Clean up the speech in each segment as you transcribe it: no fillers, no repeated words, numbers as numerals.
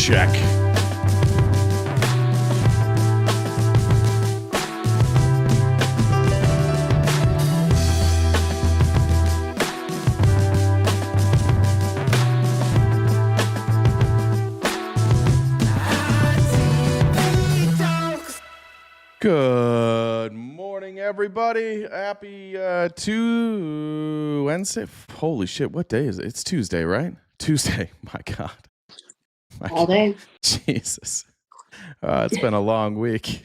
check. Good morning, everybody. Happy Wednesday. Holy shit, what day is it? It's Tuesday, right? Tuesday. My God. All day. Jesus. It's been a long week.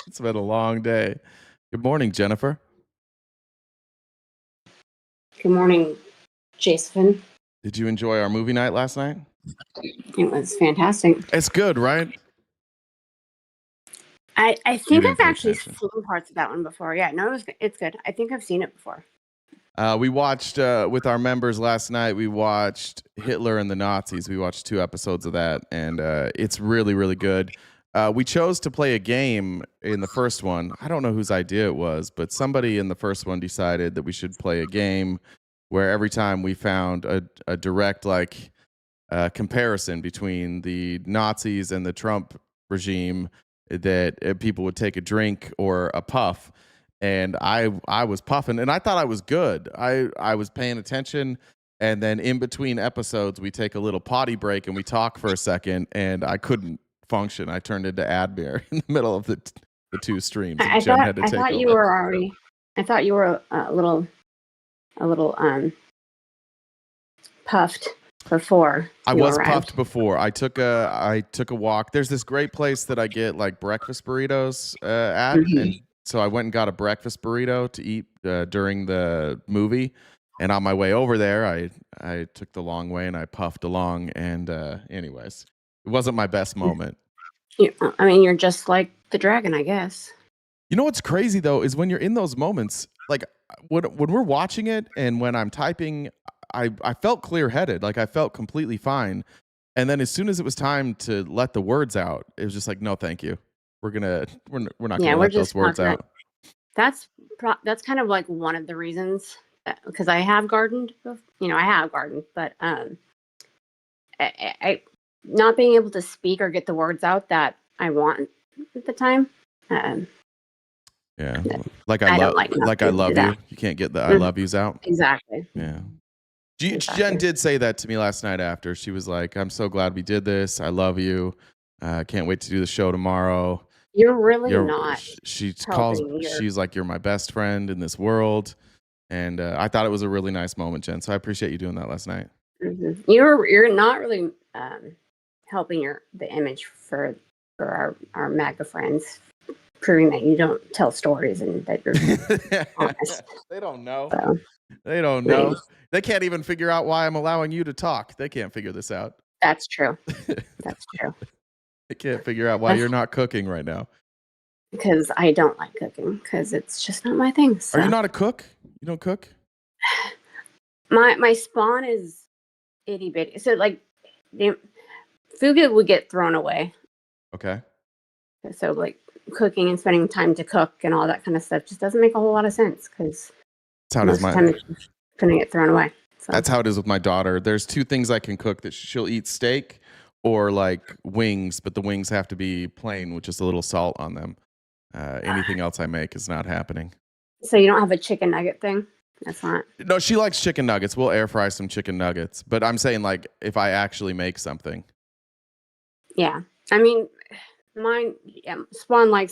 It's been a long day. Good morning, Jennifer. Good morning, Jason. Did you enjoy our movie night last night? It was fantastic. It's good, right? I think I've actually seen parts of that one before. Yeah, no, it's good. I think I've seen it before. We watched, with our members last night, we watched Hitler and the Nazis. We watched 2 episodes of that, and it's really, really good. We chose to play a game in the first one. I don't know whose idea it was, but somebody in the first one decided that we should play a game where every time we found a direct comparison between the Nazis and the Trump regime, that people would take a drink or a puff. And I was puffing, and I thought I was good. I was paying attention, and then in between episodes, we take a little potty break and we talk for a second, and I couldn't function. I turned into Admir in the middle of the 2 streams. I thought you were a little puffed before. I was puffed before. I took a walk. There's this great place that I get like breakfast burritos at, and so I went and got a breakfast burrito to eat during the movie. And on my way over there, I took the long way and I puffed along. And anyways, it wasn't my best moment. I mean, you're just like the dragon, I guess. You know what's crazy though is when you're in those moments, like when we're watching it and when I'm typing, I felt clear-headed, like I felt completely fine. And then as soon as it was time to let the words out, it was just like, no, thank you. We're not gonna let those words out. That's kind of like one of the reasons, because I have gardened, but I not being able to speak or get the words out that I want at the time. Yeah, like I love you. You can't get the I love yous out. Exactly. Yeah. Jen did say that to me last night after. She was like, I'm so glad we did this. I love you. Can't wait to do the show tomorrow. You're not. She's like, you're my best friend in this world. And I thought it was a really nice moment, Jen. So I appreciate you doing that last night. Mm-hmm. You're not really helping the image for our MAGA friends, proving that you don't tell stories and that you're honest. They don't know. So, they don't know. They can't even figure out why I'm allowing you to talk. They can't figure this out. That's true. That's true. They can't figure out why you're not cooking right now. Because I don't like cooking, because it's just not my thing. So. Are you not a cook? You don't cook? My spawn is itty bitty. So like food would get thrown away. Okay. So like cooking and spending time to cook and all that kind of stuff just doesn't make a whole lot of sense, because most of the time it's going to get thrown away. So. That's how it is with my daughter. There's 2 things I can cook. That she'll eat steak or like wings, but the wings have to be plain with just a little salt on them. Anything else I make is not happening. So you don't have a chicken nugget thing? That's not. No, she likes chicken nuggets. We'll air fry some chicken nuggets. But I'm saying like if I actually make something. Yeah. I mean, Spawn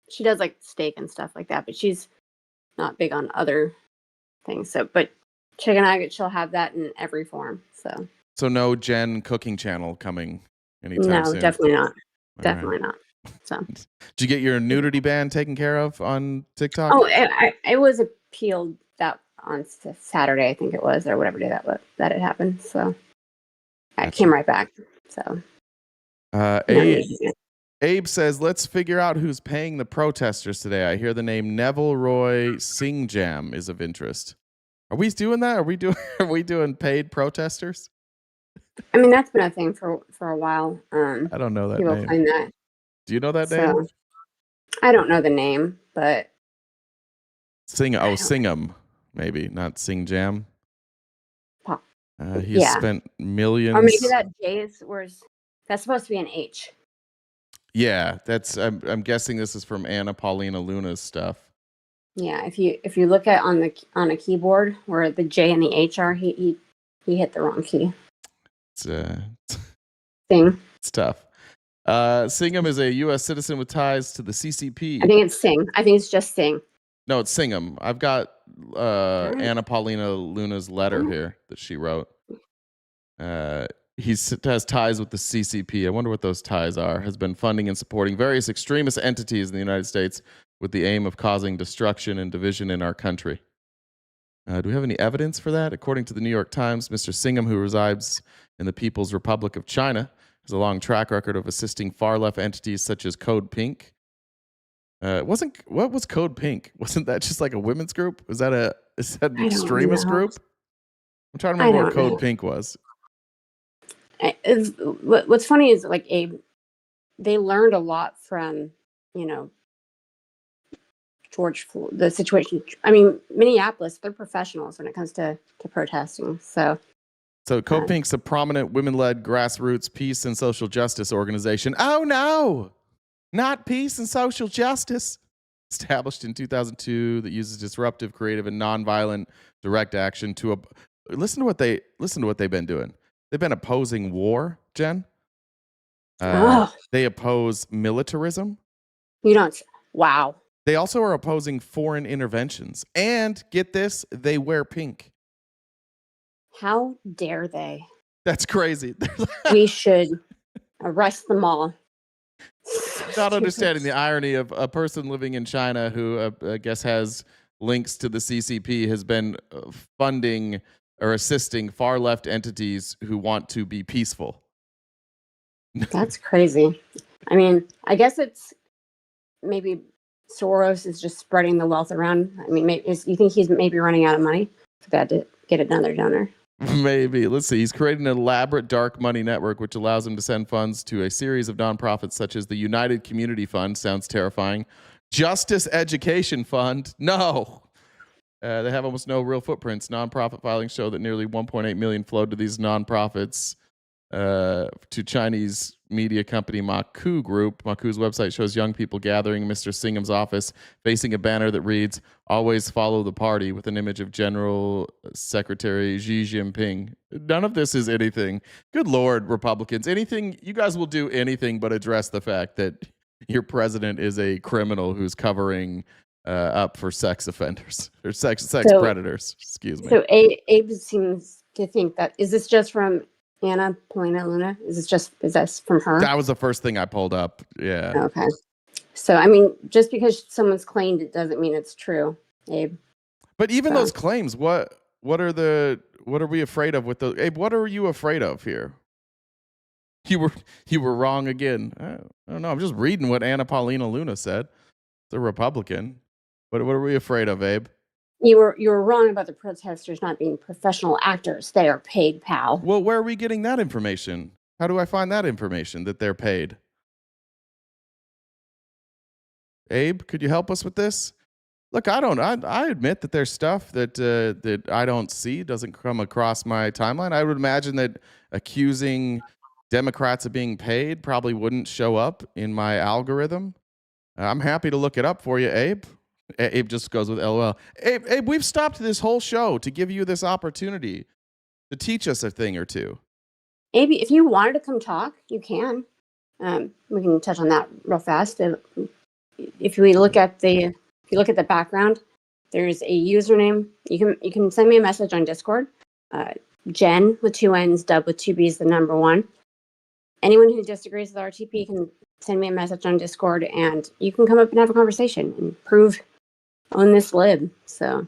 she does like steak and stuff like that, but she's not big on other things. So, but chicken nuggets, she'll have that in every form. So no Jen cooking channel coming anytime soon? No, definitely not. Definitely not. So did you get your nudity ban taken care of on TikTok? Oh, it was appealed that on Saturday, I think it was, or whatever day that it happened. So I came right back. So Abe says, let's figure out who's paying the protesters today. I hear the name Neville Roy Sing Jam is of interest. Are we doing that? Are we doing paid protesters? I mean, that's been a thing for a while. I don't know that people name. Find that. Do you know that name? I don't know the name, but Sing 'em, maybe, not Sing Jam. He's spent millions. Or maybe that J is where's That's supposed to be an H. Yeah, that's. I'm guessing this is from Anna Paulina Luna's stuff. Yeah, if you look at on a keyboard where the J and the H are, he hit the wrong key. It's Sing. it's tough. Singham is a U.S. citizen with ties to the CCP. I think it's Sing. I think it's just Sing. No, it's Singham. I've got Right. Anna Paulina Luna's letter here that she wrote. He has ties with the CCP. I wonder what those ties are. Has been funding and supporting various extremist entities in the United States with the aim of causing destruction and division in our country. Do we have any evidence for that? According to the New York Times, Mr. Singham, who resides in the People's Republic of China, has a long track record of assisting far-left entities such as Code Pink. What was Code Pink? Wasn't that just like a women's group? Is that an extremist group? I'm trying to remember what Code Pink was. What's funny is like they learned a lot from the situation. I mean, Minneapolis, they're professionals when it comes to protesting. So Code Pink's a prominent women-led grassroots peace and social justice organization. Oh no, not peace and social justice. Established in 2002, that uses disruptive, creative, and nonviolent direct action to listen to what they've been doing. They've been opposing war, Jen. They oppose militarism. Wow. They also are opposing foreign interventions. And get this, they wear pink. How dare they? That's crazy. We should arrest them all. Not understanding the irony of a person living in China who I guess has links to the CCP has been funding or assisting far left entities who want to be peaceful. That's crazy. I mean, I guess it's maybe Soros is just spreading the wealth around. I mean, you think he's maybe running out of money? Forgot to get another donor. Maybe. Let's see. He's created an elaborate dark money network which allows him to send funds to a series of nonprofits such as the United Community Fund. Sounds terrifying. Justice Education Fund. No. They have almost no real footprints. Nonprofit filings show that nearly 1.8 million flowed to these nonprofits, to Chinese media company Maku Group. Maku's website shows young people gathering in Mr. Singham's office, facing a banner that reads, "Always follow the party," with an image of General Secretary Xi Jinping. None of this is anything. Good Lord, Republicans. You guys will do anything but address the fact that your president is a criminal who's covering up for sex offenders or sex predators. Excuse me. So Abe seems to think that, is this just from Anna Paulina Luna? Is this from her? That was the first thing I pulled up. Yeah. Okay. So, I mean, just because someone's claimed it doesn't mean it's true, Abe. But even those claims, what are we afraid of with those? Abe, what are you afraid of here? You were wrong again. I don't know. I'm just reading what Anna Paulina Luna said. The Republican. What are we afraid of, Abe? You were wrong about the protesters not being professional actors. They are paid, pal. Well, where are we getting that information? How do I find that information that they're paid? Abe, could you help us with this? Look, I admit that there's stuff that I don't see, doesn't come across my timeline. I would imagine that accusing Democrats of being paid probably wouldn't show up in my algorithm. I'm happy to look it up for you, Abe. Abe just goes with LOL. Abe, we've stopped this whole show to give you this opportunity to teach us a thing or two. Abe, if you wanted to come talk, you can. We can touch on that real fast. If you look at the background, there's a username. You can send me a message on Discord. Jen with 2 N's, Dub with 2 B's, the number 1. Anyone who disagrees with RTP can send me a message on Discord, and you can come up and have a conversation and prove on this lib. So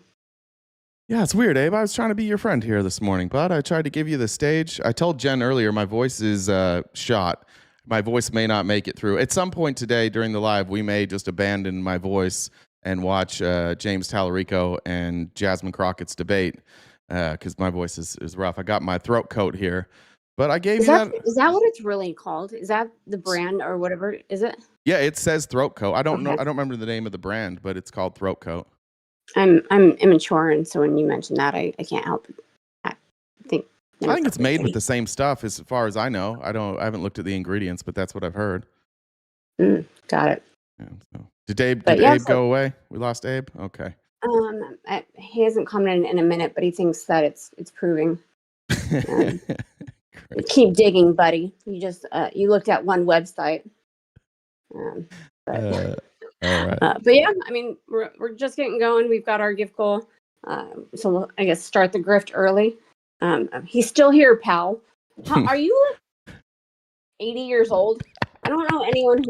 yeah, it's weird, Abe. I was trying to be your friend here this morning, but I tried to give you the stage. I told Jen earlier my voice is shot. My voice may not make it through. At some point today during the live, we may just abandon my voice and watch James Tallarico and Jasmine Crockett's debate because my voice is rough. I got my throat coat here. But I gave you that. Is that what it's really called? Is that the brand or whatever? Is it? Yeah, it says throat coat. I don't know. I don't remember the name of the brand, but it's called throat coat. I'm immature, and so when you mentioned that, I can't help. I think I think it's made with everything. the same stuff as far as I know. I haven't looked at the ingredients, but that's what I've heard. Got it. Yeah, so. Did But yeah, Abe go away? We lost Abe? Okay. He hasn't commented in a minute, but he thinks that it's proving. Keep digging, buddy. You just you looked at one website. But all right. But yeah, I mean, we're just getting going. We've got our gift goal, so we'll, I guess, start the grift early. He's still here, pal. Are you 80 years old? I don't know anyone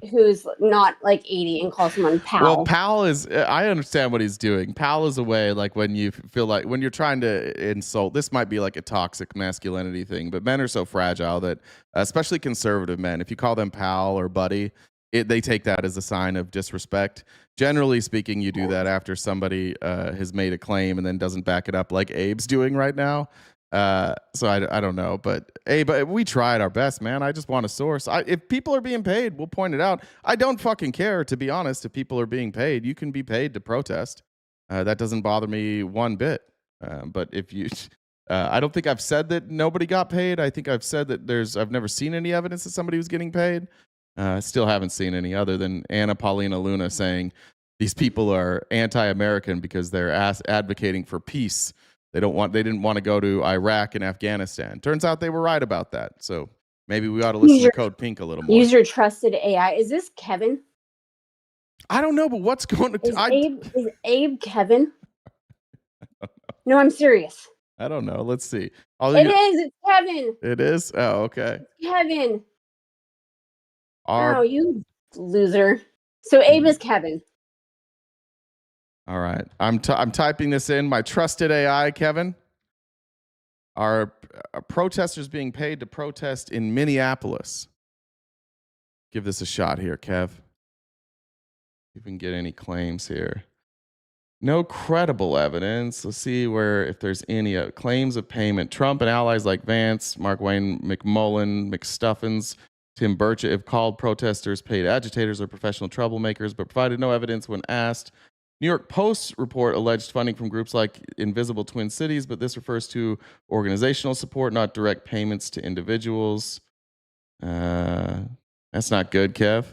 who's not like 80 and calls someone pal. Well, pal is, I understand what he's doing. Pal is a way, like when you feel like, when you're trying to insult, this might be like a toxic masculinity thing, but men are so fragile that, especially conservative men, if you call them pal or buddy, they take that as a sign of disrespect. Generally speaking, you do that after somebody has made a claim and then doesn't back it up like Abe's doing right now. So I don't know, but we tried our best, man. I just want a source. If people are being paid, we'll point it out. I don't fucking care, to be honest. If people are being paid, you can be paid to protest. That doesn't bother me one bit. But if you, I don't think I've said that nobody got paid. I think I've said that I've never seen any evidence that somebody was getting paid. I still haven't seen any other than Anna Paulina Luna saying these people are anti-American because they're advocating for peace. They didn't want to go to Iraq and Afghanistan. Turns out they were right about that. So maybe we ought to listen to Code Pink a little more. Use your trusted AI. Is this Kevin? I don't know, but what's going to... Is Abe Kevin? No, I'm serious. I don't know. Let's see. It's Kevin. It is? Oh, okay. It's Kevin. Oh, you loser. So Abe is Kevin. All right. I'm typing this in. My trusted AI, Kevin. Are protesters being paid to protest in Minneapolis? Give this a shot here, Kev. See if we can get any claims here. No credible evidence. Let's see if there's any claims of payment. Trump and allies like Vance, Mark Wayne, McMullen, McStuffins, Tim Burchett have called protesters paid agitators or professional troublemakers, but provided no evidence when asked. New York Post report alleged funding from groups like Invisible Twin Cities, but this refers to organizational support, not direct payments to individuals. That's not good, Kev.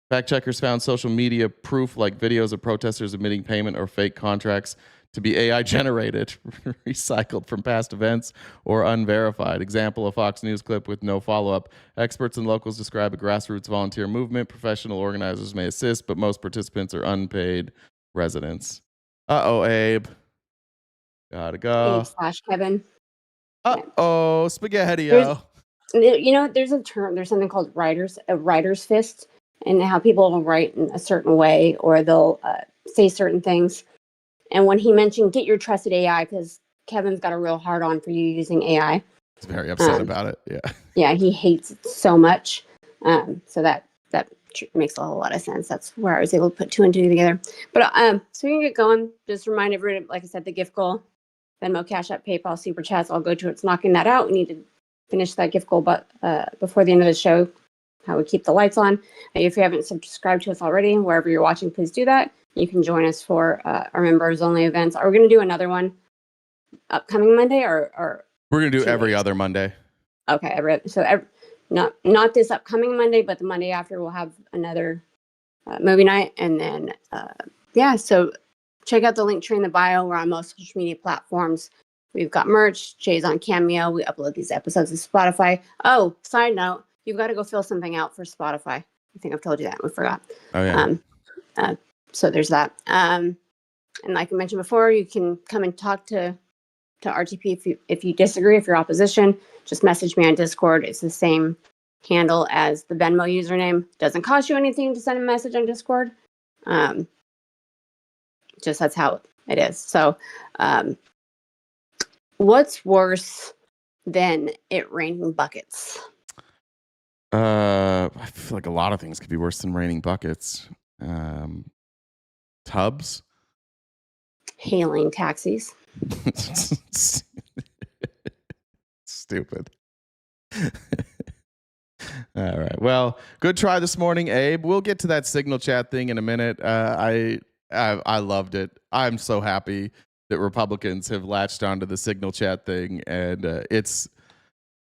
Fact checkers found social media proof like videos of protesters admitting payment or fake contracts to be AI generated, recycled from past events, or unverified. Example, a Fox News clip with no follow-up. Experts and locals describe a grassroots volunteer movement. Professional organizers may assist, but most participants are unpaid residents. Uh-oh, Abe. Gotta go. Abe/Kevin. Uh-oh, spaghetti-o. There's a term, there's something called a writer's fist, and how people will write in a certain way, or they'll say certain things. And when he mentioned get your trusted AI, because Kevin's got a real hard on for you using AI. He's very upset about it. Yeah. Yeah, he hates it so much. So that makes a whole lot of sense. That's where I was able to put two and two together. But so we can get going. Just remind everybody, like I said, the gift goal, Venmo, Cash App, PayPal, Super Chats. I'll go to it's knocking that out. We need to finish that gift goal, but before the end of the show, how we keep the lights on. If you haven't subscribed to us already, wherever you're watching, please do that. You can join us for our members only events. Are we going to do another one upcoming Monday, or we're going to do every other Monday? Okay, not this upcoming Monday, but the Monday after we'll have another movie night, and then so check out the link tree in the bio. We're on most social media platforms. We've got merch. Jay's on Cameo. We upload these episodes to Spotify. Oh, side note, you've got to go fill something out for Spotify. I think I've told you that. We forgot. Oh yeah. So there's that. And like I mentioned before, you can come and talk to RTP if you disagree, if you're opposition. Just message me on Discord. It's the same handle as the Venmo username. Doesn't cost you anything to send a message on Discord. Just that's how it is. So what's worse than it raining buckets? I feel like a lot of things could be worse than raining buckets. Tubs. Hailing taxis. Stupid. All right. Well, good try this morning, Abe. We'll get to that signal chat thing in a minute. I loved it. I'm so happy that Republicans have latched onto the Signal chat thing, and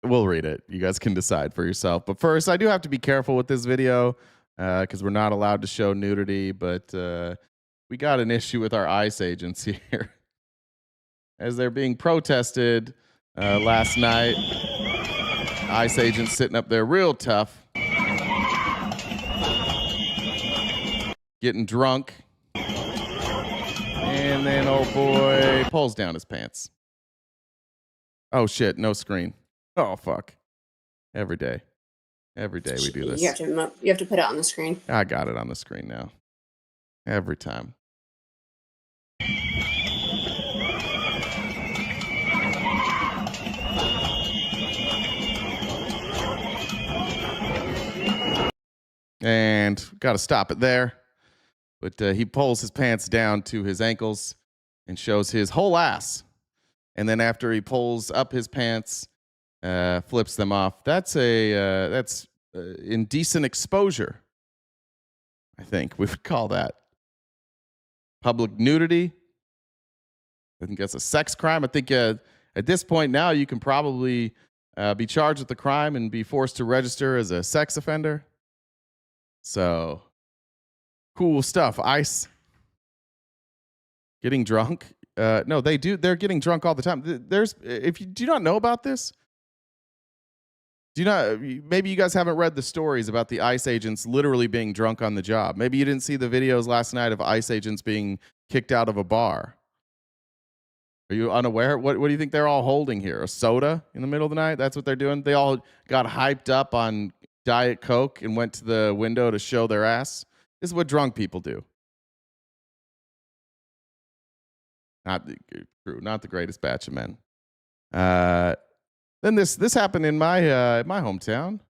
we'll read it. You guys can decide for yourself. But first, I do have to be careful with this video because we're not allowed to show nudity, but we got an issue with our ICE agents here. As they're being protested last night, ICE agents sitting up there real tough, getting drunk, and then old boy pulls down his pants. Oh shit, no screen. Oh fuck. Every day we do this. You have to put it on the screen. I got it on the screen now. Every time. And got to stop it there. But he pulls his pants down to his ankles and shows his whole ass. And then after he pulls up his pants, flips them off. That's indecent exposure. I think we would call that public nudity. I think that's a sex crime. I think at this point now you can probably be charged with the crime and be forced to register as a sex offender. So cool stuff. ICE getting drunk. No, they do. They're getting drunk all the time. If you do not know about this, maybe you guys haven't read the stories about the ICE agents literally being drunk on the job. Maybe you didn't see the videos last night of ICE agents being kicked out of a bar. Are you unaware? What do you think they're all holding here? A soda in the middle of the night? That's what they're doing? They all got hyped up on Diet Coke and went to the window to show their ass. This is what drunk people do. Not the greatest batch of men. Then this happened in my hometown.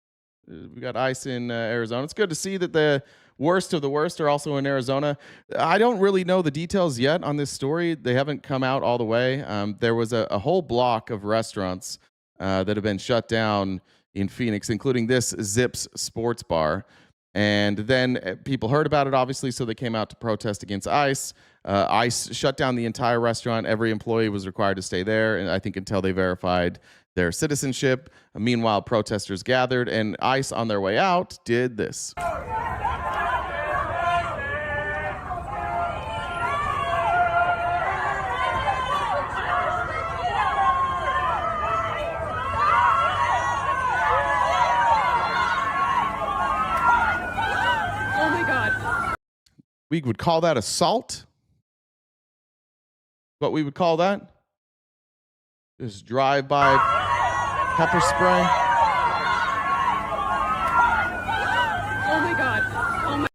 We got ICE in Arizona. It's good to see that the worst of the worst are also in Arizona. I don't really know the details yet on this story. They haven't come out all the way. There was a whole block of restaurants that have been shut down in Phoenix, including this Zips Sports Bar. And then people heard about it, obviously, so they came out to protest against ICE. ICE shut down the entire restaurant. Every employee was required to stay there, and I think until they verified their citizenship. Meanwhile, protesters gathered, and ICE, on their way out, did this. We would call that assault. What we would call that? Just drive-by pepper spray. Oh my God. Oh my.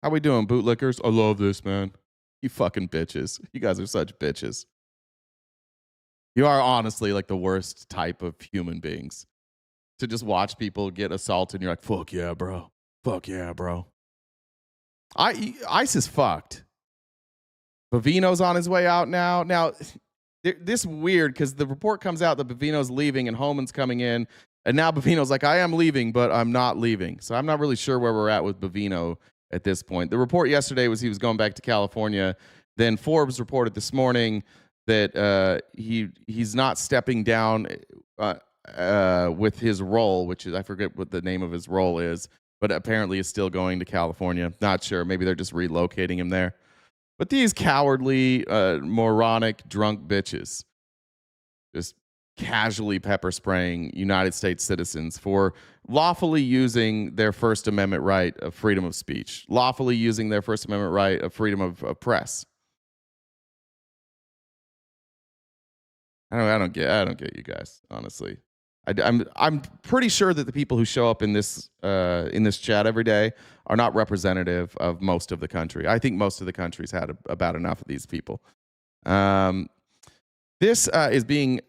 How we doing, bootlickers? I love this, man. You fucking bitches. You guys are such bitches. You are honestly like the worst type of human beings. To just watch people get assaulted and you're like, fuck yeah, bro. Fuck yeah, bro. ICE is fucked. Bavino's on his way out now. Now, this weird because the report comes out that Bavino's leaving and Homan's coming in. And now Bavino's like, I am leaving, but I'm not leaving. So I'm not really sure where we're at with Bavino at this point. The report yesterday was he was going back to California. Then Forbes reported this morning that he's not stepping down with his role, which is, I forget what the name of his role is, but apparently is still going to California. Not sure. Maybe they're just relocating him there. But these cowardly, moronic, drunk bitches just casually pepper spraying United States citizens for lawfully using their First Amendment right of freedom of speech, lawfully using their First Amendment right of freedom of press. I don't get you guys, honestly. I'm pretty sure that the people who show up in this chat every day are not representative of most of the country. I think most of the country's had about enough of these people. This is being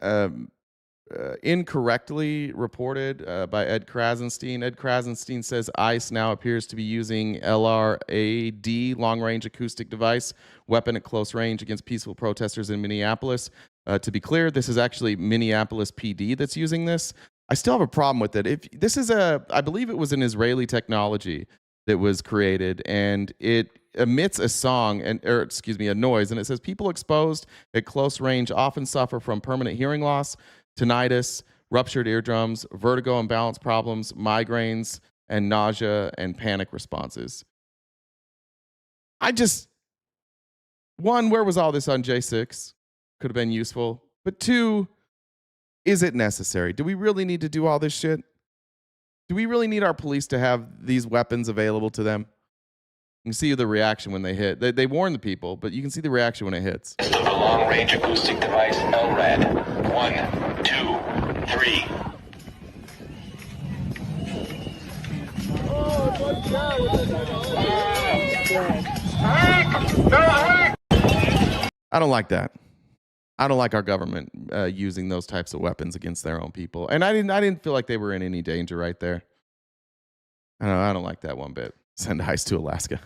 incorrectly reported by Ed Krasenstein. Ed Krasenstein says ICE now appears to be using LRAD, long-range acoustic device, weapon at close range against peaceful protesters in Minneapolis. To be clear, this is actually Minneapolis PD that's using this. I still have a problem with it. If this is I believe it was an Israeli technology. that was created, and it emits a a noise, and it says people exposed at close range often suffer from permanent hearing loss, tinnitus, ruptured eardrums, vertigo and balance problems, migraines, and nausea and panic responses. One, where was all this on J6? Could have been useful. But two, is it necessary? Do we really need to do all this shit? Do we really need our police to have these weapons available to them? You can see the reaction when they hit. They warn the people, but you can see the reaction when it hits. Of a long-range acoustic device, LRAD. 1, 2, 3. I don't like that. I don't like our government using those types of weapons against their own people. And I didn't feel like they were in any danger right there. I don't like that one bit. Send ICE to Alaska.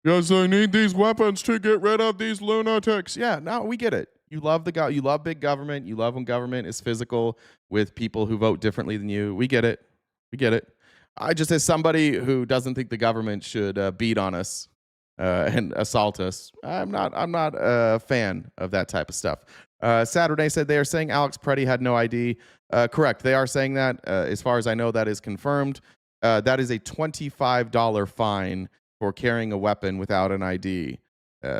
Yes, I need these weapons to get rid of these lunatics. Yeah, no, we get it. You love you love big government. You love when government is physical with people who vote differently than you. We get it. We get it. I just, as somebody who doesn't think the government should beat on us and assault us, I'm not a fan of that type of stuff. Saturday said they are saying Alex Preddy had no ID. Correct. They are saying that. As far as I know, that is confirmed. That is a $25 fine for carrying a weapon without an ID.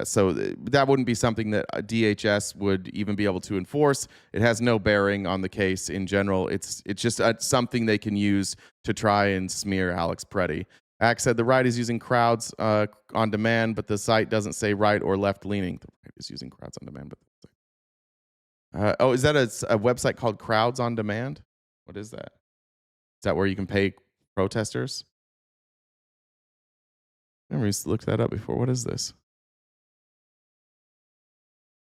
So that wouldn't be something that DHS would even be able to enforce. It has no bearing on the case in general. It's just something they can use to try and smear Alex Preddy. Axe said the right is using crowds on demand, but the site doesn't say right or left leaning. The right is using crowds on demand, but is that a website called Crowds on Demand? What is that? Is that where you can pay protesters? I never used to look that up before. What is this?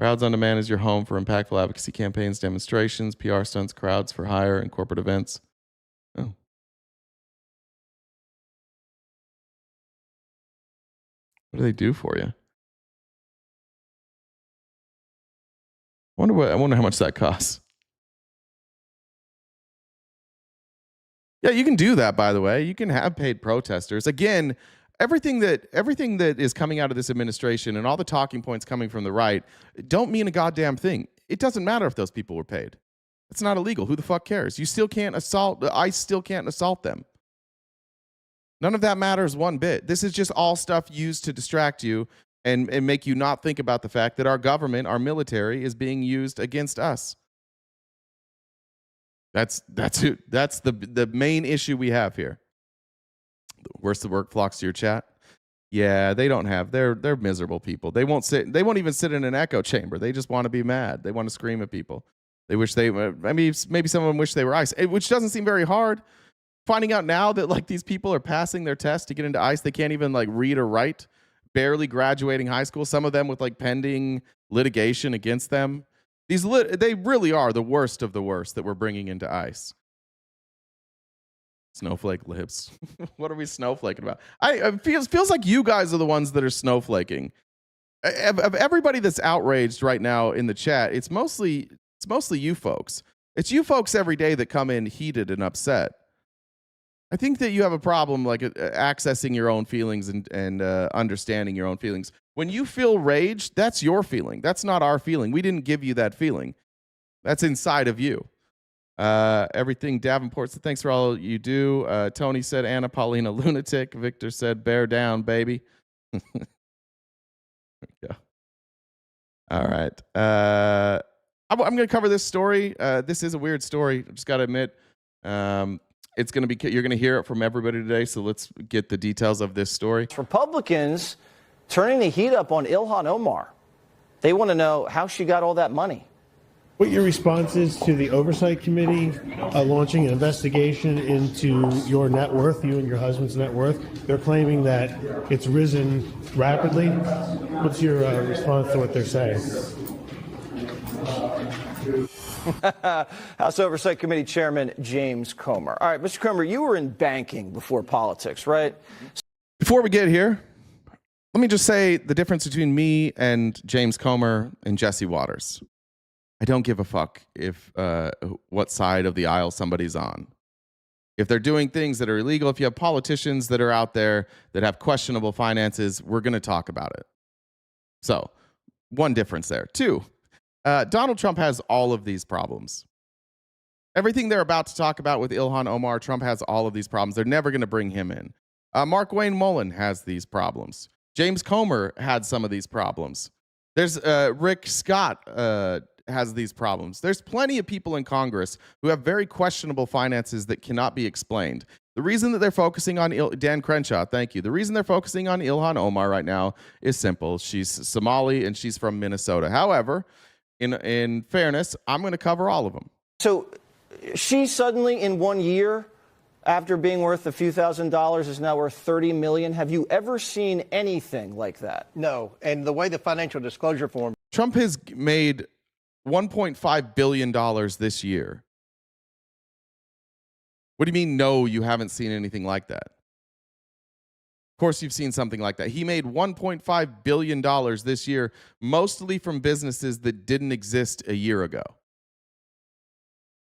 Crowds on Demand is your home for impactful advocacy campaigns, demonstrations, PR stunts, crowds for hire, and corporate events. Oh. What do they do for you? I wonder how much that costs. Yeah, you can do that, by the way. You can have paid protesters. Again, everything that is coming out of this administration and all the talking points coming from the right don't mean a goddamn thing. It doesn't matter if those people were paid. It's not illegal. Who the fuck cares? You still can't assault. ICE still can't assault them. None of that matters one bit. This is just all stuff used to distract you and make you not think about the fact that our government, our military, is being used against us. That's the main issue we have here. Where's the work flocks to your chat? Yeah, they're miserable people. They won't even sit in an echo chamber. They just want to be mad. They want to scream at people. They wish maybe some of them wish they were ICE, which doesn't seem very hard. Finding out now that like these people are passing their test to get into ICE, they can't even like read or write, barely graduating high school. Some of them with like pending litigation against them. They really are the worst of the worst that we're bringing into ICE. Snowflake libs. What are we snowflaking about? It feels like you guys are the ones that are snowflaking. Of everybody that's outraged right now in the chat, it's mostly you folks. It's you folks every day that come in heated and upset. I think that you have a problem like accessing your own feelings and understanding your own feelings. When you feel rage, that's your feeling. That's not our feeling. We didn't give you that feeling. That's inside of you. Everything Davenport said, thanks for all you do. Tony said, Anna Paulina lunatic. Victor said, bear down, baby. Yeah. All right. I'm going to cover this story. This is a weird story. I just got to admit. It's going to be, you're going to hear it from everybody today. So let's get the details of this story. Republicans turning the heat up on Ilhan Omar. They want to know how she got all that money. What your response is to the Oversight Committee launching an investigation into your net worth, you and your husband's net worth. They're claiming that it's risen rapidly. What's your response to what they're saying? House Oversight Committee Chairman James Comer. All right, Mr. Comer, you were in banking before politics, right? Before we get here, let me just say the difference between me and James Comer and Jesse Waters. I don't give a fuck if what side of the aisle somebody's on. If they're doing things that are illegal, if you have politicians that are out there that have questionable finances, we're going to talk about it. So, one difference there. Two, Donald Trump has all of these problems. Everything they're about to talk about with Ilhan Omar, Trump has all of these problems. They're never going to bring him in. Mark Wayne Mullen has these problems. James Comer had some of these problems. There's Rick Scott has these problems. There's plenty of people in Congress who have very questionable finances that cannot be explained. The reason that they're focusing on Dan Crenshaw, thank you. The reason they're focusing on Ilhan Omar right now is simple. She's Somali and she's from Minnesota. However, in fairness, I'm going to cover all of them. So she suddenly, in 1 year, after being worth a few $1,000s, is now worth $30 million. Have you ever seen anything like that? No. And the way the financial disclosure form. Trump has made $1.5 billion this year. What do you mean, no, you haven't seen anything like that? Of course, you've seen something like that. He made $1.5 billion this year, mostly from businesses that didn't exist a year ago.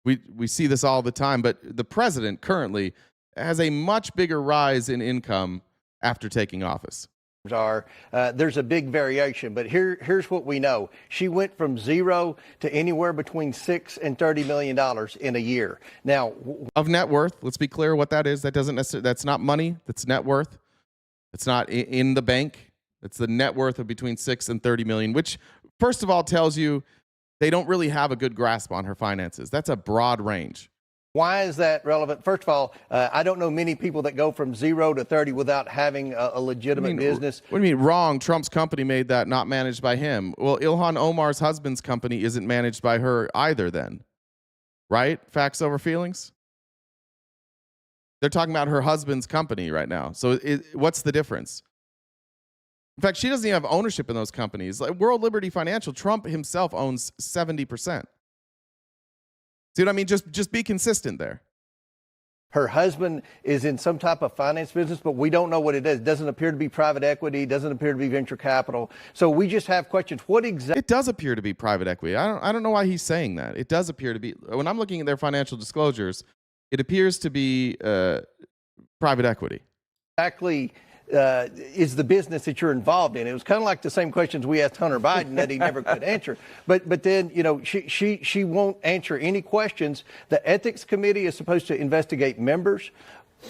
We see this all the time, but the president currently has a much bigger rise in income after taking office. There's a big variation, but here's what we know. She went from zero to anywhere between $6 and $30 million in a year. Now, of net worth, let's be clear what that is. That doesn't necessarily, that's not money, that's net worth. It's not in the bank. It's the net worth of between 6 and 30 million, which first of all tells you they don't really have a good grasp on her finances. That's a broad range. why is that relevant? First of all, I don't know many people that go from 0 to 30 without having a legitimate business. What do you mean wrong? Trump's company made that, not managed by him. Well, Ilhan Omar's husband's company isn't managed by her either then. Right? Facts over feelings? They're talking about her husband's company right now. So what's the difference? In fact, she doesn't even have ownership in those companies. Like World Liberty Financial, Trump himself owns 70%. See what I mean? Just be consistent there. Her husband is in some type of finance business, but we don't know what it is. It doesn't appear to be private equity. It doesn't appear to be venture capital. So we just have questions. What exactly? It does appear to be private equity. I don't know why he's saying that. It does appear to be. When I'm looking at their financial disclosures, it appears to be private equity. Exactly. Is the business that you're involved in? It was kind of like the same questions we asked Hunter Biden that he never could answer. But then, you know, she won't answer any questions. The ethics committee is supposed to investigate members.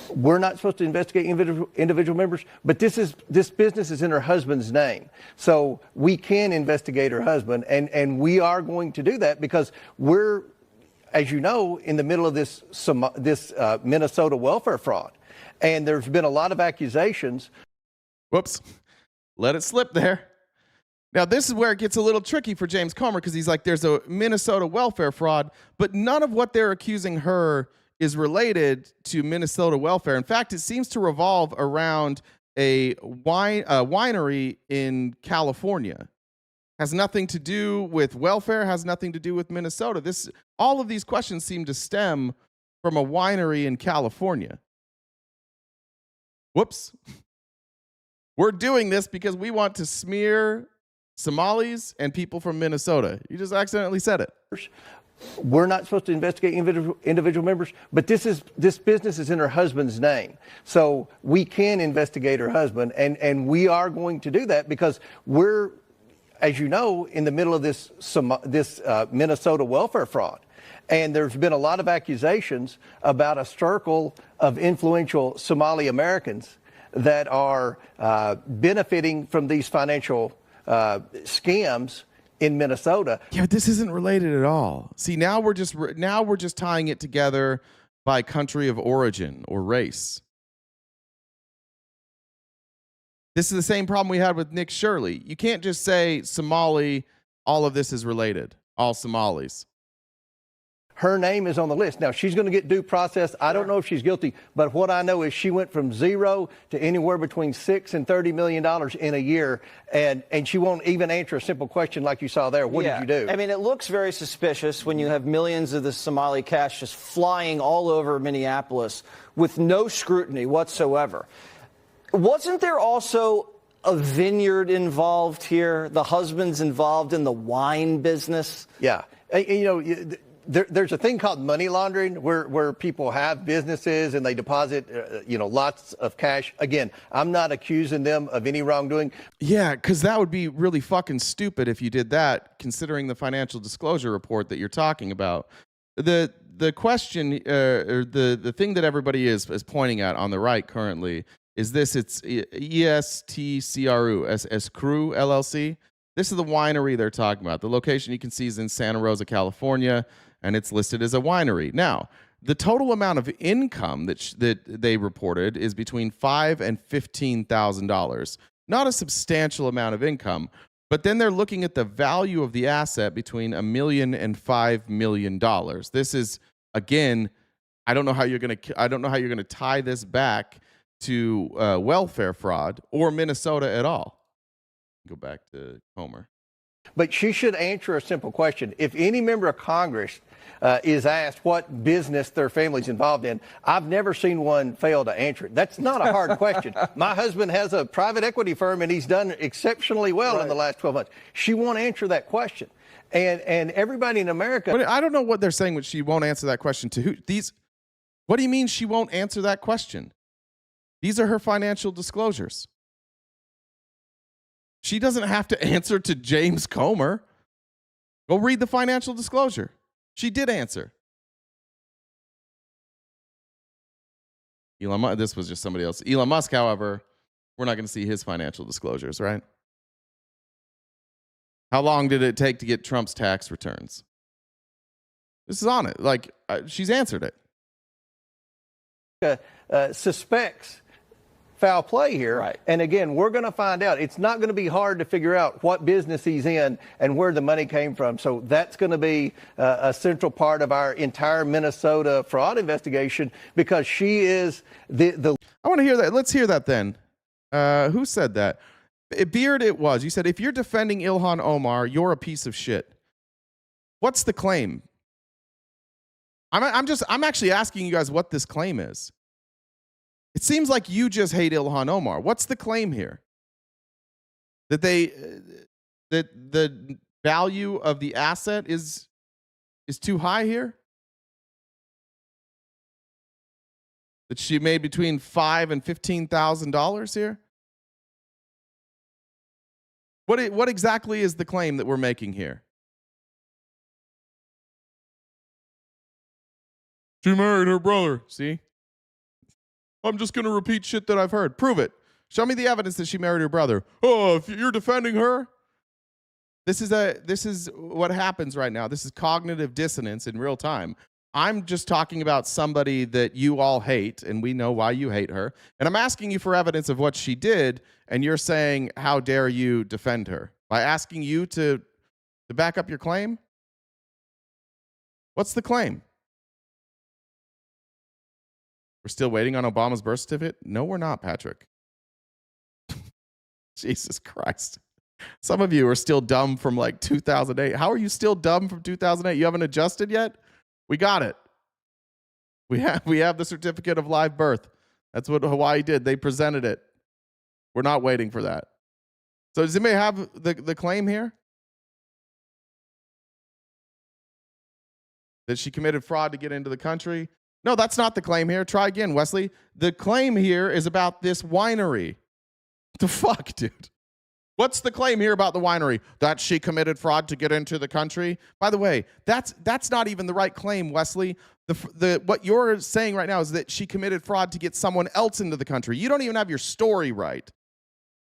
We're not supposed to investigate individual members, but this business is in her husband's name. So we can investigate her husband, and we are going to do that because we're, as you know, in the middle of this Minnesota welfare fraud. And there's been a lot of accusations. Whoops. Let it slip there. Now, this is where it gets a little tricky for James Comer because he's like, there's a Minnesota welfare fraud, but none of what they're accusing her is related to Minnesota welfare. In fact, it seems to revolve around a winery in California. Has nothing to do with welfare, has nothing to do with Minnesota. All of these questions seem to stem from a winery in California. Whoops. We're doing this because we want to smear Somalis and people from Minnesota. You just accidentally said it. We're not supposed to investigate individual members, but this business is in her husband's name. So we can investigate her husband, and we are going to do that because we're, as you know, in the middle of this Minnesota welfare fraud. And there's been a lot of accusations about a circle of influential Somali Americans that are benefiting from these financial scams in Minnesota. Yeah, but this isn't related at all. See, now we're just tying it together by country of origin or race. This is the same problem we had with Nick Shirley. You can't just say Somali, all of this is related, all Somalis. Her name is on the list. Now, she's going to get due process. I don't know if she's guilty, but what I know is she went from 0 to anywhere between $6 and $30 million in a year, and she won't even answer a simple question like you saw there. What did you do? I mean, it looks very suspicious when you have millions of the Somali cash just flying all over Minneapolis with no scrutiny whatsoever. Wasn't there also a vineyard involved here? The husband's involved in the wine business? Yeah. You know, there's a thing called money laundering where people have businesses and they deposit, lots of cash. Again, I'm not accusing them of any wrongdoing. Yeah, because that would be really fucking stupid if you did that, considering the financial disclosure report that you're talking about. The question, or the thing that everybody is pointing at on the right currently is this. It's ESTCRU, Escrew LLC. This is the winery they're talking about. The location you can see is in Santa Rosa, California, and it's listed as a winery. Now, the total amount of income that they reported is between $5,000 and $15,000. Not a substantial amount of income, but then they're looking at the value of the asset between $1 million and $5 million. This is, again, I don't know how you're gonna tie this back to welfare fraud or Minnesota at all. Go back to Homer. But she should answer a simple question. If any member of Congress is asked what business their family's involved in, I've never seen one fail to answer it. That's not a hard question. My husband has a private equity firm, and he's done exceptionally well in the last 12 months. She won't answer that question. And everybody in America... But I don't know what they're saying when she won't answer that question to who. What do you mean she won't answer that question? These are her financial disclosures. She doesn't have to answer to James Comer. Go read the financial disclosure. She did answer. Elon Musk, this was just somebody else. Elon Musk, however, we're not going to see his financial disclosures, right? How long did it take to get Trump's tax returns? This is on it. She's answered it. Suspects foul play here. Right. And again, we're going to find out. It's not going to be hard to figure out what business he's in and where the money came from. So that's going to be a central part of our entire Minnesota fraud investigation, because she is the I want to hear that. Let's hear that then. Who said that? Beard, it was. You said, if you're defending Ilhan Omar, you're a piece of shit. What's the claim? I'm actually asking you guys what this claim is. It seems like you just hate Ilhan Omar. What's the claim here? That the value of the asset is too high here? That she made between $5,000 and $15,000 here? What exactly is the claim that we're making here? She married her brother. See? I'm just going to repeat shit that I've heard. Prove it. Show me the evidence that she married her brother. Oh, if you're defending her? This is what happens right now. This is cognitive dissonance in real time. I'm just talking about somebody that you all hate, and we know why you hate her. And I'm asking you for evidence of what she did, and you're saying, how dare you defend her? By asking you to back up your claim? What's the claim? We're still waiting on Obama's birth certificate? No, we're not, Patrick. Jesus Christ. Some of you are still dumb from 2008. How are you still dumb from 2008? You haven't adjusted yet? We got it. We have the certificate of live birth. That's what Hawaii did. They presented it. We're not waiting for that. So does anybody have the claim here? That she committed fraud to get into the country? No, that's not the claim here. Try again, Wesley. The claim here is about this winery. What the fuck, dude? What's the claim here about the winery? That she committed fraud to get into the country? By the way, that's not even the right claim, Wesley. What you're saying right now is that she committed fraud to get someone else into the country. You don't even have your story right.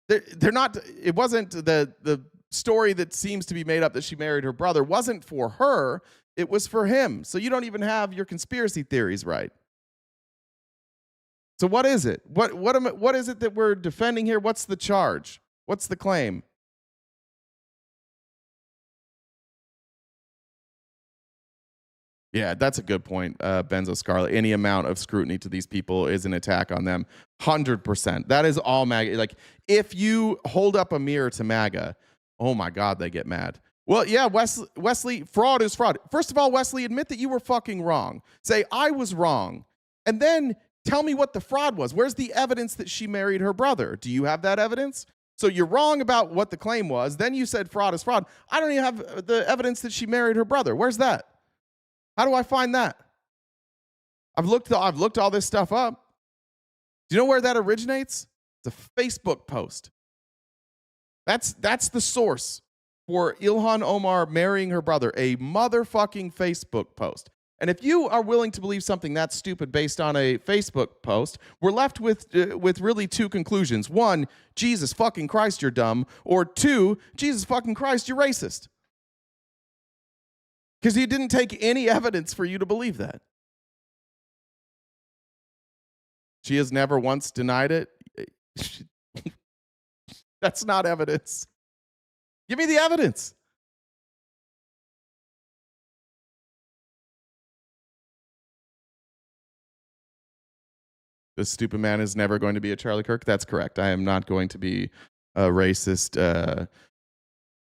They're not. It wasn't the story that seems to be made up that she married her brother wasn't for her. It was for him. So you don't even have your conspiracy theories right. So what is it? What is it that we're defending here? What's the charge? What's the claim? Yeah, that's a good point, Benzo Scarlet. Any amount of scrutiny to these people is an attack on them. 100%. That is all MAGA. If you hold up a mirror to MAGA, oh my God, they get mad. Well, yeah, Wesley, fraud is fraud. First of all, Wesley, admit that you were fucking wrong. Say, I was wrong. And then tell me what the fraud was. Where's the evidence that she married her brother? Do you have that evidence? So you're wrong about what the claim was. Then you said fraud is fraud. I don't even have the evidence that she married her brother. Where's that? How do I find that? I've looked all this stuff up. Do you know where that originates? It's a Facebook post. That's the source for Ilhan Omar marrying her brother, a motherfucking Facebook post. And if you are willing to believe something that's stupid based on a Facebook post, we're left with really two conclusions. One, Jesus fucking Christ, you're dumb. Or two, Jesus fucking Christ, you're racist. Because he didn't take any evidence for you to believe that. She has never once denied it. That's not evidence. Give me the evidence. This stupid man is never going to be a Charlie Kirk. That's correct. I am not going to be a racist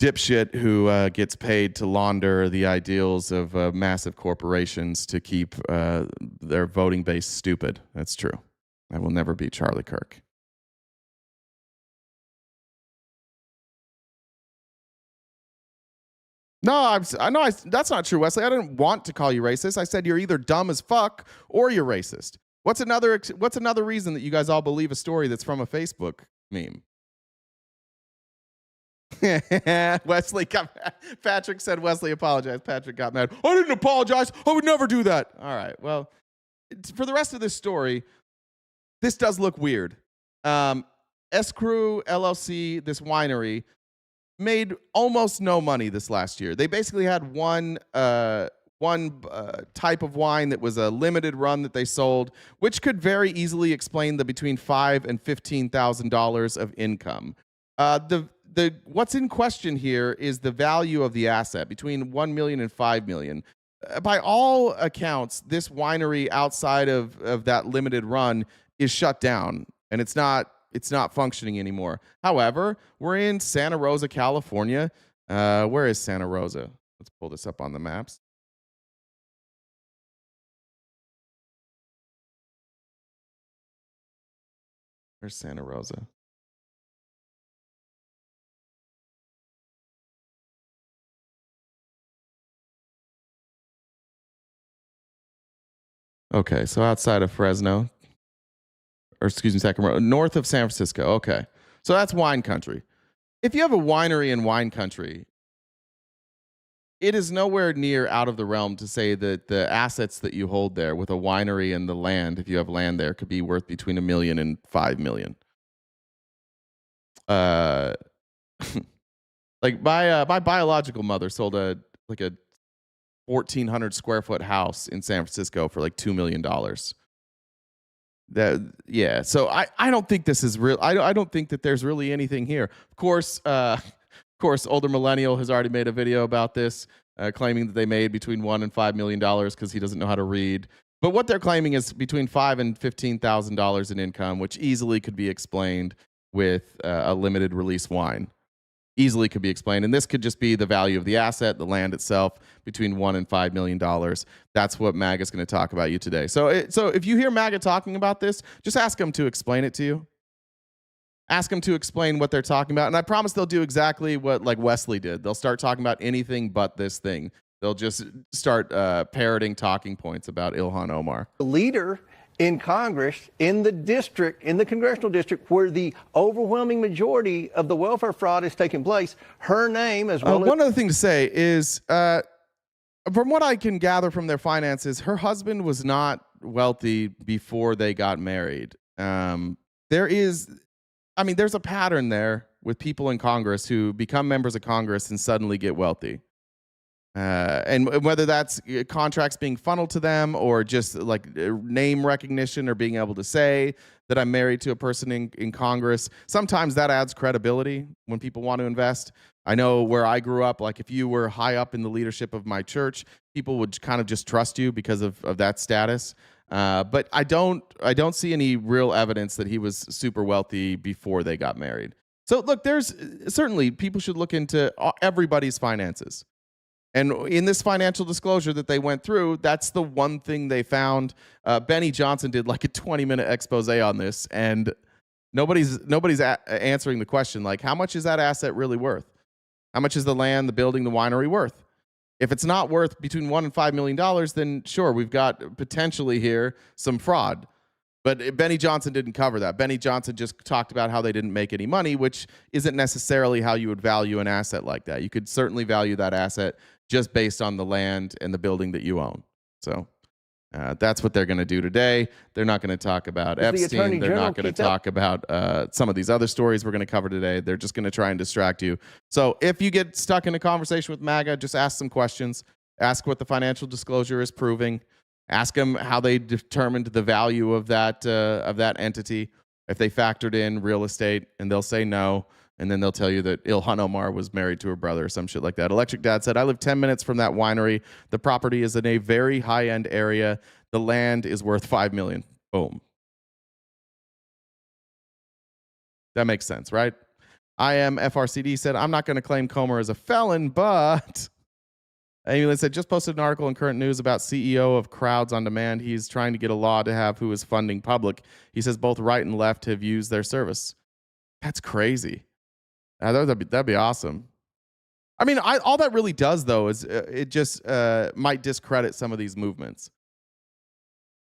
dipshit who gets paid to launder the ideals of massive corporations to keep their voting base stupid. That's true. I will never be Charlie Kirk. No, that's not true, Wesley. I didn't want to call you racist. I said you're either dumb as fuck or you're racist. What's another reason that you guys all believe a story that's from a Facebook meme? Wesley got mad. Patrick said Wesley apologized. Patrick got mad. I didn't apologize. I would never do that. All right. Well, for the rest of this story, this does look weird. S-Crew LLC, this winery, made almost no money this last year. They basically had one type of wine that was a limited run that they sold, which could very easily explain the between $5,000 and $15,000 of income. What's in question here is the value of the asset between $1 million and $5 million. By all accounts, this winery outside of that limited run is shut down, and it's not functioning anymore. However, we're in Santa Rosa, California. Where is Santa Rosa? Let's pull this up on the maps. Where's Santa Rosa? Okay, so outside of Fresno, or excuse me, Sacramento, north of San Francisco. Okay, so that's wine country. If you have a winery in wine country, it is nowhere near out of the realm to say that the assets that you hold there with a winery and the land, if you have land there, could be worth between $1 million and $5 million. Like my biological mother sold a 1,400 square foot house in San Francisco for like $2 million. So I don't think this is real. I don't think that there's really anything here. Of course, older millennial has already made a video about this, claiming that they made between $1 and $5 million because he doesn't know how to read. But what they're claiming is between $5,000 and $15,000 in income, which easily could be explained with a limited release wine. Easily could be explained. And this could just be the value of the asset, the land itself, between $1 and $5 million. That's what MAGA is going to talk about you today. So if you hear MAGA talking about this, just ask them to explain it to you. Ask them to explain what they're talking about. And I promise they'll do exactly what like Wesley did. They'll start talking about anything but this thing. They'll just start parroting talking points about Ilhan Omar. The leader in Congress, in the district, in the congressional district where the overwhelming majority of the welfare fraud is taking place, her name as well. One other thing to say is, from what I can gather from their finances, her husband was not wealthy before they got married. There's a pattern there with people in Congress who become members of Congress and suddenly get wealthy. And whether that's contracts being funneled to them or just like name recognition or being able to say that I'm married to a person in Congress, sometimes that adds credibility when people want to invest. I know where I grew up, like if you were high up in the leadership of my church, people would kind of just trust you because of that status. But I don't see any real evidence that he was super wealthy before they got married. So look, there's certainly people should look into everybody's finances. And in this financial disclosure that they went through, that's the one thing they found. Benny Johnson did like a 20-minute expose on this, and nobody's answering the question, like, how much is that asset really worth? How much is the land, the building, the winery worth? If it's not worth between $1 and $5 million, then sure, we've got potentially here some fraud. But Benny Johnson didn't cover that. Benny Johnson just talked about how they didn't make any money, which isn't necessarily how you would value an asset like that. You could certainly value that asset just based on the land and the building that you own. So that's what they're going to do today. They're not going to talk about Epstein. They're not going to talk about some of these other stories we're going to cover today. They're just going to try and distract you. So if you get stuck in a conversation with MAGA, just ask some questions. Ask what the financial disclosure is proving. Ask them how they determined the value of that entity. If they factored in real estate, and they'll say no. And then they'll tell you that Ilhan Omar was married to her brother or some shit like that. Electric Dad said, I live 10 minutes from that winery. The property is in a very high-end area. The land is worth $5 million. Boom. That makes sense, right? I am FRCD said, I'm not going to claim Comer as a felon, but... Amy Lynn said, just posted an article in Current News about CEO of Crowds on Demand. He's trying to get a law to have who is funding public. He says both right and left have used their service. That's crazy. That'd be awesome. I mean, all that really does, though, is it just might discredit some of these movements.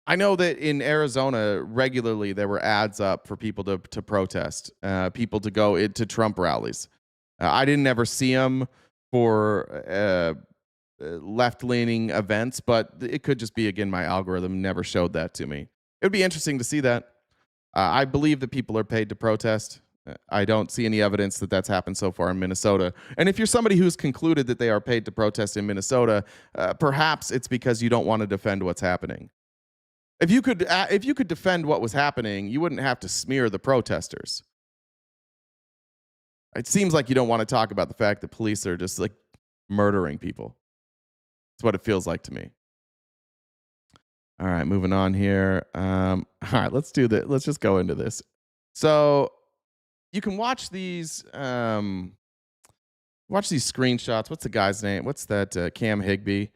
I know that in Arizona, regularly there were ads up for people to protest, people to go into Trump rallies. I didn't ever see them for left-leaning events, but it could just be, again, my algorithm never showed that to me. It would be interesting to see that. I believe that people are paid to protest. I don't see any evidence that that's happened so far in Minnesota. And if you're somebody who's concluded that they are paid to protest in Minnesota, perhaps it's because you don't want to defend what's happening. If you could defend what was happening, you wouldn't have to smear the protesters. It seems like you don't want to talk about the fact that police are just like murdering people. That's what it feels like to me. All right, moving on here. All right, let's do that. Let's just go into this. So you can watch these screenshots. What's the guy's name? What's that? Cam Higbee.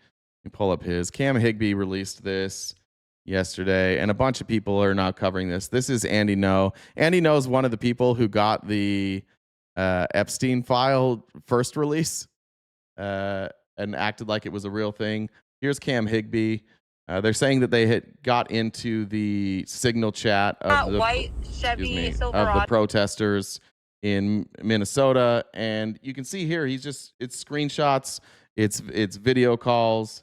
You pull up his. Cam Higbee released this yesterday, and a bunch of people are now covering this. This is Andy Ngo. Andy Ngo is one of the people who got the Epstein file first release and acted like it was a real thing. Here's Cam Higbee. They're saying that they had got into the signal chat of the protesters in Minnesota, and you can see here it's screenshots, it's video calls,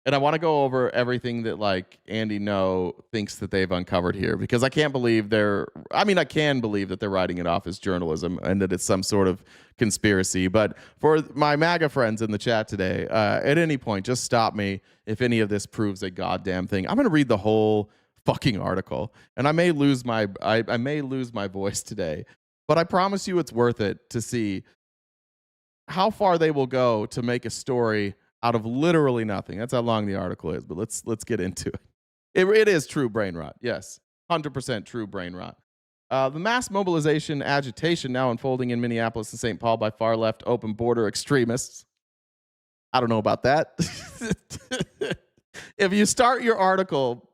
and I want to go over everything that like Andy Ngo thinks that they've uncovered here, because I can believe that they're writing it off as journalism and that it's some sort of conspiracy. But for my MAGA friends in the chat today, at any point, just stop me if any of this proves a goddamn thing. I'm going to read the whole fucking article, and I may lose my voice today, but I promise you it's worth it to see how far they will go to make a story out of literally nothing. That's how long the article is, but let's get into it. It is true brain rot. Yes, 100% true brain rot. The mass mobilization agitation now unfolding in Minneapolis and St. Paul by far-left open border extremists. I don't know about that. If you start your article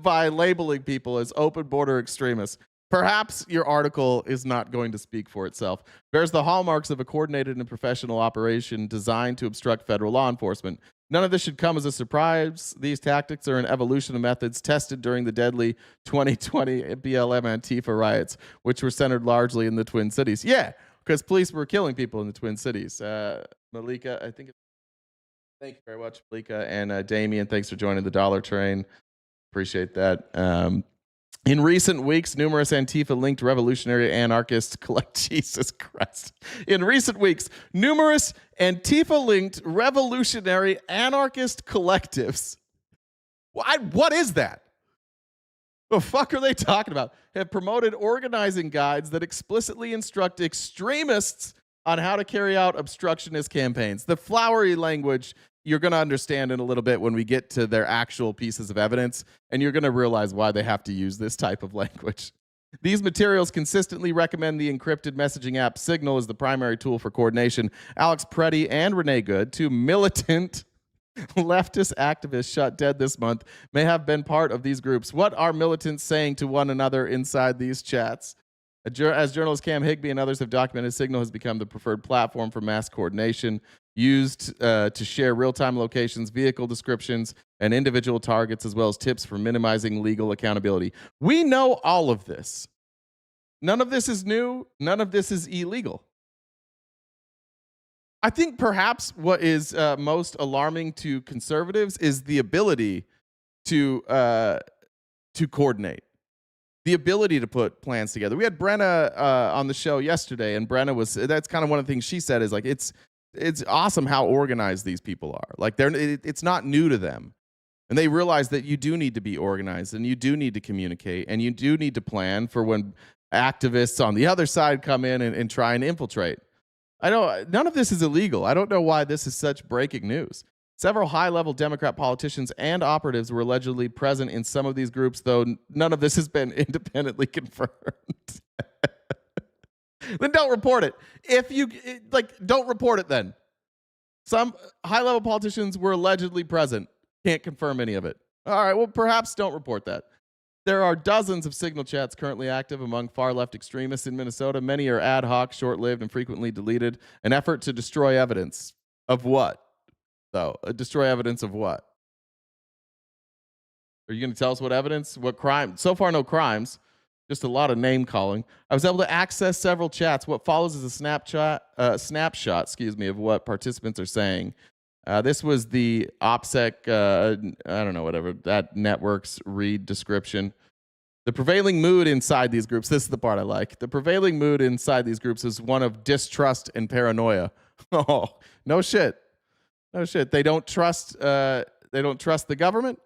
by labeling people as open border extremists, perhaps your article is not going to speak for itself. Bears the hallmarks of a coordinated and professional operation designed to obstruct federal law enforcement. None of this should come as a surprise. These tactics are an evolution of methods tested during the deadly 2020 BLM Antifa riots, which were centered largely in the Twin Cities. Yeah, because police were killing people in the Twin Cities. Malika, thank you very much, Malika. And Damien, thanks for joining the Dollar Train. Appreciate that. In recent weeks, numerous Antifa-linked revolutionary anarchist Jesus Christ. In recent weeks, numerous Antifa-linked revolutionary anarchist collectives. What is that? The fuck are they talking about? Have promoted organizing guides that explicitly instruct extremists on how to carry out obstructionist campaigns. The flowery language you're going to understand in a little bit when we get to their actual pieces of evidence, and you're going to realize why they have to use this type of language. These materials consistently recommend the encrypted messaging app Signal as the primary tool for coordination. Alex Preddy and Renee Good, two militant leftist activists shot dead this month, may have been part of these groups. What are militants saying to one another inside these chats? As journalist Cam Higbee and others have documented, Signal has become the preferred platform for mass coordination used to share real-time locations, vehicle descriptions, and individual targets, as well as tips for minimizing legal accountability. We know all of this. None of this is new. None of this is illegal. I think perhaps what is most alarming to conservatives is the ability to coordinate, the ability to put plans together. We had Brenna on the show yesterday, and Brenna that's kind of one of the things she said is like, it's awesome how organized these people are. Like it's not new to them. And they realize that you do need to be organized, and you do need to communicate, and you do need to plan for when activists on the other side come in and try and infiltrate. None of this is illegal. I don't know why this is such breaking news. Several high-level Democrat politicians and operatives were allegedly present in some of these groups, though none of this has been independently confirmed. Then don't report it. Don't report it then. Some high-level politicians were allegedly present. Can't confirm any of it. All right, well, perhaps don't report that. There are dozens of signal chats currently active among far-left extremists in Minnesota. Many are ad hoc, short-lived, and frequently deleted. An effort to destroy evidence of what, though? Destroy evidence of what? Are you going to tell us what evidence? What crime? So far, no crimes. Just a lot of name-calling. I was able to access several chats. What follows is a snapshot, of what participants are saying. This was the OPSEC, I don't know, whatever, that network's read description. The prevailing mood inside these groups, this is the part I like. The prevailing mood inside these groups is one of distrust and paranoia. Oh, no shit. No shit. They don't trust the government.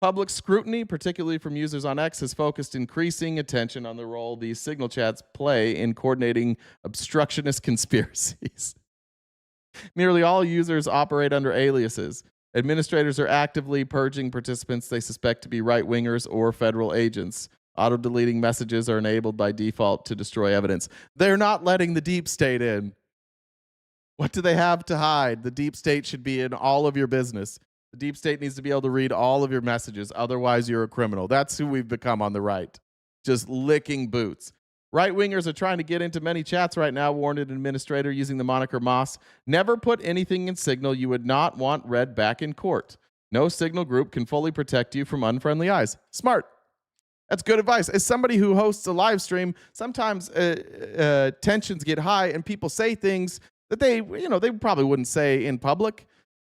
Public scrutiny, particularly from users on X, has focused increasing attention on the role these signal chats play in coordinating obstructionist conspiracies. Nearly all users operate under aliases. Administrators are actively purging participants they suspect to be right-wingers or federal agents. Auto-deleting messages are enabled by default to destroy evidence. They're not letting the deep state in. What do they have to hide? The deep state should be in all of your business. The deep state needs to be able to read all of your messages. Otherwise, you're a criminal. That's who we've become on the right. Just licking boots. Right-wingers are trying to get into many chats right now, warned an administrator using the moniker Moss. Never put anything in Signal you would not want read back in court. No Signal group can fully protect you from unfriendly eyes. Smart. That's good advice. As somebody who hosts a live stream, sometimes tensions get high and people say things that they probably wouldn't say in public.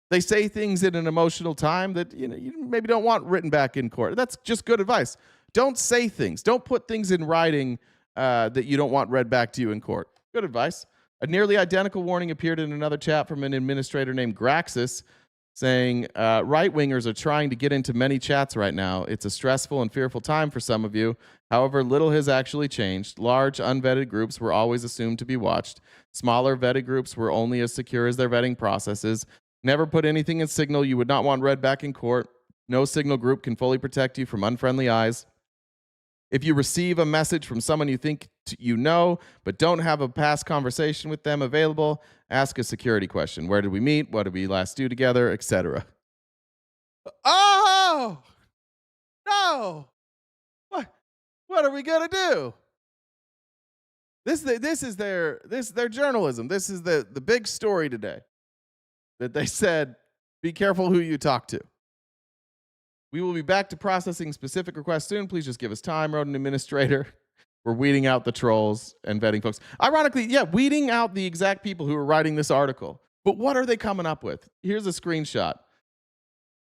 They say things in an emotional time that you maybe don't want written back in court. That's just good advice. Don't say things. Don't put things in writing that you don't want read back to you in court. Good advice. A nearly identical warning appeared in another chat from an administrator named Graxis saying, right-wingers are trying to get into many chats right now. It's a stressful and fearful time for some of you. However, little has actually changed. Large, unvetted groups were always assumed to be watched. Smaller, vetted groups were only as secure as their vetting processes. Never put anything in Signal you would not want read back in court. No Signal group can fully protect you from unfriendly eyes. If you receive a message from someone you think you know, but don't have a past conversation with them available, ask a security question. Where did we meet? What did we last do together? Etc. Oh! No! What are we going to do? This is their journalism. This is the big story today. That they said, be careful who you talk to. We will be back to processing specific requests soon. Please just give us time, wrote an administrator. We're weeding out the trolls and vetting folks. Ironically, yeah, weeding out the exact people who are writing this article. But what are they coming up with? Here's a screenshot.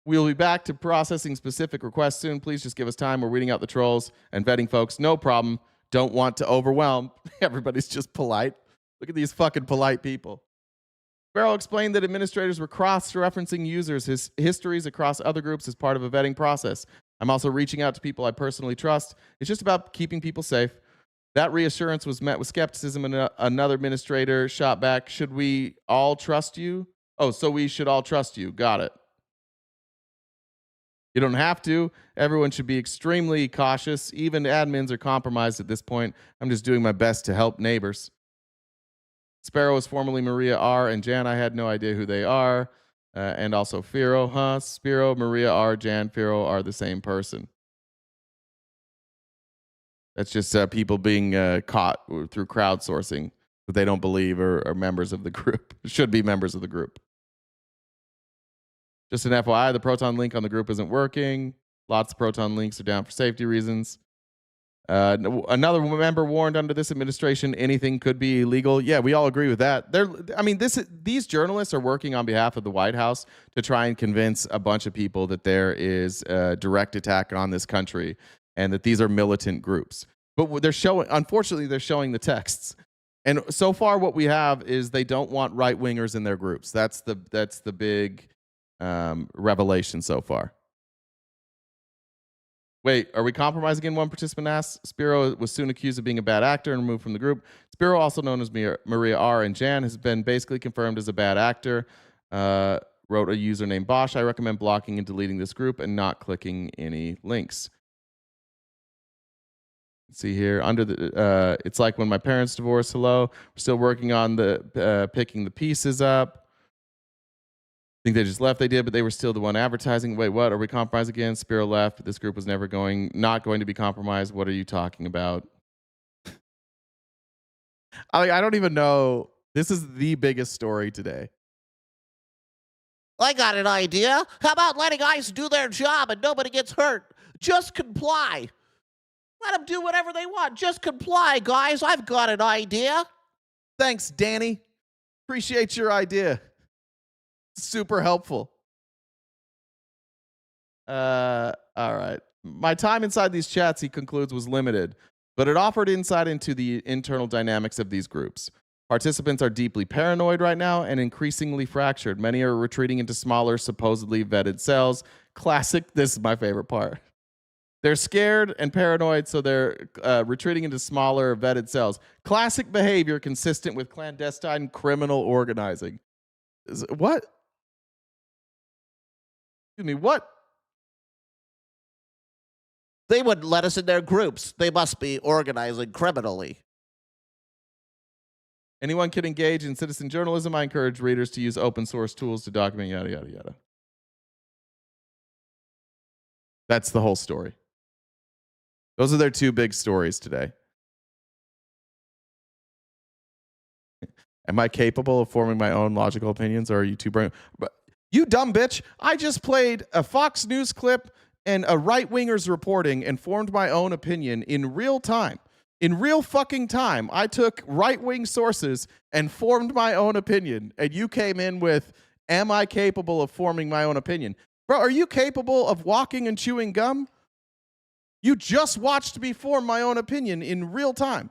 We'll be back to processing specific requests soon. Please just give us time. We're weeding out the trolls and vetting folks. No problem. Don't want to overwhelm. Everybody's just polite. Look at these fucking polite people. Farrell explained that administrators were cross-referencing users' histories across other groups as part of a vetting process. I'm also reaching out to people I personally trust. It's just about keeping people safe. That reassurance was met with skepticism, and another administrator shot back, should we all trust you? Oh, so we should all trust you. Got it. You don't have to. Everyone should be extremely cautious. Even admins are compromised at this point. I'm just doing my best to help neighbors. Sparrow is formerly Maria R. and Jan. I had no idea who they are. And also Firo, Spiro, Maria R., Jan, Firo are the same person. That's just people being caught through crowdsourcing. that they don't believe are members of the group, should be members of the group. Just an FYI, the Proton link on the group isn't working. Lots of Proton links are down for safety reasons. Another member warned under this administration anything could be illegal. Yeah, we all agree with that. These journalists are working on behalf of the White House to try and convince a bunch of people that there is a direct attack on this country and that these are militant groups. But unfortunately, they're showing the texts. And so far what we have is they don't want right-wingers in their groups. That's the big revelation so far. Wait, are we compromising again? One participant asked. Spiro was soon accused of being a bad actor and removed from the group. Spiro, also known as Maria R. and Jan, has been basically confirmed as a bad actor. Wrote a user named Bosch. I recommend blocking and deleting this group and not clicking any links. Let's see here. Under the, it's like when my parents divorced. Hello. We're still working on the picking the pieces up. I think they just left. They did, but they were still the one advertising. Wait, what? Are we compromised again? Spiro left. This group was not going to be compromised. What are you talking about? I don't even know. This is the biggest story today. I got an idea. How about letting ICE do their job and nobody gets hurt? Just comply. Let them do whatever they want. Just comply, guys. I've got an idea. Thanks, Danny. Appreciate your idea. Super helpful. All right. My time inside these chats, he concludes, was limited, but it offered insight into the internal dynamics of these groups. Participants are deeply paranoid right now and increasingly fractured. Many are retreating into smaller, supposedly vetted cells. Classic. This is my favorite part. They're scared and paranoid, so they're retreating into smaller, vetted cells. Classic behavior consistent with clandestine criminal organizing. What? Excuse me, what? They wouldn't let us in their groups. They must be organizing criminally. Anyone can engage in citizen journalism. I encourage readers to use open source tools to document yada, yada, yada. That's the whole story. Those are their two big stories today. Am I capable of forming my own logical opinions, or are you too brain? You dumb bitch. I just played a Fox News clip and a right-winger's reporting and formed my own opinion in real time. In real fucking time, I took right-wing sources and formed my own opinion. And you came in with, am I capable of forming my own opinion? Bro, are you capable of walking and chewing gum? You just watched me form my own opinion in real time.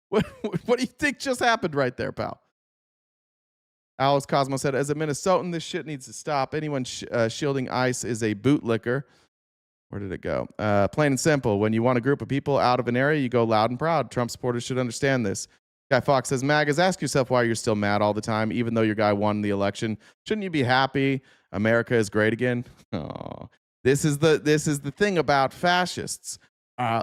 What do you think just happened right there, pal? Alice Cosmo said, as a Minnesotan, this shit needs to stop. Anyone shielding ICE is a bootlicker. Where did it go? Plain and simple. When you want a group of people out of an area, you go loud and proud. Trump supporters should understand this. Guy Fox says, Magas, ask yourself why you're still mad all the time, even though your guy won the election. Shouldn't you be happy America is great again? Oh, this is the thing about fascists.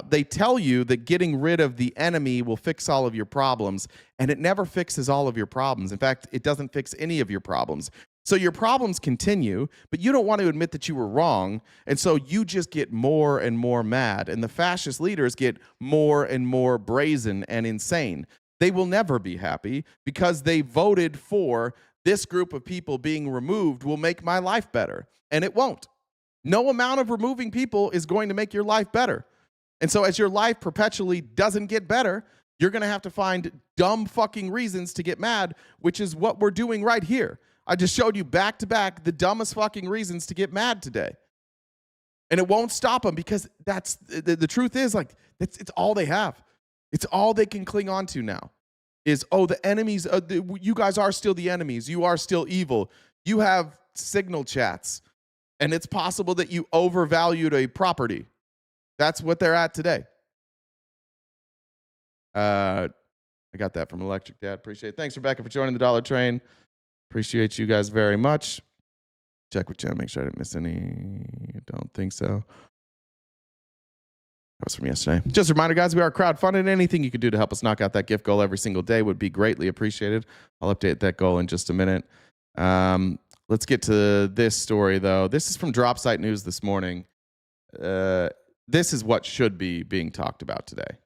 They tell you that getting rid of the enemy will fix all of your problems, and it never fixes all of your problems. In fact, it doesn't fix any of your problems. So your problems continue, but you don't want to admit that you were wrong, and so you just get more and more mad, and the fascist leaders get more and more brazen and insane. They will never be happy because they voted for this group of people being removed will make my life better, and it won't. No amount of removing people is going to make your life better. And so as your life perpetually doesn't get better, you're going to have to find dumb fucking reasons to get mad, which is what we're doing right here. I just showed you back to back the dumbest fucking reasons to get mad today. And it won't stop them because that's the truth is, like, it's all they have. It's all they can cling on to now is, oh, the enemies, you guys are still the enemies. You are still evil. You have signal chats, and it's possible that you overvalued a property. That's what they're at today. I got that from Electric Dad. Appreciate it. Thanks, Rebecca, for joining the Dollar Train. Appreciate you guys very much. Check with Jen, make sure I didn't miss any. Don't think so. That was from yesterday. Just a reminder, guys, we are crowdfunded. Anything you could do to help us knock out that gift goal every single day would be greatly appreciated. I'll update that goal in just a minute. Let's get to this story, though. This is from Dropsite News this morning. This is what should be being talked about today.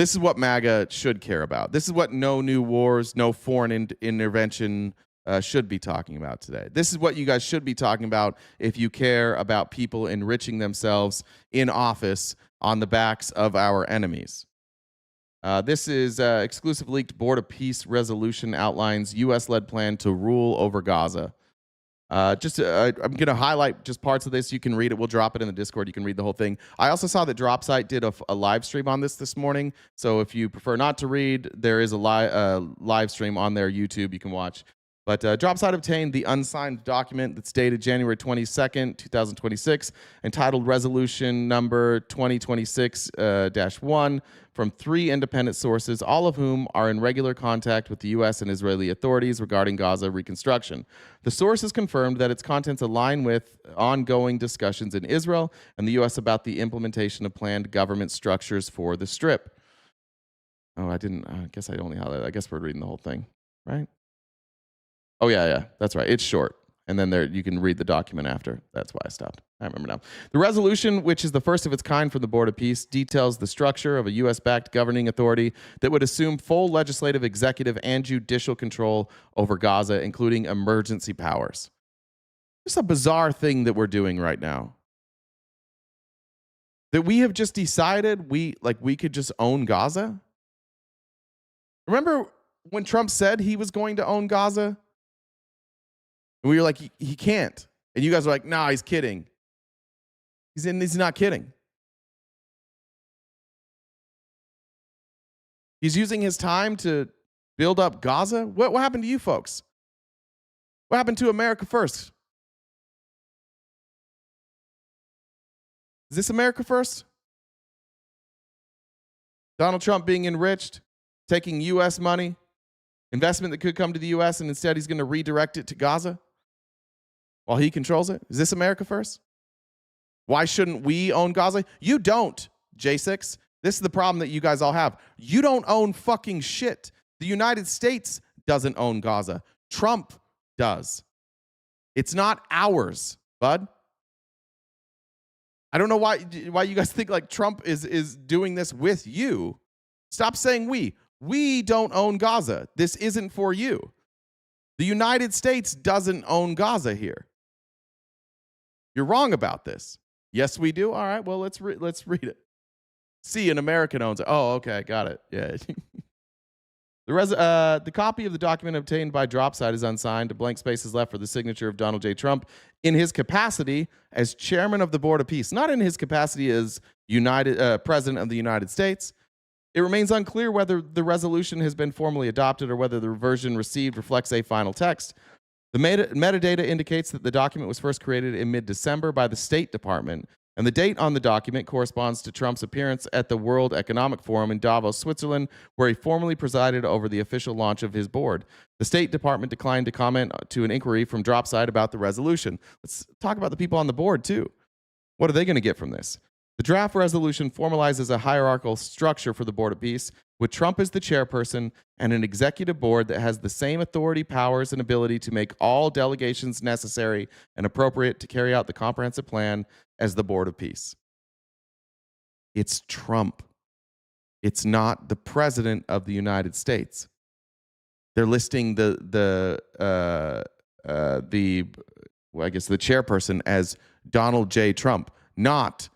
This is what MAGA should care about. This is what no new wars, no foreign intervention should be talking about today. This is what you guys should be talking about if you care about people enriching themselves in office on the backs of our enemies. This is exclusive leaked Board of Peace resolution outlines U.S.-led plan to rule over Gaza. I'm going to highlight just parts of this. You can read it. We'll drop it in the Discord. You can read the whole thing. I also saw that Dropsite did a live stream on this morning. So if you prefer not to read, there is a live stream on their YouTube you can watch. But Dropsite obtained the unsigned document that's dated January 22nd, 2026, entitled Resolution Number 2026-1 from 3 independent sources, all of whom are in regular contact with the U.S. and Israeli authorities regarding Gaza reconstruction. The sources confirmed that its contents align with ongoing discussions in Israel and the U.S. about the implementation of planned government structures for the Strip. Oh, I guess I only highlighted. I guess we're reading the whole thing, right? Oh, yeah, that's right. It's short. And then you can read the document after. That's why I stopped. I remember now. The resolution, which is the first of its kind from the Board of Peace, details the structure of a U.S.-backed governing authority that would assume full legislative, executive, and judicial control over Gaza, including emergency powers. It's a bizarre thing that we're doing right now. That we have just decided we could just own Gaza? Remember when Trump said he was going to own Gaza? And we were like, he can't. And you guys were like, nah, he's kidding. He's not kidding. He's using his time to build up Gaza? What happened to you folks? What happened to America First? Is this America First? Donald Trump being enriched, taking U.S. money, investment that could come to the U.S., and instead he's going to redirect it to Gaza while he controls it? Is this America First? Why shouldn't we own Gaza? You don't, J6. This is the problem that you guys all have. You don't own fucking shit. The United States doesn't own Gaza. Trump does. It's not ours, bud. I don't know why you guys think like Trump is doing this with you. Stop saying we. We don't own Gaza. This isn't for you. The United States doesn't own Gaza here. You're wrong about this. Yes, we do. All right, well, let's read it. See, an American owns it. Oh, okay, got it. Yeah. The copy of the document obtained by Dropsite is unsigned. A blank space is left for the signature of Donald J. Trump in his capacity as chairman of the Board of Peace, not in his capacity as President of the United States. It remains unclear whether the resolution has been formally adopted or whether the version received reflects a final text. The metadata indicates that the document was first created in mid-December by the State Department, and the date on the document corresponds to Trump's appearance at the World Economic Forum in Davos, Switzerland, where he formally presided over the official launch of his board. The State Department declined to comment to an inquiry from Dropsite about the resolution. Let's talk about the people on the board, too. What are they going to get from this? The draft resolution formalizes a hierarchical structure for the Board of Peace, with Trump as the chairperson and an executive board that has the same authority, powers, and ability to make all delegations necessary and appropriate to carry out the comprehensive plan as the Board of Peace. It's Trump. It's not the President of the United States. They're listing the chairperson as Donald J. Trump, not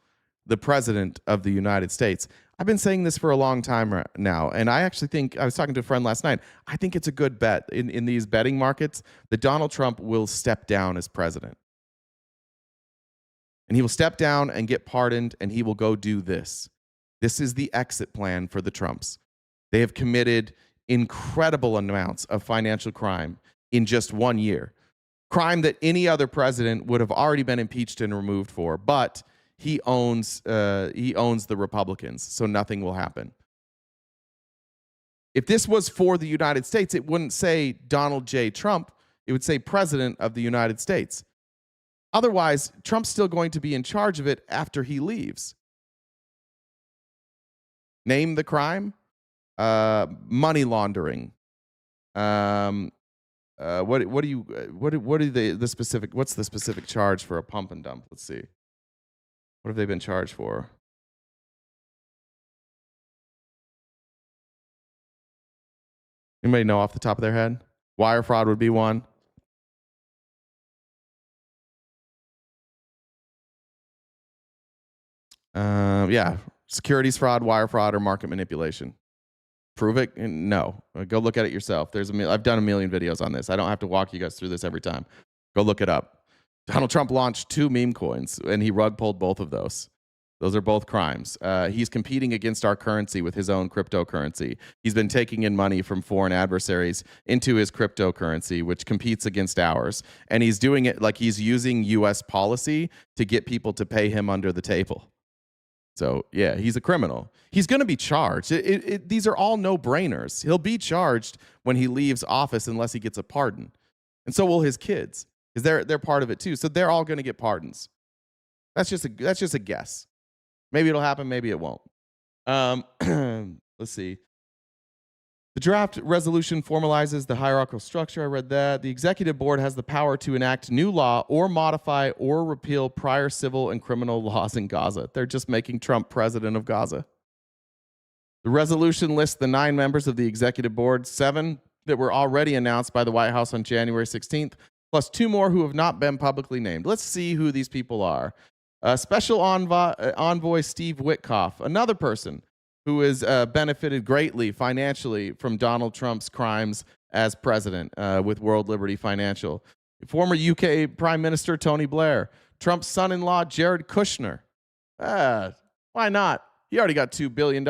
the President of the United States. I've been saying this for a long time now, and I actually think, I was talking to a friend last night, I think it's a good bet in these betting markets that Donald Trump will step down as president. And he will step down and get pardoned, and he will go do this. This is the exit plan for the Trumps. They have committed incredible amounts of financial crime in just 1 year. Crime that any other president would have already been impeached and removed for, but he owns the Republicans, so nothing will happen. If this was for the United States, it wouldn't say Donald J. Trump. It would say President of the United States. Otherwise, Trump's still going to be in charge of it after he leaves. Name the crime. Money laundering. What's the specific charge for a pump and dump? Let's see. What have they been charged for? Anybody know off the top of their head? Wire fraud would be one. Yeah, securities fraud, wire fraud, or market manipulation. Prove it? No. Go look at it yourself. I've done a million videos on this. I don't have to walk you guys through this every time. Go look it up. Donald Trump launched 2 meme coins, and he rug pulled both of those. Those are both crimes. He's competing against our currency with his own cryptocurrency. He's been taking in money from foreign adversaries into his cryptocurrency, which competes against ours. And he's doing it like he's using U.S. policy to get people to pay him under the table. So, yeah, he's a criminal. He's going to be charged. These are all no-brainers. He'll be charged when he leaves office unless he gets a pardon. And so will his kids, because they're part of it too. So they're all going to get pardons. That's just a guess. Maybe it'll happen, maybe it won't. Let's see. The draft resolution formalizes the hierarchical structure. I read that. The executive board has the power to enact new law or modify or repeal prior civil and criminal laws in Gaza. They're just making Trump president of Gaza. The resolution lists the 9 members of the executive board, 7 that were already announced by the White House on January 16th, plus 2 more who have not been publicly named. Let's see who these people are. Special Envoy Steve Witkoff, another person who has benefited greatly financially from Donald Trump's crimes as president with World Liberty Financial. Former UK Prime Minister Tony Blair. Trump's son-in-law Jared Kushner. Why not? He already got $2 billion.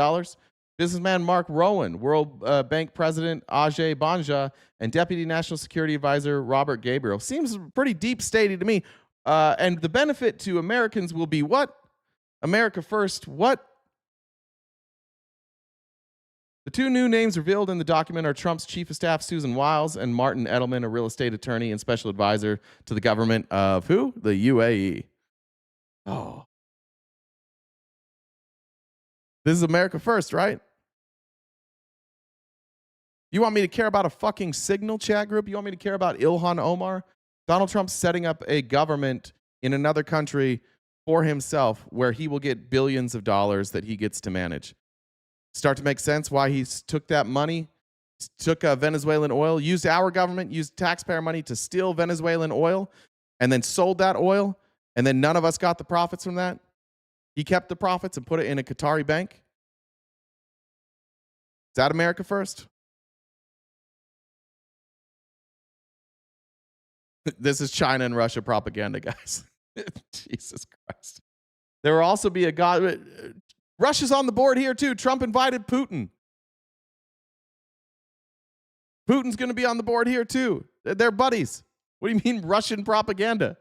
Businessman Mark Rowan, World Bank President Ajay Banja, and Deputy National Security Advisor Robert Gabriel. Seems pretty deep-statey to me. And the benefit to Americans will be what? America first, what? The 2 new names revealed in the document are Trump's chief of staff, Susan Wiles, and Martin Edelman, a real estate attorney and special advisor to the government of who? The UAE. Oh. This is America first, right? You want me to care about a fucking Signal chat group? You want me to care about Ilhan Omar? Donald Trump's setting up a government in another country for himself where he will get billions of dollars that he gets to manage. Start to make sense why he took that money, took Venezuelan oil, used our government, used taxpayer money to steal Venezuelan oil, and then sold that oil, and then none of us got the profits from that. He kept the profits and put it in a Qatari bank. Is that America first? This is China and Russia propaganda, guys. Jesus Christ. There will also be a God. Russia's on the board here, too. Trump invited Putin. Putin's going to be on the board here, too. They're buddies. What do you mean Russian propaganda?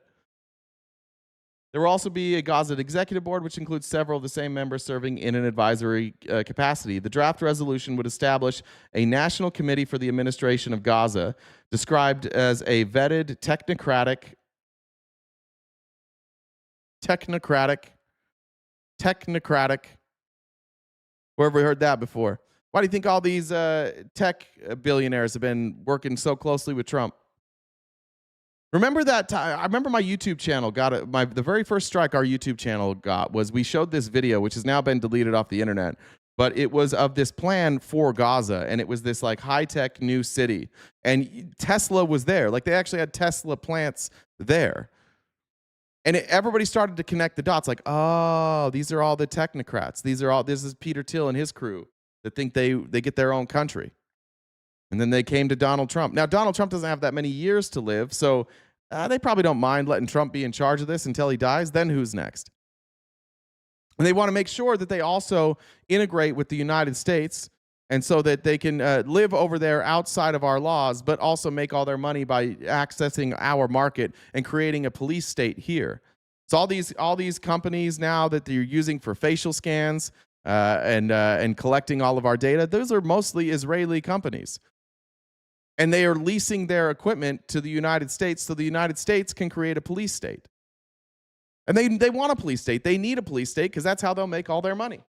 There will also be a Gaza executive board, which includes several of the same members serving in an advisory capacity. The draft resolution would establish a national committee for the administration of Gaza, described as a vetted, technocratic, where have we heard that before? Why do you think all these tech billionaires have been working so closely with Trump? Remember that time? I remember my YouTube channel got the very first strike our YouTube channel got was we showed this video, which has now been deleted off the internet, but it was of this plan for Gaza, and it was this like high-tech new city, and Tesla was there. Like they actually had Tesla plants there. And everybody started to connect the dots like, oh, these are all the technocrats. This is Peter Thiel and his crew that think they get their own country. And then they came to Donald Trump. Now, Donald Trump doesn't have that many years to live, so they probably don't mind letting Trump be in charge of this until he dies. Then who's next? And they want to make sure that they also integrate with the United States, and so that they can live over there outside of our laws, but also make all their money by accessing our market and creating a police state here. So all these companies now that they're using for facial scans and collecting all of our data, those are mostly Israeli companies. And they are leasing their equipment to the United States so the United States can create a police state. And they want a police state. They need a police state because that's how they'll make all their money.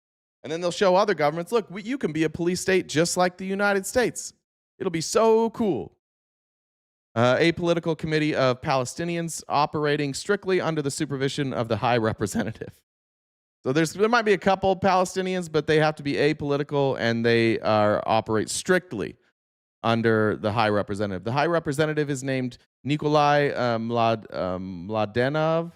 And then they'll show other governments, look, you can be a police state just like the United States. It'll be so cool. A political committee of Palestinians operating strictly under the supervision of the High Representative. So there might be a couple Palestinians, but they have to be apolitical and they operate strictly under the High Representative. The High Representative is named Nikolai Mladenov,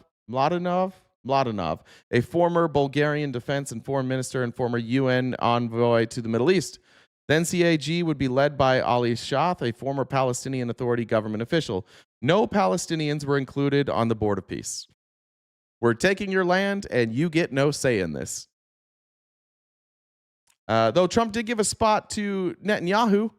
a former Bulgarian defense and foreign minister and former UN envoy to the Middle East. The NCAG would be led by Ali Shath, a former Palestinian Authority government official. No Palestinians were included on the Board of Peace. We're taking your land, and you get no say in this. Though Trump did give a spot to Netanyahu,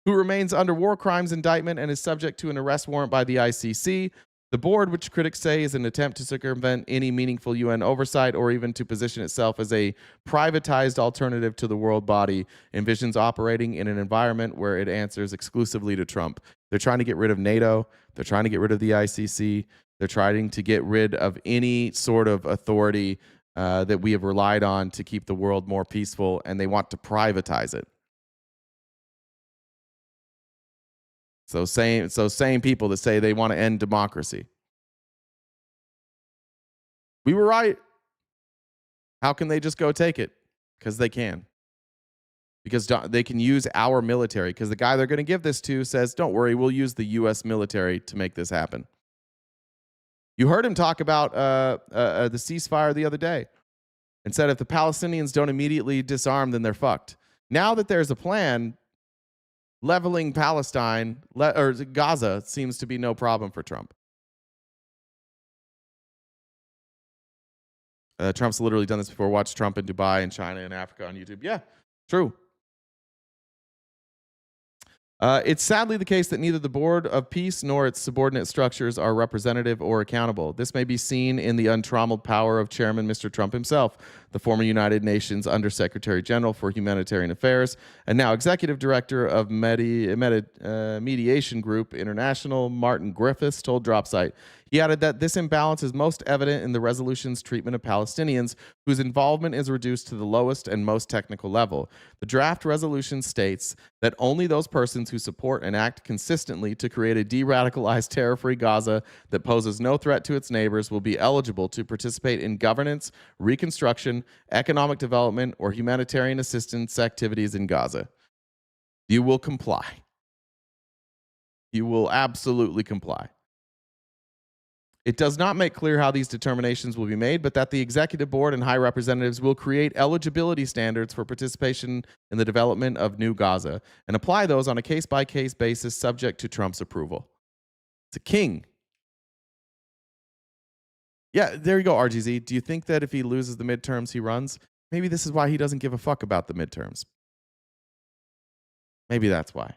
who remains under war crimes indictment and is subject to an arrest warrant by the ICC. The board, which critics say is an attempt to circumvent any meaningful UN oversight or even to position itself as a privatized alternative to the world body, envisions operating in an environment where it answers exclusively to Trump. They're trying to get rid of NATO. They're trying to get rid of the ICC. They're trying to get rid of any sort of authority that we have relied on to keep the world more peaceful, and they want to privatize it. So same people that say they want to end democracy. We were right. How can they just go take it? Because they can. Because they can use our military. Because the guy they're going to give this to says, don't worry, we'll use the U.S. military to make this happen. You heard him talk about the ceasefire the other day and said if the Palestinians don't immediately disarm, then they're fucked. Now that there's a plan, leveling Palestine or Gaza seems to be no problem for Trump. Trump's literally done this before. Watch Trump in Dubai and China and Africa on YouTube. Yeah, true. It's sadly the case that neither the Board of Peace nor its subordinate structures are representative or accountable. This may be seen in the untrammeled power of Chairman Mr. Trump himself, the former United Nations Undersecretary General for Humanitarian Affairs, and now Executive Director of Mediation Group International, Martin Griffiths, told Dropsite. He added that this imbalance is most evident in the resolution's treatment of Palestinians, whose involvement is reduced to the lowest and most technical level. The draft resolution states that only those persons who support and act consistently to create a de-radicalized terror-free Gaza that poses no threat to its neighbors will be eligible to participate in governance, reconstruction, economic development, or humanitarian assistance activities in Gaza. You will comply. You will absolutely comply. It does not make clear how these determinations will be made, but that the executive board and high representatives will create eligibility standards for participation in the development of New Gaza and apply those on a case-by-case basis subject to Trump's approval. It's a king. Yeah, there you go, RGZ. Do you think that if he loses the midterms, he runs? Maybe this is why he doesn't give a fuck about the midterms. Maybe that's why.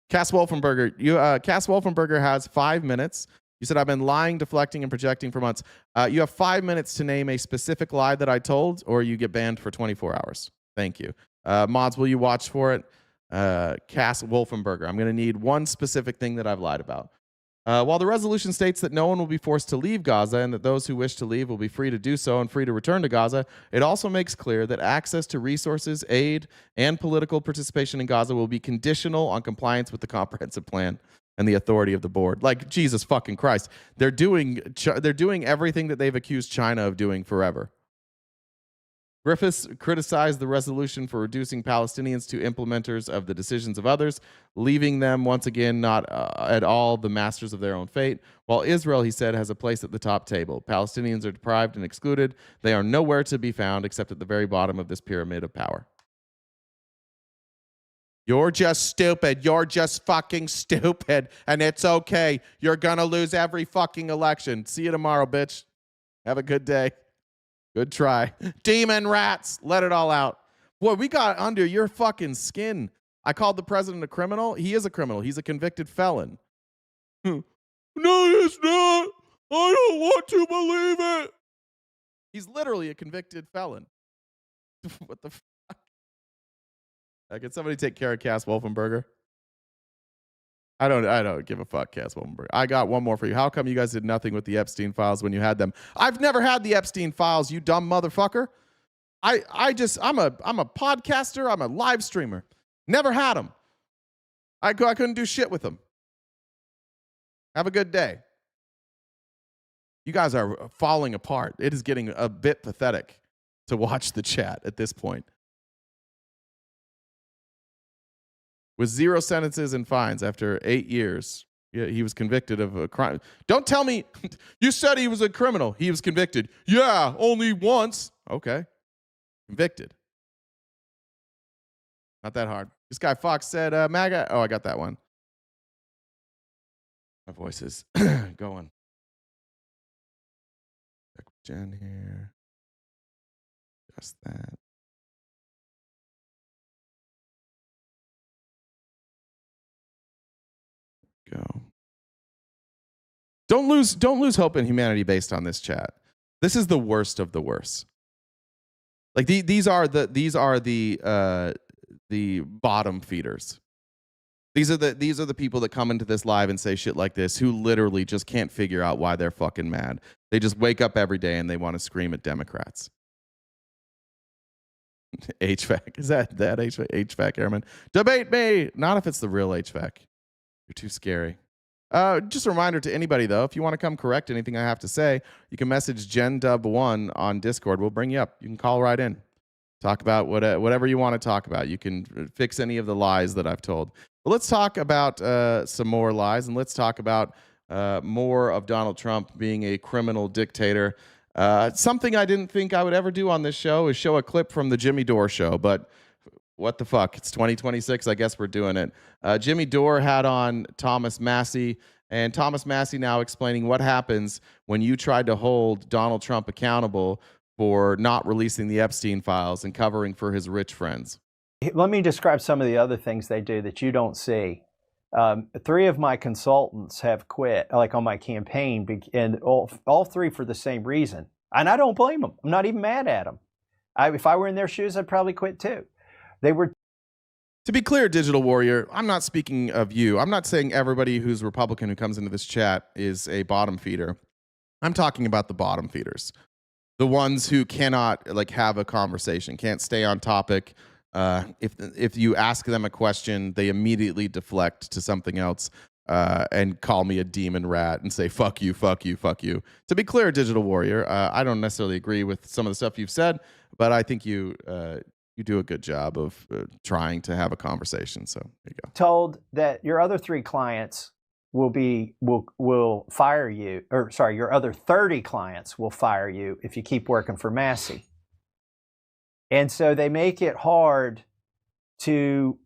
Cass Wolfenberger, Cass Wolfenberger has 5 minutes. You said, I've been lying, deflecting, and projecting for months. You have 5 minutes to name a specific lie that I told, or you get banned for 24 hours. Thank you. Mods, will you watch for it? Cass Wolfenberger. I'm going to need one specific thing that I've lied about. While the resolution states that no one will be forced to leave Gaza and that those who wish to leave will be free to do so and free to return to Gaza, it also makes clear that access to resources, aid, and political participation in Gaza will be conditional on compliance with the comprehensive plan and the authority of the board. Like, Jesus fucking Christ. They're doing everything that they've accused China of doing forever. Griffiths criticized the resolution for reducing Palestinians to implementers of the decisions of others, leaving them once again not at all the masters of their own fate, while Israel, he said, has a place at the top table. Palestinians are deprived and excluded. They are nowhere to be found except at the very bottom of this pyramid of power. You're just stupid. You're just fucking stupid. And it's okay. You're going to lose every fucking election. See you tomorrow, bitch. Have a good day. Good try. Demon rats. Let it all out. Boy, we got under your fucking skin. I called the president a criminal. He is a criminal. He's a convicted felon. No, he's not. I don't want to believe it. He's literally a convicted felon. What the fuck? Can somebody take care of Cass Wolfenberger? I don't give a fuck, Cass Wolfenberger. I got one more for you. How come you guys did nothing with the Epstein files when you had them? I've never had the Epstein files, you dumb motherfucker. I'm a podcaster. I'm a live streamer. Never had them. I couldn't do shit with them. Have a good day. You guys are falling apart. It is getting a bit pathetic to watch the chat at this point. with 0 sentences and fines after 8 years. Yeah, he was convicted of a crime. Don't tell me you said he was a criminal. He was convicted. Yeah, only once. Okay. Convicted. Not that hard. This guy Fox said, MAGA. Oh, I got that one. My voice is going. Check with Jen here. Just that. Go. Don't lose hope in humanity based on this chat. This is the worst of the worst. Like these are the bottom feeders. These are the people that come into this live and say shit like this, who literally just can't figure out why they're fucking mad. They just wake up every day and they want to scream at Democrats. HVAC. Is that HVAC airman? Debate me. Not if it's the real HVAC. You're too scary. Just a reminder to anybody, though, if you want to come correct anything I have to say, you can message GenDub1 on Discord. We'll bring you up. You can call right in. Talk about whatever you want to talk about. You can fix any of the lies that I've told. But let's talk about some more lies, and let's talk about more of Donald Trump being a criminal dictator. Something I didn't think I would ever do on this show is show a clip from the Jimmy Dore show, but what the fuck? It's 2026. I guess we're doing it. Jimmy Dore had on Thomas Massie, and Thomas Massie now explaining what happens when you tried to hold Donald Trump accountable for not releasing the Epstein files and covering for his rich friends. Let me describe some of the other things they do that you don't see. 3 of my consultants have quit, like on my campaign, and all 3 for the same reason. And I don't blame them. I'm not even mad at them. If I were in their shoes, I'd probably quit too. They were. To be clear, Digital Warrior, I'm not speaking of you. I'm not saying everybody who's Republican who comes into this chat is a bottom feeder. I'm talking about the bottom feeders. The ones who cannot have a conversation, can't stay on topic. If you ask them a question, they immediately deflect to something else and call me a demon rat and say, fuck you, fuck you, fuck you. To be clear, Digital Warrior, I don't necessarily agree with some of the stuff you've said, but I think you do a good job of trying to have a conversation. So there you go. Told that your other 3 clients will fire you, or sorry, your other 30 clients will fire you if you keep working for Massie. And so they make it hard to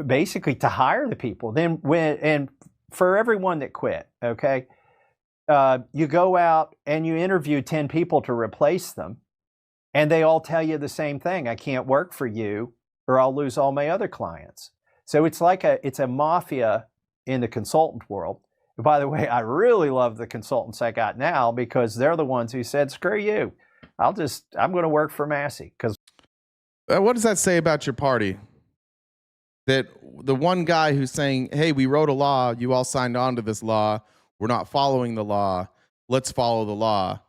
basically to hire the people. And for everyone that quit, okay, you go out and you interview 10 people to replace them, and they all tell you the same thing: I can't work for you, or I'll lose all my other clients. So it's like it's a mafia in the consultant world. And by the way, I really love the consultants I got now, because they're the ones who said, screw you, I'm going to work for Massie. Because what does that say about your party? That the one guy who's saying, hey, we wrote a law, you all signed on to this law, we're not following the law, let's follow the law.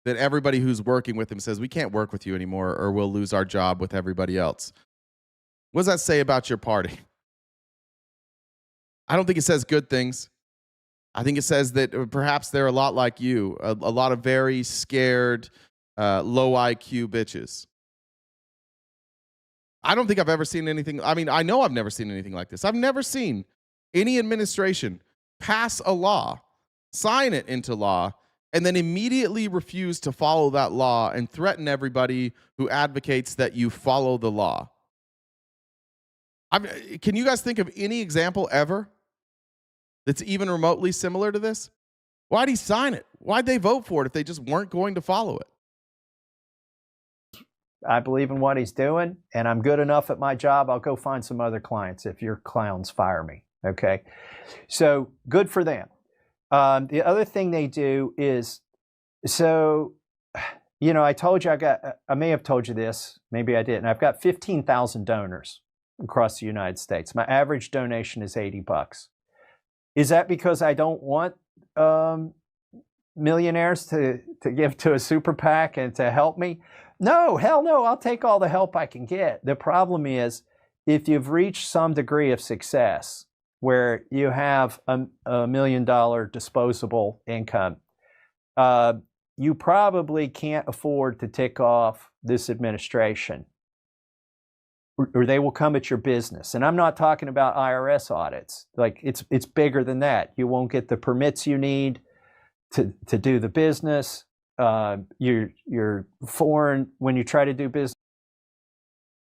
That everybody who's working with him says, we can't work with you anymore, or we'll lose our job with everybody else. What does that say about your party? I don't think it says good things. I think it says that perhaps they're a lot like you, a lot of very scared, low IQ bitches. I don't think I've ever seen anything. I mean, I know I've never seen anything like this. I've never seen any administration pass a law, sign it into law, and then immediately refuse to follow that law and threaten everybody who advocates that you follow the law. Can you guys think of any example ever that's even remotely similar to this? Why'd he sign it? Why'd they vote for it if they just weren't going to follow it? I believe in what he's doing, and I'm good enough at my job. I'll go find some other clients if your clowns fire me. Okay, so good for them. The other thing they do is, so, I told you I may have told you this, maybe I didn't. I've got 15,000 donors across the United States. My average donation is $80. Is that because I don't want millionaires to give to a super PAC and to help me? No, hell no, I'll take all the help I can get. The problem is, if you've reached some degree of success where you have a $1 million disposable income, you probably can't afford to tick off this administration. or they will come at your business. And I'm not talking about IRS audits. Like it's bigger than that. You won't get the permits you need to do the business. You're foreign when you try to do business.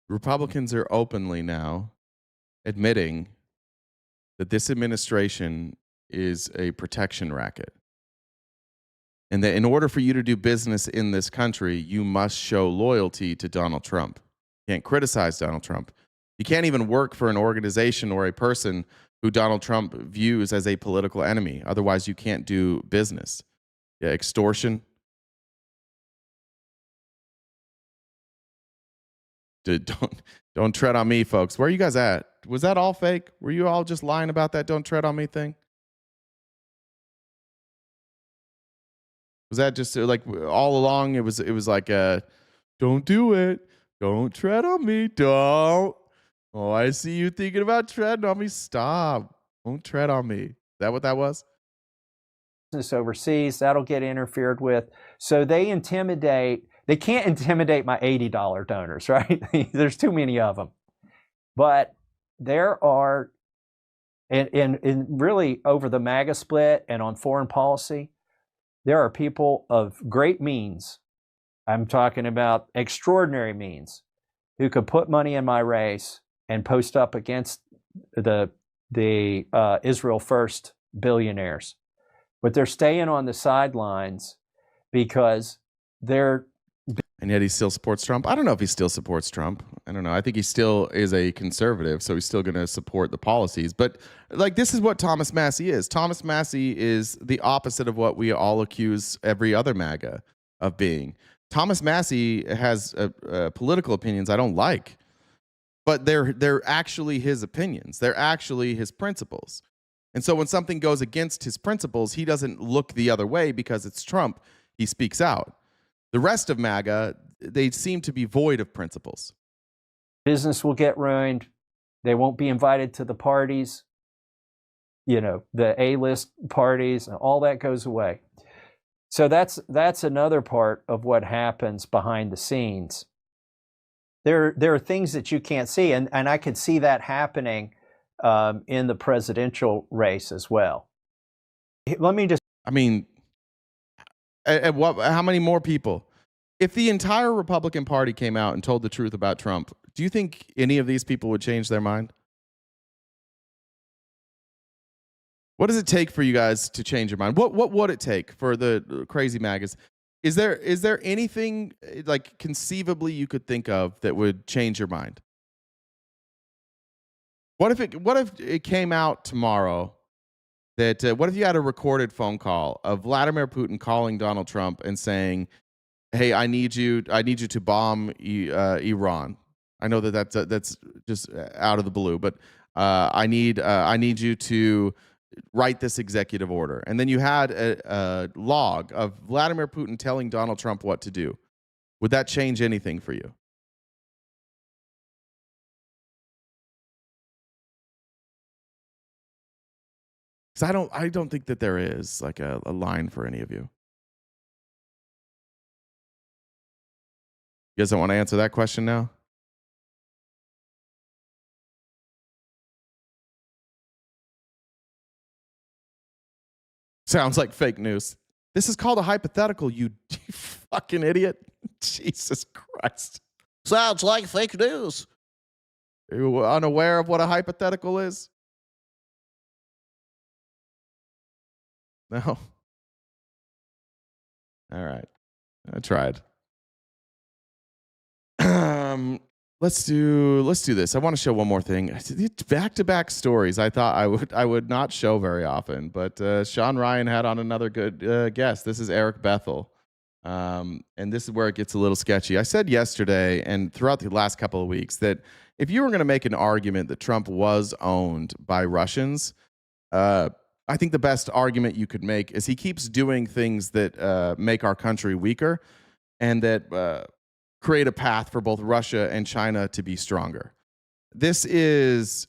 Republicans are openly now admitting that this administration is a protection racket. And that in order for you to do business in this country, you must show loyalty to Donald Trump. You can't criticize Donald Trump. You can't even work for an organization or a person who Donald Trump views as a political enemy. Otherwise, you can't do business. Yeah, extortion. Dude, don't tread on me, folks. Where are you guys at? Was that all fake? Were you all just lying about that don't tread on me thing? Was that just like all along? It was like don't do it. Don't tread on me. Don't. Oh, I see you thinking about treading on me. Stop. Don't tread on me. Is that what that was? Overseas, that'll get interfered with. So they intimidate. They can't intimidate my $80 donors, right? There's too many of them. But there are, and really over the MAGA split and on foreign policy, there are people of great means. I'm talking about extraordinary means who could put money in my race and post up against the Israel First billionaires. But they're staying on the sidelines because they're... And yet he still supports Trump. I don't know if he still supports Trump. I don't know. I think he still is a conservative, so he's still going to support the policies. But like, this is what Thomas Massie is. Thomas Massie is the opposite of what we all accuse every other MAGA of being. Thomas Massie has political opinions I don't like, but they're actually his opinions. They're actually his principles. And so when something goes against his principles, he doesn't look the other way because it's Trump. He speaks out. The rest of MAGA, they seem to be void of principles. Business will get ruined. They won't be invited to the parties. You know, the A-list parties, and all that goes away. So that's another part of what happens behind the scenes. There are things that you can't see, and I could see that happening in the presidential race as well. Let me just... I mean... How many more people? If the entire Republican Party came out and told the truth about Trump, do you think any of these people would change their mind? What does it take for you guys to change your mind? What would it take for the crazy MAGAs? Is there anything like conceivably you could think of that would change your mind? What if it came out tomorrow that what if you had a recorded phone call of Vladimir Putin calling Donald Trump and saying, "Hey, I need you to bomb Iran." I know that's just out of the blue, but I need you to write this executive order. And then you had a log of Vladimir Putin telling Donald Trump what to do. Would that change anything for you? I don't think that there is like a line for any of you. You guys don't want to answer that question now? Sounds like fake news. This is called a hypothetical, you fucking idiot. Jesus Christ. Sounds like fake news. Are you unaware of what a hypothetical is? No. All right. I tried. Let's do this. I want to show one more thing. Back-to-back stories. I thought I would not show very often, but Sean Ryan had on another good guest. This is Eric Bethel. And this is where it gets a little sketchy. I said yesterday and throughout the last couple of weeks that if you were going to make an argument that Trump was owned by Russians, I think the best argument you could make is he keeps doing things that make our country weaker and that create a path for both Russia and China to be stronger. This is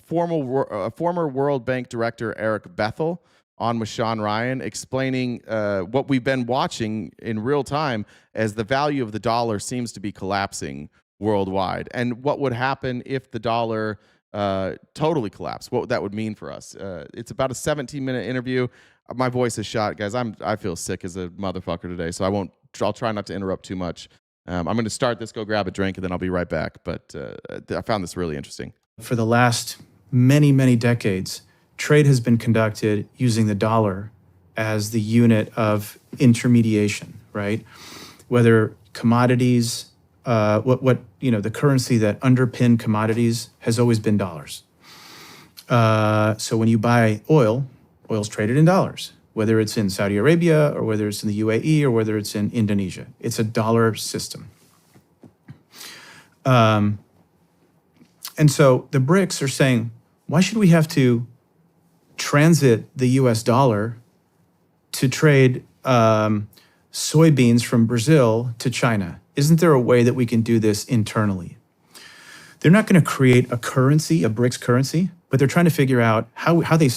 former World Bank director Eric Bethel on with Sean Ryan explaining what we've been watching in real time as the value of the dollar seems to be collapsing worldwide, and what would happen if the dollar totally collapsed, what that would mean for us. It's about a 17-minute interview. My voice is shot, guys. I feel sick as a motherfucker today, so I'll try not to interrupt too much. I'm going to start this, go grab a drink, and then I'll be right back. But I found this really interesting. For the last many, many decades, trade has been conducted using the dollar as the unit of intermediation, right? Whether commodities, the currency that underpin commodities has always been dollars. So when you buy oil's traded in dollars, whether it's in Saudi Arabia or whether it's in the UAE or whether it's in Indonesia. It's a dollar system. And so the BRICS are saying, why should we have to transit the US dollar to trade soybeans from Brazil to China? Isn't there a way that we can do this internally? They're not going to create a currency, a BRICS currency, but they're trying to figure out how they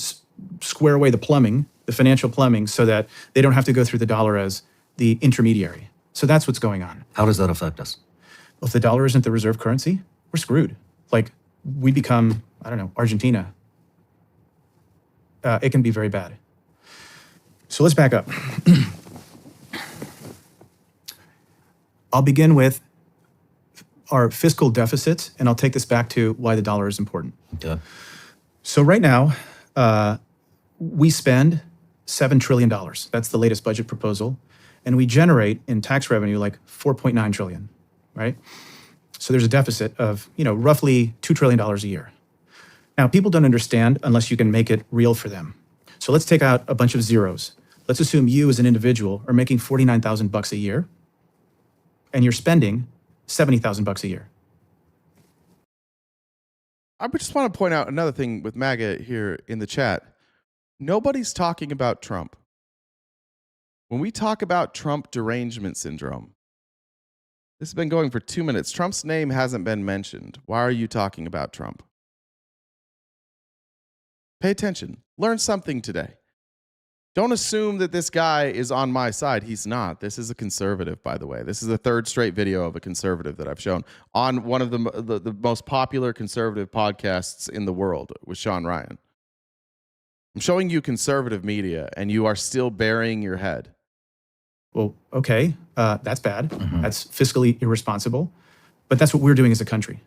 square away the plumbing, the financial plumbing, so that they don't have to go through the dollar as the intermediary. So that's what's going on. How does that affect us? Well, if the dollar isn't the reserve currency, we're screwed. Like, we become, Argentina. It can be very bad. So let's back up. I'll begin with our fiscal deficits, and I'll take this back to why the dollar is important. Okay. So right now, we spend $7 trillion. That's the latest budget proposal. And we generate in tax revenue like $4.9 trillion, right? So there's a deficit of, roughly $2 trillion a year. Now, people don't understand unless you can make it real for them. So let's take out a bunch of zeros. Let's assume you as an individual are making $49,000 a year and you're spending $70,000 a year. I just want to point out another thing with MAGA here in the chat. Nobody's talking about Trump. When we talk about Trump derangement syndrome, this has been going for 2 minutes. Trump's name hasn't been mentioned. Why are you talking about Trump? Pay attention. Learn something today. Don't assume that this guy is on my side. He's not. This is a conservative, by the way. This is the third straight video of a conservative that I've shown on one of the most popular conservative podcasts in the world with Sean Ryan. I'm showing you conservative media, and you are still burying your head. Well, okay, that's bad. That's fiscally irresponsible. But that's what we're doing as a country.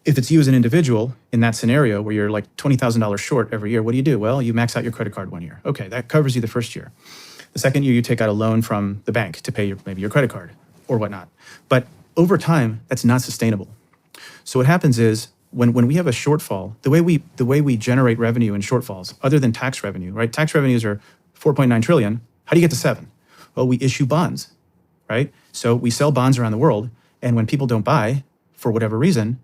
If it's you as an individual in that scenario where you're like $20,000 short every year, what do? Well, you max out your credit card 1 year. Okay, that covers you the first year. The second year, you take out a loan from the bank to pay maybe your credit card or whatnot. But over time, that's not sustainable. So what happens is when we have a shortfall, the way we generate revenue in shortfalls, other than tax revenue, right? Tax revenues are 4.9 trillion. How do you get to 7? Well, we issue bonds, right? So we sell bonds around the world, and when people don't buy, for whatever reason,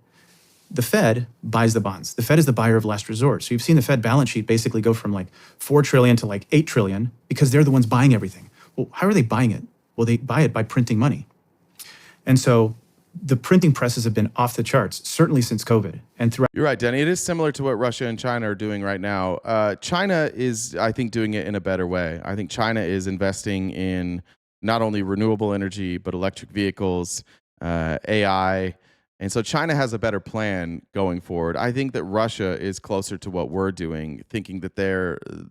the Fed buys the bonds. The Fed is the buyer of last resort. So you've seen the Fed balance sheet basically go from like 4 trillion to like 8 trillion because they're the ones buying everything. Well, how are they buying it? Well, they buy it by printing money. And so the printing presses have been off the charts, certainly since COVID and throughout. You're right, Denny. It is similar to what Russia and China are doing right now. China is, I think, doing it in a better way. I think China is investing in not only renewable energy, but electric vehicles, AI. And so China has a better plan going forward. I think that Russia is closer to what we're doing, thinking that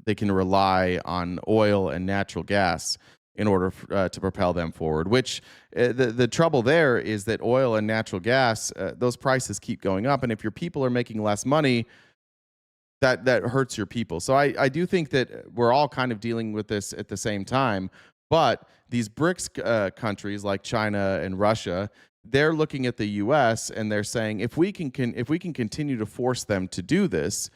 they can rely on oil and natural gas in order to propel them forward, which the trouble there is that oil and natural gas, those prices keep going up. And if your people are making less money, that hurts your people. So I do think that we're all kind of dealing with this at the same time. But these BRICS countries like China and Russia, they're looking at the U.S. and they're saying, if we can continue to force them to do this,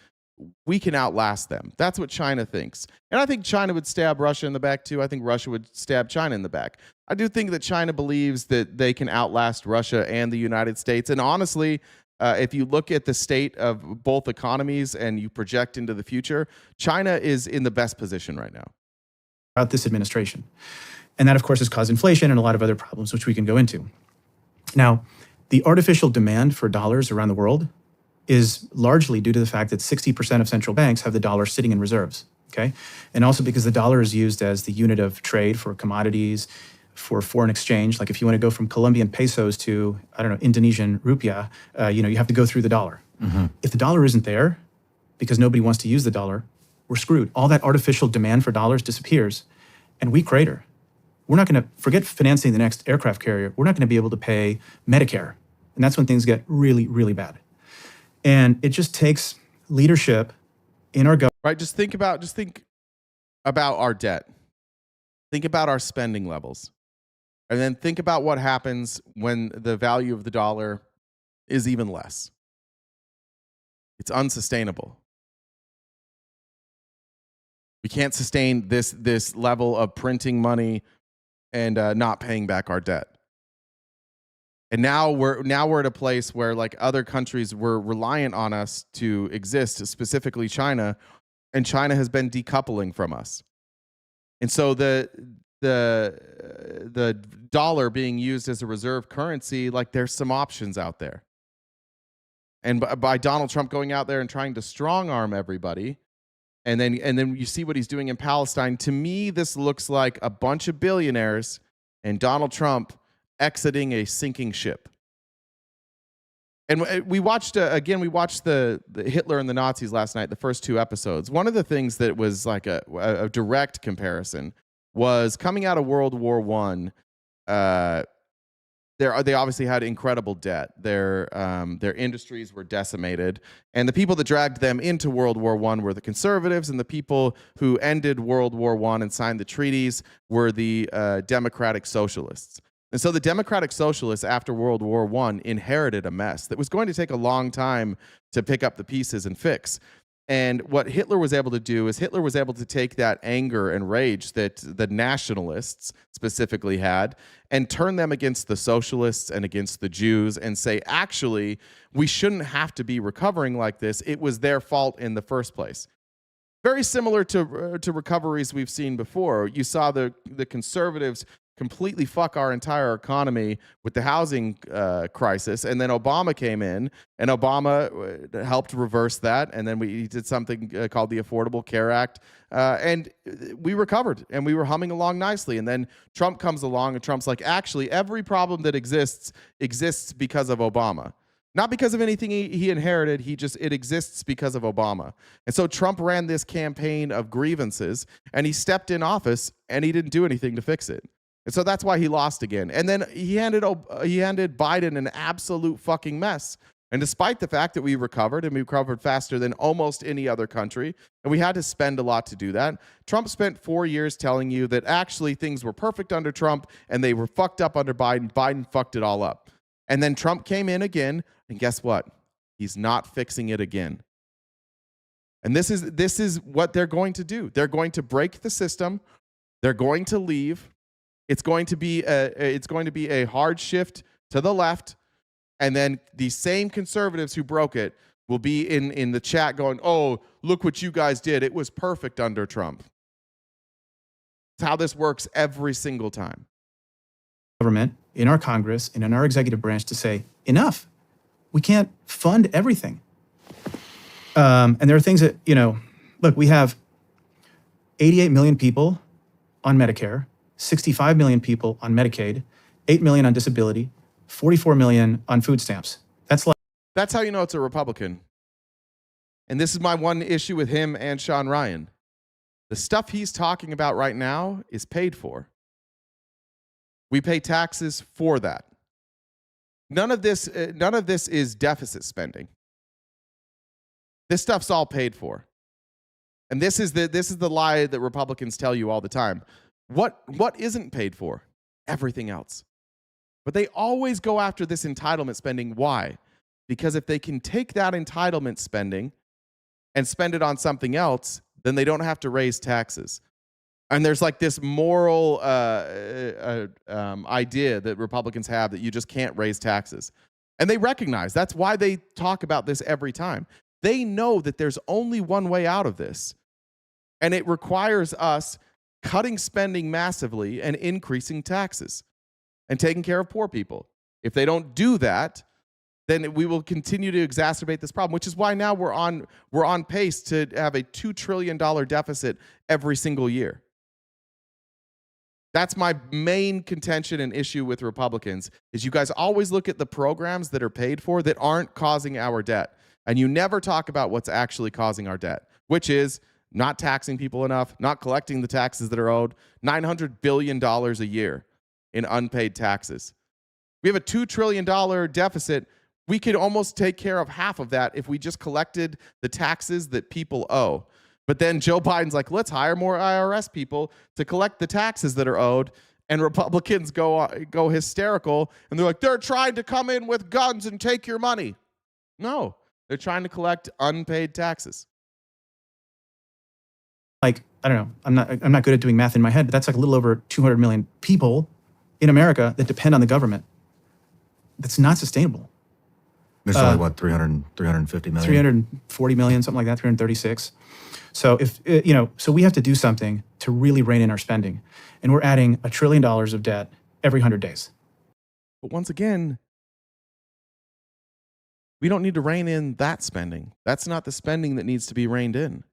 we can outlast them. That's what China thinks. And I think China would stab Russia in the back too. I think Russia would stab China in the back. I do think that China believes that they can outlast Russia and the United States. And honestly, if you look at the state of both economies and you project into the future, China is in the best position right now. About this administration. And that, of course, has caused inflation and a lot of other problems, which we can go into. Now, the artificial demand for dollars around the world is largely due to the fact that 60% of central banks have the dollar sitting in reserves, okay? And also because the dollar is used as the unit of trade for commodities, for foreign exchange. Like if you want to go from Colombian pesos to, I don't know, Indonesian rupiah, you have to go through the dollar. If the dollar isn't there, because nobody wants to use the dollar, we're screwed. All that artificial demand for dollars disappears, and we crater. We're not going to forget financing the next aircraft carrier. We're not going to be able to pay Medicare. And that's when things get really, really bad. And it just takes leadership in our government. Right. Just think about our debt. Think about our spending levels. And then think about what happens when the value of the dollar is even less. It's unsustainable. We can't sustain this level of printing money and not paying back our debt. And now we're at a place where, like, other countries were reliant on us to exist, specifically China, and China has been decoupling from us. And so the dollar being used as a reserve currency, like, there's some options out there. And by Donald Trump going out there and trying to strong arm everybody, and then you see what he's doing in Palestine. To me, this looks like a bunch of billionaires and Donald Trump exiting a sinking ship. And we watched the Hitler and the Nazis last night, the first 2 episodes. One of the things that was like a direct comparison was coming out of World War I. They obviously had incredible debt. Their industries were decimated, and the people that dragged them into World War I were the conservatives, and the people who ended World War I and signed the treaties were the democratic socialists. And so the democratic socialists, after World War I, inherited a mess that was going to take a long time to pick up the pieces and fix. And what Hitler was able to do is Hitler was able to take that anger and rage that the nationalists specifically had and turn them against the socialists and against the Jews and say, actually, we shouldn't have to be recovering like this. It was their fault in the first place. Very similar to recoveries we've seen before. You saw the conservatives completely fuck our entire economy with the housing crisis, and then Obama came in, and Obama helped reverse that, and then we did something called the Affordable Care Act, and we recovered, and we were humming along nicely. And then Trump comes along, and Trump's like, actually, every problem that exists because of Obama. Not because of anything he inherited, it exists because of Obama. And so Trump ran this campaign of grievances, and he stepped in office, and he didn't do anything to fix it. And so that's why he lost again. And then he handed Biden an absolute fucking mess. And despite the fact that we recovered, and we recovered faster than almost any other country, and we had to spend a lot to do that, Trump spent 4 years telling you that actually things were perfect under Trump and they were fucked up under Biden. Biden fucked it all up. And then Trump came in again, and guess what? He's not fixing it again. And this is what they're going to do. They're going to break the system. They're going to leave. It's going to be a hard shift to the left, and then the same conservatives who broke it will be in the chat going, "Oh, look what you guys did. It was perfect under Trump." It's how this works every single time. Government, in our Congress, and in our executive branch to say, enough. We can't fund everything. And there are things that, look, we have 88 million people on Medicare, 65 million people on Medicaid, 8 million on disability, 44 million on food stamps. That's how you know it's a Republican. And this is my one issue with him and Sean Ryan. The stuff he's talking about right now is paid for. We pay taxes for that. None of this is deficit spending. This stuff's all paid for. And this is the lie that Republicans tell you all the time. What isn't paid for? Everything else. But they always go after this entitlement spending. Why? Because if they can take that entitlement spending and spend it on something else, then they don't have to raise taxes. And there's like this moral idea that Republicans have that you just can't raise taxes. And they recognize that's why they talk about this every time. They know that there's only one way out of this. And it requires us cutting spending massively and increasing taxes and taking care of poor people. If they don't do that, then we will continue to exacerbate this problem, which is why now we're on pace to have a $2 trillion deficit every single year. That's my main contention and issue with Republicans is you guys always look at the programs that are paid for that aren't causing our debt. And you never talk about what's actually causing our debt, which is not taxing people enough, not collecting the taxes that are owed, $900 billion a year in unpaid taxes. We have a $2 trillion deficit. We could almost take care of half of that if we just collected the taxes that people owe. But then Joe Biden's like, let's hire more IRS people to collect the taxes that are owed. And Republicans go hysterical. And they're like, they're trying to come in with guns and take your money. No, they're trying to collect unpaid taxes. Like, I don't know, I'm not good at doing math in my head, but that's like a little over 200 million people in America that depend on the government. That's not sustainable. There's only, what, 350 million? 340 million, something like that, 336. So so we have to do something to really rein in our spending. And we're adding $1 trillion of debt every 100 days. But once again, we don't need to rein in that spending. That's not the spending that needs to be reined in.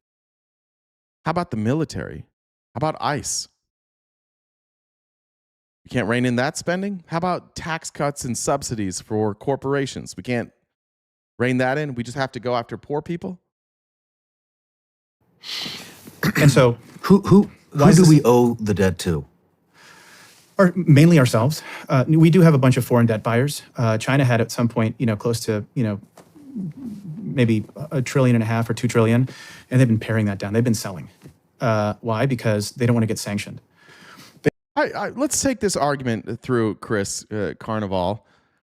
How about the military? How about ICE? We can't rein in that spending? How about tax cuts and subsidies for corporations? We can't rein that in? We just have to go after poor people? And so Who do we owe the debt to? Or mainly ourselves. We do have a bunch of foreign debt buyers. China had at some point, close to, maybe $1.5 trillion or $2 trillion, and they've been paring that down. They've been selling. Why? Because they don't want to get sanctioned. Let's take this argument through, Chris Carnival.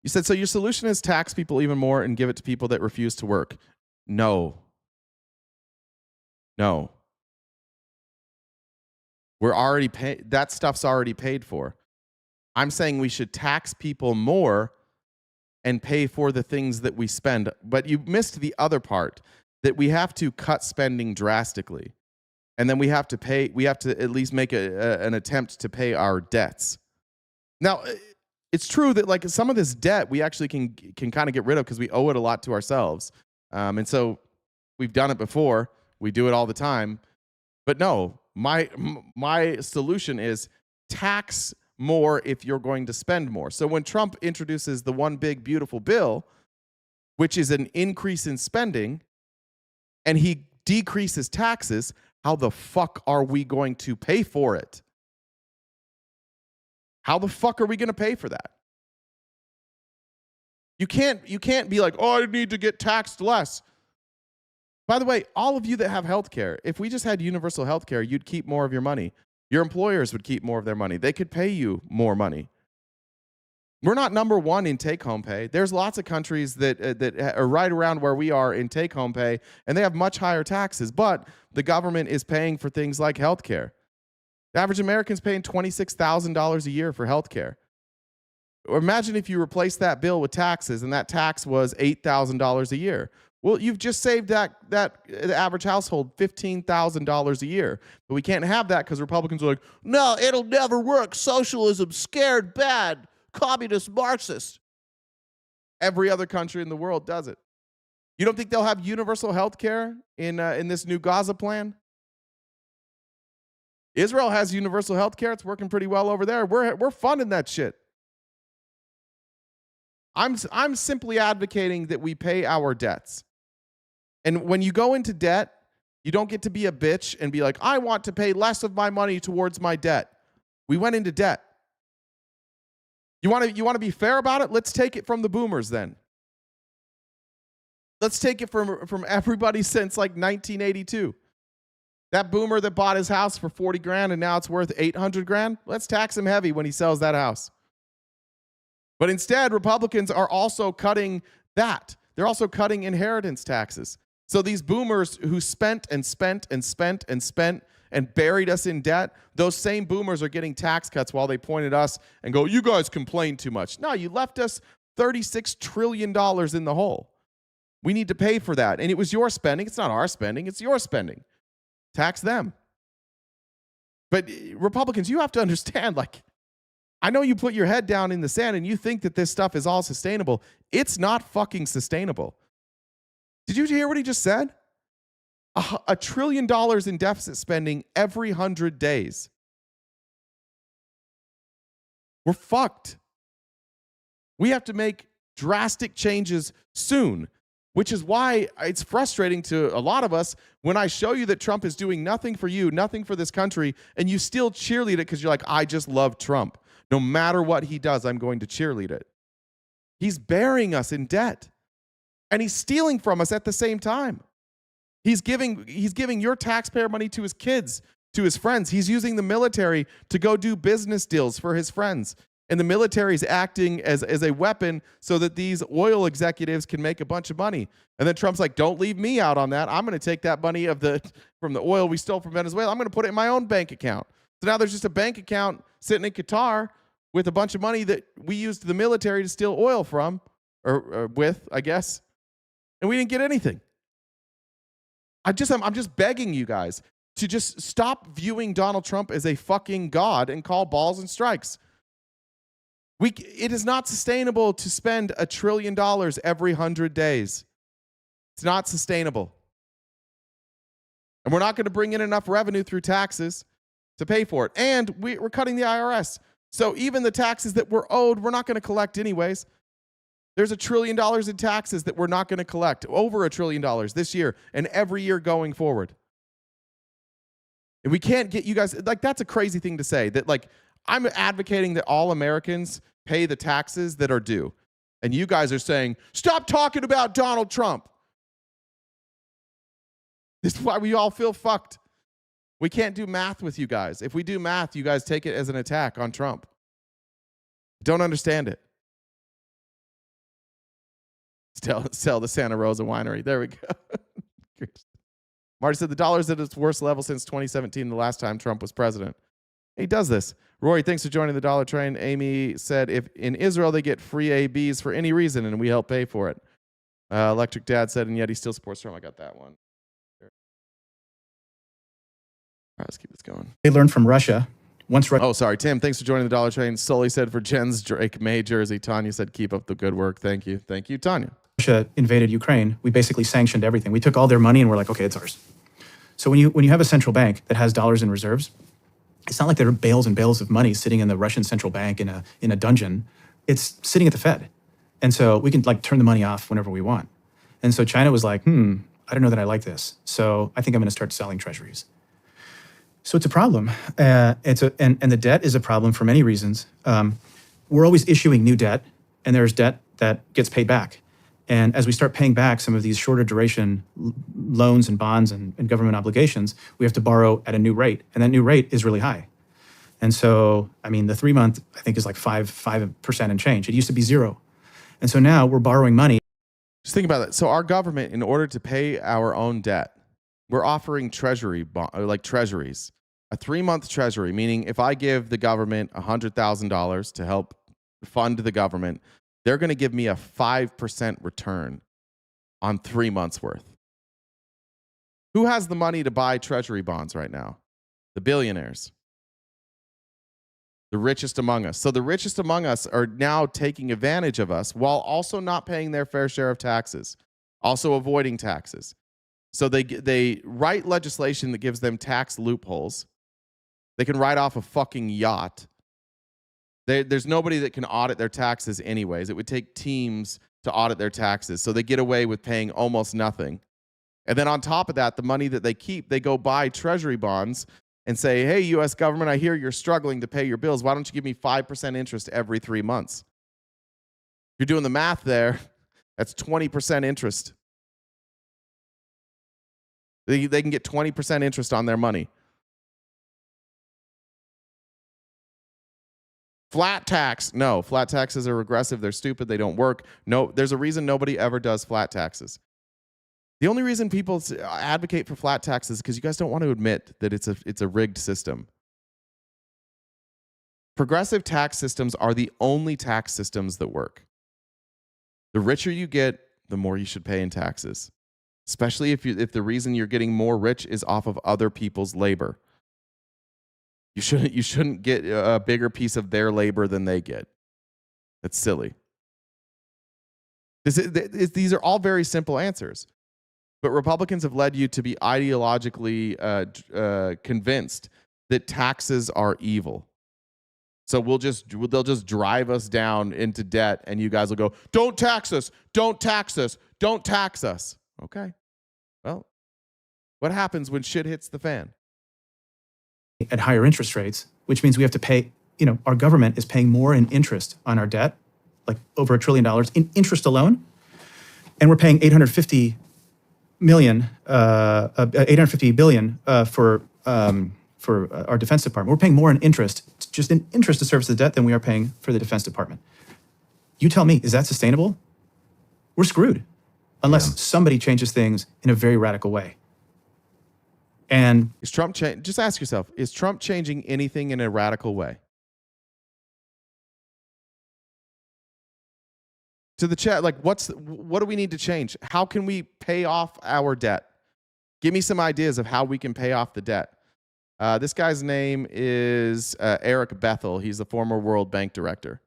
You said, so your solution is tax people even more and give it to people that refuse to work. No. We're already paid. That stuff's already paid for. I'm saying we should tax people more and pay for the things that we spend. But you missed the other part, that we have to cut spending drastically. And then we have to at least make an attempt to pay our debts. Now, it's true that like some of this debt we actually can kind of get rid of because we owe it a lot to ourselves. And so we've done it before. We do it all the time. But no, my solution is tax more if you're going to spend more. So when Trump introduces the one big beautiful bill, which is an increase in spending, and he decreases taxes, how the fuck are we going to pay for it? How the fuck are we going to pay for that? You can't be like, oh, I need to get taxed less. By the way, all of you that have health care, if we just had universal health care, you'd keep more of your money. Your employers would keep more of their money. They could pay you more money. We're not number one in take-home pay. There's lots of countries that are right around where we are in take-home pay, and they have much higher taxes, but the government is paying for things like health care. The average American's paying $26,000 a year for health care. Imagine if you replace that bill with taxes, and that tax was $8,000 a year. Well, you've just saved the average household $15,000 a year. But we can't have that because Republicans are like, no, it'll never work. Socialism, scared, bad, communist, Marxist. Every other country in the world does it. You don't think they'll have universal health care in this new Gaza plan? Israel has universal health care. It's working pretty well over there. We're funding that shit. I'm simply advocating that we pay our debts. And when you go into debt, you don't get to be a bitch and be like, I want to pay less of my money towards my debt. We went into debt. You want to be fair about it? Let's take it from the boomers then. Let's take it from everybody since like 1982. That boomer that bought his house for 40 grand and now it's worth 800 grand. Let's tax him heavy when he sells that house. But instead, Republicans are also cutting that. They're also cutting inheritance taxes. So these boomers who spent and buried us in debt, those same boomers are getting tax cuts while they point at us and go, you guys complain too much. No, you left us $36 trillion in the hole. We need to pay for that. And it was your spending. It's not our spending. It's your spending. Tax them. But Republicans, you have to understand, like, I know you put your head down in the sand and you think that this stuff is all sustainable. It's not fucking sustainable. Did you hear what he just said? $1 trillion in deficit spending every 100 days. we're fucked. We have to make drastic changes soon, which is why it's frustrating to a lot of us when I show you that Trump is doing nothing for you, nothing for this country, and you still cheerlead it because you're like, I just love Trump. No matter what he does, I'm going to cheerlead it. He's burying us in debt, and he's stealing from us at the same time. He's giving your taxpayer money to his kids, to his friends. He's using the military to go do business deals for his friends. And the military is acting as a weapon so that these oil executives can make a bunch of money. And then Trump's like, don't leave me out on that. I'm going to take that money from the oil we stole from Venezuela. I'm going to put it in my own bank account. So now there's just a bank account sitting in Qatar with a bunch of money that we used the military to steal oil from, or with, I guess. And we didn't get anything. I'm just begging you guys to just stop viewing Donald Trump as a fucking god and call balls and strikes. It is not sustainable to spend $1 trillion every 100 days. It's not sustainable. And we're not going to bring in enough revenue through taxes to pay for it. And we're cutting the IRS. So even the taxes that we're owed, we're not going to collect anyways. There's $1 trillion in taxes that we're not going to collect. Over $1 trillion this year and every year going forward. And we can't get you guys, like, that's a crazy thing to say, that, like, I'm advocating that all Americans pay the taxes that are due. And you guys are saying, stop talking about Donald Trump. This is why we all feel fucked. We can't do math with you guys. If we do math, you guys take it as an attack on Trump. Don't understand it. Sell the Santa Rosa winery. There we go. Marty said the dollar's at its worst level since 2017, the last time Trump was president. He does this. Rory, thanks for joining the Dollar Train. Amy said, if in Israel they get free ABs for any reason and we help pay for it. Electric Dad said, and yet he still supports Trump. I got that one. All right, let's keep this going. They learned from Russia. Oh, sorry, Tim. Thanks for joining the Dollar Train. Sully said for Jen's Drake May jersey. Tanya said, keep up the good work. Thank you. Thank you, Tanya. Russia invaded Ukraine, we basically sanctioned everything. We took all their money and we're like, okay, it's ours. So when you have a central bank that has dollars in reserves, it's not like there are bales and bales of money sitting in the Russian central bank in a dungeon. It's sitting at the Fed. And so we can, like, turn the money off whenever we want. And so China was like, I don't know that I like this. So I think I'm going to start selling treasuries. So it's a problem. And the debt is a problem for many reasons. We're always issuing new debt, and there's debt that gets paid back. And as we start paying back some of these shorter duration loans and bonds and government obligations, we have to borrow at a new rate. And that new rate is really high. And so, I mean, the 3-month, I think, is like 5% and change. It used to be 0. And so now we're borrowing money. Just think about that. So our government, in order to pay our own debt, we're offering treasuries, a 3-month treasury, meaning if I give the government $100,000 to help fund the government, they're going to give me a 5% return on 3 months worth. Who has the money to buy treasury bonds right now? The billionaires. The richest among us. So the richest among us are now taking advantage of us while also not paying their fair share of taxes, also avoiding taxes. So they write legislation that gives them tax loopholes. They can write off a fucking yacht. There's nobody that can audit their taxes anyways. It would take teams to audit their taxes. So they get away with paying almost nothing. And then on top of that, the money that they keep, they go buy treasury bonds and say, hey, U.S. government, I hear you're struggling to pay your bills. Why don't you give me 5% interest every 3 months? If you're doing the math there, that's 20% interest. They can get 20% interest on their money. Flat tax. No, flat taxes are regressive. They're stupid. They don't work. No, there's a reason nobody ever does flat taxes. The only reason people advocate for flat taxes is because you guys don't want to admit that it's a rigged system. Progressive tax systems are the only tax systems that work. The richer you get, the more you should pay in taxes, especially if the reason you're getting more rich is off of other people's labor. You shouldn't get a bigger piece of their labor than they get. That's silly. These are all very simple answers. But Republicans have led you to be ideologically convinced that taxes are evil. So they'll just drive us down into debt, and you guys will go, don't tax us, don't tax us, don't tax us. Okay. Well, what happens when shit hits the fan? At higher interest rates, which means we have to pay, our government is paying more in interest on our debt, like over $1 trillion in interest alone. And we're paying $850 billion for our Defense Department. We're paying more in interest, just in interest to service the debt, than we are paying for the Defense Department. You tell me, is that sustainable? We're screwed unless somebody changes things in a very radical way. And is Trump just ask yourself, is Trump changing anything in a radical way? To the chat, like, what do we need to change? How can we pay off our debt? Give me some ideas of how we can pay off the debt. This guy's name is Eric Bethel. He's the former World Bank director.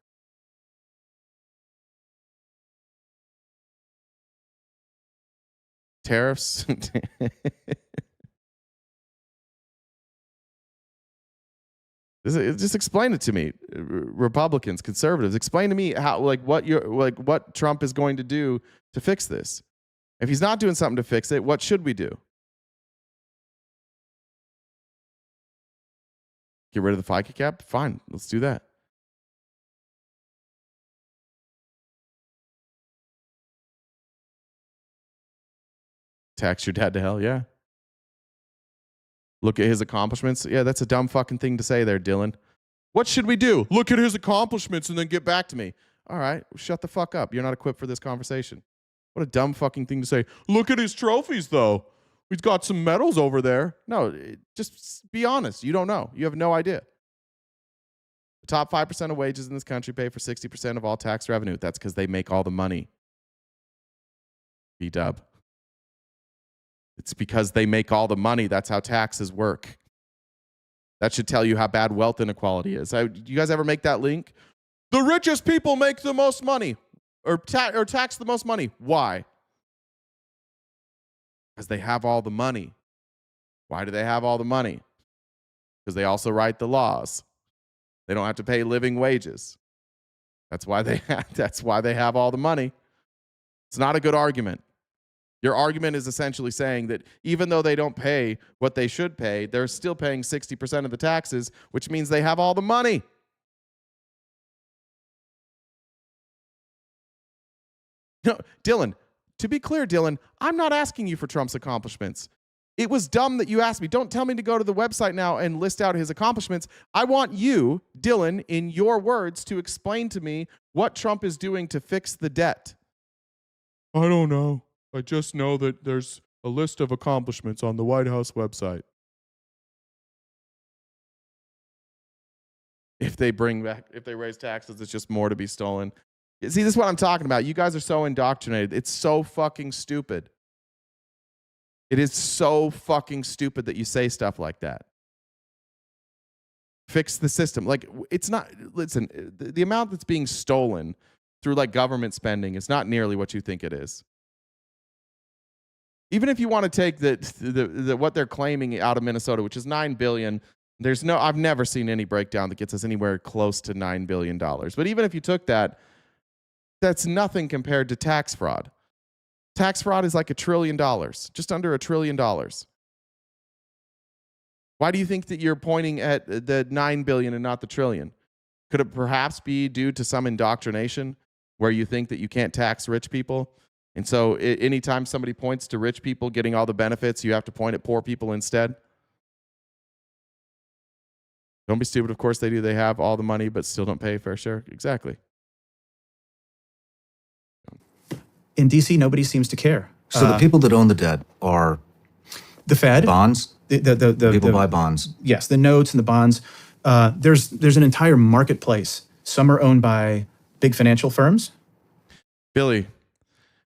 Tariffs? Just explain it to me, Republicans, conservatives. Explain to me what Trump is going to do to fix this. If he's not doing something to fix it, what should we do? Get rid of the FICA cap? Fine, let's do that. Tax your dad to hell, yeah. Look at his accomplishments. Yeah, that's a dumb fucking thing to say there, Dylan. What should we do? Look at his accomplishments and then get back to me. All right, shut the fuck up. You're not equipped for this conversation. What a dumb fucking thing to say. Look at his trophies, though. He's got some medals over there. No, just be honest. You don't know. You have no idea. The top 5% of wages in this country pay for 60% of all tax revenue. That's because they make all the money. B-dub. It's because they make all the money. That's how taxes work. That should tell you how bad wealth inequality is. You guys ever make that link? The richest people make the most money or tax the most money. Why? Because they have all the money. Why do they have all the money? Because they also write the laws. They don't have to pay living wages. That's why they have all the money. It's not a good argument. Your argument is essentially saying that even though they don't pay what they should pay, they're still paying 60% of the taxes, which means they have all the money. No, Dylan, to be clear, Dylan, I'm not asking you for Trump's accomplishments. It was dumb that you asked me. Don't tell me to go to the website now and list out his accomplishments. I want you, Dylan, in your words, to explain to me what Trump is doing to fix the debt. I don't know. I just know that there's a list of accomplishments on the White House website. If they raise taxes, it's just more to be stolen. See, this is what I'm talking about. You guys are so indoctrinated. It's so fucking stupid. It is so fucking stupid that you say stuff like that. Fix the system. Like, it's not, listen, the amount that's being stolen through like government spending is not nearly what you think it is. Even if you want to take the what they're claiming out of Minnesota, which is $9 billion, I've never seen any breakdown that gets us anywhere close to $9 billion. But even if you took that, that's nothing compared to tax fraud. Tax fraud is like $1 trillion, just under $1 trillion. Why do you think that you're pointing at the 9 billion and not the trillion? Could it perhaps be due to some indoctrination where you think that you can't tax rich people? And so anytime somebody points to rich people getting all the benefits, you have to point at poor people instead? Don't be stupid. Of course they do. They have all the money, but still don't pay fair share. Exactly. in DC, nobody seems to care. So the people that own the debt are the Fed, bonds. The People buy bonds. Yes, the notes and the bonds. There's an entire marketplace. Some are owned by big financial firms. Billy,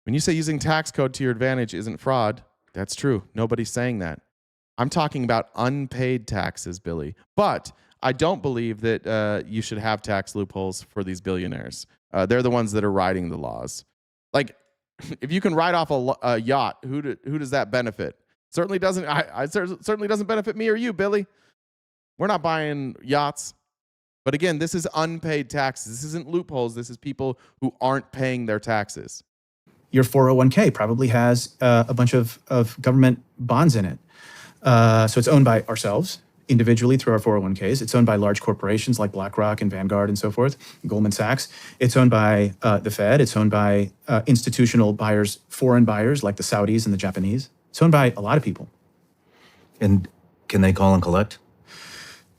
when you say using tax code to your advantage isn't fraud, that's true. Nobody's saying that. I'm talking about unpaid taxes, Billy. But I don't believe that you should have tax loopholes for these billionaires. They're the ones that are writing the laws. Like, if you can write off a yacht, who does that benefit? Certainly doesn't. Certainly doesn't benefit me or you, Billy. We're not buying yachts. But again, this is unpaid taxes. This isn't loopholes. This is people who aren't paying their taxes. Your 401k probably has a bunch of government bonds in it. So it's owned by ourselves individually through our 401ks. It's owned by large corporations like BlackRock and Vanguard and so forth, Goldman Sachs. It's owned by the Fed. It's owned by institutional buyers, foreign buyers like the Saudis and the Japanese. It's owned by a lot of people. And can they call and collect?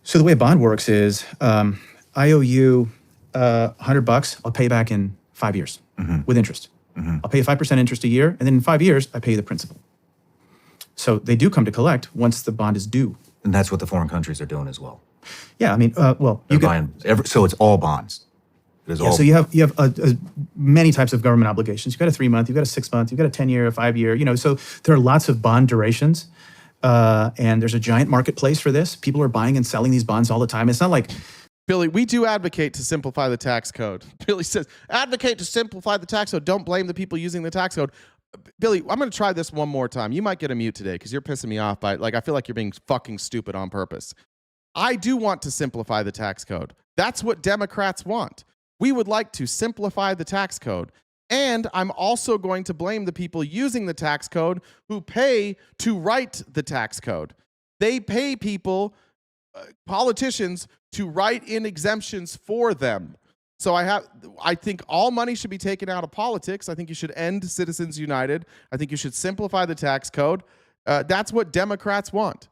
So the way a bond works is I owe you $100. I'll pay you back in 5 years with interest. I'll pay you 5% interest a year, and then in 5 years, I pay you the principal. So they do come to collect once the bond is due. And that's what the foreign countries are doing as well. Yeah, I mean, well, They're buying so it's all bonds. It is all. So you have many types of government obligations. You've got a 3-month, you've got a 6-month, you've got a 10-year, a 5-year. You know, so there are lots of bond durations, and there's a giant marketplace for this. People are buying and selling these bonds all the time. It's not like Billy, we do advocate to simplify the tax code. Billy says, advocate to simplify the tax code. Don't blame the people using the tax code. Billy, I'm going to try this one more time. You might get a mute today because you're pissing me off by, like, I feel like you're being fucking stupid on purpose. I do want to simplify the tax code. That's what Democrats want. We would like to simplify the tax code. And I'm also going to blame the people using the tax code who pay to write the tax code. They pay people, politicians, to write in exemptions for them. So I think all money should be taken out of politics. I think you should end Citizens United. I think you should simplify the tax code. That's what Democrats want.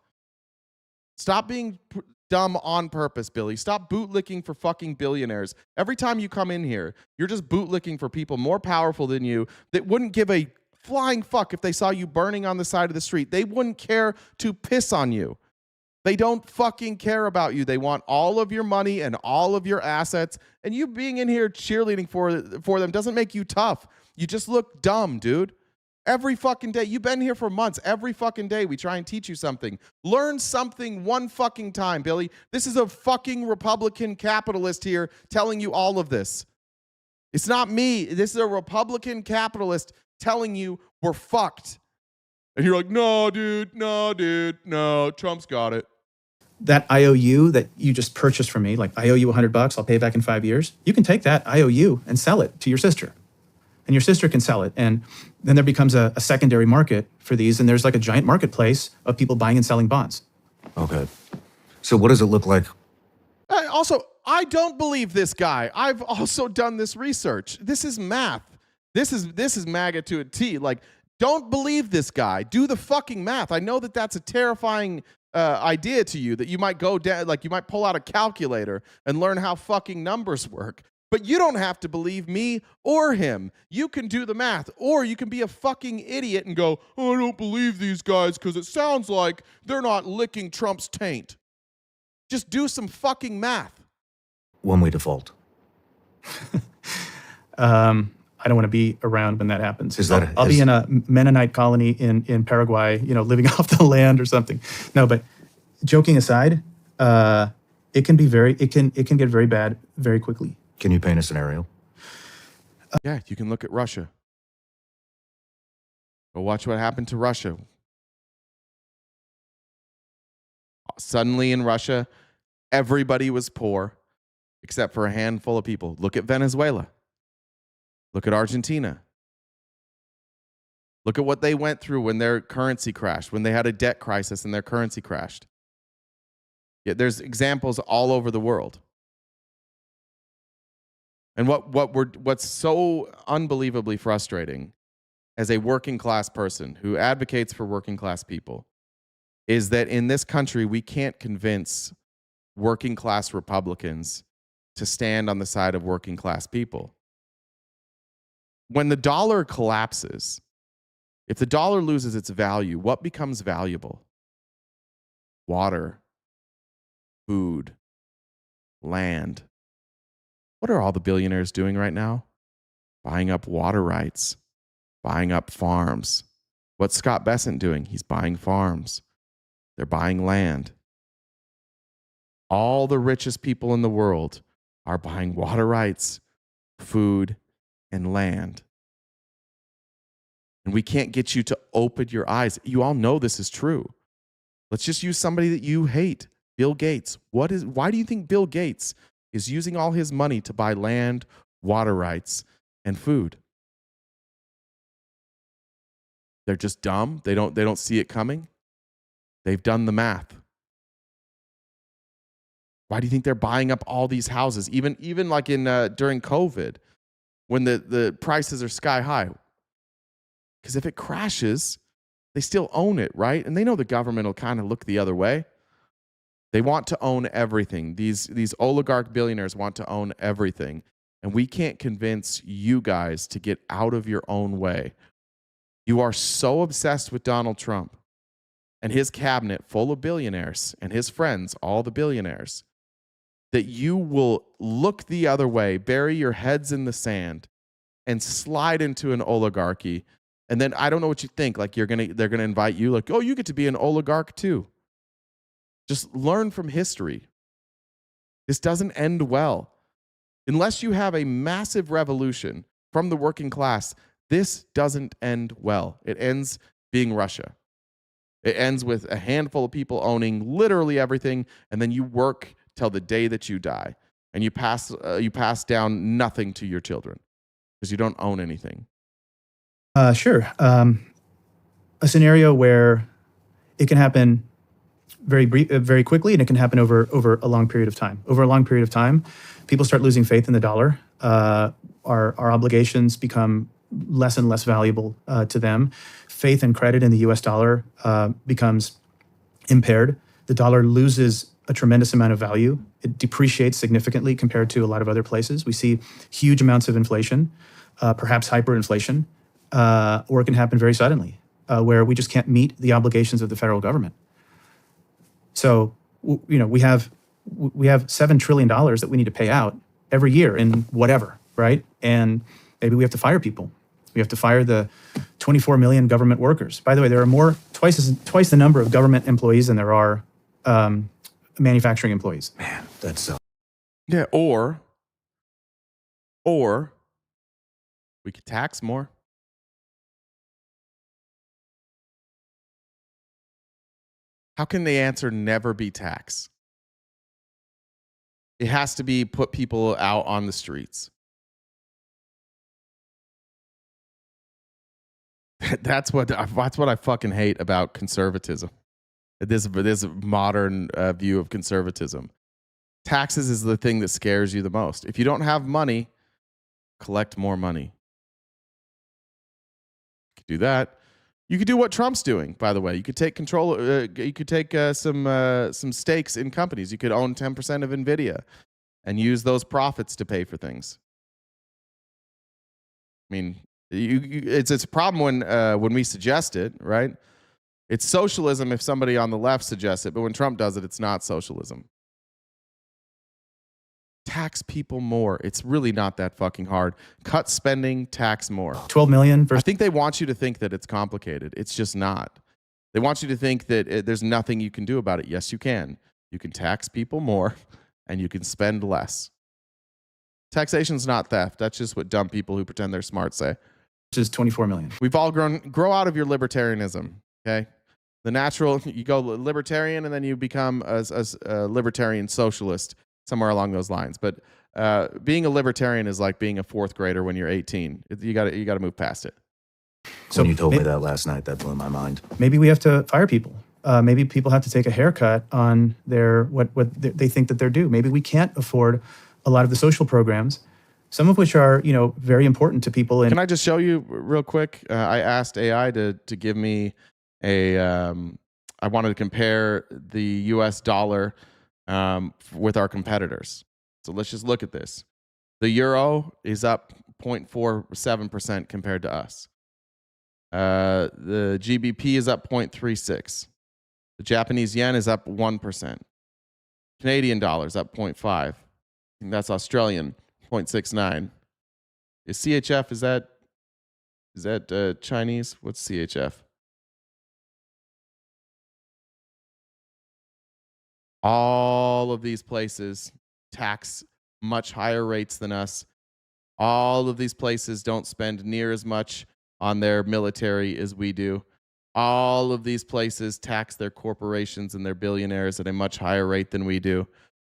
Stop being dumb on purpose, Billy. Stop bootlicking for fucking billionaires. Every time you come in here, you're just bootlicking for people more powerful than you that wouldn't give a flying fuck if they saw you burning on the side of the street. They wouldn't care to piss on you. They don't fucking care about you. They want all of your money and all of your assets. And you being in here cheerleading for them doesn't make you tough. You just look dumb, dude. Every fucking day. You've been here for months. Every fucking day we try and teach you something. Learn something one fucking time, Billy. This is a fucking Republican capitalist here telling you all of this. It's not me. This is a Republican capitalist telling you we're fucked. And you're like, no, dude, no, Trump's got it. that IOU that you just purchased from me, like I owe you $100, I'll pay back in 5 years. You can take that IOU and sell it to your sister. And your sister can sell it. And then there becomes a secondary market for these. And there's like a giant marketplace of people buying and selling bonds. Okay. So what does it look like? Also, I don't believe this guy. I've also done this research. This is math. This is MAGA to a T. Like, don't believe this guy. Do the fucking math. I know that that's a terrifying idea to you, that you might go down, like you might pull out a calculator and learn how fucking numbers work. But you don't have to believe me or him. You can do the math, or you can be a fucking idiot and go, oh, I don't believe these guys because it sounds like they're not licking Trump's taint. Just do some fucking math. When we default. I don't want to be around when that happens. I'll be is- in a Mennonite colony in Paraguay, living off the land or something. No, but joking aside, it can get very bad very quickly. Can you paint a scenario? Yeah, you can look at Russia. Go watch what happened to Russia. Suddenly in Russia, everybody was poor except for a handful of people. Look at Venezuela. Look at Argentina. Look at what they went through when their currency crashed, when they had a debt crisis and their currency crashed. Yeah, there's examples all over the world. And what's so unbelievably frustrating as a working class person who advocates for working class people is that in this country, we can't convince working class Republicans to stand on the side of working class people. When the dollar collapses, if the dollar loses its value, what becomes valuable? Water, food, land. What are all the billionaires doing right now? Buying up water rights, buying up farms. What's Scott Bessent doing? He's buying farms. They're buying land. All the richest people in the world are buying water rights, food, and land. And we can't get you to open your eyes. You all know this is true. Let's just use somebody that you hate, Bill Gates. Why do you think Bill Gates is using all his money to buy land, water rights, and food. They're just dumb. They don't see it coming. They've done the math. Why do you think they're buying up all these houses? Even like in during COVID, when the prices are sky high. Because if it crashes, they still own it, right? And they know the government will kind of look the other way. They want to own everything. These oligarch billionaires want to own everything. And we can't convince you guys to get out of your own way. You are so obsessed with Donald Trump and his cabinet full of billionaires and his friends, all the billionaires, that you will look the other way, bury your heads in the sand, and slide into an oligarchy. And then I don't know what you think. Like they're gonna invite you, like, oh, you get to be an oligarch too. Just learn from history. This doesn't end well. Unless you have a massive revolution from the working class, this doesn't end well. It ends being Russia. It ends with a handful of people owning literally everything, and then you work till the day that you die, and you pass down nothing to your children because you don't own anything. Sure. A scenario where it can happen very quickly, and it can happen over a long period of time. Over a long period of time, people start losing faith in the dollar. Our obligations become less and less valuable to them. Faith and credit in the U.S. dollar becomes impaired. The dollar loses a tremendous amount of value. It depreciates significantly compared to a lot of other places. We see huge amounts of inflation, perhaps hyperinflation, or it can happen very suddenly, where we just can't meet the obligations of the federal government. So, we have $7 trillion that we need to pay out every year in whatever, right? And maybe we have to fire people. We have to fire the 24 million government workers. By the way, there are twice the number of government employees than there are manufacturing employees. Man, that's so. Yeah, or we could tax more. How can the answer never be tax? It has to be put people out on the streets. That's what I fucking hate about conservatism. This modern view of conservatism. Taxes is the thing that scares you the most. If you don't have money, collect more money. You could do that. You could do what Trump's doing, by the way. You could take control. You could take some stakes in companies. You could own 10% of NVIDIA and use those profits to pay for things. I mean, it's a problem when we suggest it, right? It's socialism if somebody on the left suggests it, but when Trump does it, it's not socialism. Tax people more. It's really not that fucking hard. Cut spending, tax more. 12 million. I think they want you to think that it's complicated. It's just not. They want you to think that there's nothing you can do about it. Yes, you can. You can tax people more, and you can spend less. Taxation's not theft. That's just what dumb people who pretend they're smart say. Which is 24 million. We've all grow out of your libertarianism, okay? The natural, you go libertarian, and then you become a libertarian socialist, somewhere along those lines. But being a libertarian is like being a fourth grader when you're 18. You got to move past it. So when you told me that last night, that blew my mind. Maybe we have to fire people. Maybe people have to take a haircut on what they think that they're due. Maybe we can't afford a lot of the social programs, some of which are very important to people. Can I just show you real quick? I asked AI to give me I wanted to compare the U.S. dollar with our competitors. So let's just look at this. The euro is up 0.47% compared to us. The GBP is up 0.36. The Japanese yen is up 1%. Canadian dollar is up 0.5. And that's Australian, 0.69. Is CHF, is that Chinese? What's CHF? All of these places tax much higher rates than us. All of these places don't spend near as much on their military as we do. All of these places tax their corporations and their billionaires at a much higher rate than we do.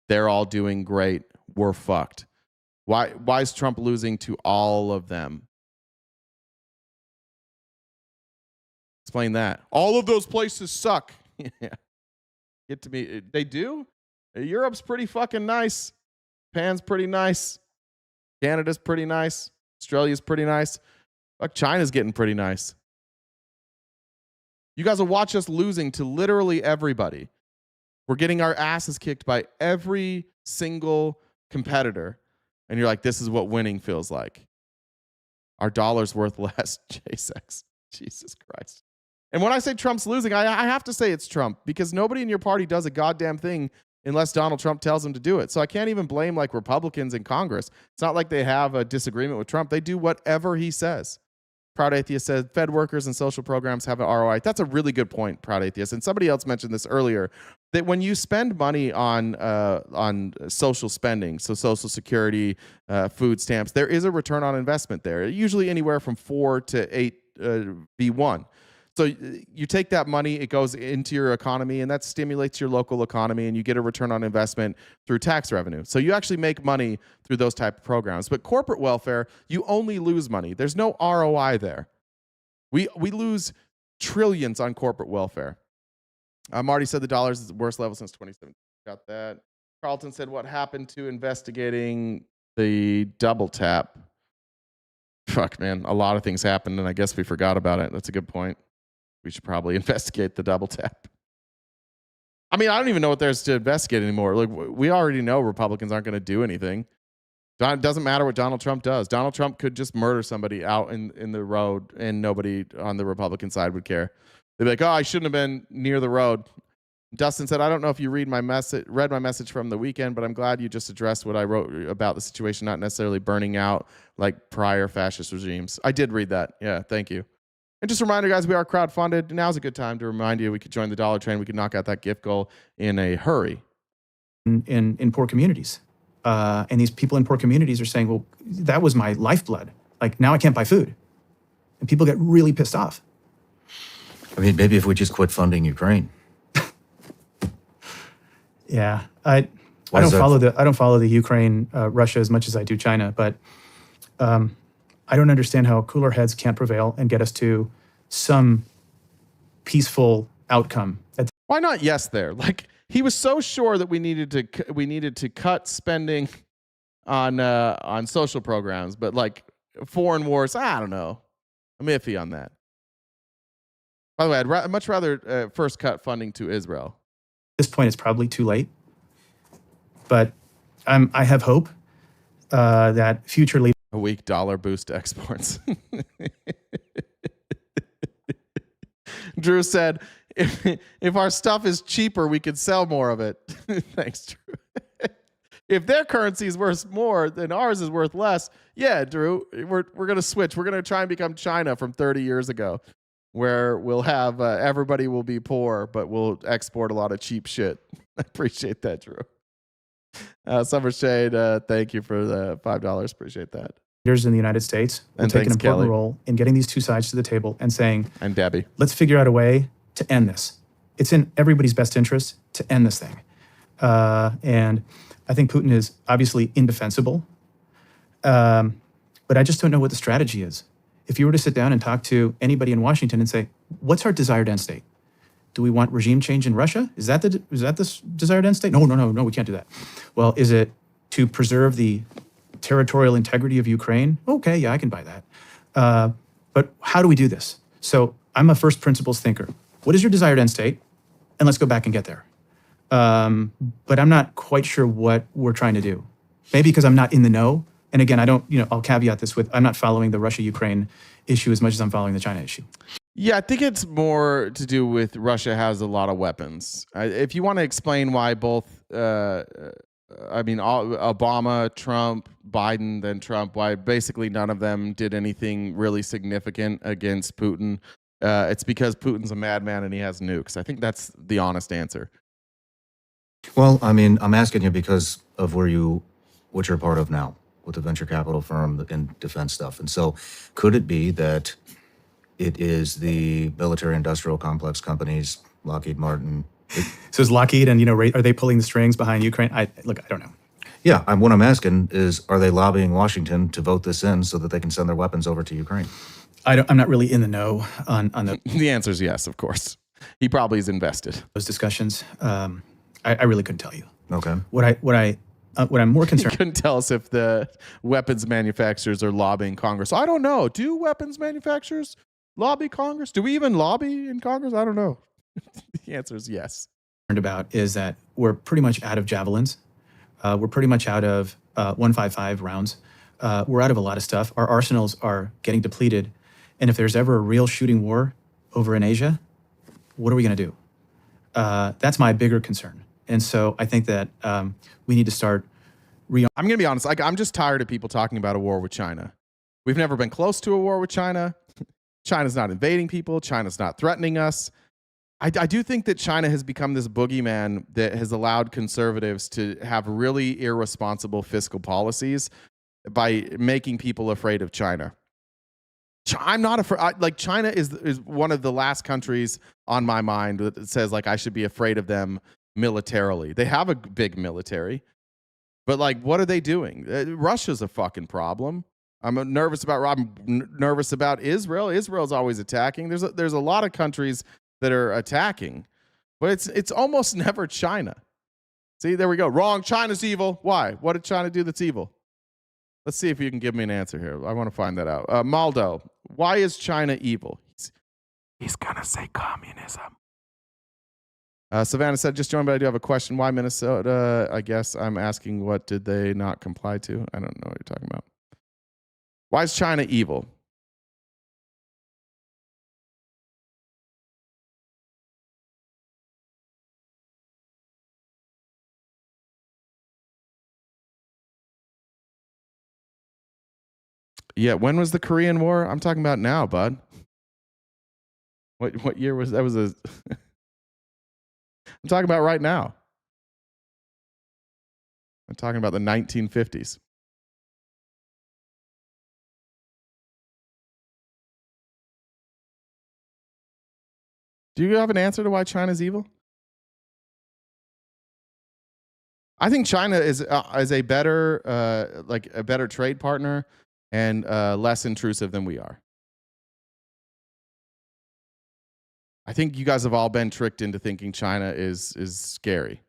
They're all doing great. we're fucked. Why is Trump losing to all of them? Explain that. All of those places suck. Yeah. Get to me. They do? Europe's pretty fucking nice. Japan's pretty nice. Canada's pretty nice. Australia's pretty nice. Fuck, China's getting pretty nice. You guys will watch us losing to literally everybody. We're getting our asses kicked by every single competitor. And you're like, this is what winning feels like. Our dollar's worth less. J-Sex. Jesus Christ. And when I say Trump's losing, I have to say it's Trump, because nobody in your party does a goddamn thing unless Donald Trump tells them to do it. So I can't even blame like Republicans in Congress. It's not like they have a disagreement with Trump. They do whatever he says. Proud Atheist said, Fed workers and social programs have an ROI. That's a really good point, Proud Atheist. And somebody else mentioned this earlier, that when you spend money on social spending, so Social Security, food stamps, there is a return on investment there, usually anywhere from 4 to 8 V1. So you take that money, it goes into your economy, and that stimulates your local economy, and you get a return on investment through tax revenue. So you actually make money through those type of programs. But corporate welfare, you only lose money. There's no ROI there. We lose trillions on corporate welfare. Marty said the dollar's at the worst level since 2017. Got that. Carlton said, what happened to investigating the double tap? Fuck, man. A lot of things happened, and I guess we forgot about it. That's a good point. We should probably investigate the double tap. I mean, I don't even know what there's to investigate anymore. Like, we already know Republicans aren't going to do anything. It doesn't matter what Donald Trump does. Donald Trump could just murder somebody out in the road, and nobody on the Republican side would care. They'd be like, oh, I shouldn't have been near the road. Dustin said, I don't know if you read my message from the weekend, but I'm glad you just addressed what I wrote about the situation, not necessarily burning out like prior fascist regimes. I did read that. Yeah, thank you. And just a reminder, guys, we are crowdfunded. Now's a good time to remind you we could join the dollar train. We could knock out that gift goal in a hurry. In poor communities. And these people in poor communities are saying, well, that was my lifeblood. Like, now I can't buy food. And people get really pissed off. I mean, maybe if we just quit funding Ukraine. Yeah. I don't follow the Ukraine, Russia as much as I do China, but I don't understand how cooler heads can't prevail and get us to some peaceful outcome. Why not yes there? Like, he was so sure that we needed to cut spending on social programs, but like foreign wars, I don't know. I'm iffy on that. By the way, I'd much rather first cut funding to Israel. At this point, it's probably too late, but I have hope that future leaders. A weak dollar boost to exports. Drew said, if our stuff is cheaper, we could sell more of it. Thanks, Drew. If their currency is worth more, then ours is worth less. Yeah, Drew, we're going to switch. We're going to try and become China from 30 years ago, where we'll have everybody will be poor, but we'll export a lot of cheap shit. I appreciate that, Drew. Summer Shade, thank you for the $5. Appreciate that. Leaders in the United States will take an important role in getting these two sides to the table and saying, and Debbie, let's figure out a way to end this. It's in everybody's best interest to end this thing. And I think Putin is obviously indefensible. But I just don't know what the strategy is. If you were to sit down and talk to anybody in Washington and say, what's our desired end state? Do we want regime change in Russia? Is that the desired end state? No, we can't do that. Well, is it to preserve the territorial integrity of Ukraine? Okay, yeah, I can buy that. But how do we do this? So I'm a first principles thinker. What is your desired end state? And let's go back and get there. But I'm not quite sure what we're trying to do. Maybe because I'm not in the know. And again, I'll caveat this with, I'm not following the Russia-Ukraine issue as much as I'm following the China issue. Yeah, I think it's more to do with Russia has a lot of weapons. If you want to explain why both, Obama, Trump, Biden, then Trump, why basically none of them did anything really significant against Putin, it's because Putin's a madman and he has nukes. I think that's the honest answer. Well, I mean, I'm asking you because of what you're a part of now with the venture capital firm and defense stuff. And so could it be that it is the military industrial complex companies, Lockheed Martin? So is Lockheed and, are they pulling the strings behind Ukraine? I don't know. Yeah, what I'm asking is, are they lobbying Washington to vote this in so that they can send their weapons over to Ukraine? I'm not really in the know on The answer is yes, of course. He probably is invested. those discussions. I really couldn't tell you. Okay. What I'm more He concerned couldn't tell us if the weapons manufacturers are lobbying Congress. I don't know. Do weapons manufacturers lobby Congress? Do we even lobby in Congress? I don't know. The answer is yes. about is that we're pretty much out of javelins. We're pretty much out of 155 rounds. We're out of a lot of stuff. Our arsenals are getting depleted. And if there's ever a real shooting war over in Asia, what are we going to do? That's my bigger concern. And so I think that we need to start. I'm going to be honest. I'm just tired of people talking about a war with China. We've never been close to a war with China. China's not invading people. China's not threatening us. I do think that China has become this boogeyman that has allowed conservatives to have really irresponsible fiscal policies by making people afraid of China. I'm not afraid. Like, China is one of the last countries on my mind that says, like, I should be afraid of them militarily. They have a big military, but, like, what are they doing? Russia's a fucking problem. I'm nervous about Israel. Israel's always attacking. There's a lot of countries that are attacking, but it's almost never China. See, there we go. Wrong. China's evil. Why? What did China do that's evil? Let's see if you can give me an answer here. I want to find that out. Maldo, why is China evil? He's gonna say communism. Savannah said, just joined, but I do have a question. Why Minnesota? I guess I'm asking, what did they not comply to? I don't know what you're talking about. Why is China evil? Yeah, when was the Korean War? I'm talking about now, bud. What year was that? I'm talking about right now. I'm talking about the 1950s. Do you have an answer to why China's evil? I think China is a better a better trade partner and less intrusive than we are. I think you guys have all been tricked into thinking China is scary.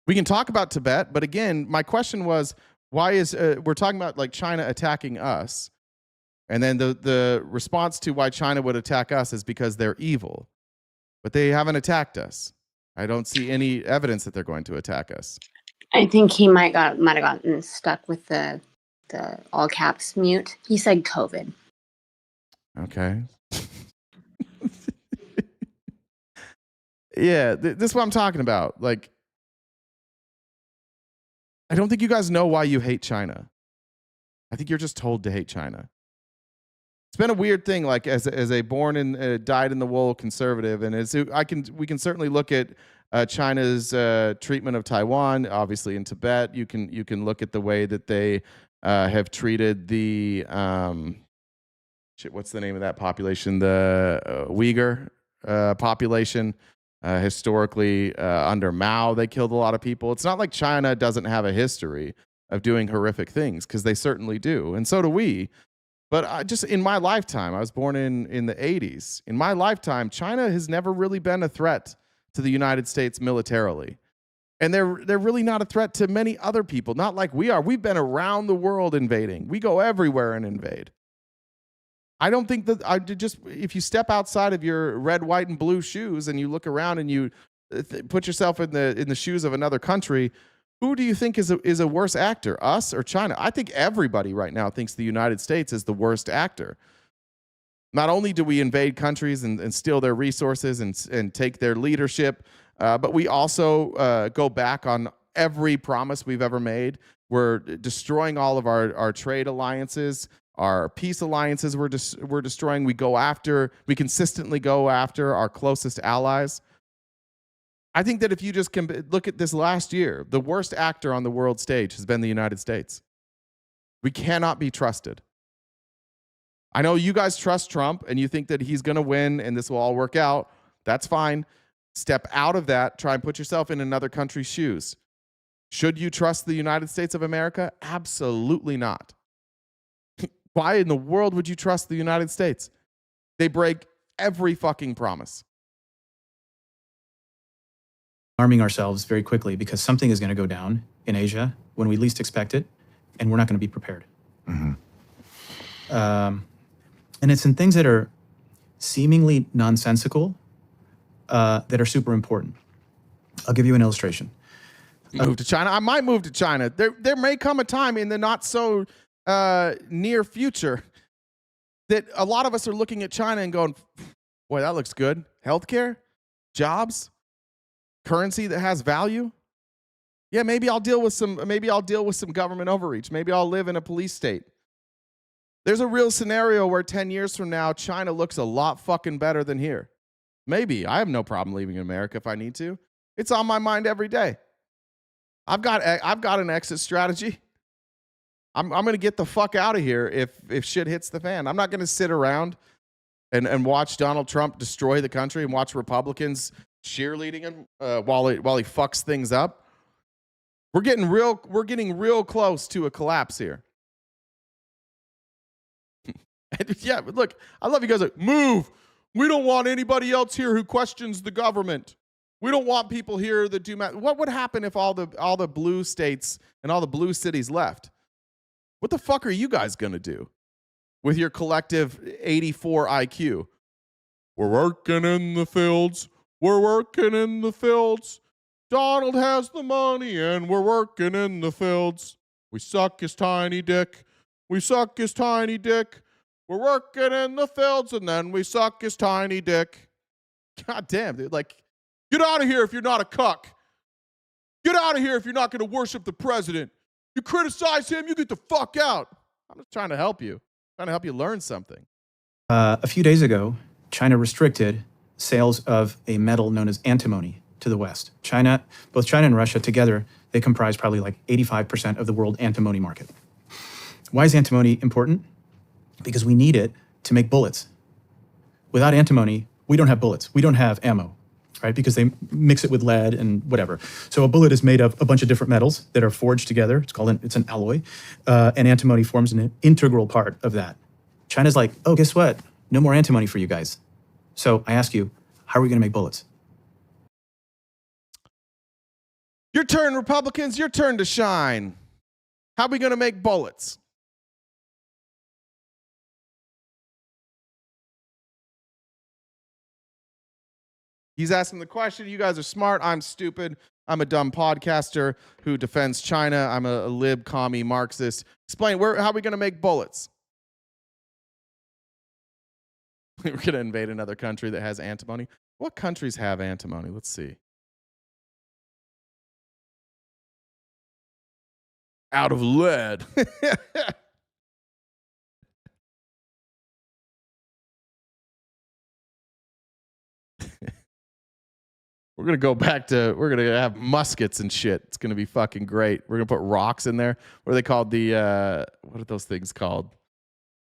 We can talk about Tibet, but again, my question was, why is we're talking about, like, China attacking us, and then the response to why China would attack us is because they're evil, but they haven't attacked us. I don't see any evidence that they're going to attack us. I think he might have gotten stuck with the all caps mute. He said COVID. Okay. Yeah, this is what I'm talking about. Like, I don't think you guys know why you hate China. I think you're just told to hate China. It's been a weird thing, like, as a born and dyed in the wool conservative, and we can certainly look at China's treatment of Taiwan, obviously in Tibet. You can look at the way that they have treated the what's the name of that population? The Uyghur population. Historically, under Mao, they killed a lot of people. It's not like China doesn't have a history of doing horrific things, because they certainly do, and so do we. But just in my lifetime, I was born in the 80s. In my lifetime, China has never really been a threat to the United States militarily. And they're really not a threat to many other people, not like we are. We've been around the world invading. We go everywhere and invade. I don't think that if you step outside of your red, white, and blue shoes and you look around and you put yourself in the shoes of another country, who do you think is a worse actor, us or China? I think everybody right now thinks the United States is the worst actor. Not only do we invade countries and steal their resources and take their leadership, but we also go back on every promise we've ever made. We're destroying all of our trade alliances. Our peace alliances we're destroying. We consistently go after our closest allies. I think that if you just look at this last year, the worst actor on the world stage has been the United States. We cannot be trusted. I know you guys trust Trump and you think that he's going to win and this will all work out. That's fine. Step out of that. Try and put yourself in another country's shoes. Should you trust the United States of America? Absolutely not. Why in the world would you trust the United States? They break every fucking promise. Arming ourselves very quickly because something is going to go down in Asia when we least expect it, and we're not going to be prepared. Mm-hmm. And it's in things that are seemingly nonsensical that are super important. I'll give you an illustration. Move to China. I might move to China. There may come a time in the not so near future that a lot of us are looking at China and going, boy, that looks good. Healthcare, jobs, currency that has value. Yeah, maybe I'll deal with some government overreach. Maybe I'll live in a police state. There's a real scenario where 10 years from now, China looks a lot fucking better than here. Maybe. I have no problem leaving America if I need to. It's on my mind every day. I've got an exit strategy. I'm going to get the fuck out of here if shit hits the fan. I'm not going to sit around and watch Donald Trump destroy the country and watch Republicans cheerleading him while he fucks things up. We're getting real close to a collapse here. Yeah, but look, I love you guys. Like, move. We don't want anybody else here who questions the government. We don't want people here that do math. What would happen if all the blue states and all the blue cities left? What the fuck are you guys going to do with your collective 84 IQ? We're working in the fields. We're working in the fields. Donald has the money and we're working in the fields. We suck his tiny dick. We suck his tiny dick. We're working in the fields and then we suck his tiny dick. God damn, dude. Like, get out of here if you're not a cuck. Get out of here if you're not going to worship the president. You criticize him, you get the fuck out. I'm just trying to help you. Trying to help you learn something. A few days ago, China restricted sales of a metal known as antimony to the West. Both China and Russia together, they comprise probably like 85% of the world antimony market. Why is antimony important? Because we need it to make bullets. Without antimony, we don't have bullets. We don't have ammo, right? Because they mix it with lead and whatever. So a bullet is made of a bunch of different metals that are forged together. It's an alloy. And antimony forms an integral part of that. China's like, oh, guess what? No more antimony for you guys. So I ask you, how are we going to make bullets? Your turn, Republicans. Your turn to shine. How are we going to make bullets? He's asking the question. You guys are smart. I'm stupid. I'm a dumb podcaster who defends China. I'm a lib, commie, Marxist. Explain, how are we going to make bullets? We're going to invade another country that has antimony. What countries have antimony? Let's see. Out of lead. We're going to have muskets and shit. It's going to be fucking great. We're going to put rocks in there. What are they called? What are those things called?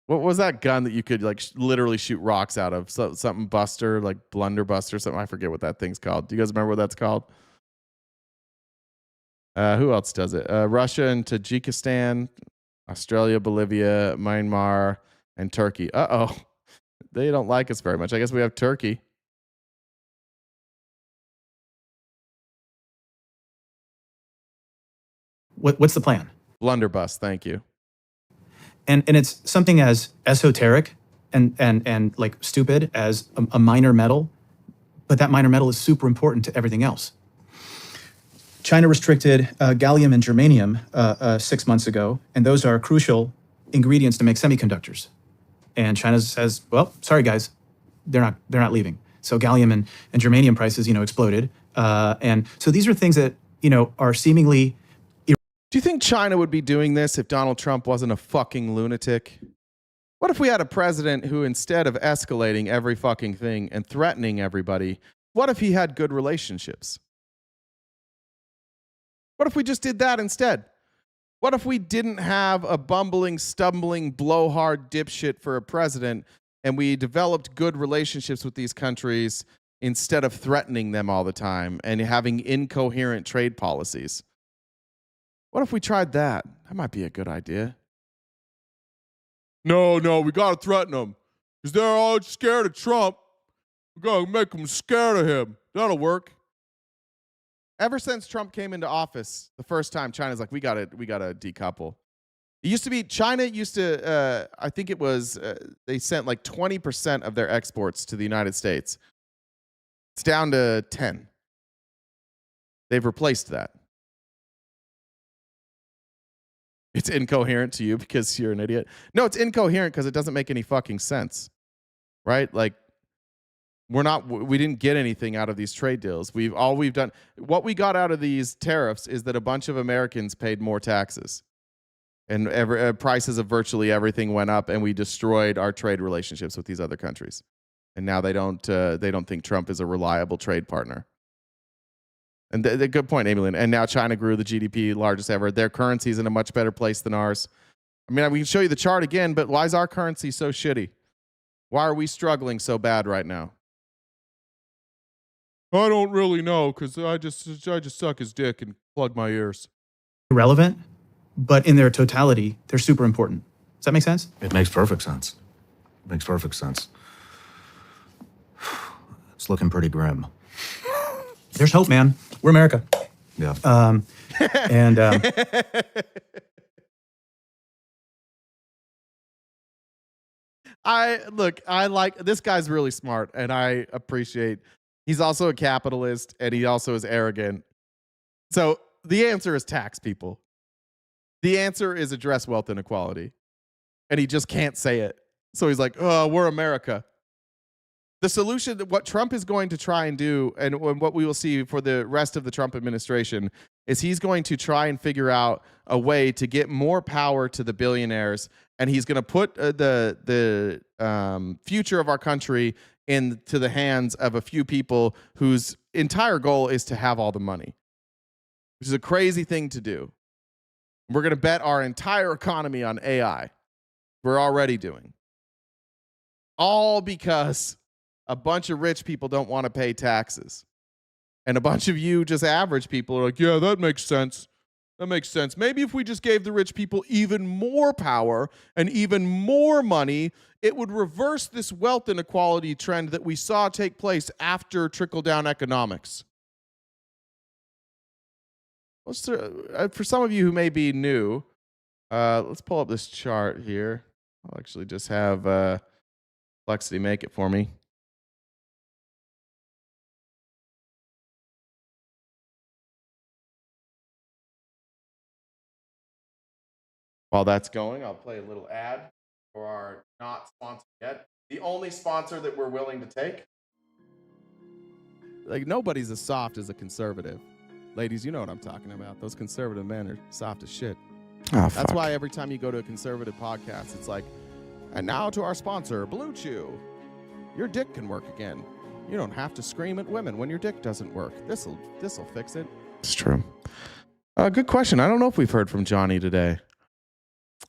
What was that gun that you could like literally shoot rocks out of? Something buster, like blunderbuster, something. I forget what that thing's called. Do you guys remember what that's called? Who else does it? Russia and Tajikistan, Australia, Bolivia, Myanmar, and Turkey. Uh-oh. They don't like us very much. I guess we have Turkey. What's the plan? Blunderbuss, thank you. And it's something as esoteric and like stupid as a minor metal, but that minor metal is super important to everything else. China restricted gallium and germanium 6 months ago, and those are crucial ingredients to make semiconductors. And China says, well, sorry guys, they're not leaving. So gallium and germanium prices, exploded. And so these are things that, are seemingly. Do you think China would be doing this if Donald Trump wasn't a fucking lunatic? What if we had a president who, instead of escalating every fucking thing and threatening everybody, what if he had good relationships? What if we just did that instead? What if we didn't have a bumbling, stumbling, blowhard dipshit for a president and we developed good relationships with these countries instead of threatening them all the time and having incoherent trade policies. What if we tried that? That might be a good idea. No, we got to threaten them because they're all scared of Trump. We got to make them scared of him. That'll work. Ever since Trump came into office the first time, China's like, we got to decouple. It used to be, China used to, I think it was, they sent like 20% of their exports to the United States. It's down to 10. They've replaced that. It's incoherent to you because you're an idiot. No, it's incoherent because it doesn't make any fucking sense, right? Like, we didn't get anything out of these trade deals. What we got out of these tariffs is that a bunch of Americans paid more taxes, and prices of virtually everything went up, and we destroyed our trade relationships with these other countries. And now they don't think Trump is a reliable trade partner. And the good point, Emilian. And now China grew the GDP largest ever. Their currency is in a much better place than ours. I mean, we can show you the chart again, but why is our currency so shitty? Why are we struggling so bad right now? I don't really know because I just suck his dick and plug my ears. Irrelevant, but in their totality, they're super important. Does that make sense? It makes perfect sense. It makes perfect sense. It's looking pretty grim. There's hope, man. We're America. Yeah. And I like this guy's really smart, and I appreciate. He's also a capitalist, and he also is arrogant. So the answer is tax people. The answer is address wealth inequality, and he just can't say it. So he's like, "Oh, we're America." The solution, what Trump is going to try and do, and what we will see for the rest of the Trump administration, is he's going to try and figure out a way to get more power to the billionaires, and he's going to put the future of our country into the hands of a few people whose entire goal is to have all the money, which is a crazy thing to do. We're going to bet our entire economy on AI. We're already doing. All because a bunch of rich people don't want to pay taxes. And a bunch of you just average people are like, yeah, that makes sense. That makes sense. Maybe if we just gave the rich people even more power and even more money, it would reverse this wealth inequality trend that we saw take place after trickle-down economics. For some of you who may be new, let's pull up this chart here. I'll actually just have Lexity make it for me. While that's going, I'll play a little ad for our not sponsored yet. The only sponsor that we're willing to take. Like, nobody's as soft as a conservative. Ladies, you know what I'm talking about. Those conservative men are soft as shit. Oh, That's why every time you go to a conservative podcast, it's like, and now to our sponsor, Blue Chew. Your dick can work again. You don't have to scream at women when your dick doesn't work. This'll fix it. It's true. Good question. I don't know if we've heard from Johnny today.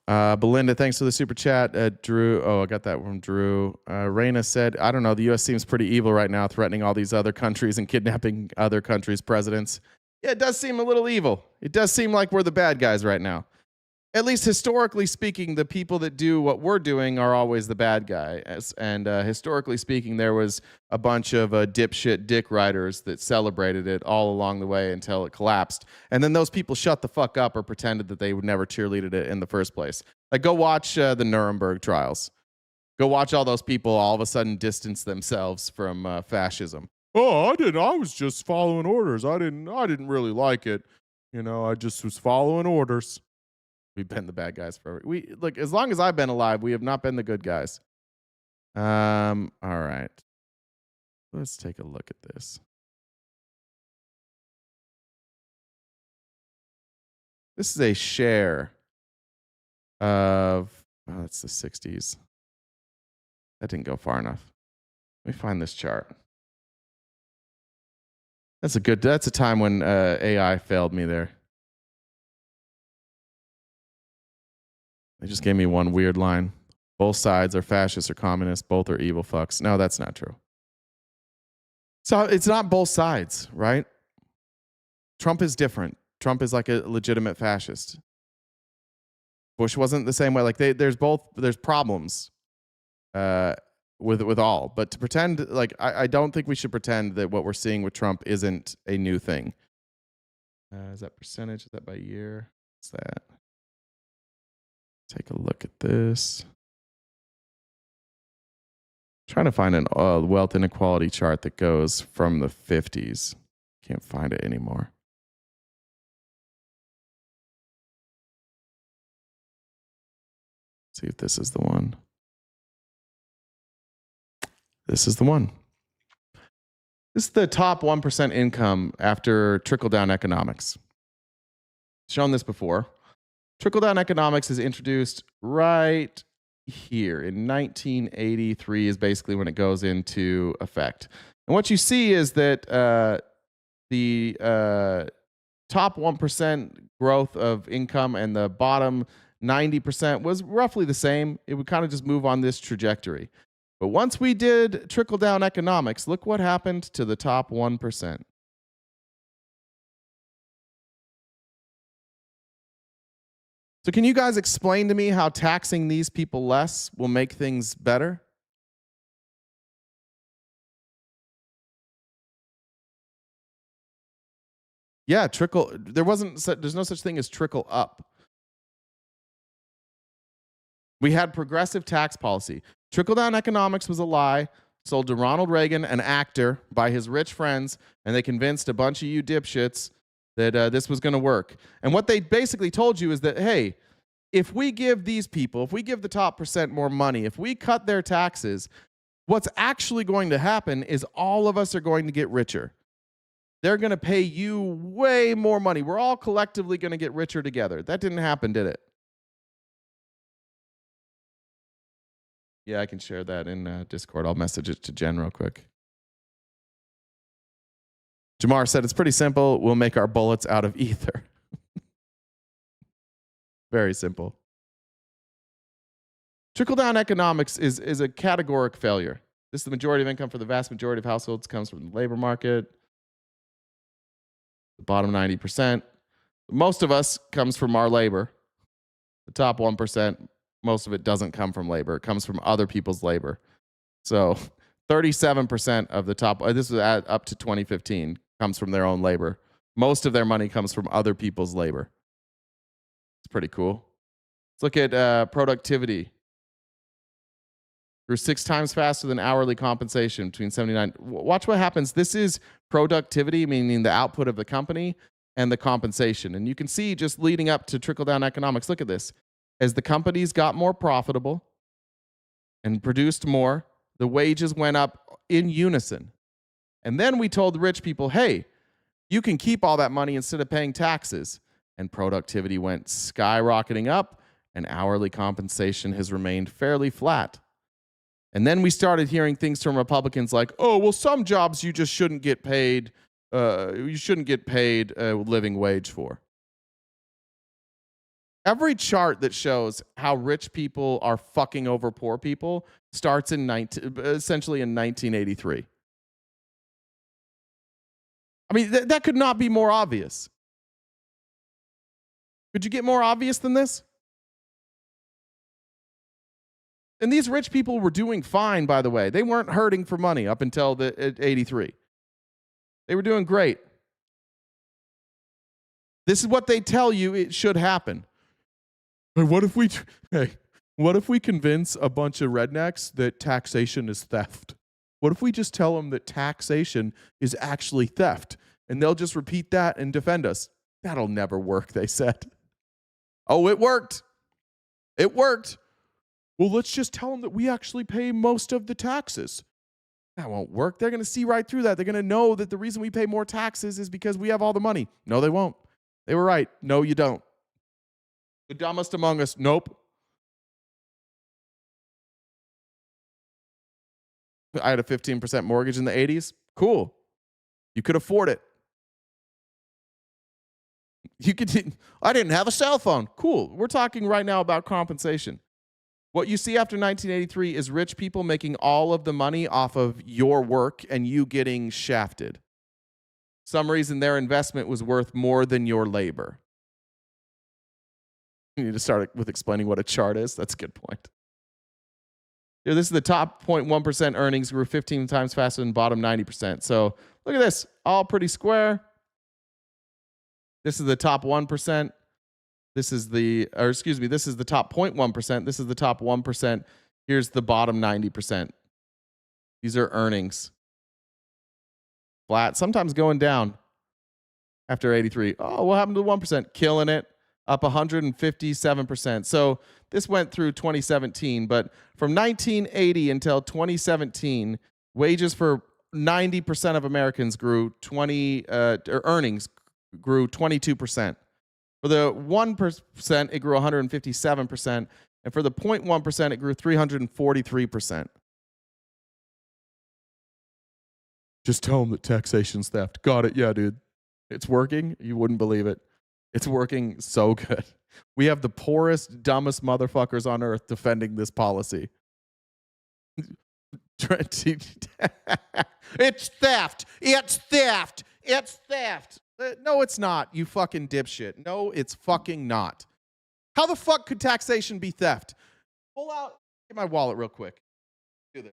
Belinda, thanks for the super chat. Drew, I got that from Drew. Raina said, I don't know, the U.S. seems pretty evil right now, threatening all these other countries and kidnapping other countries' presidents. Yeah, it does seem a little evil. It does seem like we're the bad guys right now. At least historically speaking, the people that do what we're doing are always the bad guys. And historically speaking, there was a bunch of dipshit dick riders that celebrated it all along the way until it collapsed. And then those people shut the fuck up or pretended that they would never cheerleaded it in the first place. Like, go watch the Nuremberg trials. Go watch all those people all of a sudden distance themselves from fascism. Oh, I didn't. I was just following orders. I didn't really like it. You know, I just was following orders. We've been the bad guys forever. Look, as long as I've been alive, we have not been the good guys. All right. Let's take a look at this. This is a share of, that's the 60s. That didn't go far enough. Let me find this chart. That's a time when AI failed me there. They just gave me one weird line. Both sides are fascists or communists. Both are evil fucks. No, that's not true. So it's not both sides, right? Trump is different. Trump is like a legitimate fascist. Bush wasn't the same way. Like there's problems with all, but to pretend like I don't think we should pretend that what we're seeing with Trump isn't a new thing. Is that percentage? Is that by year? What's that? Take a look at this. Trying to find a wealth inequality chart that goes from the 50s. Can't find it anymore. See if this is the one. This is the one. This is the top 1% income after trickle-down economics. Shown this before. Trickle-down economics is introduced right here in 1983 is basically when it goes into effect. And what you see is that the top 1% growth of income and the bottom 90% was roughly the same. It would kind of just move on this trajectory. But once we did trickle-down economics, look what happened to the top 1%. So can you guys explain to me how taxing these people less will make things better? Yeah, there's no such thing as trickle up. We had progressive tax policy. Trickle-down economics was a lie, sold to Ronald Reagan, an actor, by his rich friends, and they convinced a bunch of you dipshits that this was going to work. And what they basically told you is that, hey, if we give these people, if we give the top percent more money, if we cut their taxes, what's actually going to happen is all of us are going to get richer. They're going to pay you way more money. We're all collectively going to get richer together. That didn't happen, did it? Yeah, I can share that in Discord. I'll message it to Jen real quick. Jamar said, it's pretty simple. We'll make our bullets out of ether. Very simple. Trickle-down economics is a categoric failure. This is the majority of income for the vast majority of households comes from the labor market. The bottom 90%. Most of us comes from our labor. The top 1%, most of it doesn't come from labor. It comes from other people's labor. So 37% of the top, this is up to 2015, comes from their own labor. Most of their money comes from other people's labor. It's pretty cool. Let's look at productivity. Grew 6 times faster than hourly compensation between 79. Watch what happens. This is productivity, meaning the output of the company, and the compensation. And you can see just leading up to trickle-down economics, look at this. As the companies got more profitable and produced more, the wages went up in unison. And then we told the rich people, hey, you can keep all that money instead of paying taxes. And productivity went skyrocketing up, and hourly compensation has remained fairly flat. And then we started hearing things from Republicans like, oh, well, some jobs you just shouldn't get paid. You shouldn't get paid a living wage for. Every chart that shows how rich people are fucking over poor people starts essentially in 1983. I mean, that could not be more obvious. Could you get more obvious than this? And these rich people were doing fine, by the way. They weren't hurting for money up until 83. They were doing great. This is what they tell you it should happen. But what if we convince a bunch of rednecks that taxation is theft? What if we just tell them that taxation is actually theft? And they'll just repeat that and defend us. That'll never work, they said. Oh, it worked. It worked. Well, let's just tell them that we actually pay most of the taxes. That won't work. They're going to see right through that. They're going to know that the reason we pay more taxes is because we have all the money. No, they won't. They were right. No, you don't. The dumbest among us. Nope. I had a 15% mortgage in the 80s. Cool. You could afford it. I didn't have a cell phone. Cool. We're talking right now about compensation. What you see after 1983 is rich people making all of the money off of your work and you getting shafted. Some reason their investment was worth more than your labor. You need to start with explaining what a chart is. That's a good point. Here, this is the top 0.1% earnings grew 15 times faster than bottom 90%. So look at this, all pretty square. This is the top 1%. This is the top 0.1%. This is the top 1%. Here's the bottom 90%. These are earnings. Flat, sometimes going down after 83. Oh, what happened to the 1%? Killing it, up 157%. So this went through 2017, but from 1980 until 2017, wages for 90% of Americans grew earnings grew 22%. For the 1%, it grew 157%, and for the 0.1%, it grew 343%. Just tell them that taxation's theft. Got it. Yeah, dude. It's working. You wouldn't believe it. It's working so good. We have the poorest, dumbest motherfuckers on earth defending this policy. It's theft. It's theft. It's theft. No, it's not, you fucking dipshit. No, it's fucking not. How the fuck could taxation be theft? Pull out, get my wallet real quick. Do this.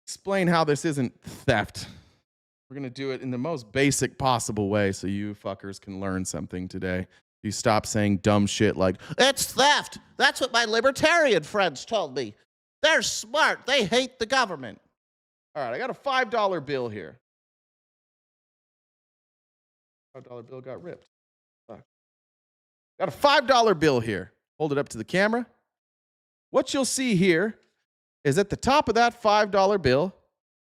Explain how this isn't theft. We're going to do it in the most basic possible way so you fuckers can learn something today. You stop saying dumb shit like, It's theft. That's what my libertarian friends told me. They're smart. They hate the government. All right, I got a $5 bill here. $5 bill got ripped. Fuck. Got a $5 bill here. Hold it up to the camera. What you'll see here is at the top of that $5 bill,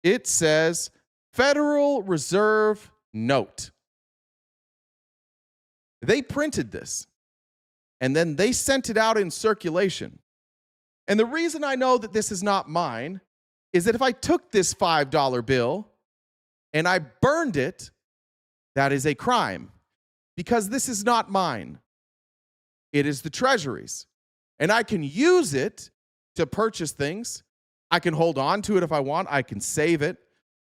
it says Federal Reserve Note. They printed this, and then they sent it out in circulation. And the reason I know that this is not mine is that if I took this $5 bill and I burned it, that is a crime because this is not mine. It is the Treasury's. And I can use it to purchase things. I can hold on to it if I want. I can save it.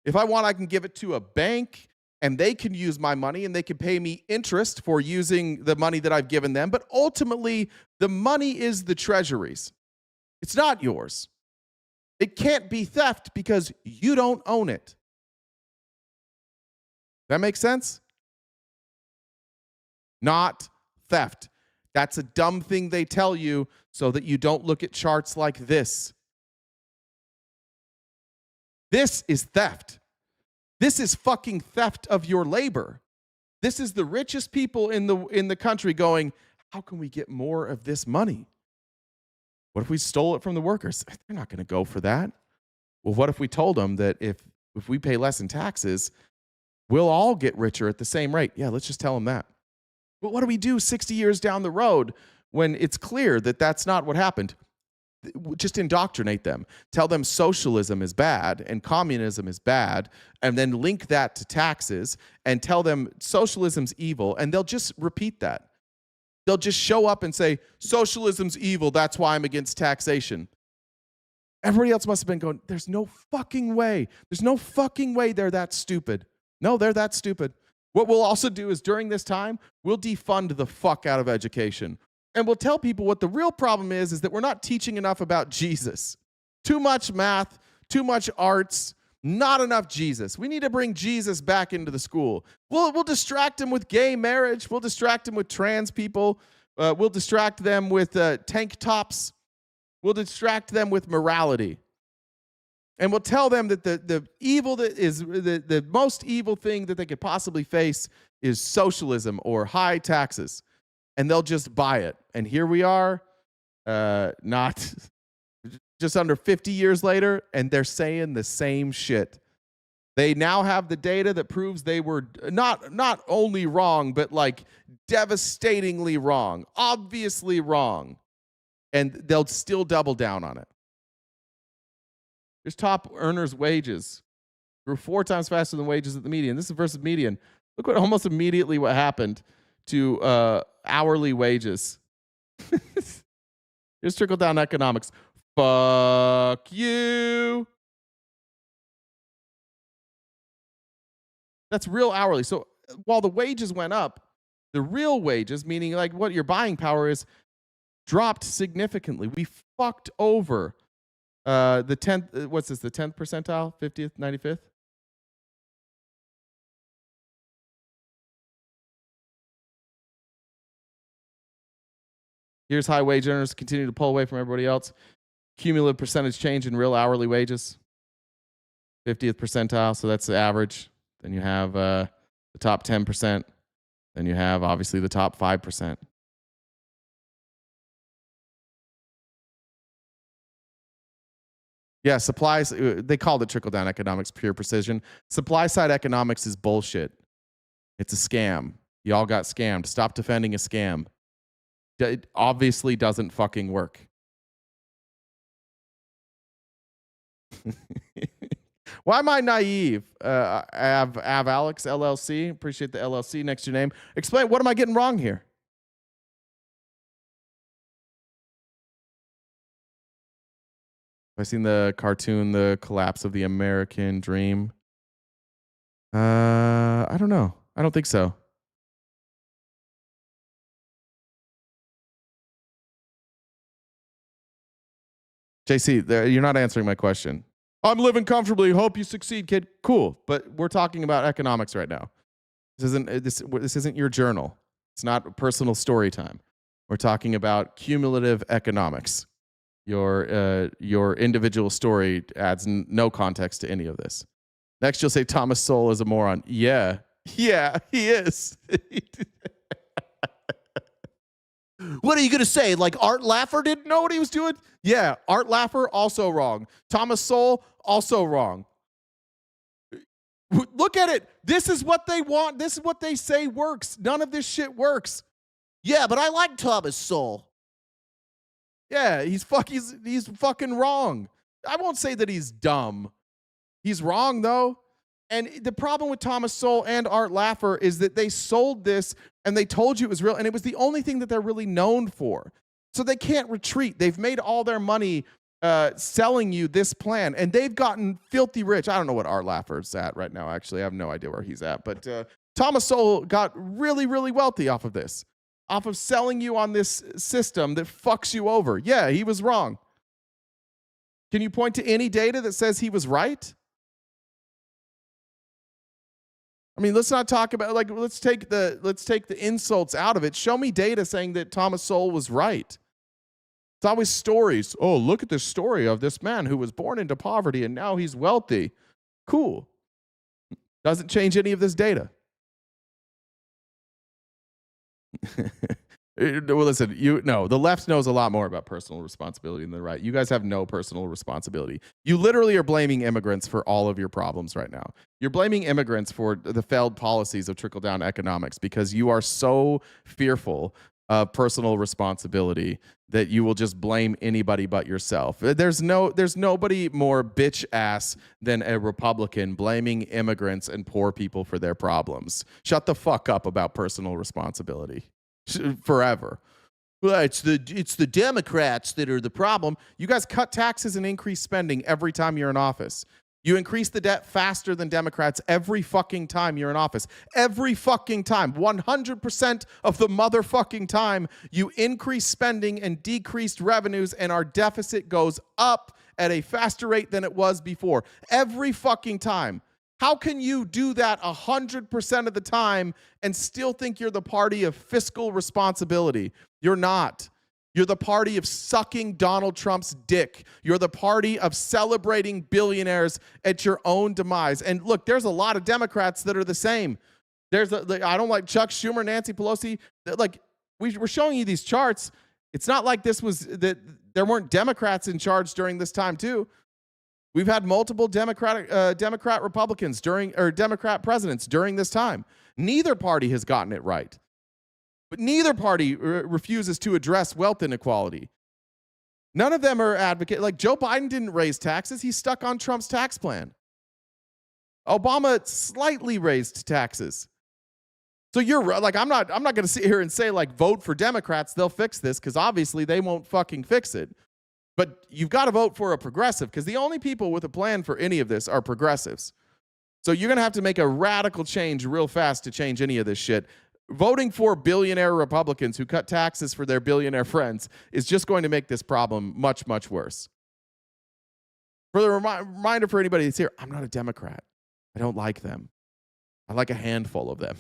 If I want, I can give it to a bank and they can use my money and they can pay me interest for using the money that I've given them. But ultimately, the money is the Treasury's. It's not yours. It can't be theft because you don't own it. That makes sense? Not theft. That's a dumb thing they tell you so that you don't look at charts like this. This is theft. This is fucking theft of your labor. This is the richest people in the country going, how can we get more of this money? What if we stole it from the workers? They're not going to go for that. Well, what if we told them that if we pay less in taxes, we'll all get richer at the same rate? Yeah, let's just tell them that. But what do we do 60 years down the road when it's clear that that's not what happened? Just indoctrinate them. Tell them socialism is bad and communism is bad, and then link that to taxes and tell them socialism's evil, and they'll just repeat that. They'll just show up and say, socialism's evil, that's why I'm against taxation. Everybody else must have been going, there's no fucking way. There's no fucking way they're that stupid. No, they're that stupid. What we'll also do is during this time, we'll defund the fuck out of education. And we'll tell people what the real problem is that we're not teaching enough about Jesus. Too much math, too much arts, not enough Jesus. We need to bring Jesus back into the school. We'll distract them with gay marriage. We'll distract them with trans people. We'll distract them with tank tops. We'll distract them with morality. And we'll tell them that the evil that is the most evil thing that they could possibly face is socialism or high taxes. And they'll just buy it. And here we are, not just under 50 years later, and they're saying the same shit. They now have the data that proves they were not only wrong, but like devastatingly wrong, obviously wrong. And they'll still double down on it. There's top earners' wages. Grew 4 times faster than wages at the median. This is versus median. Look what almost immediately what happened to hourly wages. Here's trickle down economics. Fuck you. That's real hourly. So while the wages went up, the real wages, meaning like what your buying power is, dropped significantly. We fucked over the 10th, what's this, the 10th percentile, 50th, 95th? Here's high wage earners continue to pull away from everybody else. Cumulative percentage change in real hourly wages, 50th percentile, so that's the average. Then you have the top 10%. Then you have, obviously, the top 5%. Yeah, supplies, they called it trickle-down economics, pure precision. Supply-side economics is bullshit. It's a scam. Y'all got scammed. Stop defending a scam. It obviously doesn't fucking work. Why am I naive? Av Alex LLC. Appreciate the LLC next to your name. Explain, what am I getting wrong here? Have I seen the cartoon, The Collapse of the American Dream? I don't know. I don't think so. JC, you're not answering my question. I'm living comfortably. Hope you succeed, kid. Cool, but we're talking about economics right now. This isn't your journal. It's not personal story time. We're talking about cumulative economics. Your individual story adds no context to any of this. Next, you'll say Thomas Sowell is a moron. Yeah, he is. What are you going to say? Like Art Laffer didn't know what he was doing? Yeah, Art Laffer, also wrong. Thomas Sowell, also wrong. Look at it. This is what they want. This is what they say works. None of this shit works. Yeah, but I like Thomas Sowell. Yeah, he's fucking wrong. I won't say that he's dumb. He's wrong, though. And the problem with Thomas Sowell and Art Laffer is that they sold this and they told you it was real, and it was the only thing that they're really known for. So they can't retreat. They've made all their money selling you this plan, and they've gotten filthy rich. I don't know what Art Laffer's at right now, actually. I have no idea where he's at. But Thomas Sowell got really, really wealthy off of this, off of selling you on this system that fucks you over. Yeah, he was wrong. Can you point to any data that says he was right? I mean, let's not talk about, like, let's take the insults out of it. Show me data saying that Thomas Sowell was right. It's always stories. Oh, look at this story of this man who was born into poverty and now he's wealthy. Cool. Doesn't change any of this data. Well, listen, the left knows a lot more about personal responsibility than the right. You guys have no personal responsibility. You literally are blaming immigrants for all of your problems right now. You're blaming immigrants for the failed policies of trickle-down economics because you are so fearful of personal responsibility that you will just blame anybody but yourself. There's nobody more bitch ass than a Republican blaming immigrants and poor people for their problems. Shut the fuck up about personal responsibility. Forever. Well, it's the Democrats that are the problem. You guys cut taxes and increase spending every time you're in office. You increase the debt faster than Democrats every fucking time you're in office. Every fucking time. 100% of the motherfucking time you increase spending and decreased revenues, and our deficit goes up at a faster rate than it was before. Every fucking time. How can you do that 100% of the time and still think you're the party of fiscal responsibility? You're not. You're the party of sucking Donald Trump's dick. You're the party of celebrating billionaires at your own demise. And look, there's a lot of Democrats that are the same. I don't like Chuck Schumer, Nancy Pelosi. Like, we're showing you these charts. It's not like that there weren't Democrats in charge during this time too. We've had multiple Democrat Republicans Democrat presidents during this time. Neither party has gotten it right. But neither party refuses to address wealth inequality. None of them are advocates. Like, Joe Biden didn't raise taxes. He's stuck on Trump's tax plan. Obama slightly raised taxes. So you're like, I'm not going to sit here and say like vote for Democrats, they'll fix this, because obviously they won't fucking fix it. But you've got to vote for a progressive, because the only people with a plan for any of this are progressives. So you're going to have to make a radical change real fast to change any of this shit. Voting for billionaire Republicans who cut taxes for their billionaire friends is just going to make this problem much, much worse. For the reminder for anybody that's here, I'm not a Democrat. I don't like them. I like a handful of them.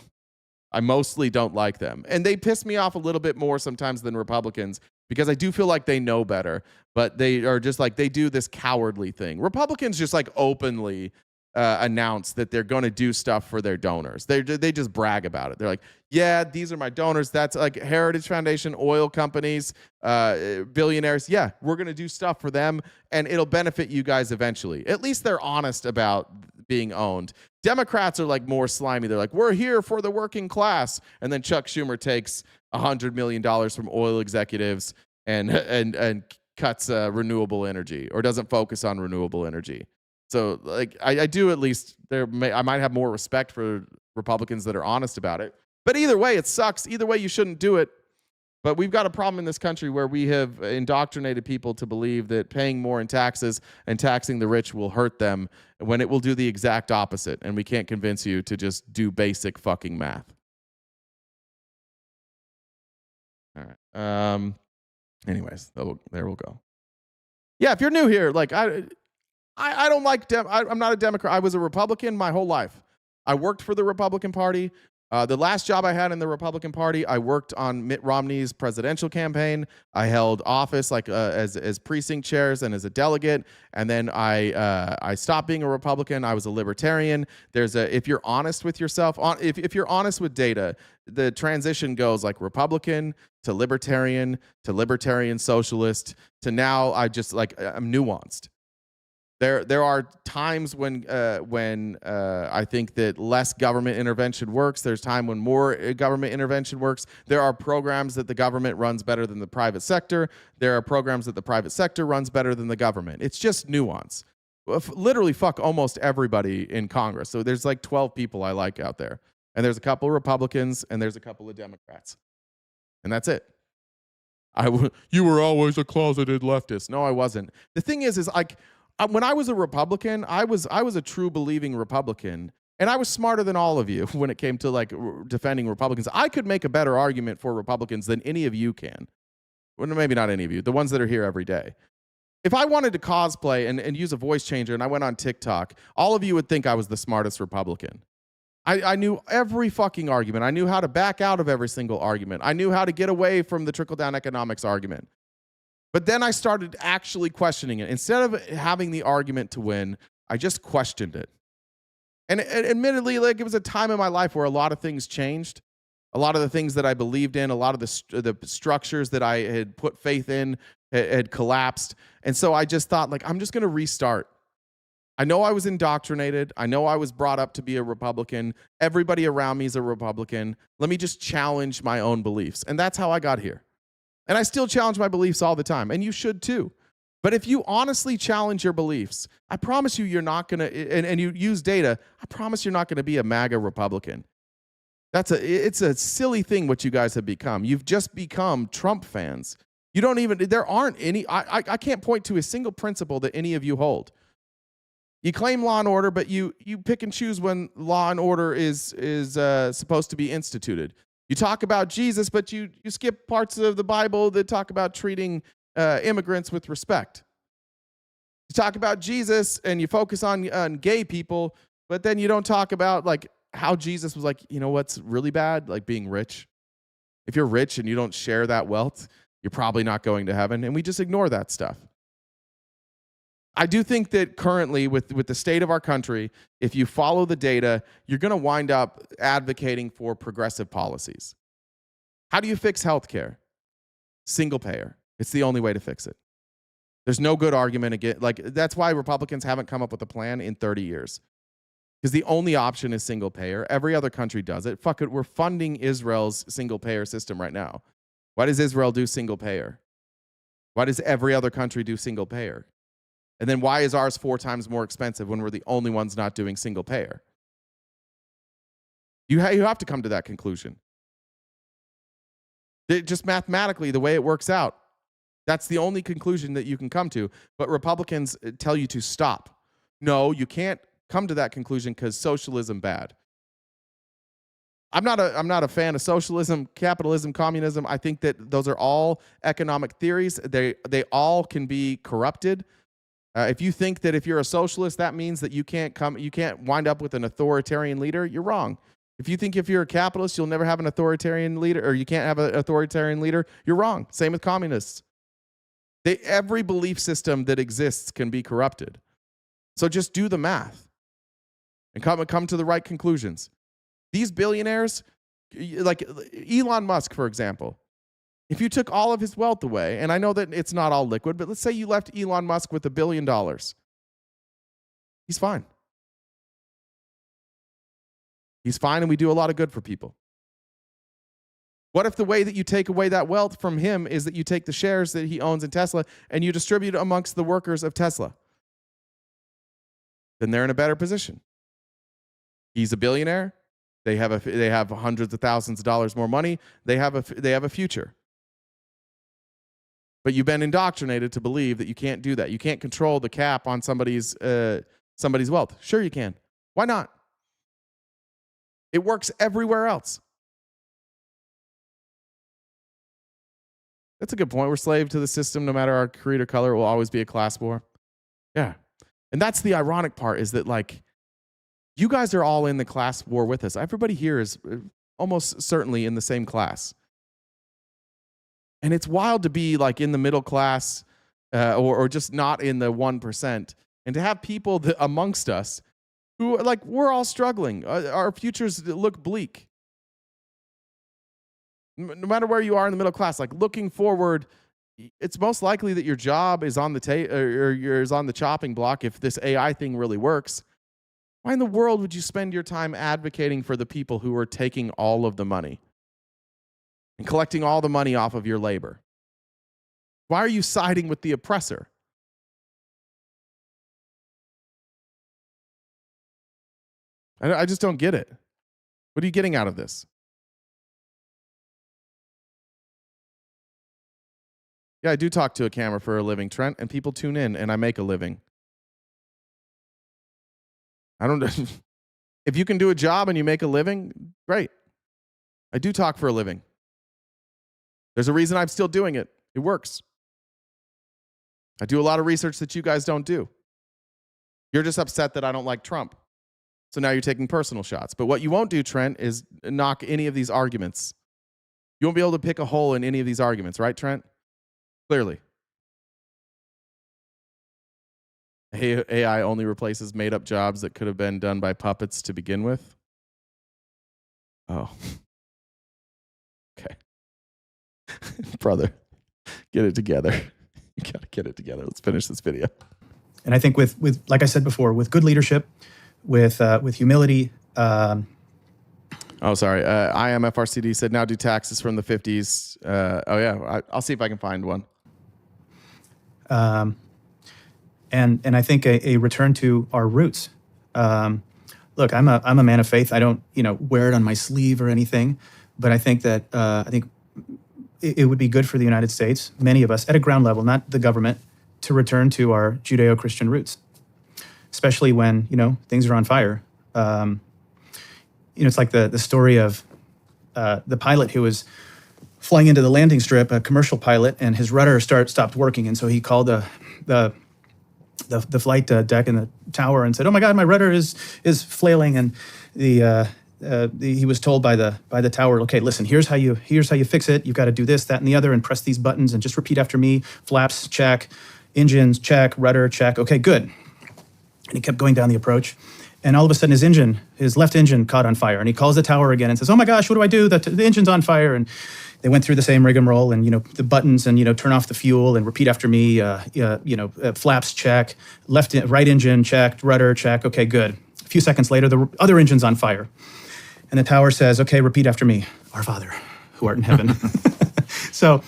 I mostly don't like them. And they piss me off a little bit more sometimes than Republicans, because I do feel like they know better, but they are just like, they do this cowardly thing. Republicans just like openly announce that they're going to do stuff for their donors. They just brag about it. They're like, yeah, these are my donors. That's like Heritage Foundation, oil companies, billionaires. Yeah, we're going to do stuff for them, and it'll benefit you guys eventually. At least they're honest about being owned. Democrats are like more slimy. They're like, we're here for the working class. And then Chuck Schumer takes $100 million from oil executives and cuts renewable energy, or doesn't focus on renewable energy. So like I do, at least I might have more respect for Republicans that are honest about it. But either way, it sucks. Either way, you shouldn't do it. But we've got a problem in this country where we have indoctrinated people to believe that paying more in taxes and taxing the rich will hurt them, when it will do the exact opposite. And we can't convince you to just do basic fucking math. All right. Anyways, there we'll go. Yeah, if you're new here, like I don't like I'm not a Democrat. I was a Republican my whole life. I worked for the Republican Party. The last job I had in the Republican Party, I worked on Mitt Romney's presidential campaign. I held office like as precinct chairs and as a delegate. And then I stopped being a Republican. I was a libertarian. If you're honest with yourself, if you're honest with data, the transition goes like Republican to libertarian socialist to now I'm nuanced. There are times when I think that less government intervention works. There's time when more government intervention works. There are programs that the government runs better than the private sector. There are programs that the private sector runs better than the government. It's just nuance. Literally fuck almost everybody in Congress. So there's like 12 people I like out there. And there's a couple of Republicans and there's a couple of Democrats. And that's it. You were always a closeted leftist. No, I wasn't. The thing is like, when I was a Republican, I was a true believing Republican, and I was smarter than all of you when it came to like defending Republicans. I could make a better argument for Republicans than any of you can. Well, maybe not any of you, the ones that are here every day. If I wanted to cosplay and use a voice changer and I went on TikTok, all of you would think I was the smartest Republican. I knew every fucking argument. I knew how to back out of every single argument. I knew how to get away from the trickle-down economics argument. But then I started actually questioning it. Instead of having the argument to win, I just questioned it. And admittedly, like, it was a time in my life where a lot of things changed. A lot of the things that I believed in, a lot of the structures that I had put faith in had collapsed. And so I just thought, like, I'm just going to restart. I know I was indoctrinated. I know I was brought up to be a Republican. Everybody around me is a Republican. Let me just challenge my own beliefs. And that's how I got here. And I still challenge my beliefs all the time, and you should too. But if you honestly challenge your beliefs, I promise you you're not going to, and you use data, I promise you're not going to be a MAGA Republican. It's a silly thing what you guys have become. You've just become Trump fans. There aren't any, I can't point to a single principle that any of you hold. You claim law and order, but you pick and choose when law and order is supposed to be instituted. You talk about Jesus, but you skip parts of the Bible that talk about treating immigrants with respect. You talk about Jesus and you focus on gay people, but then you don't talk about like how Jesus was like, you know what's really bad? Like being rich. If you're rich and you don't share that wealth, you're probably not going to heaven. And we just ignore that stuff. I do think that currently with the state of our country, if you follow the data, you're going to wind up advocating for progressive policies. How do you fix healthcare? Single payer. It's the only way to fix it. There's no good argument against, like, that's why Republicans haven't come up with a plan in 30 years. Because the only option is single payer. Every other country does it. Fuck it, we're funding Israel's single payer system right now. Why does Israel do single payer? Why does every other country do single payer? And then why is ours 4 times more expensive when we're the only ones not doing single payer? You have to come to that conclusion. Just mathematically, the way it works out, that's the only conclusion that you can come to. But Republicans tell you to stop. No, you can't come to that conclusion because socialism bad. I'm not a fan of socialism, capitalism, communism. I think that those are all economic theories. They all can be corrupted. If you think that if you're a socialist, that means that you can't wind up with an authoritarian leader, you're wrong. If you think if you're a capitalist, you'll never have an authoritarian leader, or you can't have an authoritarian leader, you're wrong. Same with communists. Every belief system that exists can be corrupted. So just do the math and come to the right conclusions. These billionaires, like Elon Musk, for example, if you took all of his wealth away, and I know that it's not all liquid, but let's say you left Elon Musk with $1 billion. He's fine. He's fine, and we do a lot of good for people. What if the way that you take away that wealth from him is that you take the shares that he owns in Tesla and you distribute it amongst the workers of Tesla? Then they're in a better position. He's a billionaire. They have hundreds of thousands of dollars more money. They have a future. But you've been indoctrinated to believe that you can't do that. You can't control the cap on somebody's wealth. Sure you can. Why not? It works everywhere else. That's a good point. We're slave to the system. No matter our creed or color, it will always be a class war. Yeah. And that's the ironic part, is that, like, you guys are all in the class war with us. Everybody here is almost certainly in the same class. And it's wild to be like in the middle class or just not in the 1%. And to have people amongst us who are like, we're all struggling. Our futures look bleak. No matter where you are in the middle class, like looking forward, it's most likely that your job is on the or is on the chopping block if this AI thing really works. Why in the world would you spend your time advocating for the people who are taking all of the money and collecting all the money off of your labor? Why are you siding with the oppressor? I just don't get it. What are you getting out of this? Yeah, I do talk to a camera for a living, Trent, and people tune in, and I make a living. I don't know. If you can do a job and you make a living, great. I do talk for a living. There's a reason I'm still doing it. It works. I do a lot of research that you guys don't do. You're just upset that I don't like Trump. So now you're taking personal shots. But what you won't do, Trent, is knock any of these arguments. You won't be able to pick a hole in any of these arguments, right, Trent? Clearly. AI only replaces made-up jobs that could have been done by puppets to begin with. Oh. Okay. Brother, get it together. You got to get it together. Let's finish this video. And I think with like I said before, with good leadership, with humility. Oh, sorry. IMFRCD said now do taxes from the 50s. Oh, yeah. I'll see if I can find one. And I think a return to our roots. Look, I'm a man of faith. I don't wear it on my sleeve or anything, but I think that it would be good for the United States, many of us at a ground level, not the government, to return to our Judeo-Christian roots, especially when things are on fire. It's like the story of the pilot who was flying into the landing strip, a commercial pilot, and his rudder stopped working, and so he called the flight deck in the tower and said, "Oh my God, my rudder is flailing." And he was told by the tower, "Okay, listen, here's how you fix it. You've got to do this, that, and the other, and press these buttons, and just repeat after me. Flaps, check. Engines, check. Rudder, check. Okay, good." And he kept going down the approach. And all of a sudden, his left engine caught on fire. And he calls the tower again and says, "Oh my gosh, what do I do? The engine's on fire." And they went through the same rigmarole and, the buttons and, turn off the fuel and repeat after me, flaps, check, right engine, checked, rudder, check. Okay, good. A few seconds later, the other engine's on fire. And the tower says, "Okay, repeat after me. Our Father, who art in heaven." So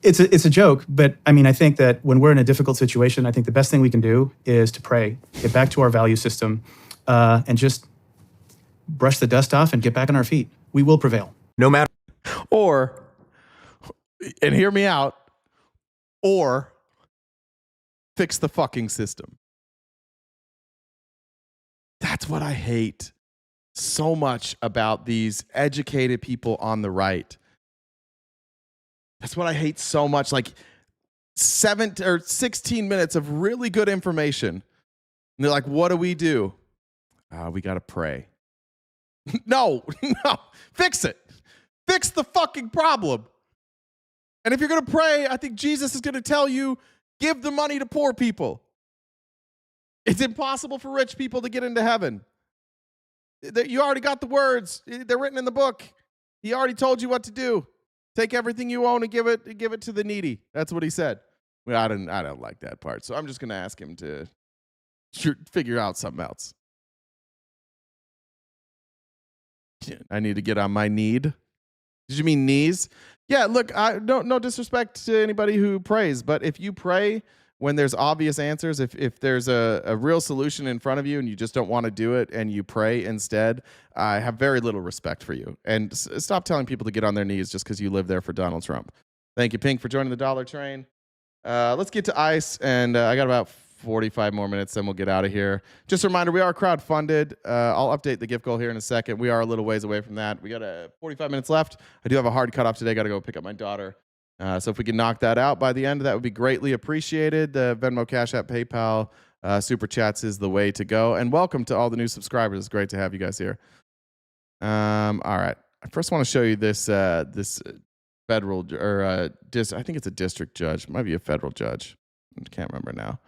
it's a joke, but I think that when we're in a difficult situation, I think the best thing we can do is to pray, get back to our value system, and just brush the dust off and get back on our feet. We will prevail. No matter. Or, and hear me out, or fix the fucking system. That's what I hate so much about these educated people on the right. That's what I hate so much. Like 16 minutes of really good information. And they're like, what do? We got to pray. No, fix it. Fix the fucking problem. And if you're going to pray, I think Jesus is going to tell you, give the money to poor people. It's impossible for rich people to get into heaven. You already got the words. They're written in the book. He already told you what to do. Take everything you own and give it to the needy. That's what he said. Well, I don't like that part. So I'm just going to ask him to figure out something else. I need to get on my need. Did you mean knees? Yeah, look, no disrespect to anybody who prays, but if you pray when there's obvious answers, if there's a real solution in front of you and you just don't want to do it and you pray instead, I have very little respect for you. And stop telling people to get on their knees just because you live there for Donald Trump. Thank you, Pink, for joining the dollar train. Let's get to ICE, and I got about 45 more minutes, then we'll get out of here. Just a reminder, we are crowdfunded. I'll update the gift goal here in a second. We are a little ways away from that. We got 45 minutes left. I do have a hard cutoff today. Got to go pick up my daughter. So if we can knock that out by the end, that would be greatly appreciated. The Venmo, Cash App, PayPal, Super Chats is the way to go. And welcome to all the new subscribers. It's great to have you guys here. All right. I first want to show you this federal, or I think it's a district judge. It might be a federal judge. I can't remember now.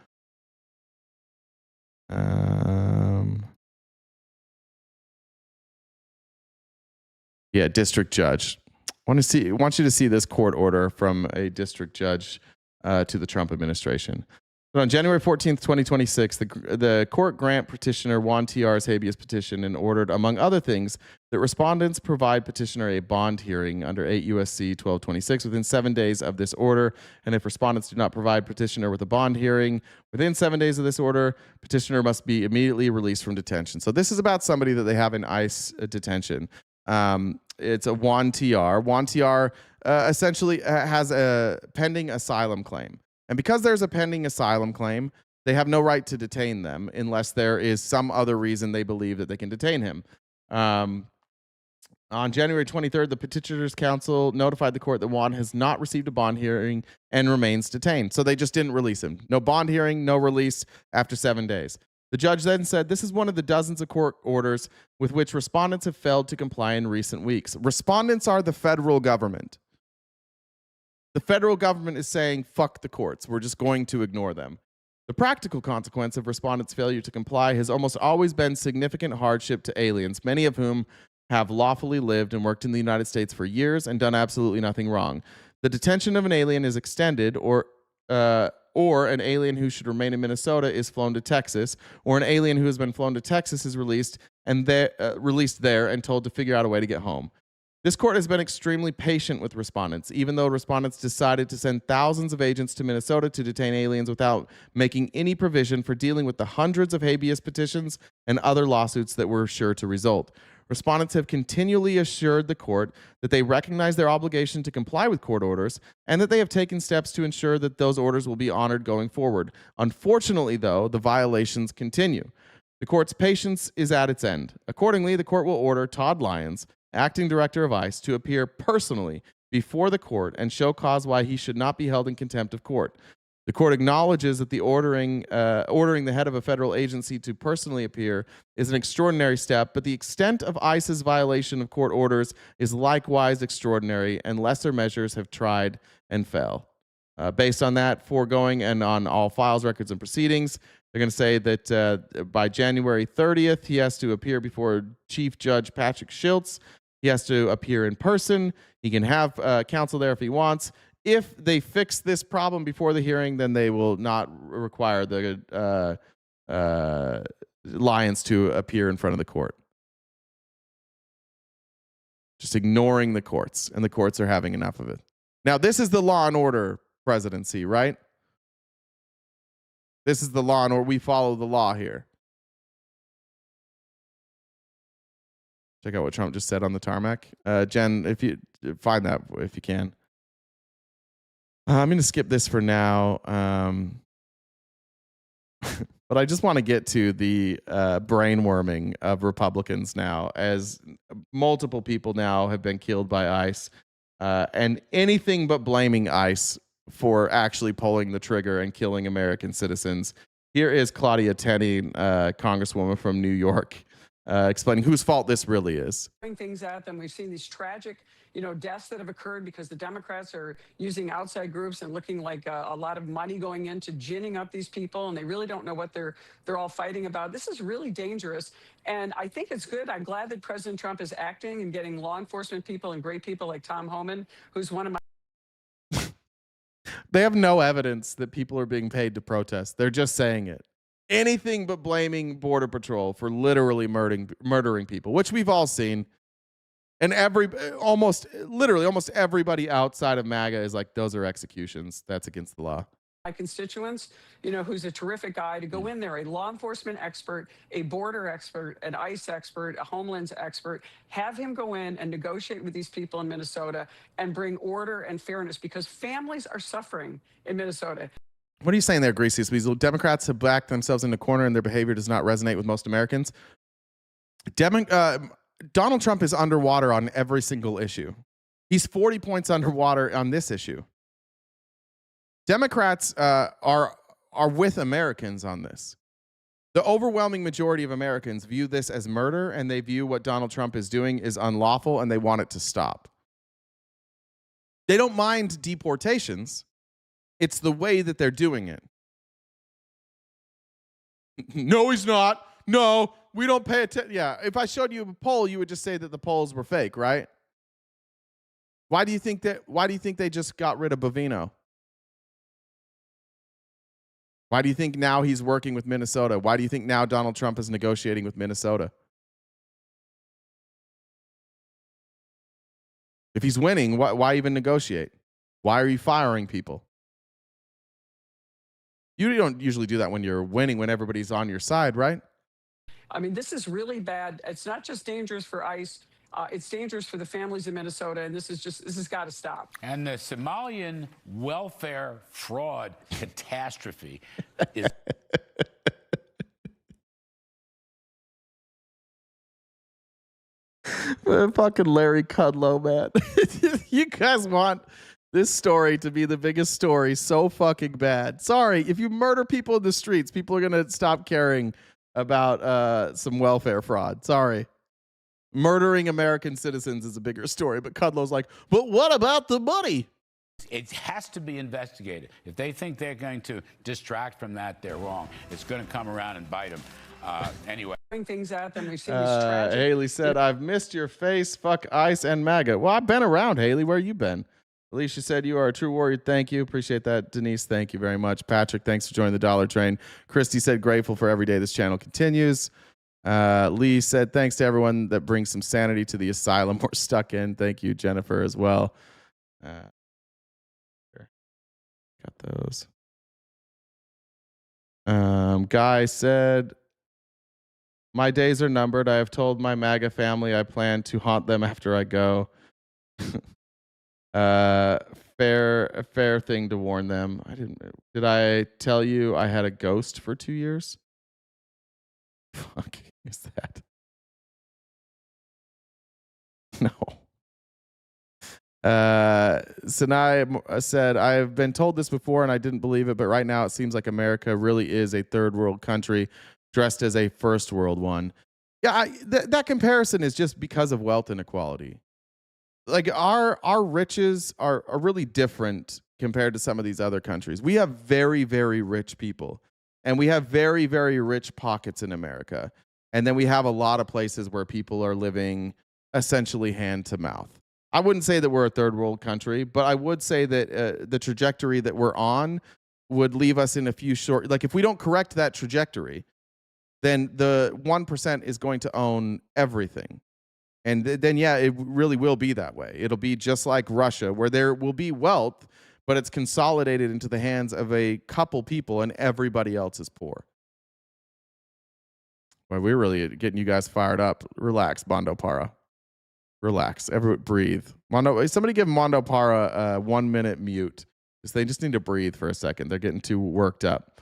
Yeah, district judge. Want you to see this court order from a district judge to the Trump administration. But on January 14th, 2026, the court grant petitioner Juan TR's habeas petition and ordered, among other things, that respondents provide petitioner a bond hearing under 8 U.S.C. 1226 within 7 days of this order. And if respondents do not provide petitioner with a bond hearing within 7 days of this order, petitioner must be immediately released from detention. So this is about somebody that they have in ICE detention. It's a Juan TR. Juan TR essentially has a pending asylum claim. And because there's a pending asylum claim, they have no right to detain them unless there is some other reason they believe that they can detain him. On January 23rd, the Petitioner's Council notified the court that Juan has not received a bond hearing and remains detained. So they just didn't release him. No bond hearing, no release after 7 days. The judge then said, this is one of the dozens of court orders with which respondents have failed to comply in recent weeks. Respondents are the federal government. The federal government is saying, fuck the courts. We're just going to ignore them. The practical consequence of respondents' failure to comply has almost always been significant hardship to aliens, many of whom have lawfully lived and worked in the United States for years and done absolutely nothing wrong. The detention of an alien is extended, or an alien who should remain in Minnesota is flown to Texas, or an alien who has been flown to Texas is released there and told to figure out a way to get home. This court has been extremely patient with respondents, even though respondents decided to send thousands of agents to Minnesota to detain aliens without making any provision for dealing with the hundreds of habeas petitions and other lawsuits that were sure to result. Respondents have continually assured the court that they recognize their obligation to comply with court orders and that they have taken steps to ensure that those orders will be honored going forward. Unfortunately, though, the violations continue. The court's patience is at its end. Accordingly, the court will order Todd Lyons, acting director of ICE, to appear personally before the court and show cause why he should not be held in contempt of court. The court acknowledges that the ordering the head of a federal agency to personally appear is an extraordinary step, but the extent of ICE's violation of court orders is likewise extraordinary, and lesser measures have tried and fell. Based on that foregoing and on all files, records, and proceedings, they're going to say that by January 30th, he has to appear before Chief Judge Patrick Schiltz. He has to appear in person. He can have counsel there if he wants. If they fix this problem before the hearing, then they will not require the Lyons to appear in front of the court. Just ignoring the courts, and the courts are having enough of it. Now, this is the law and order presidency, right? This is the law and order. We follow the law here. Check out what Trump just said on the tarmac. Jen, if you find that, if you can. I'm going to skip this for now. But I just want to get to the brainworming of Republicans now, as multiple people now have been killed by ICE, and anything but blaming ICE for actually pulling the trigger and killing American citizens. Here is Claudia Tenney, Congresswoman from New York, explaining whose fault this really is. Things at them. We've seen these tragic, deaths that have occurred because the Democrats are using outside groups and looking like a lot of money going into ginning up these people, and they really don't know what they're all fighting about. This is really dangerous, and I think it's good. I'm glad that President Trump is acting and getting law enforcement people and great people like Tom Homan, who's one of my. They have no evidence that people are being paid to protest. They're just saying it. Anything but blaming Border Patrol for literally murdering people, which we've all seen. And almost everybody outside of MAGA is like, those are executions. That's against the law. My constituents, who's a terrific guy to go in there, a law enforcement expert, a border expert, an ICE expert, a homelands expert, have him go in and negotiate with these people in Minnesota and bring order and fairness, because families are suffering in Minnesota. What are you saying there, Greasy Weasel? Democrats have backed themselves in a corner and their behavior does not resonate with most Americans. Donald Trump is underwater on every single issue. He's 40 points underwater on this issue. Democrats are with Americans on this. The overwhelming majority of Americans view this as murder, and they view what Donald Trump is doing is unlawful, and they want it to stop. They don't mind deportations. It's the way that they're doing it. No, he's not. No, we don't pay attention. Yeah, if I showed you a poll, you would just say that the polls were fake, right? Why do you think they just got rid of Bovino? Why do you think now he's working with Minnesota? Why do you think now Donald Trump is negotiating with Minnesota? If he's winning, why even negotiate? Why are you firing people? You don't usually do that when you're winning, when everybody's on your side, right? I mean, this is really bad. It's not just dangerous for ICE. It's dangerous for the families in Minnesota, and this has got to stop. And the Somalian welfare fraud catastrophe is. Fucking Larry Kudlow, man. You guys want this story to be the biggest story so fucking bad. Sorry, if you murder people in the streets, people are going to stop caring about some welfare fraud. Sorry. Murdering American citizens is a bigger story, but Kudlow's like, but what about the money? It has to be investigated. If they think they're going to distract from that, they're wrong. It's going to come around and bite them. Anyway. Things at them. We've seen these tragic. Haley said, I've missed your face. Fuck ICE and MAGA. Well, I've been around, Haley. Where you been? Alicia said, you are a true warrior. Thank you. Appreciate that. Denise, thank you very much. Patrick, thanks for joining the Dollar Train. Christy said, grateful for every day this channel continues. Lee said, thanks to everyone that brings some sanity to the asylum we're stuck in. Thank you, Jennifer, as well. Got those. Guy said, my days are numbered. I have told my MAGA family I plan to haunt them after I go. Fair thing to warn them. Did I tell you I had a ghost for 2 years? Fuck is that? No. Sinai said, I have been told this before and I didn't believe it, but right now it seems like America really is a third world country dressed as a first world one. Yeah, that comparison is just because of wealth inequality. Like our riches are really different compared to some of these other countries. We have very, very rich people, and we have very, very rich pockets in America. And then we have a lot of places where people are living essentially hand to mouth. I wouldn't say that we're a third world country, but I would say that the trajectory that we're on would leave us in a few short, like if we don't correct that trajectory, then the 1% is going to own everything. And then, yeah, it really will be that way. It'll be just like Russia, where there will be wealth, but it's consolidated into the hands of a couple people and everybody else is poor. Well, we're really getting you guys fired up. Relax, Bondo Para. Relax. Everyone breathe. Mondo, somebody give Mondo Para a 1 minute mute. They just need to breathe for a second. They're getting too worked up.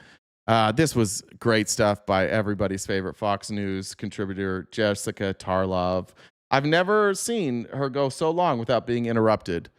This was great stuff by everybody's favorite Fox News contributor, Jessica Tarlov. I've never seen her go so long without being interrupted.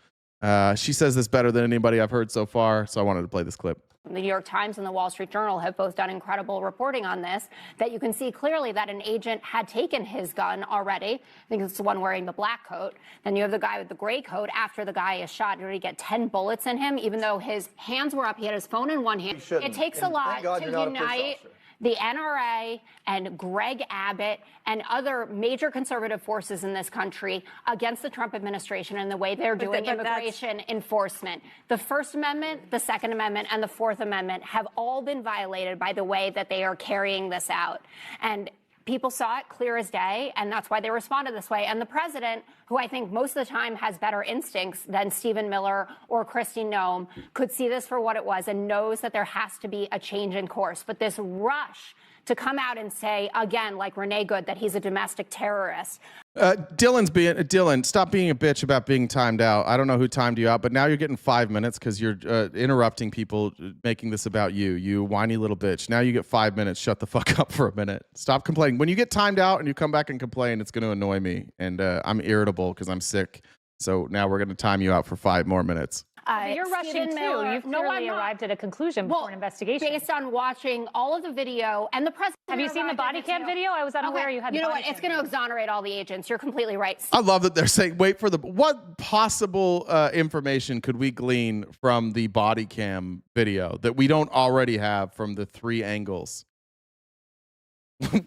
She says this better than anybody I've heard so far, so I wanted to play this clip. The New York Times and the Wall Street Journal have both done incredible reporting on this, that you can see clearly that an agent had taken his gun already. I think it's the one wearing the black coat. Then you have the guy with the gray coat. After the guy is shot, you already get 10 bullets in him, even though his hands were up. He had his phone in one hand. It takes a lot to unite the NRA and Greg Abbott and other major conservative forces in this country against the Trump administration and the way they're doing immigration enforcement. The First Amendment, the Second Amendment, and the Fourth Amendment have all been violated by the way that they are carrying this out. And people saw it clear as day, and that's why they responded this way. And the president, who I think most of the time has better instincts than Stephen Miller or Kristi Noem, could see this for what it was and knows that there has to be a change in course. But this rush to come out and say, again, like Renee Good, that he's a domestic terrorist. Dylan, stop being a bitch about being timed out. I don't know who timed you out, but now you're getting 5 minutes because you're interrupting people, making this about you, you whiny little bitch. Now you get 5 minutes. Shut the fuck up for a minute. Stop complaining. When you get timed out and you come back and complain, it's going to annoy me. And I'm irritable because I'm sick. So now we're going to time you out for 5 more minutes. You're rushing too. You've clearly arrived at a conclusion before an investigation. Based on watching all of the video and the president. Have you seen the body cam video? I was unaware you had the body cam. You know what? It's going to exonerate all the agents. You're completely right. I love that they're saying, wait for what possible information could we glean from the body cam video that we don't already have from the 3 angles?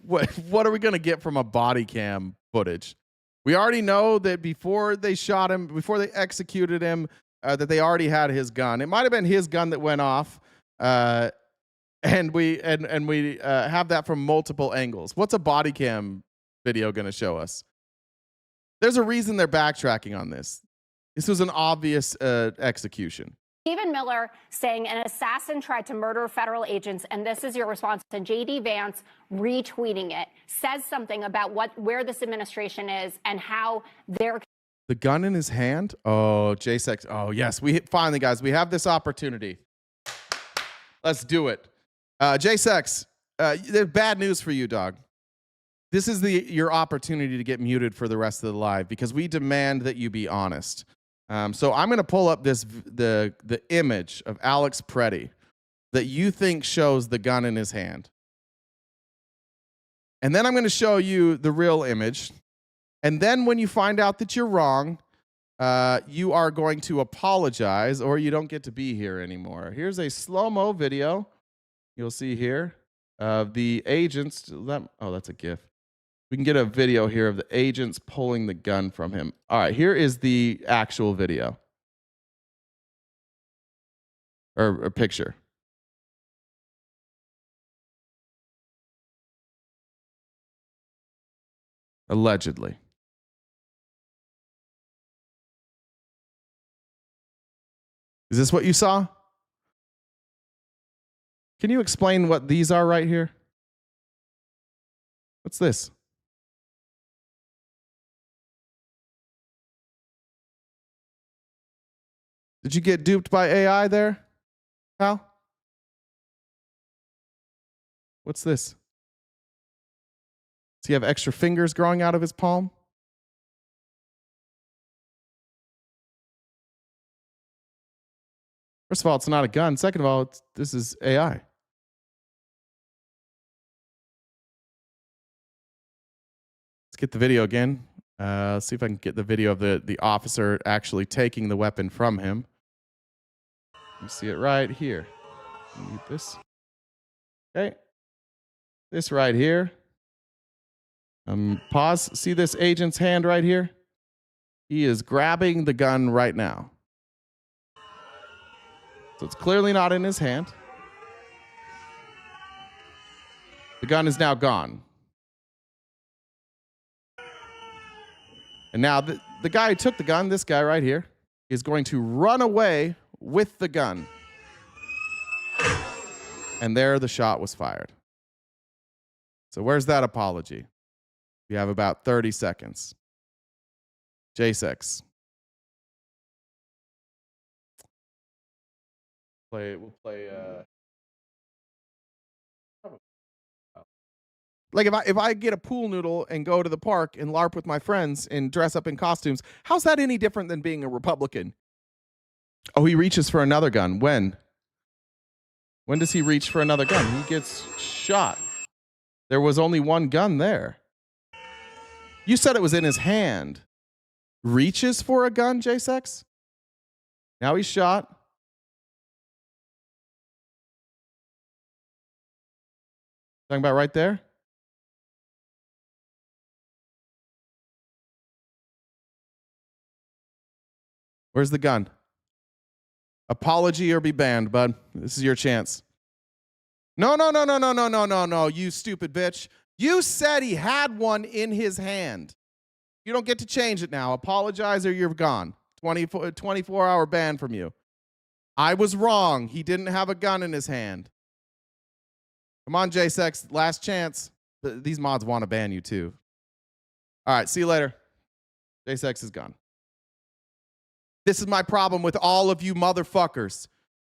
What are we going to get from a body cam footage? We already know that before they shot him, before they executed him, that they already had his gun. It might have been his gun that went off, and we have that from multiple angles. What's a body cam video going to show us? There's a reason they're backtracking on this. This was an obvious execution. Stephen Miller saying an assassin tried to murder federal agents, and this is your response. And J.D. Vance retweeting it says something about where this administration is and how they're. The gun in his hand? Oh, J-Sex. Oh, yes. Finally, guys, we have this opportunity. Let's do it. J-Sex, there's bad news for you, dog. This is your opportunity to get muted for the rest of the live because we demand that you be honest. So I'm going to pull up the image of Alex Preddy that you think shows the gun in his hand. And then I'm going to show you the real image. And then when you find out that you're wrong, you are going to apologize or you don't get to be here anymore. Here's a slow-mo video you'll see here of the agents. Oh, that's a GIF. We can get a video here of the agents pulling the gun from him. All right, here is the actual video. Or a picture. Allegedly. Is this what you saw? Can you explain what these are right here? What's this? Did you get duped by AI there, pal? What's this? Does he have extra fingers growing out of his palm? First of all, it's not a gun. Second of all, this is AI. Let's get the video again. See if I can get the video of the officer actually taking the weapon from him. You see it right here. Need this. Okay. This right here. Pause. See this agent's hand right here? He is grabbing the gun right now. So it's clearly not in his hand. The gun is now gone. And now the guy who took the gun, this guy right here, is going to run away with the gun. And there the shot was fired. So where's that apology? You have about 30 seconds. J6. We'll play like if I get a pool noodle and go to the park and LARP with my friends and dress up in costumes, how's that any different than being a Republican? Oh, he reaches for another gun. When? When does he reach for another gun? He gets shot. There was only one gun there. You said it was in his hand. Reaches for a gun, J6? Now he's shot. Talking about right there? Where's the gun? Apology or be banned, bud. This is your chance. No, you stupid bitch. You said he had one in his hand. You don't get to change it now. Apologize or you're gone. 24-hour ban from you. I was wrong. He didn't have a gun in his hand. Come on, J6. Last chance. These mods want to ban you too. All right, see you later. J6 is gone. This is my problem with all of you motherfuckers.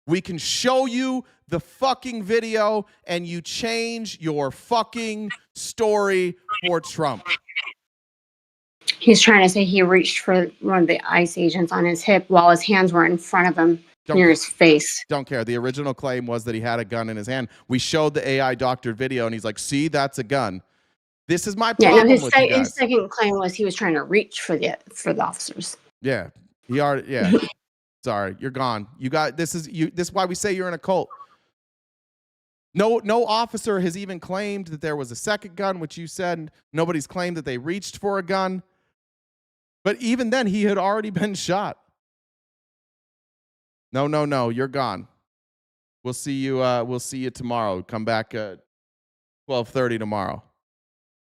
We can show you the fucking video and you change your fucking story for Trump. He's trying to say he reached for one of the ICE agents on his hip while his hands were in front of him near his face. Don't care. The original claim was that he had a gun in his hand. We showed the AI doctored video and he's like, see, that's a gun. This is my problem with you guys. His second claim was he was trying to reach for the officers. Yeah. He already, yeah. Sorry, you're gone. You got this is why we say you're in a cult. No officer has even claimed that there was a second gun, which you said. Nobody's claimed that they reached for a gun. But even then, he had already been shot. No, you're gone. We'll see you tomorrow. Come back at 12:30 tomorrow.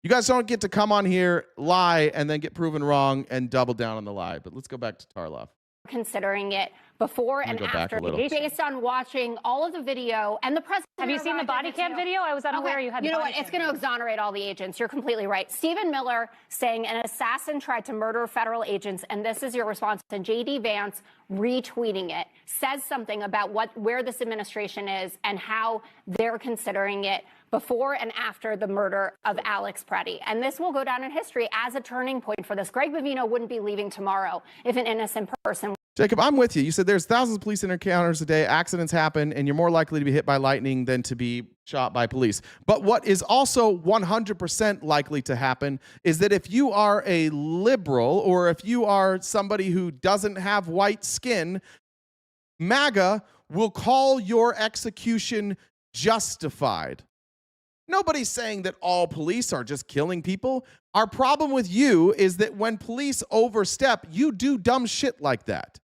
You guys don't get to come on here, lie, and then get proven wrong and double down on the lie. But let's go back to Tarloff. Considering it before and after, based on watching all of the video and the president. Have you seen the body cam video? I was unaware you had. You know what? It's going to exonerate all the agents. You're completely right. Stephen Miller saying an assassin tried to murder federal agents, and this is your response. And J.D. Vance retweeting it says something about where this administration is and how they're considering it before and after the murder of Alex Preddy. And this will go down in history as a turning point for this. Greg Bovino wouldn't be leaving tomorrow if an innocent person. Jacob, I'm with you. You said there's thousands of police encounters a day, accidents happen, and you're more likely to be hit by lightning than to be shot by police. But what is also 100% likely to happen is that if you are a liberal or if you are somebody who doesn't have white skin, MAGA will call your execution justified. Nobody's saying that all police are just killing people. Our problem with you is that when police overstep, you do dumb shit like that.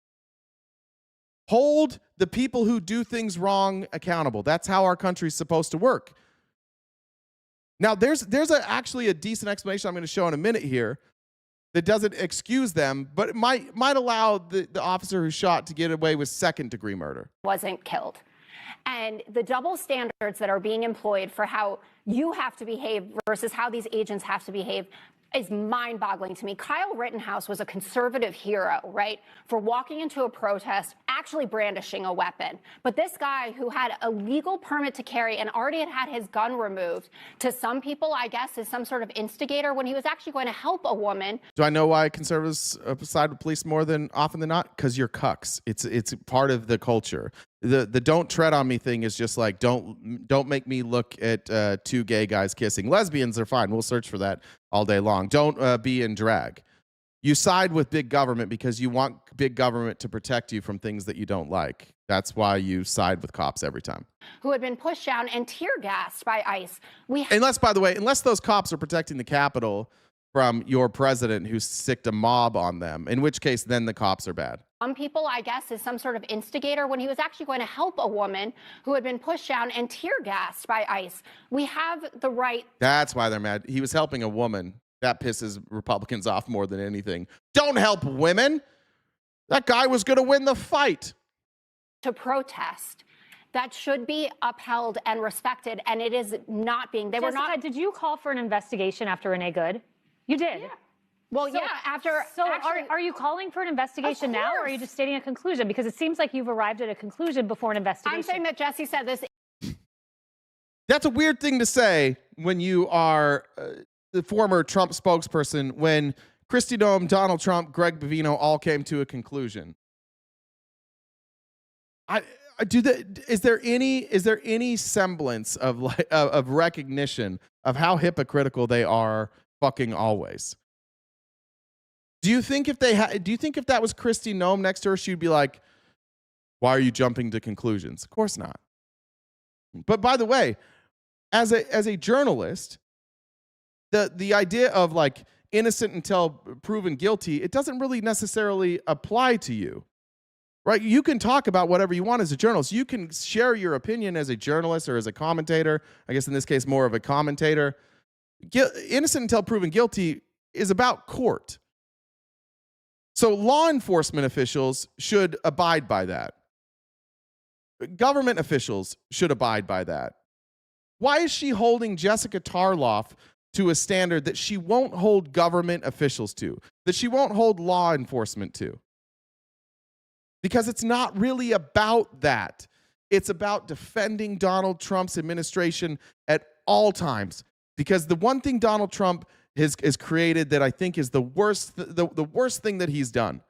Hold the people who do things wrong accountable. That's how our country's supposed to work. Now, there's actually a decent explanation I'm going to show in a minute here that doesn't excuse them, but it might allow the officer who shot to get away with second-degree murder. Wasn't killed. And the double standards that are being employed for how you have to behave versus how these agents have to behave is mind-boggling to me. Kyle Rittenhouse was a conservative hero, right, for walking into a protest, actually brandishing a weapon. But this guy who had a legal permit to carry and already had his gun removed, to some people, I guess, is some sort of instigator when he was actually going to help a woman. Do I know why conservatives side with police more than often than not? Because you're cucks. It's part of the culture. The don't tread on me thing is just like, don't make me look at two gay guys kissing. Lesbians are fine. We'll search for that all day long. Don't be in drag. You side with big government because you want big government to protect you from things that you don't like. That's why you side with cops every time. Who had been pushed down and tear gassed by ICE. Unless those cops are protecting the Capitol from your president who sicked a mob on them, in which case then the cops are bad. Some people, I guess, is some sort of instigator when he was actually going to help a woman who had been pushed down and tear gassed by ICE. We have the right. That's why they're mad. He was helping a woman. That pisses Republicans off more than anything. Don't help women. That guy was going to win the fight. To protest. That should be upheld and respected, and it is not being. Jessica, did you call for an investigation after Renee Good? You did. Well, yeah, are you calling for an investigation now, or are you just stating a conclusion? Because it seems like you've arrived at a conclusion before an investigation. I'm saying that Jesse said this. That's a weird thing to say when you are the former Trump spokesperson, when Kristi Noem, Donald Trump, Greg Bovino all came to a conclusion. Is there any semblance of recognition of how hypocritical they are fucking always? Do you think if that was Kristi Noem next to her, she'd be like, "Why are you jumping to conclusions?" Of course not. But by the way, as a journalist, the idea of like innocent until proven guilty, it doesn't really necessarily apply to you. Right? You can talk about whatever you want as a journalist. You can share your opinion as a journalist or as a commentator. I guess in this case, more of a commentator. Innocent until proven guilty is about court. So law enforcement officials should abide by that. Government officials should abide by that. Why is she holding Jessica Tarloff to a standard that she won't hold government officials to, that she won't hold law enforcement to? Because it's not really about that. It's about defending Donald Trump's administration at all times. Because the one thing Donald Trump has created that I think is the worst thing that he's done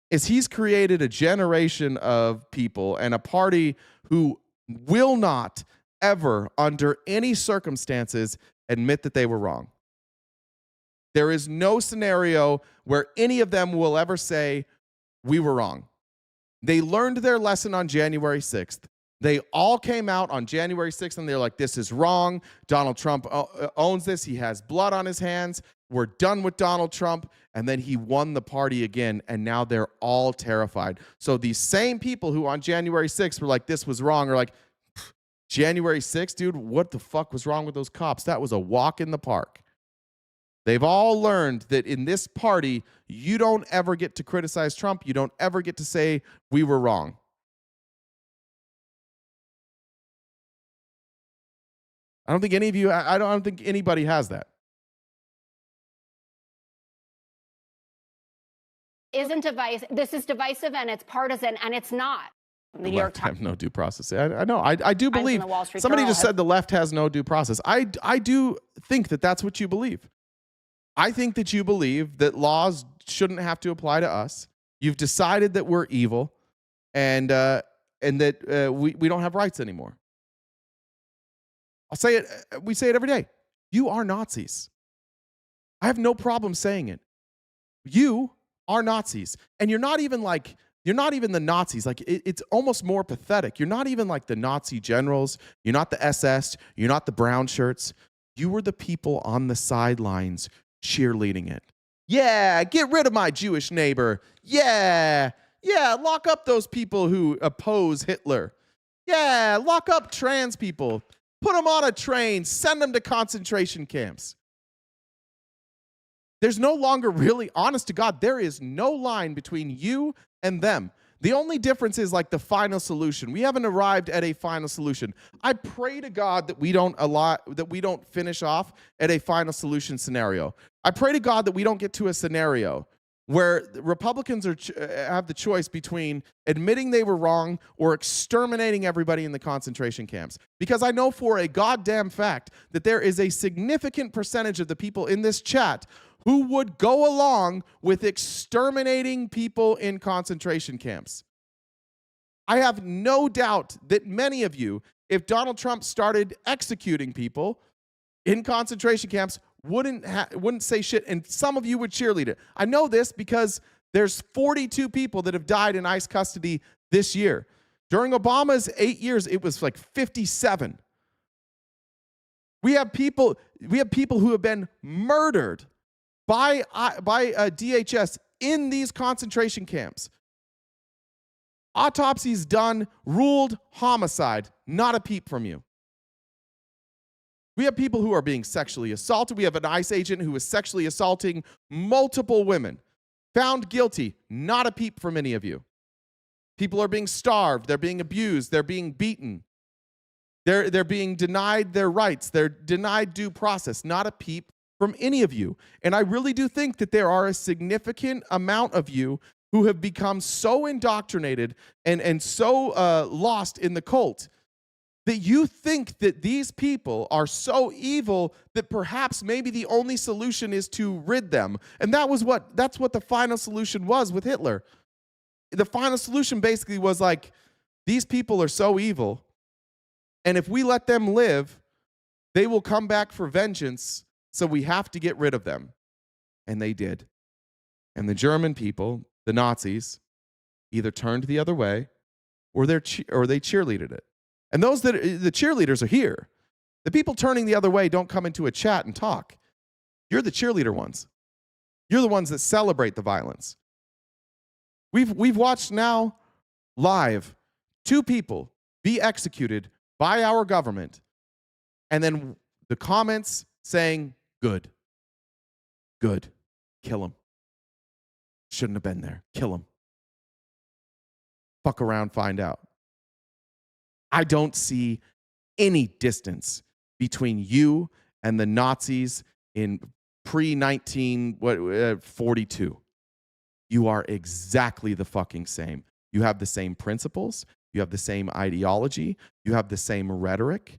is he's created a generation of people and a party who will not ever, under any circumstances, admit that they were wrong. There is no scenario where any of them will ever say, "We were wrong." They learned their lesson on January 6th. They all came out on January 6th and they're like, "This is wrong. Donald Trump owns this. He has blood on his hands. We're done with Donald Trump." And then he won the party again, and now they're all terrified. So these same people who on January 6th were like, "This was wrong," are like, "January 6th, dude, what the fuck was wrong with those cops? That was a walk in the park." They've all learned that in this party, you don't ever get to criticize Trump. You don't ever get to say, "We were wrong." I don't think any of you, I don't think anybody has that. This is divisive and it's partisan, and it's not. The left have no due process. I know. I do believe. Somebody just said the left has no due process. I do think that that's what you believe. I think that you believe that laws shouldn't have to apply to us. You've decided that we're evil, and that we don't have rights anymore. I'll say it. We say it every day. You are Nazis. I have no problem saying it. You are Nazis, and you're not even the Nazis. Like it's almost more pathetic. You're not even like the Nazi generals. You're not the SS. You're not the brown shirts. You were the people on the sidelines cheerleading it. Yeah, get rid of my Jewish neighbor. Yeah, lock up those people who oppose Hitler. Yeah, lock up trans people. Put them on a train. Send them to concentration camps. There's no longer really, honest to God, there is no line between you and them. The only difference is like the final solution. We haven't arrived at a final solution. I pray to God that we don't finish off at a final solution scenario. I pray to God that we don't get to a scenario where Republicans have the choice between admitting they were wrong or exterminating everybody in the concentration camps. Because I know for a goddamn fact that there is a significant percentage of the people in this chat who would go along with exterminating people in concentration camps. I have no doubt that many of you, if Donald Trump started executing people in concentration camps, wouldn't say shit, and some of you would cheerlead it. I know this because there's 42 people that have died in ICE custody this year. During Obama's 8 years, it was like 57. We have people who have been murdered by DHS in these concentration camps. Autopsies done, ruled homicide, not a peep from you. We have people who are being sexually assaulted. We have an ICE agent who is sexually assaulting multiple women. Found guilty, not a peep from any of you. People are being starved, they're being abused, they're being beaten. They're being denied their rights, they're denied due process, not a peep from any of you. And I really do think that there are a significant amount of you who have become so indoctrinated and so lost in the cult that you think that these people are so evil that perhaps maybe the only solution is to rid them. And that's what the final solution was with Hitler. The final solution basically was like, these people are so evil, and if we let them live, they will come back for vengeance, so we have to get rid of them. And they did. And the German people, the Nazis, either turned the other way or they cheerleaded it. And the cheerleaders are here. The people turning the other way don't come into a chat and talk. You're the cheerleader ones. You're the ones that celebrate the violence. We've watched now live 2 people be executed by our government, and then the comments saying, good, kill him. Shouldn't have been there. Kill him. Fuck around, find out. I don't see any distance between you and the Nazis in pre-1942. You are exactly the fucking same. You have the same principles. You have the same ideology. You have the same rhetoric.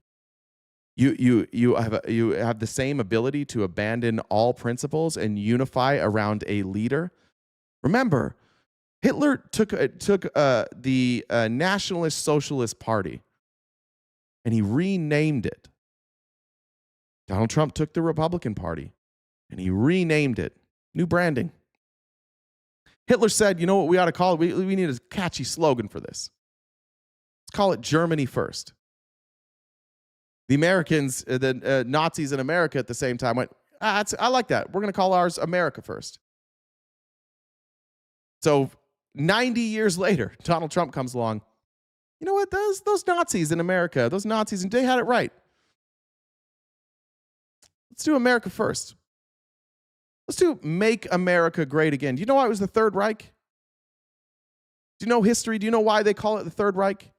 You have the same ability to abandon all principles and unify around a leader. Remember, Hitler took the Nationalist Socialist Party and he renamed it. Donald Trump took the Republican Party and he renamed it. New branding. Hitler said, you know what we ought to call it? We need a catchy slogan for this. Let's call it Germany first. The Americans, the Nazis in America at the same time went, I like that. We're going to call ours America first. So 90 years later, Donald Trump comes along. You know what? Those Nazis in America, those Nazis, they had it right. Let's do America first. Let's do Make America Great Again. Do you know why it was the Third Reich? Do you know history? Do you know why they call it the Third Reich?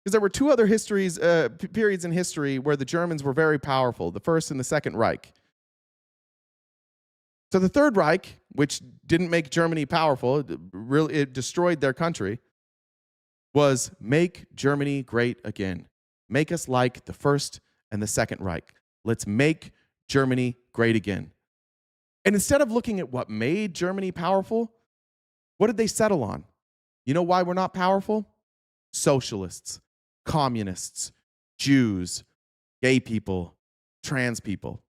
Because there were 2 other periods in history where the Germans were very powerful, the First and the Second Reich. So the Third Reich, which didn't make Germany powerful, it destroyed their country, was make Germany great again. Make us like the First and the Second Reich. Let's make Germany great again. And instead of looking at what made Germany powerful, what did they settle on? You know why we're not powerful? Socialists, communists, Jews, gay people, trans people.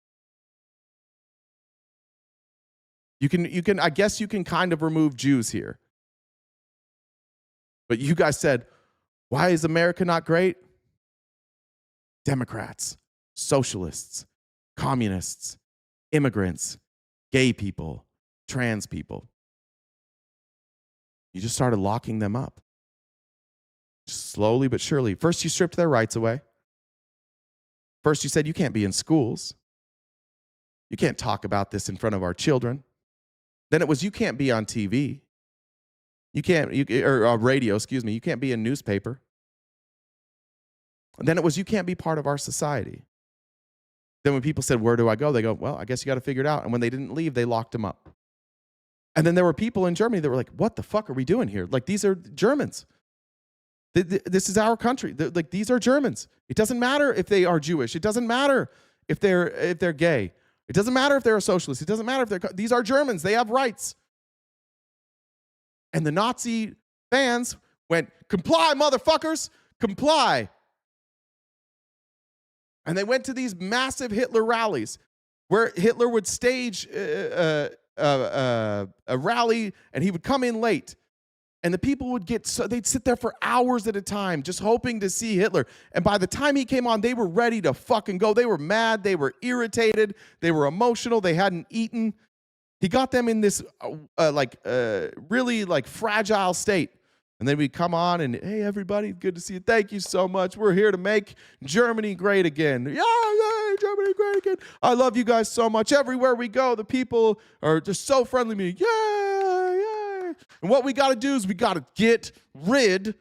I guess you can kind of remove Jews here. But you guys said, why is America not great? Democrats, socialists, communists, immigrants, gay people, trans people. You just started locking them up. Slowly but surely. First, you stripped their rights away. First, you said you can't be in schools. You can't talk about this in front of our children. Then it was you can't be on TV. Or radio, excuse me. You can't be in newspaper. And then it was you can't be part of our society. Then when people said, where do I go? They go, well, I guess you got to figure it out. And when they didn't leave, they locked them up. And then there were people in Germany that were like, what the fuck are we doing here? Like, these are Germans. This is our country. Like, these are Germans. It doesn't matter if they are Jewish. It doesn't matter if they're gay. It doesn't matter if they're a socialist. It doesn't matter if these are Germans. They have rights. And the Nazi fans went, comply, motherfuckers, comply. And they went to these massive Hitler rallies where Hitler would stage a rally and he would come in late. And the people would they'd sit there for hours at a time just hoping to see Hitler. And by the time he came on, they were ready to fucking go. They were mad. They were irritated. They were emotional. They hadn't eaten. He got them in this really like fragile state. And then we'd come on and, hey, everybody, good to see you. Thank you so much. We're here to make Germany great again. Yeah, Germany great again. I love you guys so much. Everywhere we go, the people are just so friendly to me. Yeah. And what we got to do is we got to get rid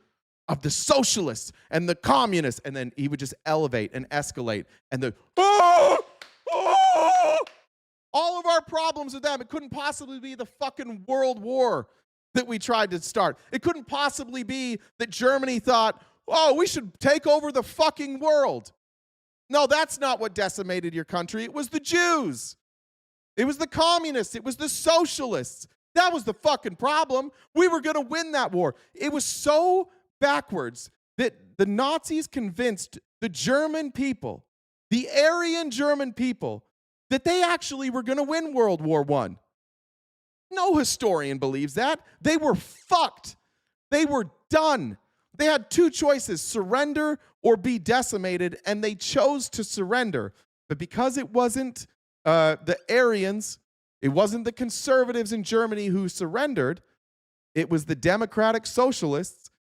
of the socialists and the communists. And then he would just elevate and escalate. And All of our problems with them, it couldn't possibly be the fucking world war that we tried to start. It couldn't possibly be that Germany thought, oh, we should take over the fucking world. No, that's not what decimated your country. It was the Jews. It was the communists. It was the socialists. That was the fucking problem. We were going to win that war. It was so backwards that the Nazis convinced the German people, the Aryan German people, that they actually were going to win World War I. No historian believes that. They were fucked. They were done. They had two choices, surrender or be decimated, and they chose to surrender. But because it wasn't the Aryans, it wasn't the conservatives in Germany who surrendered, it was the democratic socialists.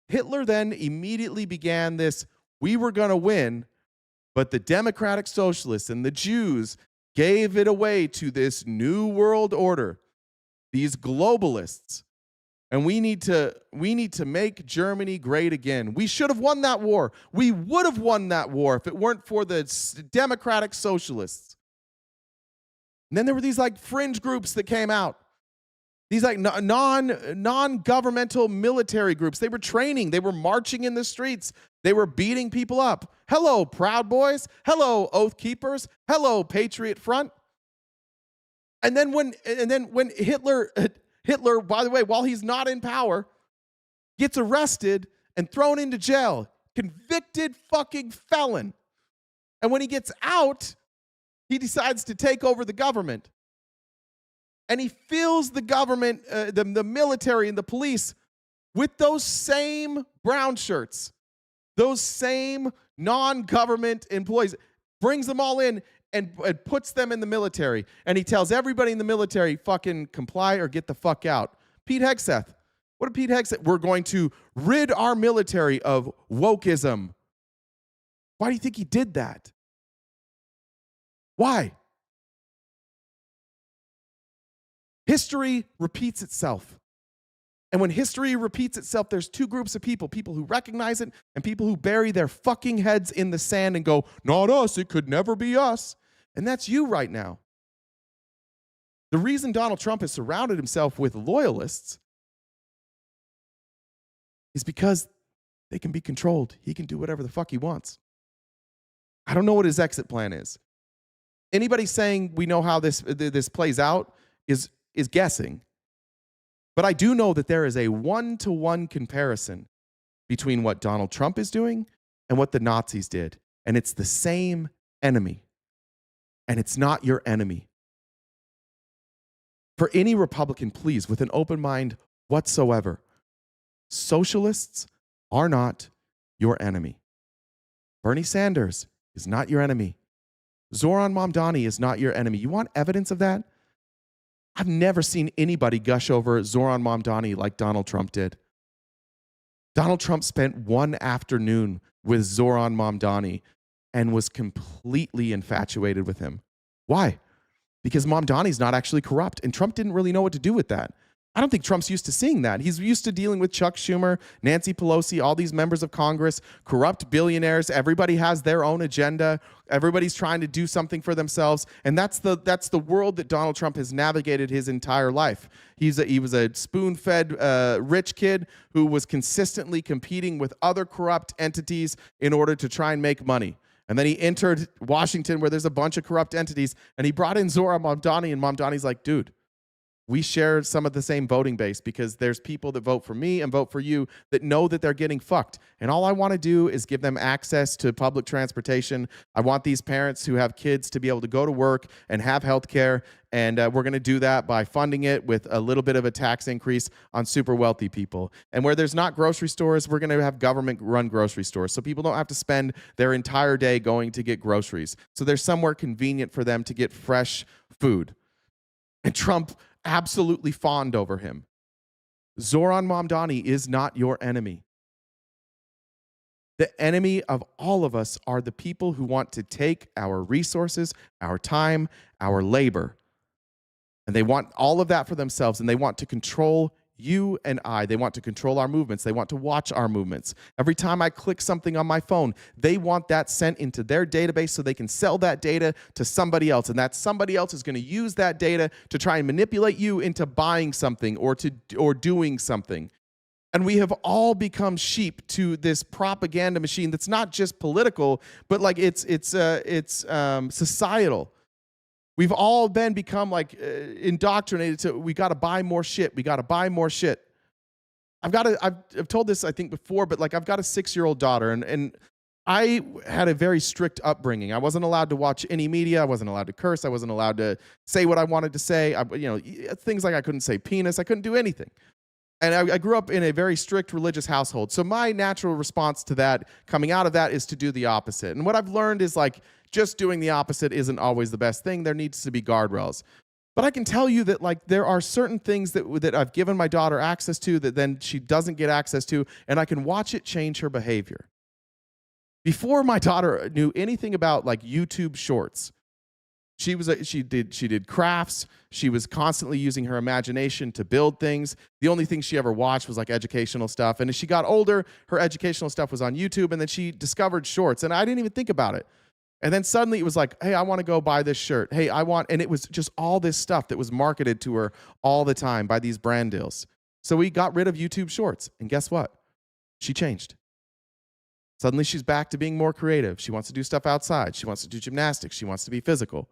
Hitler then immediately began this, we were going to win, but the democratic socialists and the Jews gave it away to this new world order, these globalists. And we need to make Germany great again. We should have won that war. We would have won that war if it weren't for the democratic socialists. And then there were these like fringe groups that came out. These like non-governmental military groups. They were training. They were marching in the streets. They were beating people up. Hello, Proud Boys. Hello, Oath Keepers. Hello, Patriot Front. And then when Hitler, by the way, while he's not in power, gets arrested and thrown into jail, convicted fucking felon. And when he gets out, he decides to take over the government. And he fills the government, the military and the police with those same brown shirts, those same non-government employees, brings them all in and puts them in the military. And he tells everybody in the military, fucking comply or get the fuck out. Pete Hegseth. What did Pete Hegseth? We're going to rid our military of wokeism. Why do you think he did that? Why? History repeats itself. And when history repeats itself, there's two groups of people, people who recognize it and people who bury their fucking heads in the sand and go, not us, it could never be us. And that's you right now. The reason Donald Trump has surrounded himself with loyalists is because they can be controlled. He can do whatever the fuck he wants. I don't know what his exit plan is. Anybody saying we know how this plays out is guessing. But I do know that there is a one-to-one comparison between what Donald Trump is doing and what the Nazis did. And it's the same enemy. And it's not your enemy. For any Republican, please, with an open mind whatsoever, socialists are not your enemy. Bernie Sanders is not your enemy. Zoran Mamdani is not your enemy. You want evidence of that? I've never seen anybody gush over Zoran Mamdani like Donald Trump did. Donald Trump spent one afternoon with Zoran Mamdani and was completely infatuated with him. Why? Because Mamdani's not actually corrupt, and Trump didn't really know what to do with that. I don't think Trump's used to seeing that. He's used to dealing with Chuck Schumer, Nancy Pelosi, all these members of Congress, corrupt billionaires. Everybody has their own agenda. Everybody's trying to do something for themselves. And that's the world that Donald Trump has navigated his entire life. He was a spoon-fed rich kid who was consistently competing with other corrupt entities in order to try and make money. And then he entered Washington where there's a bunch of corrupt entities, and he brought in Zoran Mamdani, and Mamdani's like, dude, we share some of the same voting base because there's people that vote for me and vote for you that know that they're getting fucked. And all I want to do is give them access to public transportation. I want these parents who have kids to be able to go to work and have health care. And we're going to do that by funding it with a little bit of a tax increase on super wealthy people. And where there's not grocery stores, we're going to have government-run grocery stores so people don't have to spend their entire day going to get groceries. So there's somewhere convenient for them to get fresh food. And Trump absolutely fawned over him. Zoran Mamdani is not your enemy. The enemy of all of us are the people who want to take our resources, our time, our labor, and they want all of that for themselves, and they want to control You and I. They want to control our movements. They want to watch our movements. Every time I click something on my phone, they want that sent into their database so they can sell that data to somebody else. And that somebody else is going to use that data to try and manipulate you into buying something or doing something. And we have all become sheep to this propaganda machine that's not just political, but like it's societal. We've all become like indoctrinated to, we got to buy more shit. We got to buy more shit. I've told this, I think, before, but like I've got a 6-year-old daughter, and I had a very strict upbringing. I wasn't allowed to watch any media. I wasn't allowed to curse. I wasn't allowed to say what I wanted to say. Things like I couldn't say penis. I couldn't do anything. And I grew up in a very strict religious household. So my natural response to that, coming out of that, is to do the opposite. And what I've learned is like just doing the opposite isn't always the best thing. There needs to be guardrails. But I can tell you that like there are certain things that I've given my daughter access to that then she doesn't get access to, and I can watch it change her behavior. Before my daughter knew anything about like YouTube Shorts, she did crafts. She was constantly using her imagination to build things. The only thing she ever watched was like educational stuff. And as she got older, her educational stuff was on YouTube. And then she discovered Shorts, and I didn't even think about it. And then suddenly it was like, hey, I want to go buy this shirt. Hey, and it was just all this stuff that was marketed to her all the time by these brand deals. So we got rid of YouTube Shorts. And guess what? She changed. Suddenly she's back to being more creative. She wants to do stuff outside. She wants to do gymnastics. She wants to be physical.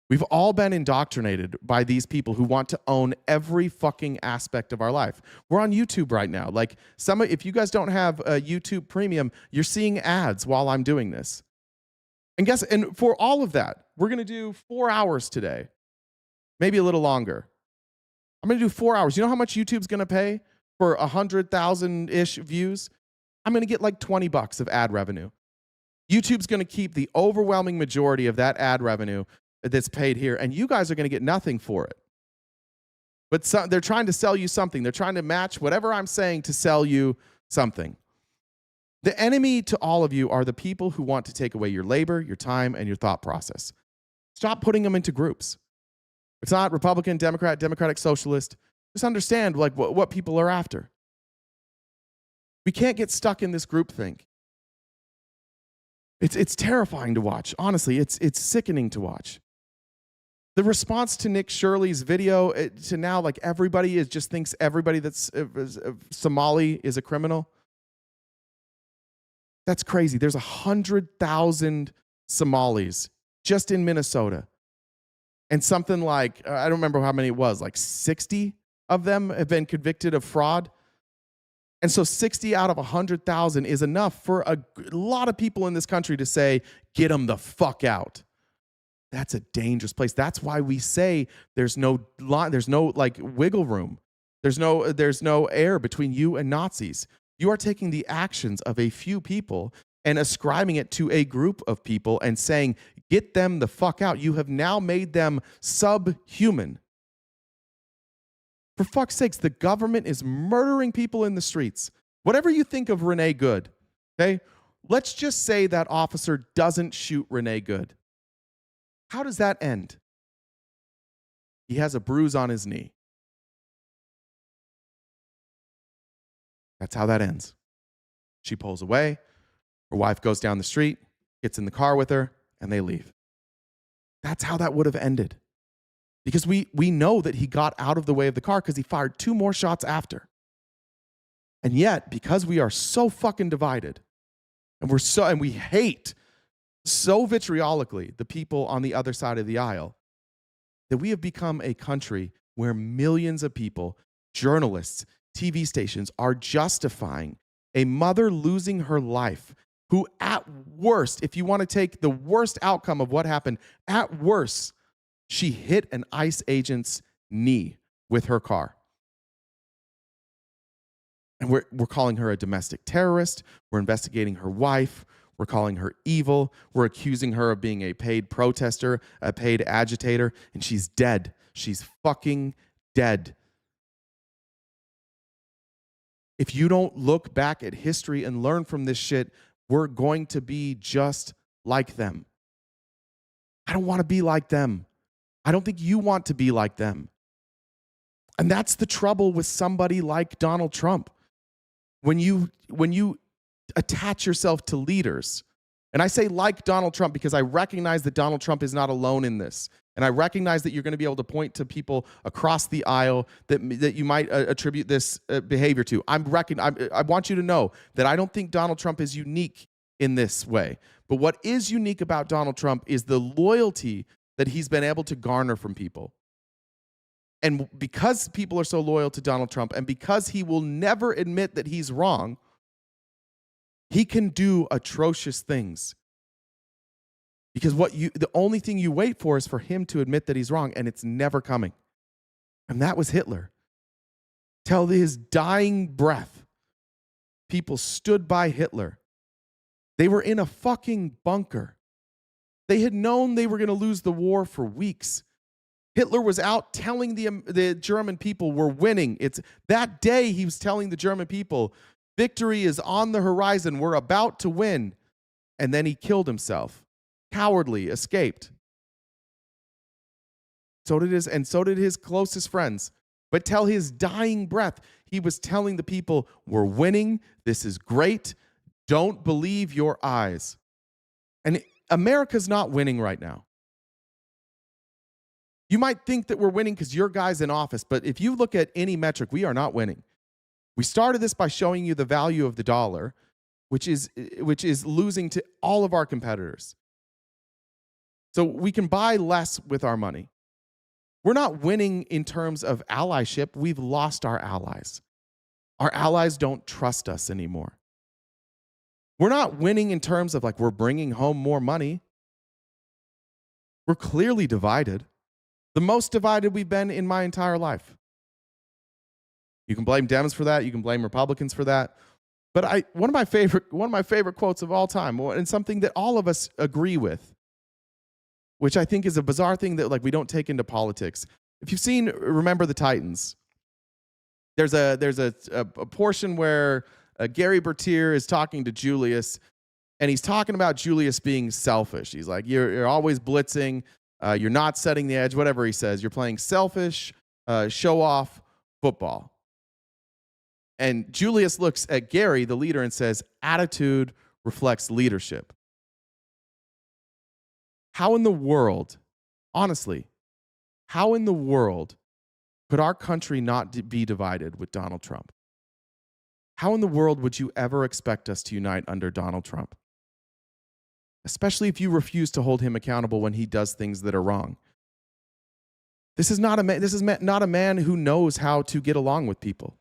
We've all been indoctrinated by these people who want to own every fucking aspect of our life. We're on YouTube right now. Like if you guys don't have a YouTube Premium, you're seeing ads while I'm doing this. And for all of that, we're going to do 4 hours today. Maybe a little longer. I'm going to do 4 hours. You know how much YouTube's going to pay for 100,000-ish views? I'm going to get like $20 of ad revenue. YouTube's going to keep the overwhelming majority of that ad revenue that's paid here, and you guys are going to get nothing for it. But they're trying to sell you something. They're trying to match whatever I'm saying to sell you something. The enemy to all of you are the people who want to take away your labor, your time, and your thought process. Stop putting them into groups. It's not Republican, Democrat, Democratic, Socialist. Just understand like what people are after. We can't get stuck in this groupthink. It's terrifying to watch. Honestly, it's sickening to watch. The response to Nick Shirley's video to now, like everybody just thinks everybody that's Somali is a criminal. That's crazy. There's 100,000 Somalis just in Minnesota. And something like, I don't remember how many it was, like 60 of them have been convicted of fraud. And so 60 out of 100,000 is enough for a lot of people in this country to say, get them the fuck out. That's a dangerous place. That's why we say there's no like wiggle room. There's no air between you and Nazis. You are taking the actions of a few people and ascribing it to a group of people and saying, get them the fuck out. You have now made them subhuman. For fuck's sakes, the government is murdering people in the streets. Whatever you think of Renee Good, okay? Let's just say that officer doesn't shoot Renee Good. How does that end? He has a bruise on his knee. That's how that ends. She pulls away. Her wife goes down the street, gets in the car with her, and they leave. That's how that would have ended. Because we know that he got out of the way of the car because he fired 2 more shots after. And yet, because we are so fucking divided, and we hate so vitriolically the people on the other side of the aisle, that we have become a country where millions of people, journalists, TV stations, are justifying a mother losing her life who, at worst, if you want to take the worst outcome of what happened, at worst, she hit an ICE agent's knee with her car. And we're calling her a domestic terrorist. We're investigating her wife. We're calling her evil. We're accusing her of being a paid protester, a paid agitator, and she's dead. She's fucking dead. If you don't look back at history and learn from this shit, we're going to be just like them. I don't want to be like them. I don't think you want to be like them. And that's the trouble with somebody like Donald Trump. When you attach yourself to leaders, and I say like Donald Trump because I recognize that Donald Trump is not alone in this. And I recognize that you're going to be able to point to people across the aisle that you might attribute this behavior to. I want you to know that I don't think Donald Trump is unique in this way. But what is unique about Donald Trump is the loyalty that he's been able to garner from people. And because people are so loyal to Donald Trump, and because he will never admit that he's wrong, he can do atrocious things. Because the only thing you wait for is for him to admit that he's wrong, and it's never coming. And that was Hitler. Till his dying breath, people stood by Hitler. They were in a fucking bunker. They had known they were going to lose the war for weeks. Hitler was out telling the German people we're winning. It's that day he was telling the German people, victory is on the horizon. We're about to win. And then he killed himself. Cowardly, escaped. So did his closest friends. But till his dying breath, he was telling the people, we're winning. This is great. Don't believe your eyes. And America's not winning right now. You might think that we're winning because your guy's in office, but if you look at any metric, we are not winning. We started this by showing you the value of the dollar, which is losing to all of our competitors. So we can buy less with our money. We're not winning in terms of allyship. We've lost our allies. Our allies don't trust us anymore. We're not winning in terms of like we're bringing home more money. We're clearly divided. The most divided we've been in my entire life. You can blame Dems for that. You can blame Republicans for that. But one of my favorite quotes of all time, and something that all of us agree with, which I think is a bizarre thing that like we don't take into politics. If you've seen Remember the Titans, there's a portion where Gary Bertier is talking to Julius, and he's talking about Julius being selfish. He's like, you're always blitzing. You're not setting the edge, whatever he says. You're playing selfish, show-off football. And Julius looks at Gary, the leader, and says, attitude reflects leadership. How in the world, honestly, how in the world could our country not be divided with Donald Trump? How in the world would you ever expect us to unite under Donald Trump? Especially if you refuse to hold him accountable when he does things that are wrong. This is not a man who knows how to get along with people.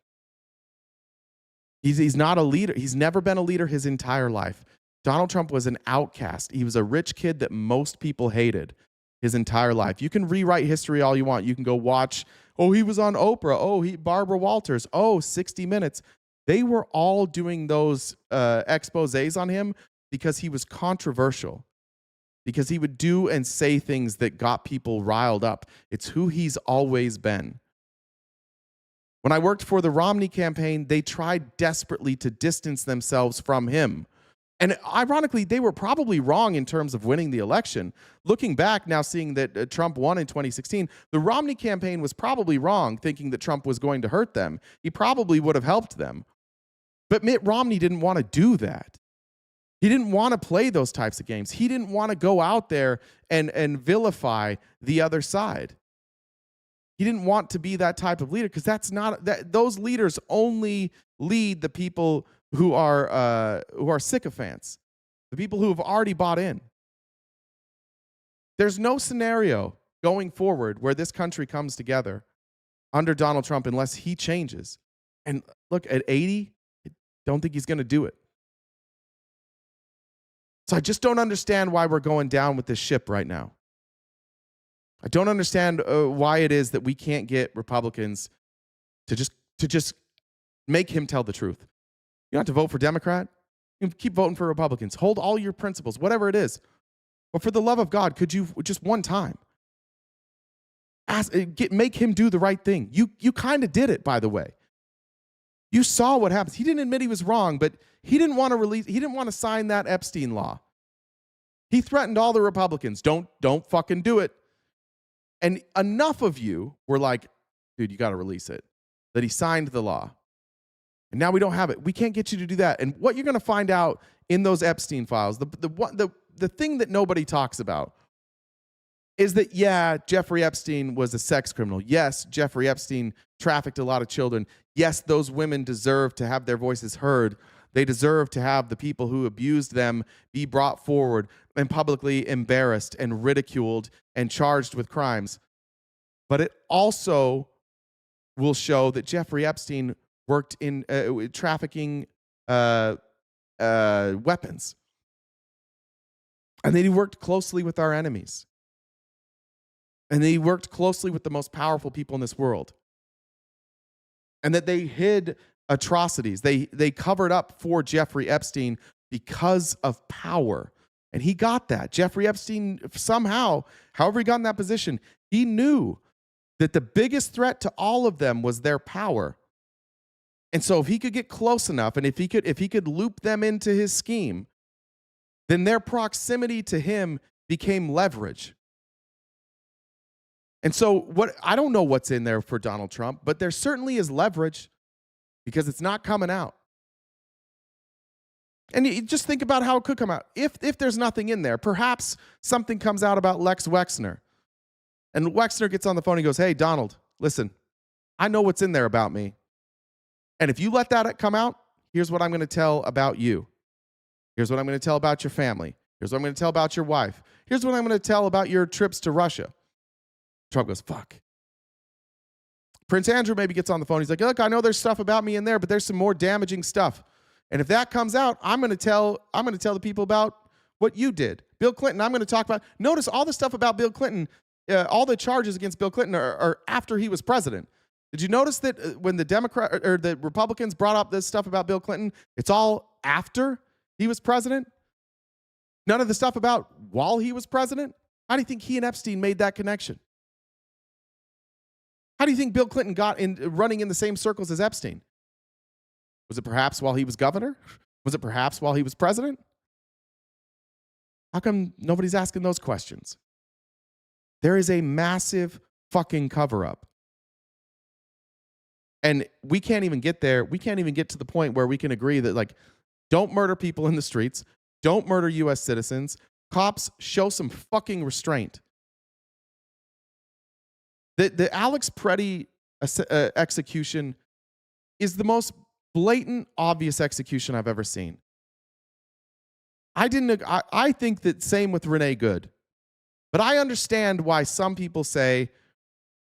He's not a leader. He's never been a leader his entire life. Donald Trump was an outcast. He was a rich kid that most people hated his entire life. You can rewrite history all you want. You can go watch, he was on Oprah. Barbara Walters. 60 Minutes. They were all doing those exposés on him because he was controversial, because he would do and say things that got people riled up. It's who he's always been. When I worked for the Romney campaign, they tried desperately to distance themselves from him. And ironically, they were probably wrong in terms of winning the election. Looking back now, seeing that Trump won in 2016, the Romney campaign was probably wrong, thinking that Trump was going to hurt them. He probably would have helped them. But Mitt Romney didn't want to do that. He didn't want to play those types of games. He didn't want to go out there and vilify the other side. He didn't want to be that type of leader because those leaders only lead the people who are sycophants, the people who have already bought in. There's no scenario going forward where this country comes together under Donald Trump unless he changes. And look, at 80, I don't think he's going to do it. So I just don't understand why we're going down with this ship right now. I don't understand why it is that we can't get Republicans to just make him tell the truth. You don't have to vote for Democrat. You can keep voting for Republicans. Hold all your principles, whatever it is. But for the love of God, could you just one time make him do the right thing? You kind of did it, by the way. You saw what happens. He didn't admit he was wrong, but he didn't want to sign that Epstein law. He threatened all the Republicans, don't fucking do it. And enough of you were like, dude, you got to release it. That he signed the law. And now we don't have it. We can't get you to do that. And what you're going to find out in those Epstein files, the thing that nobody talks about is that, yeah, Jeffrey Epstein was a sex criminal. Yes, Jeffrey Epstein trafficked a lot of children. Yes, those women deserve to have their voices heard. They deserve to have the people who abused them be brought forward and publicly embarrassed and ridiculed and charged with crimes. But it also will show that Jeffrey Epstein worked in trafficking weapons. And that he worked closely with our enemies. And he worked closely with the most powerful people in this world. And that they hid atrocities. They covered up for Jeffrey Epstein because of power. And he got that. Jeffrey Epstein somehow, however he got in that position, he knew that the biggest threat to all of them was their power. And so if he could get close enough and if he could loop them into his scheme, then their proximity to him became leverage. And so I don't know what's in there for Donald Trump, but there certainly is leverage because it's not coming out. And you just think about how it could come out. If there's nothing in there, perhaps something comes out about Lex Wexner. And Wexner gets on the phone and goes, hey, Donald, listen, I know what's in there about me. And if you let that come out, here's what I'm going to tell about you. Here's what I'm going to tell about your family. Here's what I'm going to tell about your wife. Here's what I'm going to tell about your trips to Russia. Trump goes, fuck. Prince Andrew maybe gets on the phone. He's like, look, I know there's stuff about me in there, but there's some more damaging stuff. And if that comes out, I'm going to tell the people about what you did. Bill Clinton, I'm going to talk about. Notice all the stuff about Bill Clinton, all the charges against Bill Clinton are after he was president. Did you notice that when the Republicans brought up this stuff about Bill Clinton, it's all after he was president? None of the stuff about while he was president? How do you think he and Epstein made that connection? How do you think Bill Clinton got in running in the same circles as Epstein? Was it perhaps while he was governor? Was it perhaps while he was president? How come nobody's asking those questions? There is a massive fucking cover-up. And we can't even get there. We can't even get to the point where we can agree that, like, don't murder people in the streets. Don't murder U.S. citizens. Cops, show some fucking restraint. The Alex Preddy execution is the most blatant, obvious execution I've ever seen. I think that same with Renee Good. But I understand why some people say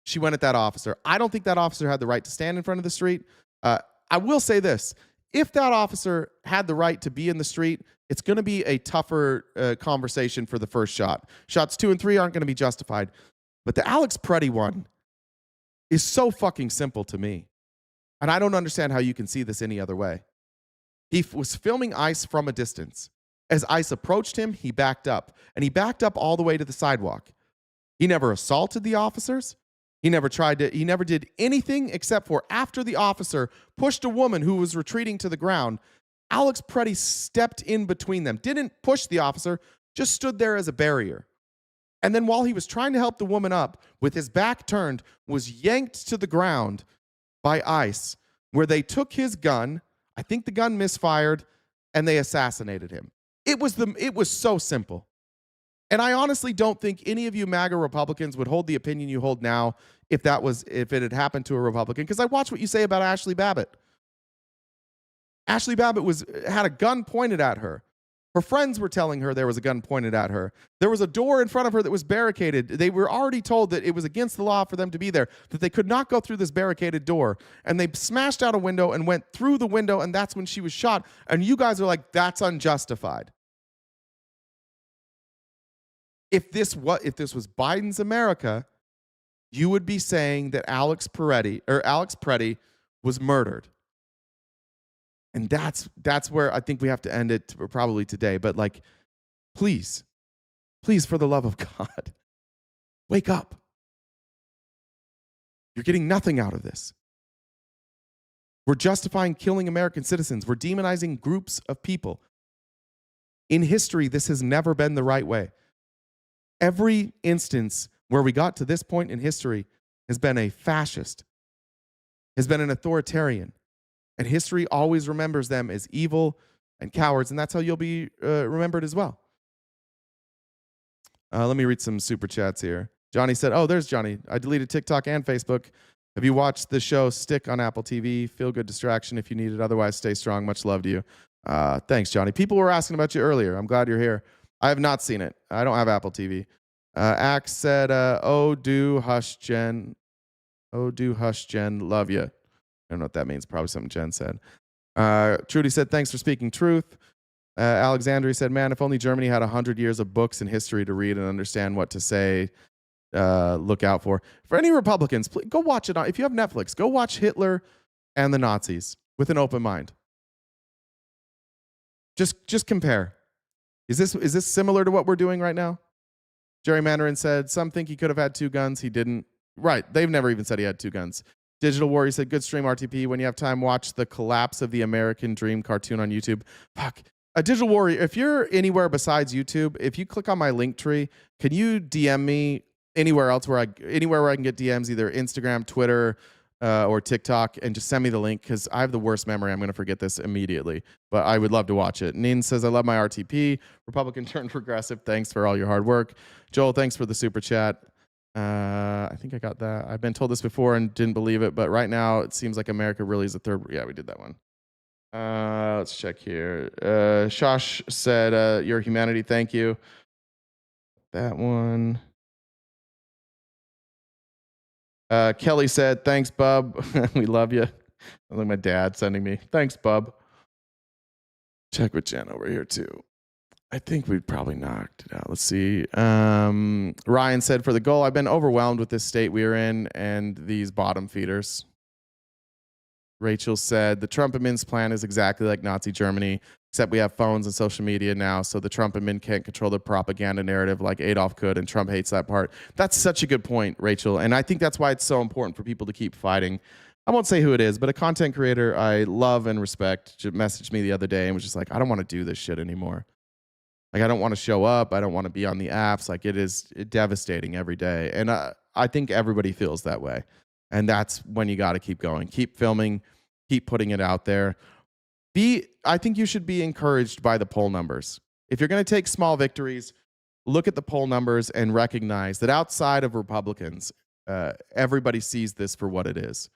she went at that officer. I don't think that officer had the right to stand in front of the street. I will say this. If that officer had the right to be in the street, it's going to be a tougher conversation for the first shot. Shots 2 and 3 aren't going to be justified. But the Alex Preddy one is so fucking simple to me. And I don't understand how you can see this any other way. He was filming ICE from a distance. As ICE approached him, he backed up. And he backed up all the way to the sidewalk. He never assaulted the officers. He never did anything except for after the officer pushed a woman who was retreating to the ground, Alex Preddy stepped in between them, didn't push the officer, just stood there as a barrier. And then while he was trying to help the woman up, with his back turned, was yanked to the ground by ICE, where they took his gun, I think the gun misfired, and they assassinated him. It was so simple. And I honestly don't think any of you MAGA Republicans would hold the opinion you hold now if it had happened to a Republican, because I watched what you say about Ashley Babbitt. Ashley Babbitt had a gun pointed at her. Her friends were telling her there was a gun pointed at her. There was a door in front of her that was barricaded. They were already told that it was against the law for them to be there, that they could not go through this barricaded door. And they smashed out a window and went through the window, and that's when she was shot. And you guys are like, that's unjustified. If this was Biden's America, you would be saying that Alex Preddy was murdered. And that's where I think we have to end it probably today. But like, please, for the love of God, wake up. You're getting nothing out of this. We're justifying killing American citizens. We're demonizing groups of people. In history, this has never been the right way. Every instance where we got to this point in history has been a fascist, has been an authoritarian, and history always remembers them as evil and cowards, and that's how you'll be remembered as well. Let me read some super chats here. Johnny said, oh, there's Johnny. I deleted TikTok and Facebook. Have you watched the show Stick on Apple TV? Feel good distraction if you need it. Otherwise, stay strong. Much love to you. Thanks, Johnny. People were asking about you earlier. I'm glad you're here. I have not seen it. I don't have Apple TV. Axe said, oh, do hush, Jen. Oh, do hush, Jen. Love you. I don't know what that means. Probably something Jen said. Trudy said, thanks for speaking truth. Alexandria said, man, if only Germany had 100 years of books and history to read and understand what to say, look out for. For any Republicans, please go watch it. If you have Netflix, go watch Hitler and the Nazis with an open mind. Just compare. Is this similar to what we're doing right now? Jerry Mandarin said, some think he could have had 2 guns. He didn't. Right. They've never even said he had 2 guns. Digital Warrior said, good stream, RTP. When you have time, watch the Collapse of the American Dream cartoon on YouTube. Fuck. Digital Warrior, if you're anywhere besides YouTube, if you click on my link tree, can you DM me anywhere else where I can get DMs, either Instagram, Twitter, or TikTok, and just send me the link, because I have the worst memory. I'm going to forget this immediately, but I would love to watch it. Nin says, I love my RTP. Republican turned progressive. Thanks for all your hard work. Joel, thanks for the super chat. I think I got that. I've been told this before and didn't believe it, but right now it seems like America really is the third. Yeah, we did that one. Let's check here. Shosh said, your humanity, thank you. That one. Kelly said, thanks, bub. We love you. I like my dad sending me, thanks, bub. Check with Jen over here, too. I think we've probably knocked it out. Let's see. Ryan said, for the goal, I've been overwhelmed with this state we are in and these bottom feeders. Rachel said, the Trump admin's plan is exactly like Nazi Germany, except we have phones and social media now, so the Trump admin can't control the propaganda narrative like Adolf could, and Trump hates that part. That's such a good point, Rachel, and I think that's why it's so important for people to keep fighting. I won't say who it is, but a content creator I love and respect just messaged me the other day and was just like, I don't want to do this shit anymore. Like, I don't want to show up. I don't want to be on the apps. Like, it is devastating every day, and I think everybody feels that way, and that's when you got to keep going. Keep filming. Keep putting it out there. I think you should be encouraged by the poll numbers. If you're going to take small victories, look at the poll numbers and recognize that outside of Republicans, everybody sees this for what it is.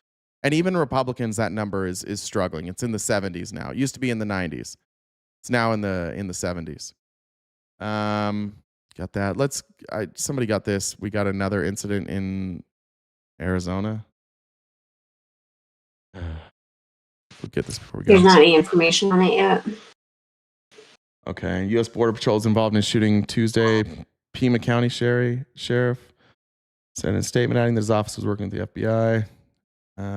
And even Republicans, that number is struggling. It's in the 70s now. It used to be in the 90s. It's now in the 70s. Got that. Somebody got this. We got another incident in Arizona. We'll get this before we go. There's not any information on it yet. Okay. U.S. Border Patrol is involved in shooting Tuesday. Pima County Sheriff sent a statement adding that his office was working with the FBI.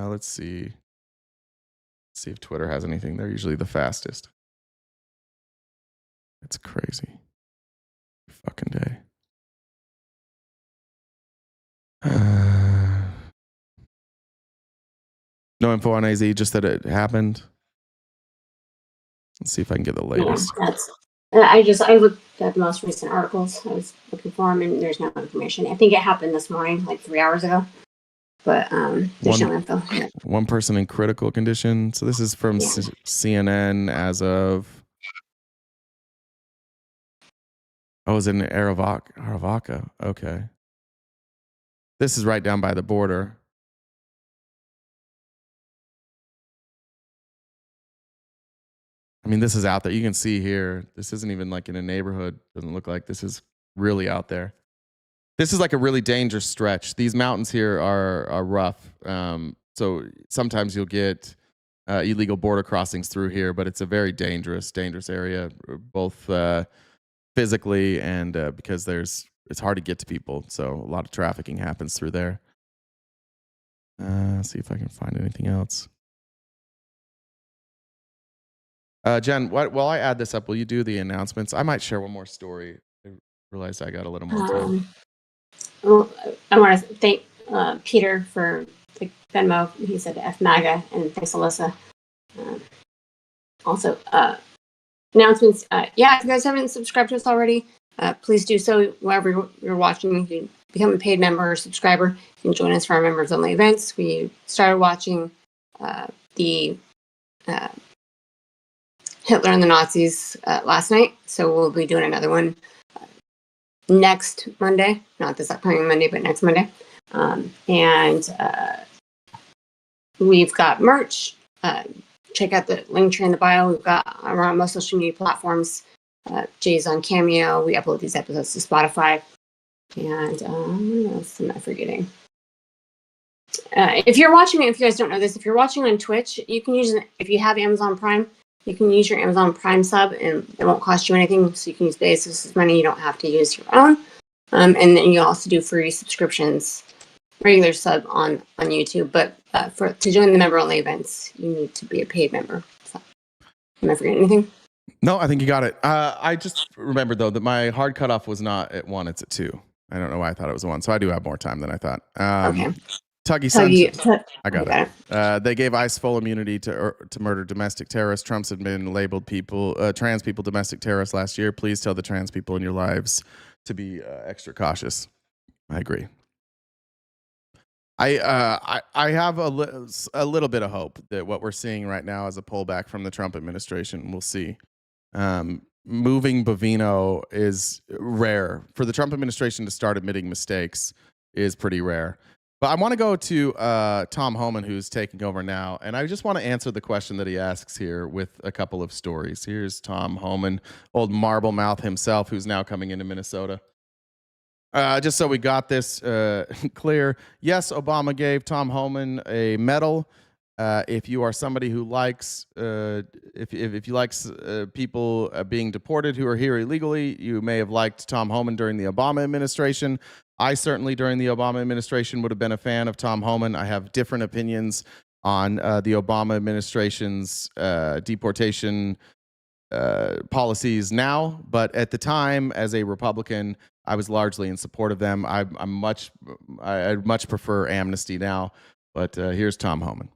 Let's see. Let's see if Twitter has anything. They're usually the fastest. It's crazy. Fucking day. No info on AZ, just that it happened. Let's see if I can get the latest. Yeah, I looked at the most recent articles. I was looking for them, and there's no information. I think it happened this morning, like 3 hours ago. But there's no info. One person in critical condition. So this is from CNN as of. Oh, it's in Aravaca. Okay. This is right down by the border. I mean, this is out there. You can see here, this isn't even like in a neighborhood. Doesn't look like this is really out there. This is like a really dangerous stretch. These mountains here are rough. So sometimes you'll get illegal border crossings through here, but it's a very dangerous area, both physically and because it's hard to get to people. So a lot of trafficking happens through there. See if I can find anything else. Jen, while I add this up, will you do the announcements? I might share one more story. I realized I got a little more time. Well, I want to thank Peter for the Venmo. He said FMAGA, and thanks, Alyssa. Also, announcements. If you guys haven't subscribed to us already, please do so. Wherever you're watching, you can become a paid member or subscriber. You can join us for our members-only events. We started watching the Hitler and the Nazis last night, so we'll be doing another one next Monday, not this upcoming Monday, but next Monday. And we've got merch. Check out the link tree in the bio. We've got around most social media platforms. Jay's on Cameo. We upload these episodes to Spotify. And what else am I forgetting? If you're watching, if you guys don't know this, if you're watching on Twitch, you can use, if you have Amazon Prime, you can use your Amazon Prime sub and it won't cost you anything. So you can use Bezos' money. You don't have to use your own. And then you also do free subscriptions, regular sub on YouTube. But to join the member-only events, you need to be a paid member. So, am I forgetting anything? No, I think you got it. I just remembered, though, that my hard cutoff was not at 1, it's at 2. I don't know why I thought it was 1. So I do have more time than I thought. Okay. Tuggy, I got it. They gave ICE full immunity to murder domestic terrorists. Trump's had been labeled trans people domestic terrorists last year. Please tell the trans people in your lives to be extra cautious. I agree. I have a little bit of hope that what we're seeing right now is a pullback from the Trump administration. We'll see. Moving Bovino is rare. For the Trump administration to start admitting mistakes is pretty rare. But I want to go to Tom Homan, who's taking over now, and I just want to answer the question that he asks here with a couple of stories. Here's Tom Homan, old marble mouth himself, who's now coming into Minnesota. Just so we got this clear, yes, Obama gave Tom Homan a medal. If you are somebody who likes, if you like people being deported who are here illegally, you may have liked Tom Homan during the Obama administration. I certainly, during the Obama administration, would have been a fan of Tom Homan. I have different opinions on the Obama administration's deportation policies now, but at the time, as a Republican, I was largely in support of them. I'd much prefer amnesty now, but here's Tom Homan.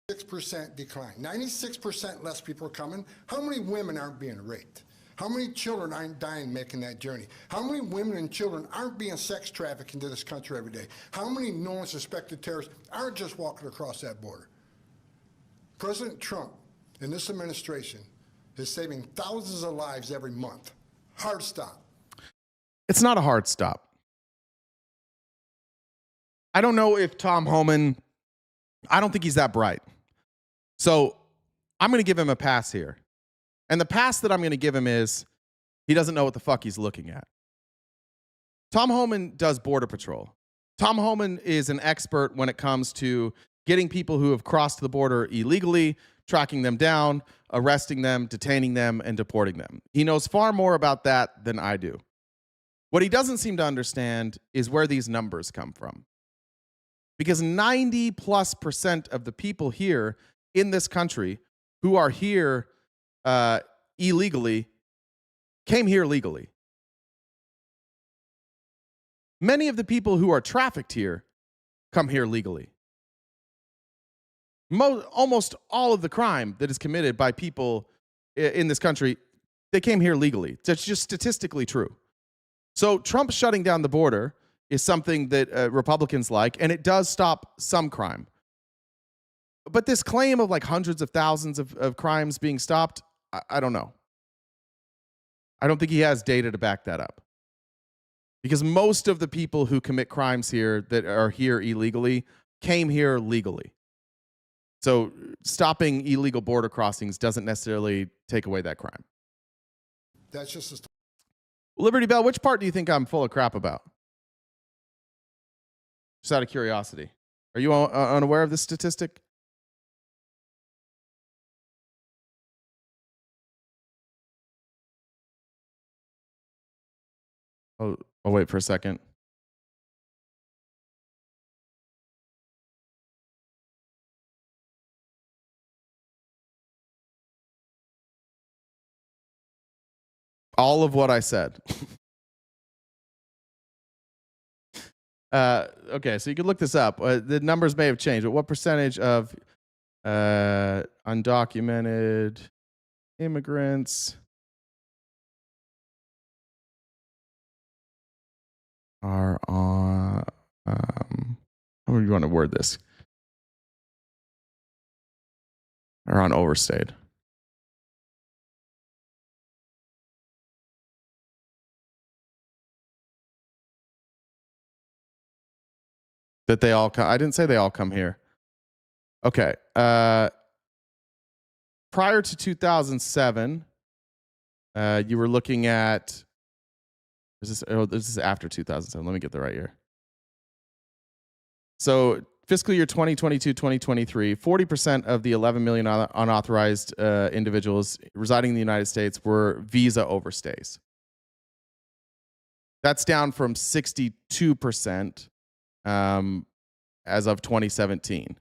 6% decline. 96% less people are coming. How many women aren't being raped? How many children aren't dying making that journey? How many women and children aren't being sex trafficked into this country every day? How many known suspected terrorists aren't just walking across that border? President Trump and this administration is saving thousands of lives every month. Hard stop. It's not a hard stop. I don't know if Tom Homan, I don't think he's that bright. So I'm going to give him a pass here. And the pass that I'm going to give him is he doesn't know what the fuck he's looking at. Tom Homan does Border Patrol. Tom Homan is an expert when it comes to getting people who have crossed the border illegally, tracking them down, arresting them, detaining them, and deporting them. He knows far more about that than I do. What he doesn't seem to understand is where these numbers come from. Because 90+% of the people here in this country who are here illegally came here legally. Many of the people who are trafficked here come here legally. Almost all of the crime that is committed by people in this country, they came here legally. That's just statistically true. So Trump shutting down the border is something that Republicans like, and it does stop some crime. But this claim of like hundreds of thousands of crimes being stopped, I don't know. I don't think he has data to back that up. Because most of the people who commit crimes here that are here illegally came here legally. So stopping illegal border crossings doesn't necessarily take away that crime. That's just a Liberty Bell, which part do you think I'm full of crap about? Just out of curiosity. Are you unaware of this statistic? I'll wait for a second. All of what I said. Okay, so you can look this up. The numbers may have changed, but what percentage of undocumented immigrants are on, how do you want to word this? or on overstayed. That they all come. I didn't say they all come here. Okay. Prior to 2007, you were looking at. This is after 2007. Let me get the right year. So fiscal year 2022, 2023, 40% of the 11 million unauthorized individuals residing in the United States were visa overstays. That's down from 62% as of 2017.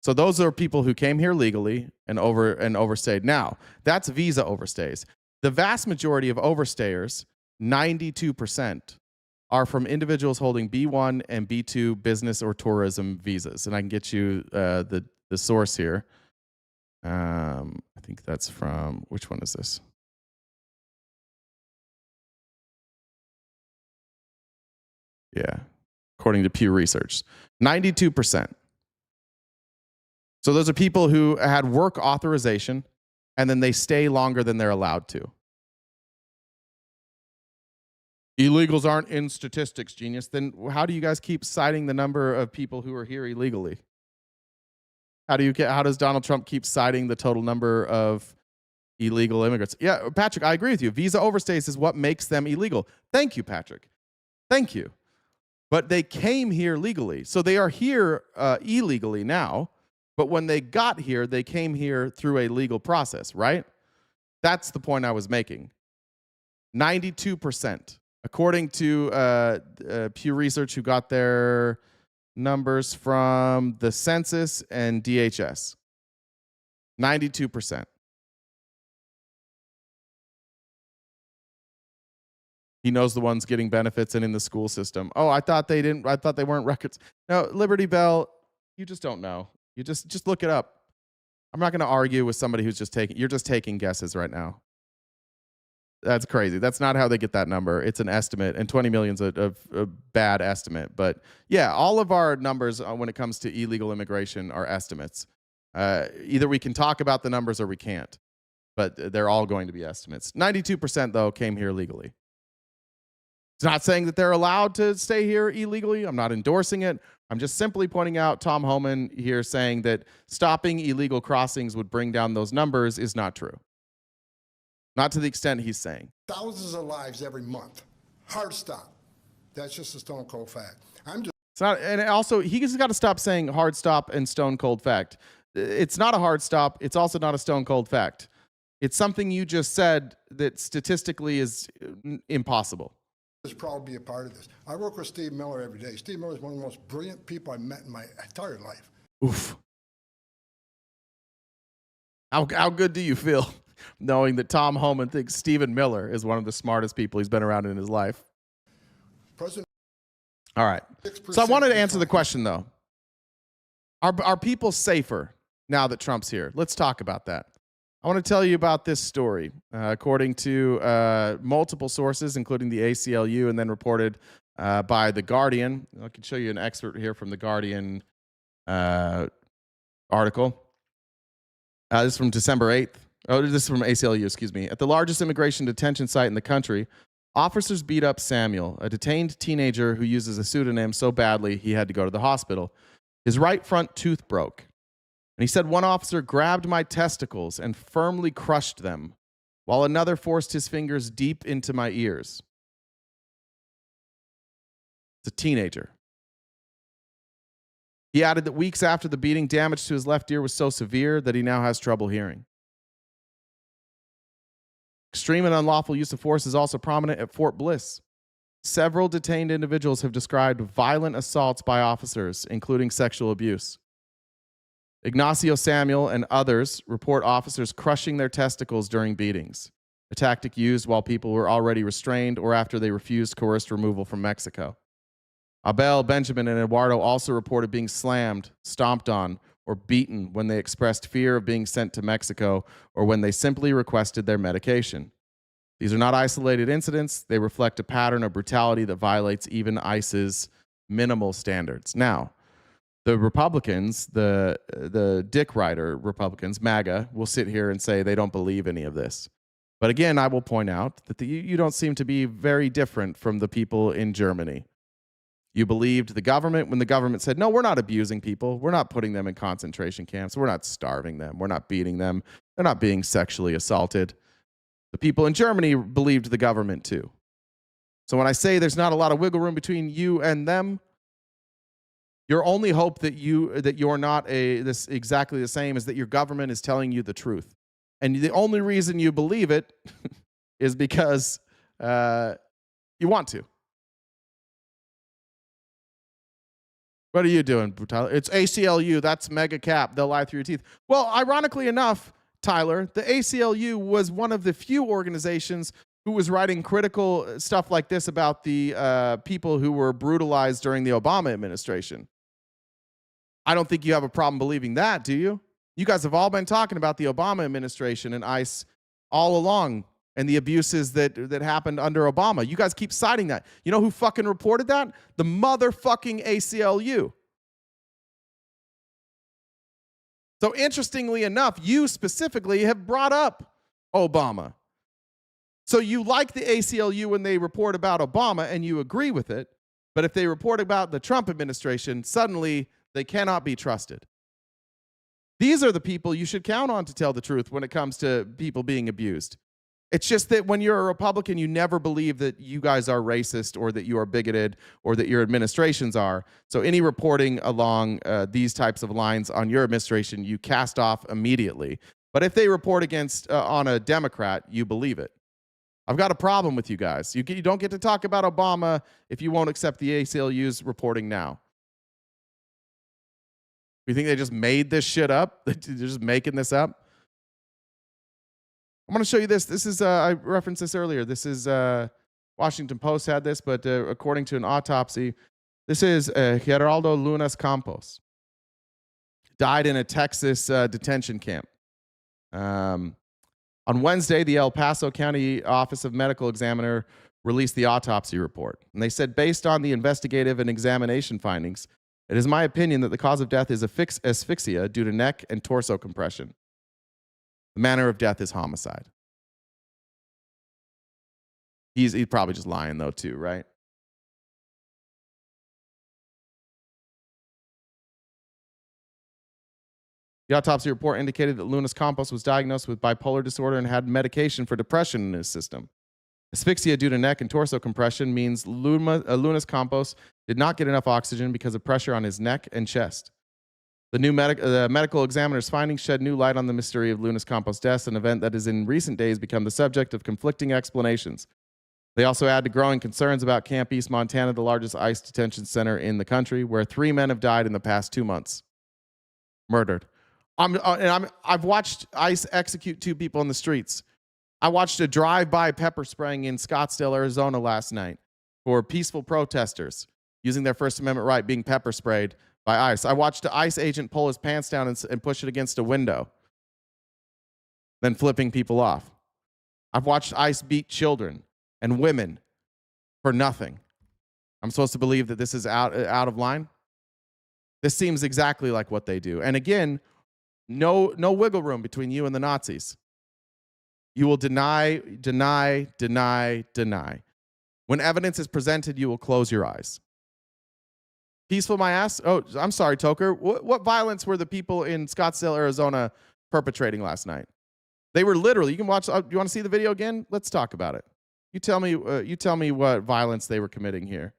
So those are people who came here legally and overstayed. Now, that's visa overstays. The vast majority of overstayers, 92%, are from individuals holding B1 and B2 business or tourism visas. And I can get you the source here. I think that's from, which one is this? Yeah, according to Pew Research, 92%. So those are people who had work authorization and then they stay longer than they're allowed to. Illegals aren't in statistics, genius. Then how do you guys keep citing the number of people who are here illegally? How does Donald Trump keep citing the total number of illegal immigrants? Yeah, Patrick, I agree with you. Visa overstays is what makes them illegal. Thank you, Patrick. Thank you. But they came here legally. So they are here illegally now. But when they got here, they came here through a legal process, right? That's the point I was making. 92%. According to Pew Research, who got their numbers from the census and DHS. 92%. He knows the ones getting benefits and in the school system. Oh, I thought they didn't. I thought they weren't records. No, Liberty Bell, you just don't know. You just look it up. I'm not going to argue with somebody who's just taking. You're just taking guesses right now. That's crazy. That's not how they get that number. It's an estimate, and 20 million is a bad estimate. But yeah, all of our numbers when it comes to illegal immigration are estimates. Either we can talk about the numbers or we can't. But they're all going to be estimates. 92% though came here legally. It's not saying that they're allowed to stay here illegally. I'm not endorsing it. I'm just simply pointing out Tom Homan here saying that stopping illegal crossings would bring down those numbers is not true. Not to the extent he's saying. Thousands of lives every month. Hard stop. That's just a stone cold fact. It's not, and also he's got to stop saying hard stop and stone cold fact. It's not a hard stop. It's also not a stone cold fact. It's something you just said that statistically is impossible. Probably be a part of this. I work with Steve Miller every day. Steve Miller is one of the most brilliant people I've met in my entire life. Oof. How good do you feel knowing that Tom Homan thinks Stephen Miller is one of the smartest people he's been around in his life? President. All right. So I wanted to answer the question though. Are people safer now that Trump's here? Let's talk about that. I want to tell you about this story. According to multiple sources, including the ACLU, and then reported by The Guardian. I can show you an excerpt here from The Guardian article. This is from December 8th. Oh, this is from ACLU, excuse me. At the largest immigration detention site in the country, officers beat up Samuel, a detained teenager who uses a pseudonym so badly he had to go to the hospital. His right front tooth broke. And he said one officer grabbed my testicles and firmly crushed them, while another forced his fingers deep into my ears. It's a teenager. He added that weeks after the beating, damage to his left ear was so severe that he now has trouble hearing. Extreme and unlawful use of force is also prominent at Fort Bliss. Several detained individuals have described violent assaults by officers, including sexual abuse. Ignacio Samuel and others report officers crushing their testicles during beatings, a tactic used while people were already restrained or after they refused coerced removal from Mexico. Abel, Benjamin, and Eduardo also reported being slammed, stomped on, or beaten when they expressed fear of being sent to Mexico or when they simply requested their medication. These are not isolated incidents. They reflect a pattern of brutality that violates even ICE's minimal standards. Now, The Republicans, the Dick Rider Republicans, MAGA, will sit here and say they don't believe any of this. But again, I will point out that you don't seem to be very different from the people in Germany. You believed the government when the government said, no, we're not abusing people. We're not putting them in concentration camps. We're not starving them. We're not beating them. They're not being sexually assaulted. The people in Germany believed the government too. So when I say there's not a lot of wiggle room between you and them, your only hope that you're not this exactly the same is that your government is telling you the truth. And the only reason you believe it is because you want to. What are you doing, Tyler? It's ACLU. That's mega cap. They'll lie through your teeth. Well, ironically enough, Tyler, the ACLU was one of the few organizations who was writing critical stuff like this about the people who were brutalized during the Obama administration. I don't think you have a problem believing that, do you? You guys have all been talking about the Obama administration and ICE all along and the abuses that happened under Obama. You guys keep citing that. You know who fucking reported that? The motherfucking ACLU. So interestingly enough, you specifically have brought up Obama. So you like the ACLU when they report about Obama and you agree with it, but if they report about the Trump administration, suddenly they cannot be trusted. These are the people you should count on to tell the truth when it comes to people being abused. It's just that when you're a Republican, you never believe that you guys are racist or that you are bigoted or that your administrations are. So any reporting along these types of lines on your administration, you cast off immediately. But if they report against on a Democrat, you believe it. I've got a problem with you guys. You don't get to talk about Obama if you won't accept the ACLU's reporting now. You think they just made this shit up? They're just making this up? I'm going to show you this. This is, I referenced this earlier. This is, Washington Post had this, but according to an autopsy, this is Geraldo Lunas Campos. Died in a Texas detention camp. On Wednesday, the El Paso County Office of Medical Examiner released the autopsy report. And they said, based on the investigative and examination findings, it is my opinion that the cause of death is asphyxia due to neck and torso compression. The manner of death is homicide. He's probably just lying, though, too, right? The autopsy report indicated that Lunas Campos was diagnosed with bipolar disorder and had medication for depression in his system. Asphyxia due to neck and torso compression means Lunas Campos did not get enough oxygen because of pressure on his neck and chest. The medical examiner's findings shed new light on the mystery of Lunas Campos' death, an event that has in recent days become the subject of conflicting explanations. They also add to growing concerns about Camp East, Montana, the largest ICE detention center in the country, where 3 men have died in the past 2 months. Murdered. I've watched ICE execute 2 people in the streets. I watched a drive-by pepper spraying in Scottsdale, Arizona last night for peaceful protesters using their First Amendment right being pepper sprayed by ICE. I watched an ICE agent pull his pants down and push it against a window, then flipping people off. I've watched ICE beat children and women for nothing. I'm supposed to believe that this is out of line? This seems exactly like what they do. And again, no wiggle room between you and the Nazis. You will deny. When evidence is presented, you will close your eyes. Peaceful, my ass? Oh, I'm sorry, Toker. What violence were the people in Scottsdale, Arizona perpetrating last night? They were literally, you can watch, you want to see the video again? Let's talk about it. You tell me what violence they were committing here.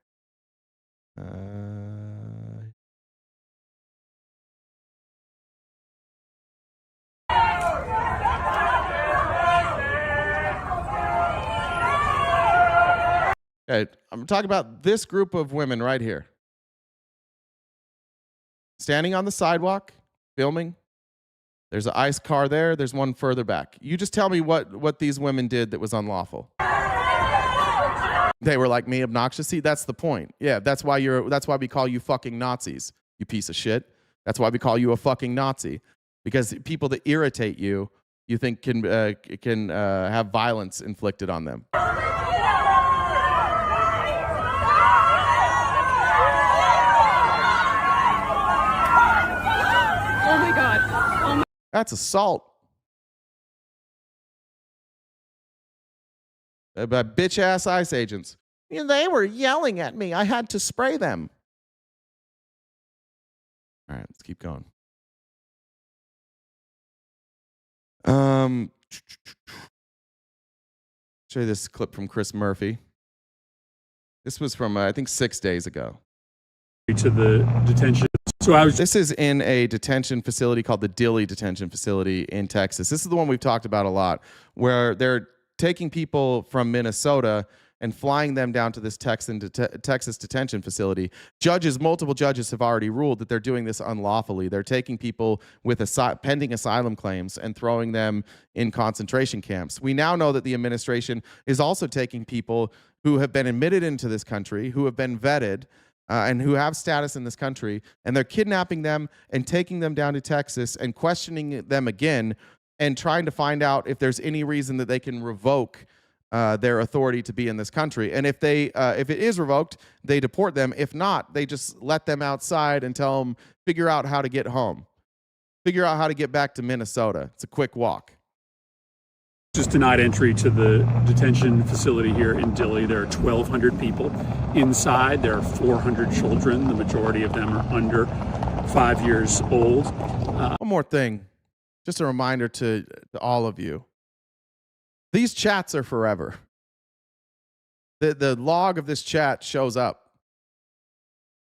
Okay, I'm talking about this group of women right here. Standing on the sidewalk, filming. There's an ICE car there. There's one further back. You just tell me what these women did that was unlawful. They were like me, obnoxious. See, that's the point. Yeah, that's why we call you fucking Nazis, you piece of shit. That's why we call you a fucking Nazi. Because people that irritate you, you think can have violence inflicted on them. That's assault. By bitch-ass ICE agents. They were yelling at me. I had to spray them. All right, let's keep going. Show you this clip from Chris Murphy. This was from, I think, 6 days ago. To the detention. This is in a detention facility called the Dilley Detention Facility in Texas. This is the one we've talked about a lot, where they're taking people from Minnesota and flying them down to this Texas detention facility. Multiple judges have already ruled that they're doing this unlawfully. They're taking people with pending asylum claims and throwing them in concentration camps. We now know that the administration is also taking people who have been admitted into this country, who have been vetted, and who have status in this country, and they're kidnapping them and taking them down to Texas and questioning them again and trying to find out if there's any reason that they can revoke their authority to be in this country. And if it is revoked, they deport them. If not, they just let them outside and tell them, figure out how to get home. Figure out how to get back to Minnesota. It's a quick walk. Just denied entry to the detention facility here in Dilley. There are 1,200 people inside. There are 400 children. The majority of them are under 5 years old. One more thing. Just a reminder to all of you. These chats are forever. The log of this chat shows up.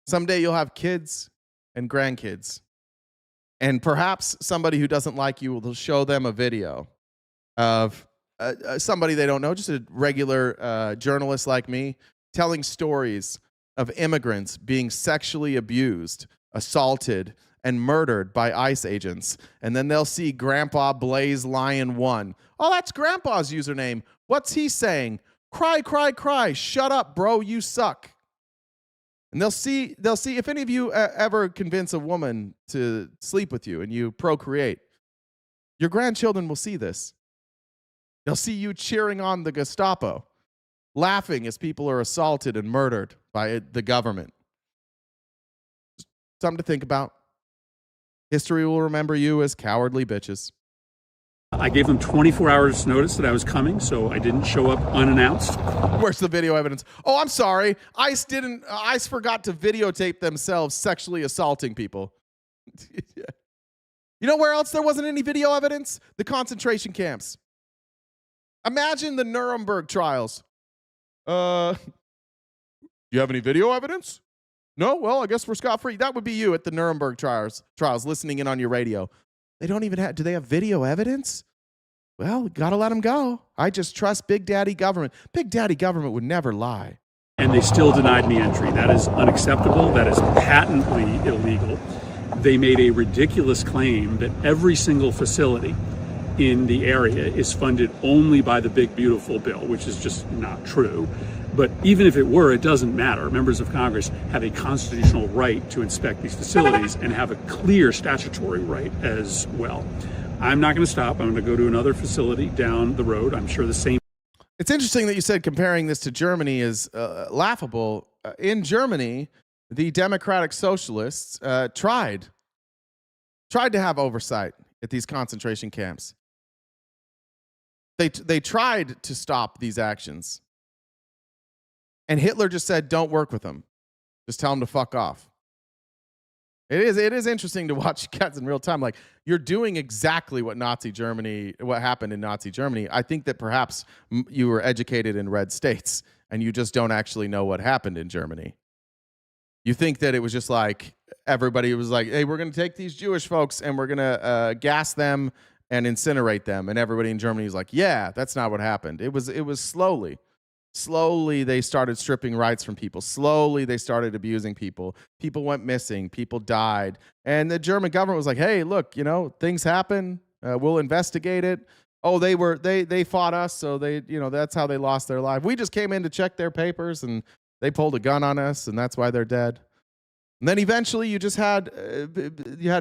Someday you'll have kids and grandkids. And perhaps somebody who doesn't like you will show them a video of somebody they don't know, just a regular journalist like me, telling stories of immigrants being sexually abused, assaulted, and murdered by ICE agents. And then they'll see Grandpa Blaze Lion 1. Oh, that's Grandpa's username. What's he saying? Cry, cry, cry. Shut up, bro. You suck. And they'll see if any of you ever convince a woman to sleep with you and you procreate, your grandchildren will see this. They'll see you cheering on the Gestapo, laughing as people are assaulted and murdered by the government. Something to think about. History will remember you as cowardly bitches. I gave them 24 hours notice that I was coming, so I didn't show up unannounced. Where's the video evidence? Oh, I'm sorry. ICE forgot to videotape themselves sexually assaulting people. You know where else there wasn't any video evidence? The concentration camps. Imagine the Nuremberg trials. You have any video evidence? No? Well, I guess we're scot-free. That would be you at the Nuremberg trials listening in on your radio. They don't even have, do they have video evidence? Well, gotta let them go. I just trust Big Daddy government. Big Daddy government would never lie. And they still denied me entry. That is unacceptable. That is patently illegal. They made a ridiculous claim that every single facility in the area is funded only by the Big Beautiful Bill, which is just not true. But even if it were, it doesn't matter. Members of Congress have a constitutional right to inspect these facilities and have a clear statutory right as well. I'm not going to stop. I'm going to go to another facility down the road. I'm sure the same. It's interesting that you said comparing this to Germany is laughable. In Germany, the Democratic Socialists tried to have oversight at these concentration camps. They tried to stop these actions. And Hitler just said, don't work with them. Just tell them to fuck off. It is interesting to watch cats in real time. Like, you're doing exactly what happened in Nazi Germany. I think that perhaps you were educated in red states and you just don't actually know what happened in Germany. You think that it was just like everybody was like, hey, we're going to take these Jewish folks and we're going to gas them and incinerate them. And everybody in Germany is like, yeah, that's not what happened. It was slowly. Slowly, they started stripping rights from people. Slowly, they started abusing people. People went missing. People died. And the German government was like, hey, look, things happen. We'll investigate it. Oh, they fought us, so that's how they lost their life. We just came in to check their papers, and they pulled a gun on us, and that's why they're dead. And then eventually, you just had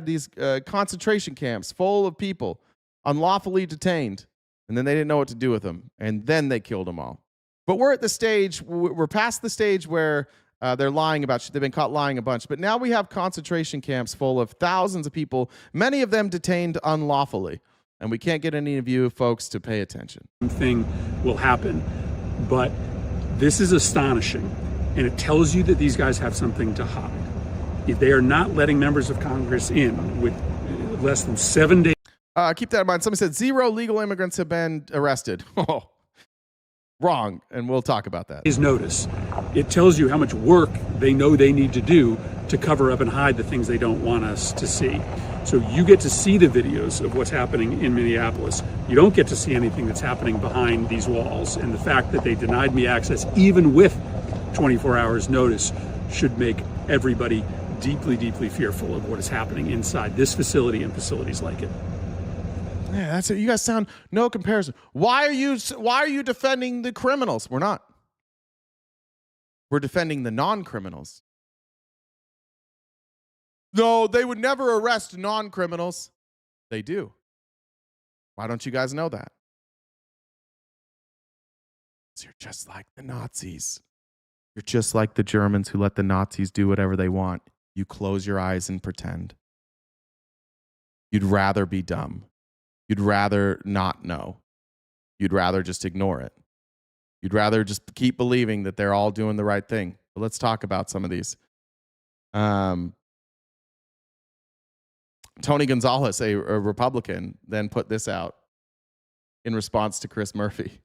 these concentration camps full of people unlawfully detained, and then they didn't know what to do with them, and then they killed them all. But we're past the stage where They're lying about. They've been caught lying a bunch. But now we have concentration camps full of thousands of people, many of them detained unlawfully, and we can't get any of you folks to pay attention. Thing will happen, but this is astonishing, and it tells you that these guys have something to hide. If they are not letting members of Congress in with less than 7 days. Keep that in mind. Somebody said 0 legal immigrants have been arrested. Oh, wrong, and we'll talk about that. His notice. It tells you how much work they know they need to do to cover up and hide the things they don't want us to see. So you get to see the videos of what's happening in Minneapolis. You don't get to see anything that's happening behind these walls. And the fact that they denied me access, even with 24 hours notice, should make everybody deeply, deeply fearful of what is happening inside this facility and facilities like it. Yeah, that's it. You guys sound no comparison. Why are you defending the criminals? We're not. We're defending the non-criminals. No, they would never arrest non-criminals. They do. Why don't you guys know that? Because you're just like the Nazis. You're just like the Germans who let the Nazis do whatever they want. You close your eyes and pretend. You'd rather be dumb. You'd rather not know. You'd rather just ignore it. You'd rather just keep believing that they're all doing the right thing. But let's talk about some of these. Tony Gonzalez, a Republican, then put this out in response to Chris Murphy.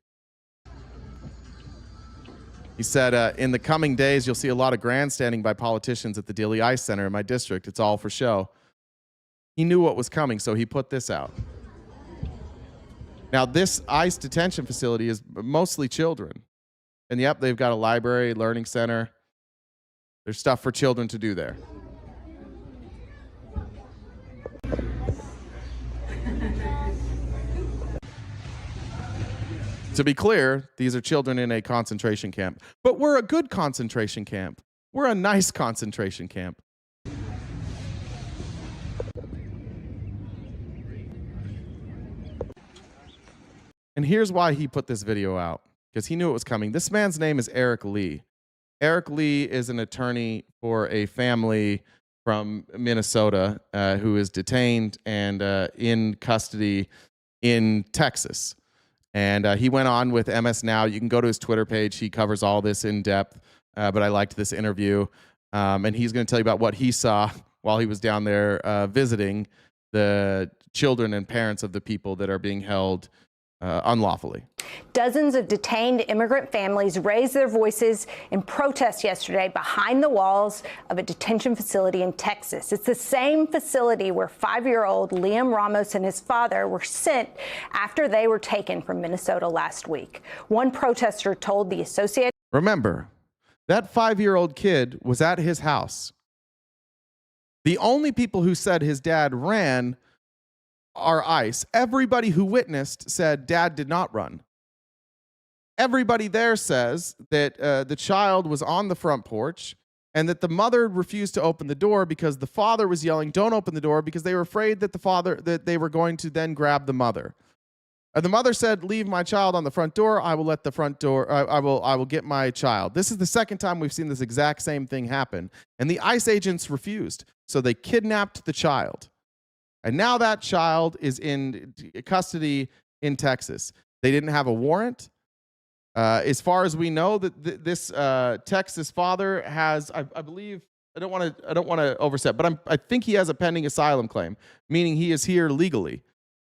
He said, in the coming days, you'll see a lot of grandstanding by politicians at the Dealey Ice Center in my district. It's all for show. He knew what was coming, so he put this out. Now, this ICE detention facility is mostly children. And yep, they've got a library, learning center. There's stuff for children to do there. To be clear, these are children in a concentration camp. But we're a good concentration camp. We're a nice concentration camp. And here's why he put this video out, because he knew it was coming. This man's name is Eric Lee. Eric Lee is an attorney for a family from Minnesota who is detained and in custody in Texas. And he went on with MS Now. You can go to his Twitter page. He covers all this in depth, but I liked this interview. And he's going to tell you about what he saw while he was down there visiting the children and parents of the people that are being held unlawfully. Dozens of detained immigrant families raised their voices in protest yesterday behind the walls of a detention facility in Texas. It's the same facility where 5-year-old Liam Ramos and his father were sent after they were taken from Minnesota last week. One protester told the Associated. Remember, that 5-year-old kid was at his house. The only people who said his dad ran are ICE. Everybody who witnessed said dad did not run. Everybody there says that the child was on the front porch and that the mother refused to open the door because the father was yelling, "Don't open the door," because they were afraid that they were going to then grab the mother. And the mother said, "Leave my child on the front door. I will let the front door. I will get my child." This is the second time we've seen this exact same thing happen, and the ICE agents refused, so they kidnapped the child. And now that child is in custody in Texas. They didn't have a warrant. As far as we know, that this Texas father has, I believe, I don't want to overstep, but I think he has a pending asylum claim, meaning he is here legally.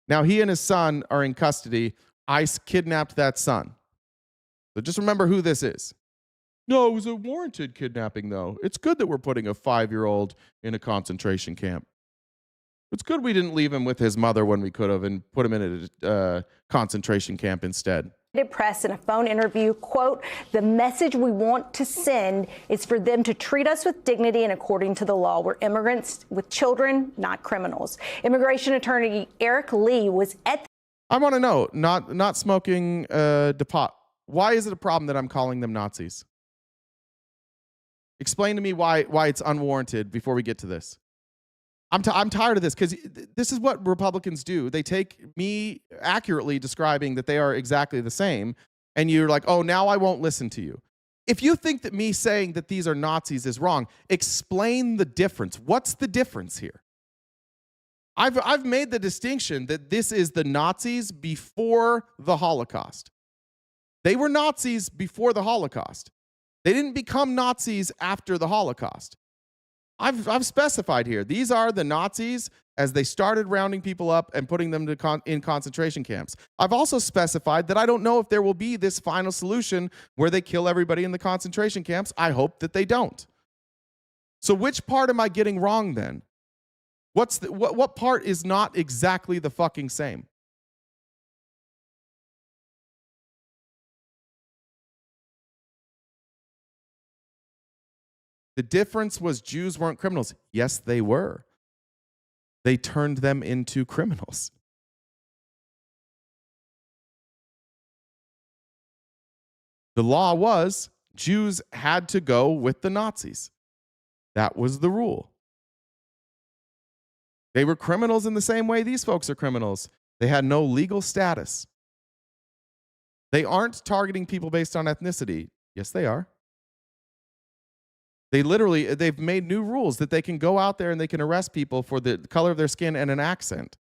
Now he and his son are in custody. ICE kidnapped that son. So just remember who this is. No, it was a warranted kidnapping, though. It's good that we're putting a 5-year-old in a concentration camp. It's good we didn't leave him with his mother when we could have and put him in a concentration camp instead. Press in a phone interview, quote, "The message we want to send is for them to treat us with dignity and according to the law. We're immigrants with children, not criminals." Immigration attorney Eric Lee was at. I want to know, not smoking pot. Why is it a problem that I'm calling them Nazis? Explain to me why it's unwarranted before we get to this. I'm tired of this, because this is what Republicans do. They take me accurately describing that they are exactly the same, and you're like, oh, now I won't listen to you. If you think that me saying that these are Nazis is wrong, explain the difference. What's the difference here? I've made the distinction that this is the Nazis before the Holocaust. They were Nazis before the Holocaust. They didn't become Nazis after the Holocaust. I've specified here. These are the Nazis as they started rounding people up and putting them in concentration camps. I've also specified that I don't know if there will be this final solution where they kill everybody in the concentration camps. I hope that they don't. So which part am I getting wrong then? What part is not exactly the fucking same? The difference was Jews weren't criminals. Yes, they were. They turned them into criminals. The law was Jews had to go with the Nazis. That was the rule. They were criminals in the same way these folks are criminals. They had no legal status. They aren't targeting people based on ethnicity. Yes, they are. They've made new rules that they can go out there and they can arrest people for the color of their skin and an accent.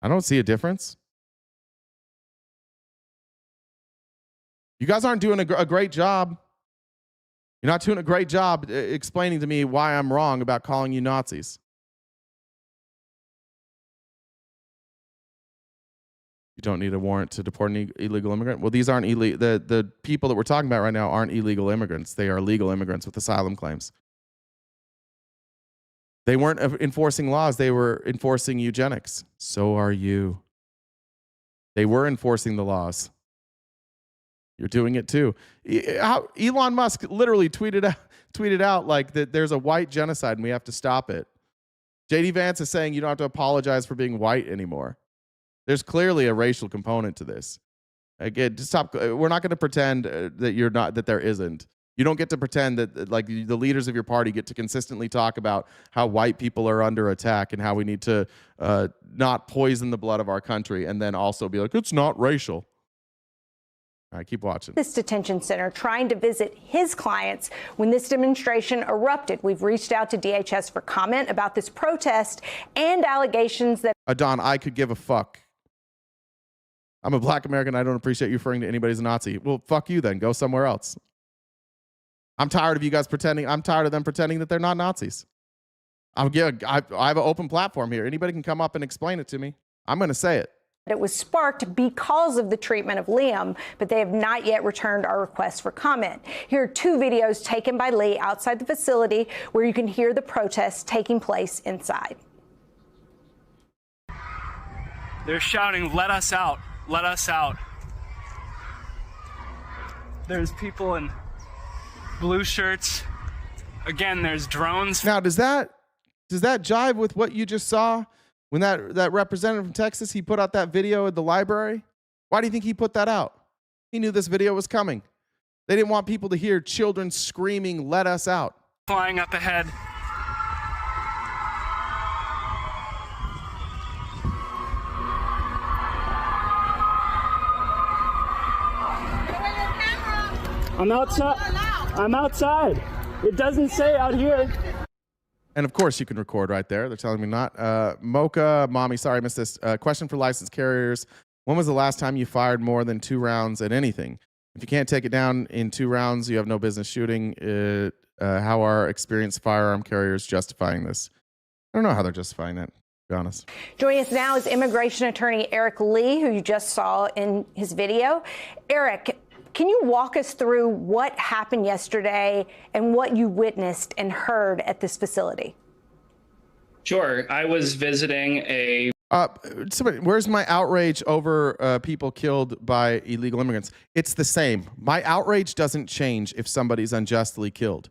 I don't see a difference. You guys aren't doing a great job. You're not doing a great job explaining to me why I'm wrong about calling you Nazis. You don't need a warrant to deport an illegal immigrant. Well, these aren't illegal. The people that we're talking about right now aren't illegal immigrants. They are legal immigrants with asylum claims. They weren't enforcing laws. They were enforcing eugenics. So are you. They were enforcing the laws. You're doing it too. Elon Musk literally tweeted out like that there's a white genocide and we have to stop it. JD Vance is saying you don't have to apologize for being white anymore. There's clearly a racial component to this. Again, just stop. We're not going to pretend that there isn't. You don't get to pretend that like the leaders of your party get to consistently talk about how white people are under attack and how we need to not poison the blood of our country and then also be like, it's not racial. All right, keep watching. This detention center trying to visit his clients when this demonstration erupted. We've reached out to DHS for comment about this protest and allegations that Don, I could give a fuck. I'm a black American. I don't appreciate you referring to anybody as a Nazi. Well, fuck you then. Go somewhere else. I'm tired of you guys pretending. I'm tired of them pretending that they're not Nazis. I have an open platform here. Anybody can come up and explain it to me. I'm going to say it. It was sparked because of the treatment of Liam, but they have not yet returned our request for comment. Here are two videos taken by Lee outside the facility where you can hear the protests taking place inside. They're shouting, "Let us out, let us out." There's people in blue shirts. Again, there's drones. Now, does that jive with what you just saw? When that representative from Texas, he put out that video at the library. Why do you think he put that out? He knew this video was coming. They didn't want people to hear children screaming, "Let us out." Flying up ahead. I'm outside. I'm outside. It doesn't say out here. And of course, you can record right there. They're telling me not. Mocha, mommy, sorry I missed this. Question for licensed carriers. When was the last time you fired more than 2 rounds at anything? If you can't take it down in 2 rounds, you have no business shooting it. How are experienced firearm carriers justifying this? I don't know how they're justifying that, to be honest. Joining us now is immigration attorney Eric Lee, who you just saw in his video. Eric, can you walk us through what happened yesterday and what you witnessed and heard at this facility? Sure. I was visiting a... Where's my outrage over people killed by illegal immigrants? It's the same. My outrage doesn't change if somebody's unjustly killed.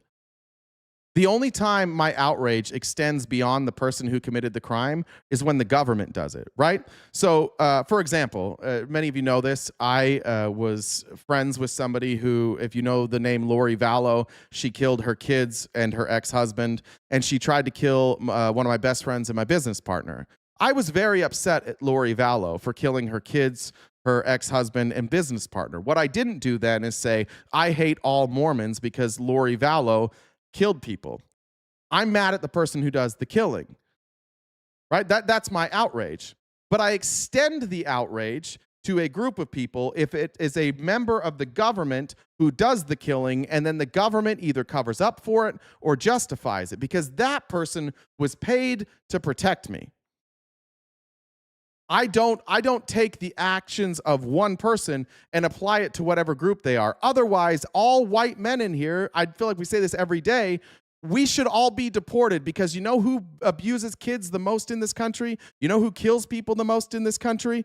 The only time my outrage extends beyond the person who committed the crime is when the government does it, right? So, for example, many of you know this. I was friends with somebody who, if you know the name Lori Vallow, she killed her kids and her ex-husband, and she tried to kill one of my best friends and my business partner. I was very upset at Lori Vallow for killing her kids, her ex-husband, and business partner. What I didn't do then is say, I hate all Mormons because Lori Vallow killed people. I'm mad at the person who does the killing, right? That's my outrage. But I extend the outrage to a group of people if it is a member of the government who does the killing, and then the government either covers up for it or justifies it, because that person was paid to protect me. I don't take the actions of one person and apply it to whatever group they are. Otherwise, all white men in here, I feel like we say this every day, we should all be deported, because you know who abuses kids the most in this country? You know who kills people the most in this country?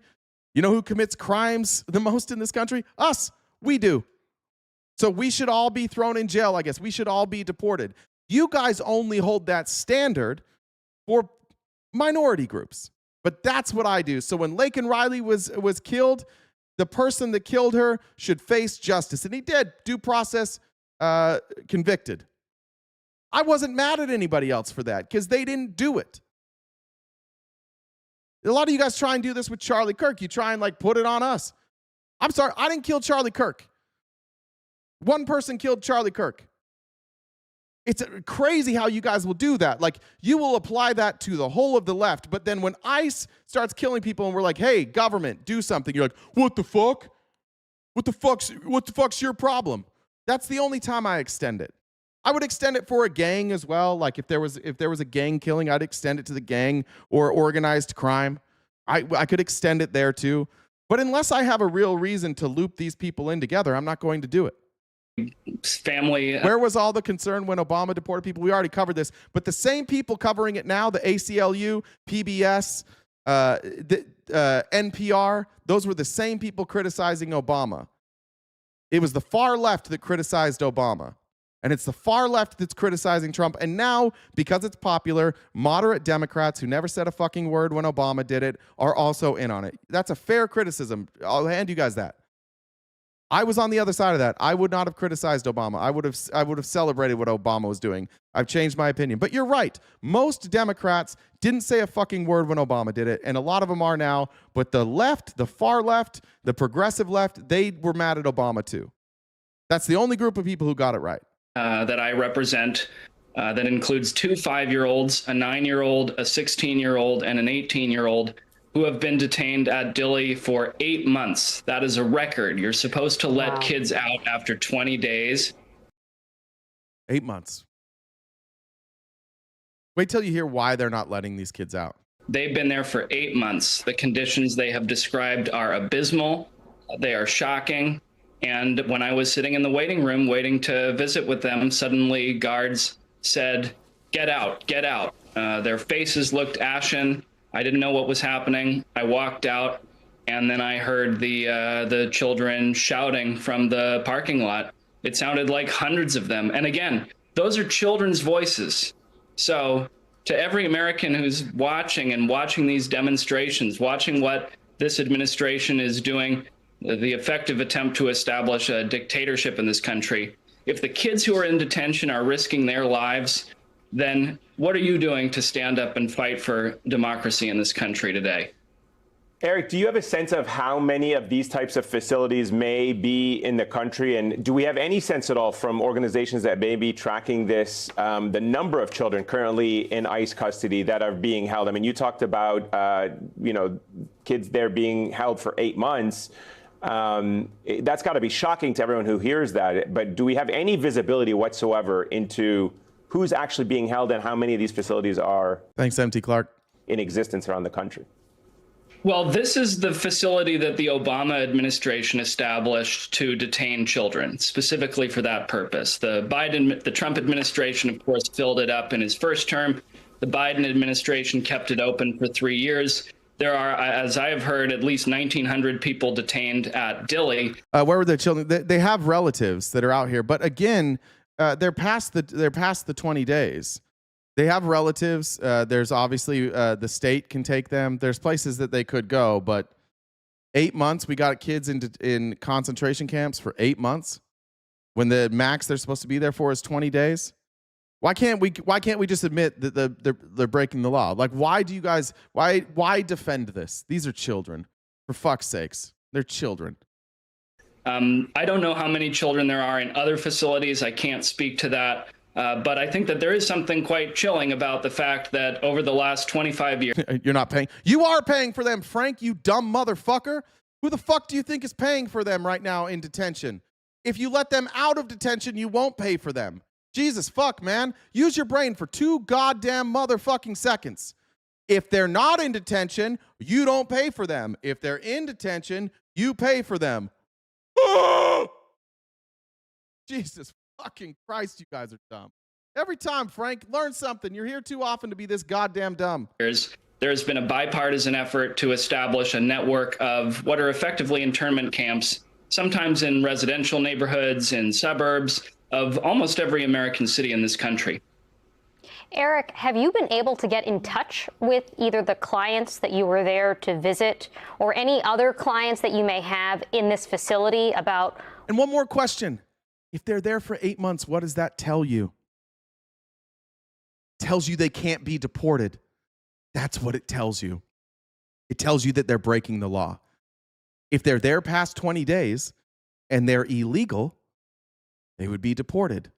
You know who commits crimes the most in this country? Us. We do. So we should all be thrown in jail, I guess. We should all be deported. You guys only hold that standard for minority groups. But that's what I do. So when Laken Riley was killed, the person that killed her should face justice. And he did. Due process, convicted. I wasn't mad at anybody else for that because they didn't do it. A lot of you guys try and do this with Charlie Kirk. You try and like put it on us. I'm sorry, I didn't kill Charlie Kirk. One person killed Charlie Kirk. It's crazy how you guys will do that. Like, you will apply that to the whole of the left, but then when ICE starts killing people and we're like, hey, government, do something, you're like, what the fuck? What the fuck's your problem? That's the only time I extend it. I would extend it for a gang as well. Like if there was a gang killing, I'd extend it to the gang or organized crime. I could extend it there too. But unless I have a real reason to loop these people in together, I'm not going to do it. Family. Where was all the concern when Obama deported people? We already covered this. But the same people covering it now, the ACLU, PBS, NPR, those were the same people criticizing Obama. It was the far left that criticized Obama. And it's the far left that's criticizing Trump. And now, because it's popular, moderate Democrats who never said a fucking word when Obama did it are also in on it. That's a fair criticism. I'll hand you guys that. I was on the other side of that. I would not have criticized Obama. I would have celebrated what Obama was doing. I've changed my opinion. But you're right. Most Democrats didn't say a fucking word when Obama did it, and a lot of them are now. But the left, the far left, the progressive left, they were mad at Obama too. That's the only group of people who got it right. That I represent that includes 2 5-year-olds, a 9-year-old, a 16-year-old, and an 18-year-old who have been detained at Dilley for 8 months. That is a record. You're supposed to let kids out after 20 days. 8 months. Wait till you hear why they're not letting these kids out. They've been there for 8 months. The conditions they have described are abysmal. They are shocking. And when I was sitting in the waiting room waiting to visit with them, suddenly guards said, "Get out, get out." Their faces looked ashen. I didn't know what was happening. I walked out, and then I heard the children shouting from the parking lot. It sounded like hundreds of them. And again, those are children's voices. So to every American who's watching these demonstrations, watching what this administration is doing, the effective attempt to establish a dictatorship in this country, if the kids who are in detention are risking their lives, then what are you doing to stand up and fight for democracy in this country today? Eric, do you have a sense of how many of these types of facilities may be in the country? And do we have any sense at all from organizations that may be tracking this, the number of children currently in ICE custody that are being held? I mean, you talked about, kids there being held for 8 months. That's got to be shocking to everyone who hears that. But do we have any visibility whatsoever into who's actually being held and how many of these facilities are Thanks, MT Clark. in existence around the country? Well, this is the facility that the Obama administration established to detain children, specifically for that purpose. The Trump administration, of course, filled it up in his first term. The Biden administration kept it open for 3 years. There are, as I have heard, at least 1,900 people detained at Dilley. Where were the children? They have relatives that are out here, but again, they're past the 20 days. They have relatives. There's obviously the state can take them. There's places that they could go, but 8 months. We got kids in concentration camps for 8 months when the max they're supposed to be there for is 20 days. Why can't we just admit that they're breaking the law? Like, why do you guys why defend this? These are children. For fuck's sakes, they're children. I don't know how many children there are in other facilities. I can't speak to that. But I think that there is something quite chilling about the fact that over the last 25 years... You're not paying. You are paying for them, Frank, you dumb motherfucker. Who the fuck do you think is paying for them right now in detention? If you let them out of detention, you won't pay for them. Jesus fuck, man. Use your brain for 2 goddamn motherfucking seconds. If they're not in detention, you don't pay for them. If they're in detention, you pay for them. Jesus fucking Christ, you guys are dumb. Every time, Frank, learn something. You're here too often to be this goddamn dumb. There's been a bipartisan effort to establish a network of what are effectively internment camps, sometimes in residential neighborhoods, in suburbs, of almost every American city in this country. Eric, have you been able to get in touch with either the clients that you were there to visit or any other clients that you may have in this facility about... And one more question. If they're there for 8 months, what does that tell you? It tells you they can't be deported. That's what it tells you. It tells you that they're breaking the law. If they're there past 20 days and they're illegal, they would be deported.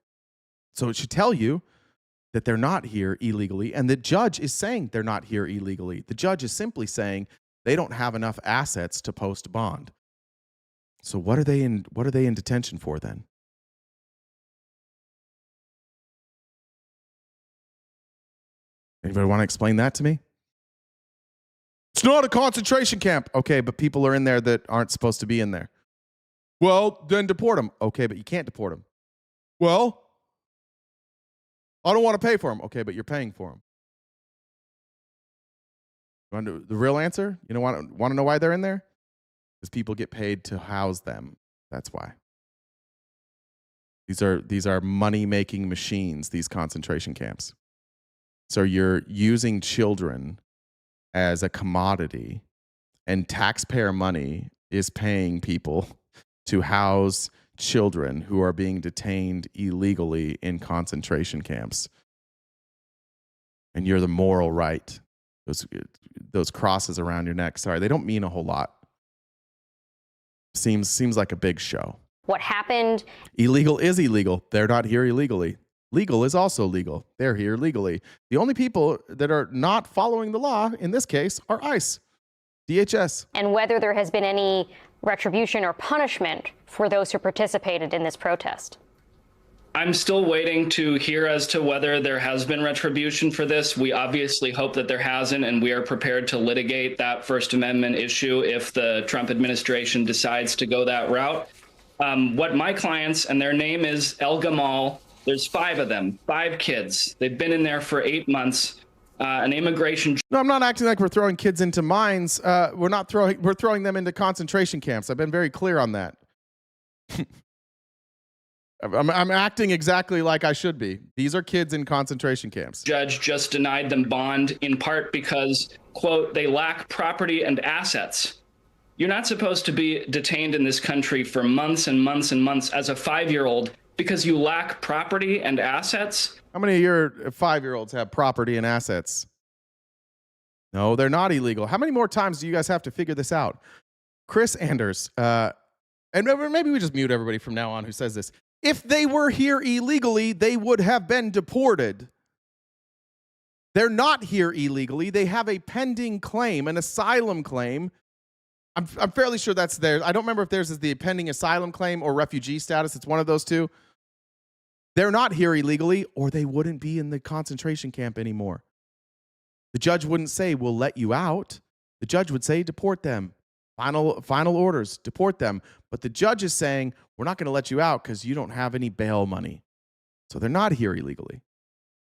So it should tell you that they're not here illegally, and the judge is saying they're not here illegally. The judge is simply saying they don't have enough assets to post bond. So what are they in detention for then? Anybody want to explain that to me? It's not a concentration camp. Okay, but people are in there that aren't supposed to be in there. Well, then deport them. Okay, but you can't deport them. Well, I don't want to pay for them. Okay, but you're paying for them. You want to know the real answer? You know, want to know why they're in there? Because people get paid to house them. That's why. These are money-making machines, these concentration camps. So you're using children as a commodity, and taxpayer money is paying people to house children who are being detained illegally in concentration camps. And you're the moral right. Those crosses around your neck, sorry, they don't mean a whole lot. Seems like a big show. What happened? Illegal is illegal. They're not here illegally. Legal is also legal. They're here legally. The only people that are not following the law in this case are ICE, DHS. And whether there has been any retribution or punishment for those who participated in this protest. I'm still waiting to hear as to whether there has been retribution for this. We obviously hope that there hasn't, and we are prepared to litigate that First Amendment issue if the Trump administration decides to go that route. What my clients, and their name is El Gamal, there's 5 of them, 5 kids. They've been in there for 8 months. An immigration... No, I'm not acting like we're throwing kids into mines. We're throwing them into concentration camps. I've been very clear on that. I'm acting exactly like I should be. These are kids in concentration camps. Judge just denied them bond in part because, quote, they lack property and assets. You're not supposed to be detained in this country for months and months and months as a 5-year-old because you lack property and assets. How many of your 5-year-olds have property and assets? No, they're not illegal. How many more times do you guys have to figure this out? Chris Anders, and maybe we just mute everybody from now on who says this. If they were here illegally, they would have been deported. They're not here illegally. They have a pending claim, an asylum claim. I'm fairly sure that's theirs. I don't remember if theirs is the pending asylum claim or refugee status. It's one of those two. They're not here illegally, or they wouldn't be in the concentration camp anymore. The judge wouldn't say, we'll let you out. The judge would say, deport them. Final orders, deport them. But the judge is saying, we're not going to let you out because you don't have any bail money. So they're not here illegally.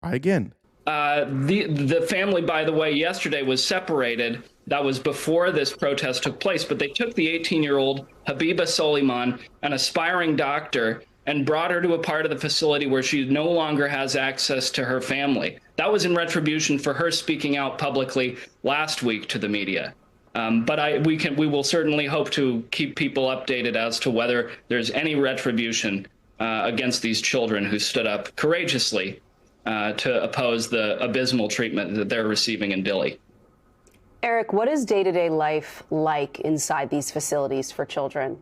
Try again. The family, by the way, yesterday was separated. That was before this protest took place. But they took the 18-year-old Habiba Soliman, an aspiring doctor, and brought her to a part of the facility where she no longer has access to her family. That was in retribution for her speaking out publicly last week to the media. But we will certainly hope to keep people updated as to whether there's any retribution against these children who stood up courageously to oppose the abysmal treatment that they're receiving in Dilley. Eric, what is day-to-day life like inside these facilities for children?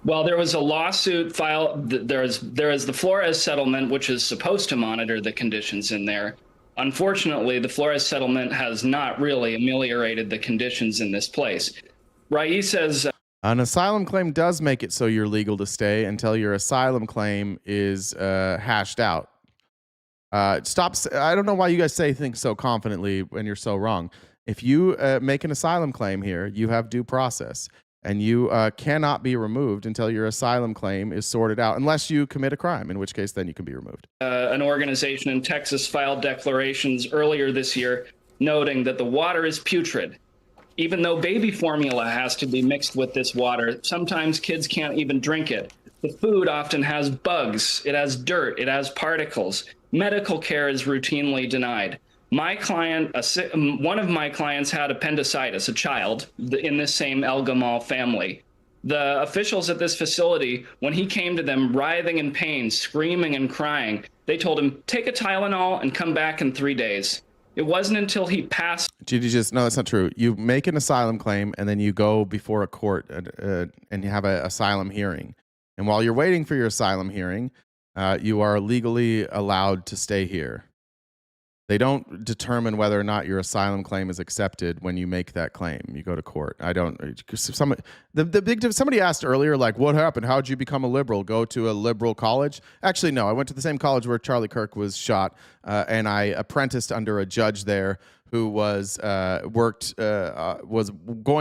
Well, there was a lawsuit filed. There is the Flores settlement, which is supposed to monitor the conditions in there. Unfortunately, the Flores settlement has not really ameliorated the conditions in this place. Rai says an asylum claim does make it so you're legal to stay until your asylum claim is hashed out. I don't know why you guys say things so confidently when you're so wrong. If you make an asylum claim here, you have due process, and you cannot be removed until your asylum claim is sorted out, unless you commit a crime, in which case then you can be removed. An organization in Texas filed declarations earlier this year noting that the water is putrid. Even though baby formula has to be mixed with this water, sometimes kids can't even drink it. The food often has bugs, it has dirt, it has particles. Medical care is routinely denied. My client, one of my clients had appendicitis, a child in this same El Gamal family. The officials at this facility, when he came to them writhing in pain, screaming and crying, they told him, take a Tylenol and come back in 3 days. It wasn't until he passed. No, that's not true. You make an asylum claim, and then you go before a court and you have an asylum hearing. And while you're waiting for your asylum hearing, you are legally allowed to stay here. They don't determine whether or not your asylum claim is accepted when you make that claim. You go to court. Somebody asked earlier, like, what happened? How'd you become a liberal? Go to a liberal college? Actually, no. I went to the same college where Charlie Kirk was shot, and I apprenticed under a judge there who was going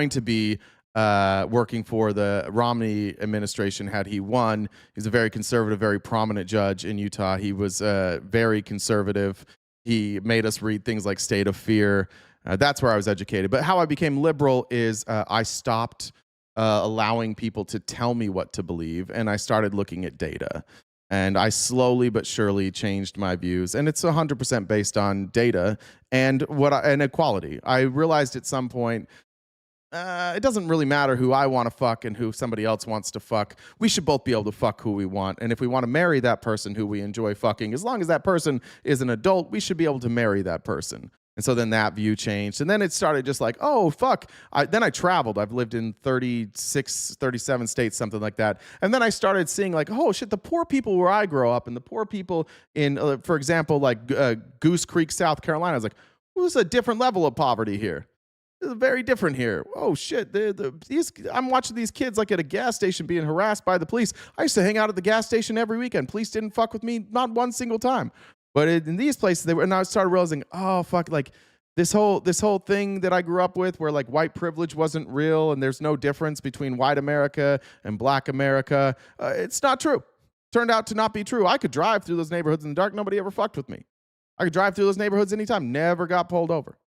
to be working for the Romney administration had he won. He's a very conservative, very prominent judge in Utah. He was very conservative. He made us read things like State of Fear. That's where I was educated. But how I became liberal is I stopped allowing people to tell me what to believe, and I started looking at data. And I slowly but surely changed my views. And it's 100% based on data and equality. I realized at some point, it doesn't really matter who I want to fuck and who somebody else wants to fuck. We should both be able to fuck who we want. And if we want to marry that person who we enjoy fucking, as long as that person is an adult, we should be able to marry that person. And so then that view changed. And then it started just like, oh, fuck. Then I traveled. I've lived in 36, 37 states, something like that. And then I started seeing like, oh, shit, the poor people where I grow up and the poor people in, for example, like Goose Creek, South Carolina. I was like, who's a different level of poverty here? Very different here. Oh shit! I'm watching these kids like at a gas station being harassed by the police. I used to hang out at the gas station every weekend. Police didn't fuck with me, not one single time. But in these places, and I started realizing, oh fuck, like this whole thing that I grew up with, where like white privilege wasn't real, and there's no difference between white America and black America. It's not true. Turned out to not be true. I could drive through those neighborhoods in the dark. Nobody ever fucked with me. I could drive through those neighborhoods anytime. Never got pulled over.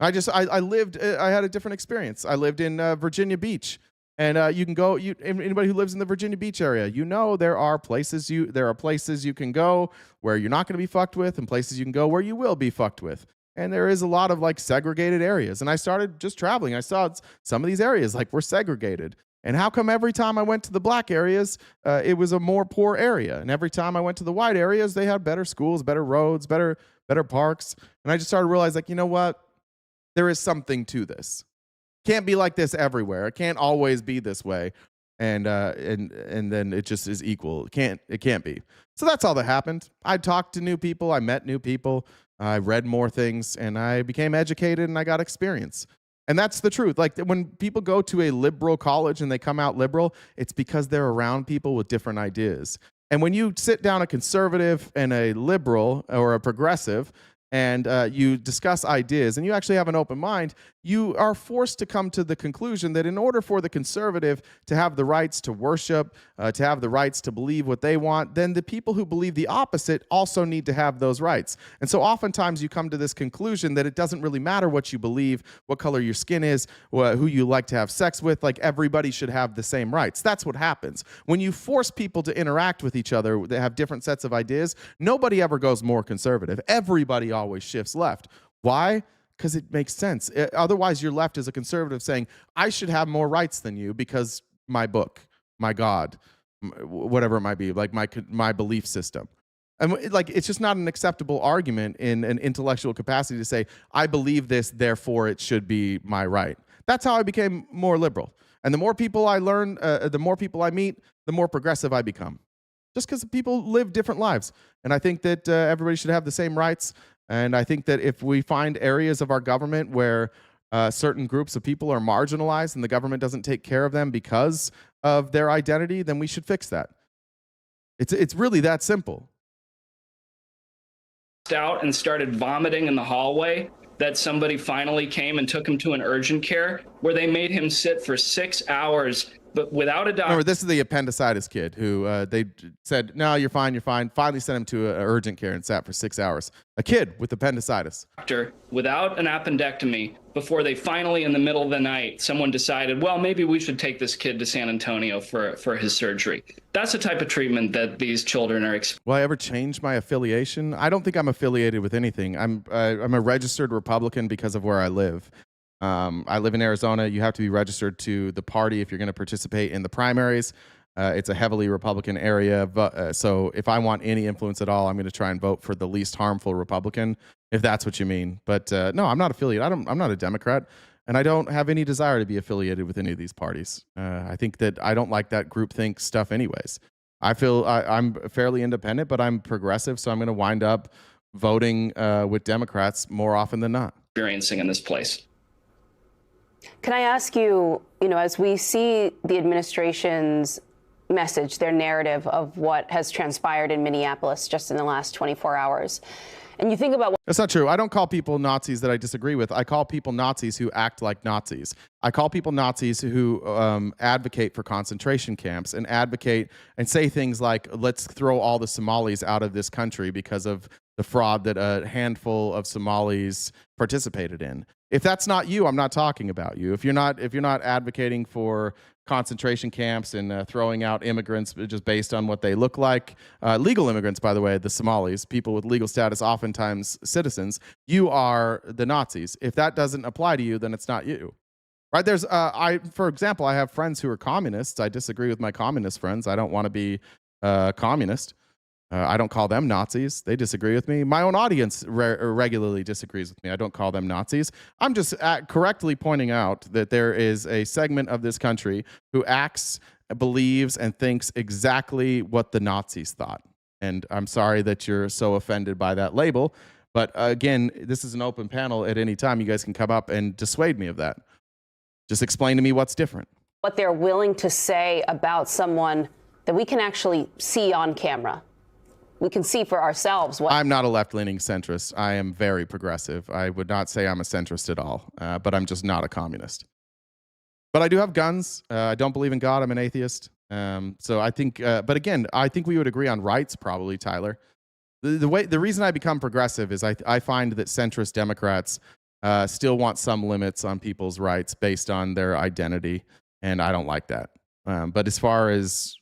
I had a different experience. I lived in Virginia Beach, and you can go. Anybody who lives in the Virginia Beach area, there are places you can go where you're not going to be fucked with, and places you can go where you will be fucked with. And there is a lot of like segregated areas. And I started just traveling. I saw some of these areas like were segregated. And how come every time I went to the black areas, it was a more poor area, and every time I went to the white areas, they had better schools, better roads, better parks. And I just started to realize, like, you know what? There is something to this. Can't be like this everywhere. It can't always be this way. And then it just is equal. It can't be. So that's all that happened. I talked to new people. I met new people. I read more things, and I became educated, and I got experience. And that's the truth. Like when people go to a liberal college and they come out liberal, it's because they're around people with different ideas. And when you sit down a conservative and a liberal or a progressive, and you discuss ideas, and you actually have an open mind, you are forced to come to the conclusion that in order for the conservative to have the rights to worship, to have the rights to believe what they want, then the people who believe the opposite also need to have those rights. And so oftentimes you come to this conclusion that it doesn't really matter what you believe, what color your skin is, who you like to have sex with, like everybody should have the same rights. That's what happens. When you force people to interact with each other that have different sets of ideas, nobody ever goes more conservative. Everybody always shifts left. Why? Because it makes sense. Otherwise, you're left as a conservative saying, I should have more rights than you because my book, my God, whatever it might be, like my belief system. And like, it's just not an acceptable argument in an intellectual capacity to say, I believe this, therefore it should be my right. That's how I became more liberal. And the more people I learn, the more people I meet, the more progressive I become. Just because people live different lives. And I think that everybody should have the same rights. And I think that if we find areas of our government where certain groups of people are marginalized and the government doesn't take care of them because of their identity, then we should fix that. It's really that simple. Out and started vomiting in the hallway, that somebody finally came and took him to an urgent care where they made him sit for 6 hours, but without a doctor. Remember, this is the appendicitis kid who they said, no, you're fine, you're fine. Finally sent him to an urgent care and sat for 6 hours. A kid with appendicitis. Without an appendectomy, before they finally, in the middle of the night, someone decided, well, maybe we should take this kid to San Antonio for his surgery. That's the type of treatment that these children are experiencing. Will I ever change my affiliation? I don't think I'm affiliated with anything. I'm a registered Republican because of where I live. I live in Arizona. You have to be registered to the party if you're going to participate in the primaries. It's a heavily Republican area. So if I want any influence at all, I'm going to try and vote for the least harmful Republican, if that's what you mean. But no, I'm not affiliated. I'm not a Democrat, and I don't have any desire to be affiliated with any of these parties. I think that I don't like that groupthink stuff anyways. I feel I'm fairly independent, but I'm progressive, so I'm going to wind up voting with Democrats more often than not. Experiencing in this place. Can I ask you, as we see the administration's message, their narrative of what has transpired in Minneapolis just in the last 24 hours, and you think about what— That's not true. I don't call people Nazis that I disagree with. I call people Nazis who act like Nazis. I call people Nazis who advocate for concentration camps and advocate and say things like, let's throw all the Somalis out of this country because of the fraud that a handful of Somalis participated in. If that's not you, I'm not talking about you. If you're not advocating for concentration camps and throwing out immigrants just based on what they look like, legal immigrants, by the way, the Somalis, people with legal status, oftentimes citizens, you are the Nazis. If that doesn't apply to you, then it's not you. Right? There's, for example, I have friends who are communists. I disagree with my communist friends. I don't want to be communist. I don't call them Nazis. They disagree with me. My own audience regularly disagrees with me. I don't call them Nazis. I'm just correctly pointing out that there is a segment of this country who acts, believes, and thinks exactly what the Nazis thought. And I'm sorry that you're so offended by that label. But again, this is an open panel. At any time, you guys can come up and dissuade me of that. Just explain to me what's different. What they're willing to say about someone that we can actually see on camera. We can see for ourselves what— I'm not a left-leaning centrist. I am very progressive. I would not say I'm a centrist at all, but I'm just not a communist. But I do have guns. I don't believe in God. I'm an atheist. So I think, but again, I think we would agree on rights probably, Tyler. The reason I become progressive is I find that centrist Democrats still want some limits on people's rights based on their identity, and I don't like that. But as far as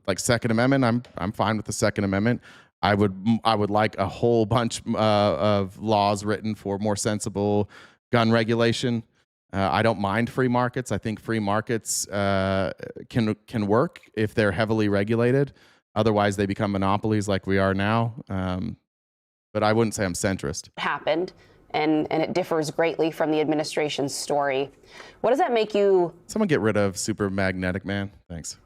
like Second Amendment, I'm fine with the Second Amendment. I would like a whole bunch of laws written for more sensible gun regulation. I don't mind free markets. I think free markets can work if they're heavily regulated. Otherwise, they become monopolies like we are now. But I wouldn't say I'm centrist. Happened, and it differs greatly from the administration's story. What does that make you— Someone get rid of Super Magnetic Man. Thanks.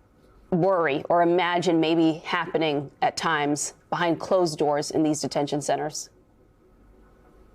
Worry or imagine maybe happening at times behind closed doors in these detention centers?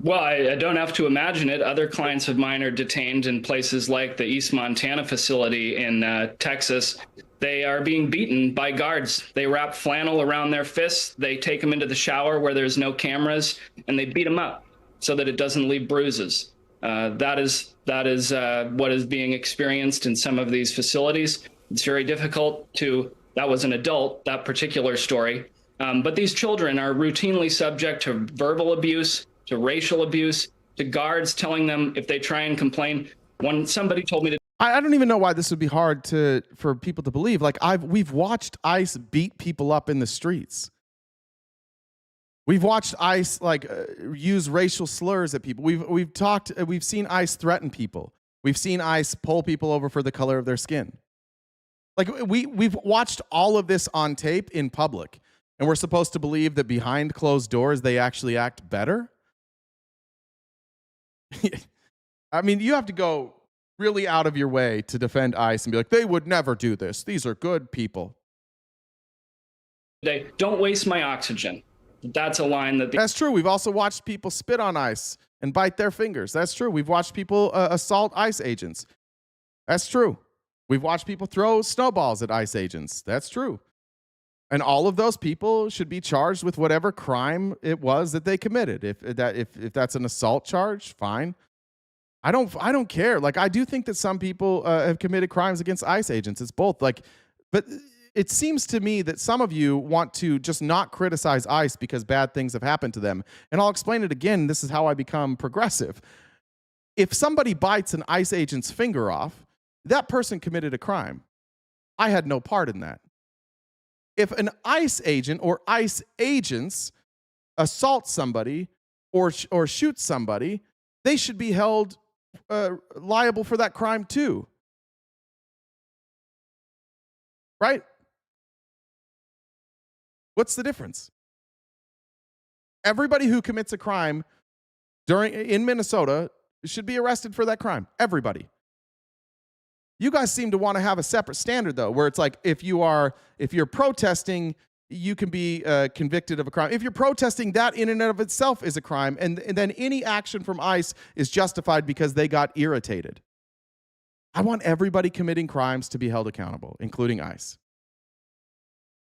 Well, I don't have to imagine it. Other clients of mine are detained in places like the East Montana facility in Texas. They are being beaten by guards. They wrap flannel around their fists. They take them into the shower where there's no cameras, and they beat them up so that it doesn't leave bruises. That is what is being experienced in some of these facilities. It's very difficult to— that was an adult, that particular story. But these children are routinely subject to verbal abuse, to racial abuse, to guards telling them if they try and complain. When somebody told me to— I don't even know why this would be hard for people to believe. Like we've watched ICE beat people up in the streets. We've watched ICE use racial slurs at people. We've seen ICE threaten people. We've seen ICE pull people over for the color of their skin. Like we've watched all of this on tape in public. And we're supposed to believe that behind closed doors, they actually act better? I mean, you have to go really out of your way to defend ICE and be like, they would never do this. These are good people. Don't waste my oxygen. That's a line that... That's true. We've also watched people spit on ICE and bite their fingers. That's true. We've watched people assault ICE agents. That's true. We've watched people throw snowballs at ICE agents. That's true. And all of those people should be charged with whatever crime it was that they committed. If that's an assault charge, fine. I don't care. Like, I do think that some people have committed crimes against ICE agents. It's both. Like, but it seems to me that some of you want to just not criticize ICE because bad things have happened to them. And I'll explain it again. This is how I become progressive. If somebody bites an ICE agent's finger off, that person committed a crime. I had no part in that. If an ICE agent or ICE agents assault somebody or shoot somebody, they should be held liable for that crime too. Right? What's the difference? Everybody who commits a crime in Minnesota should be arrested for that crime. Everybody. You guys seem to want to have a separate standard, though, where it's like if you're protesting, you can be convicted of a crime. If you're protesting, that in and of itself is a crime, and then any action from ICE is justified because they got irritated. I want everybody committing crimes to be held accountable, including ICE.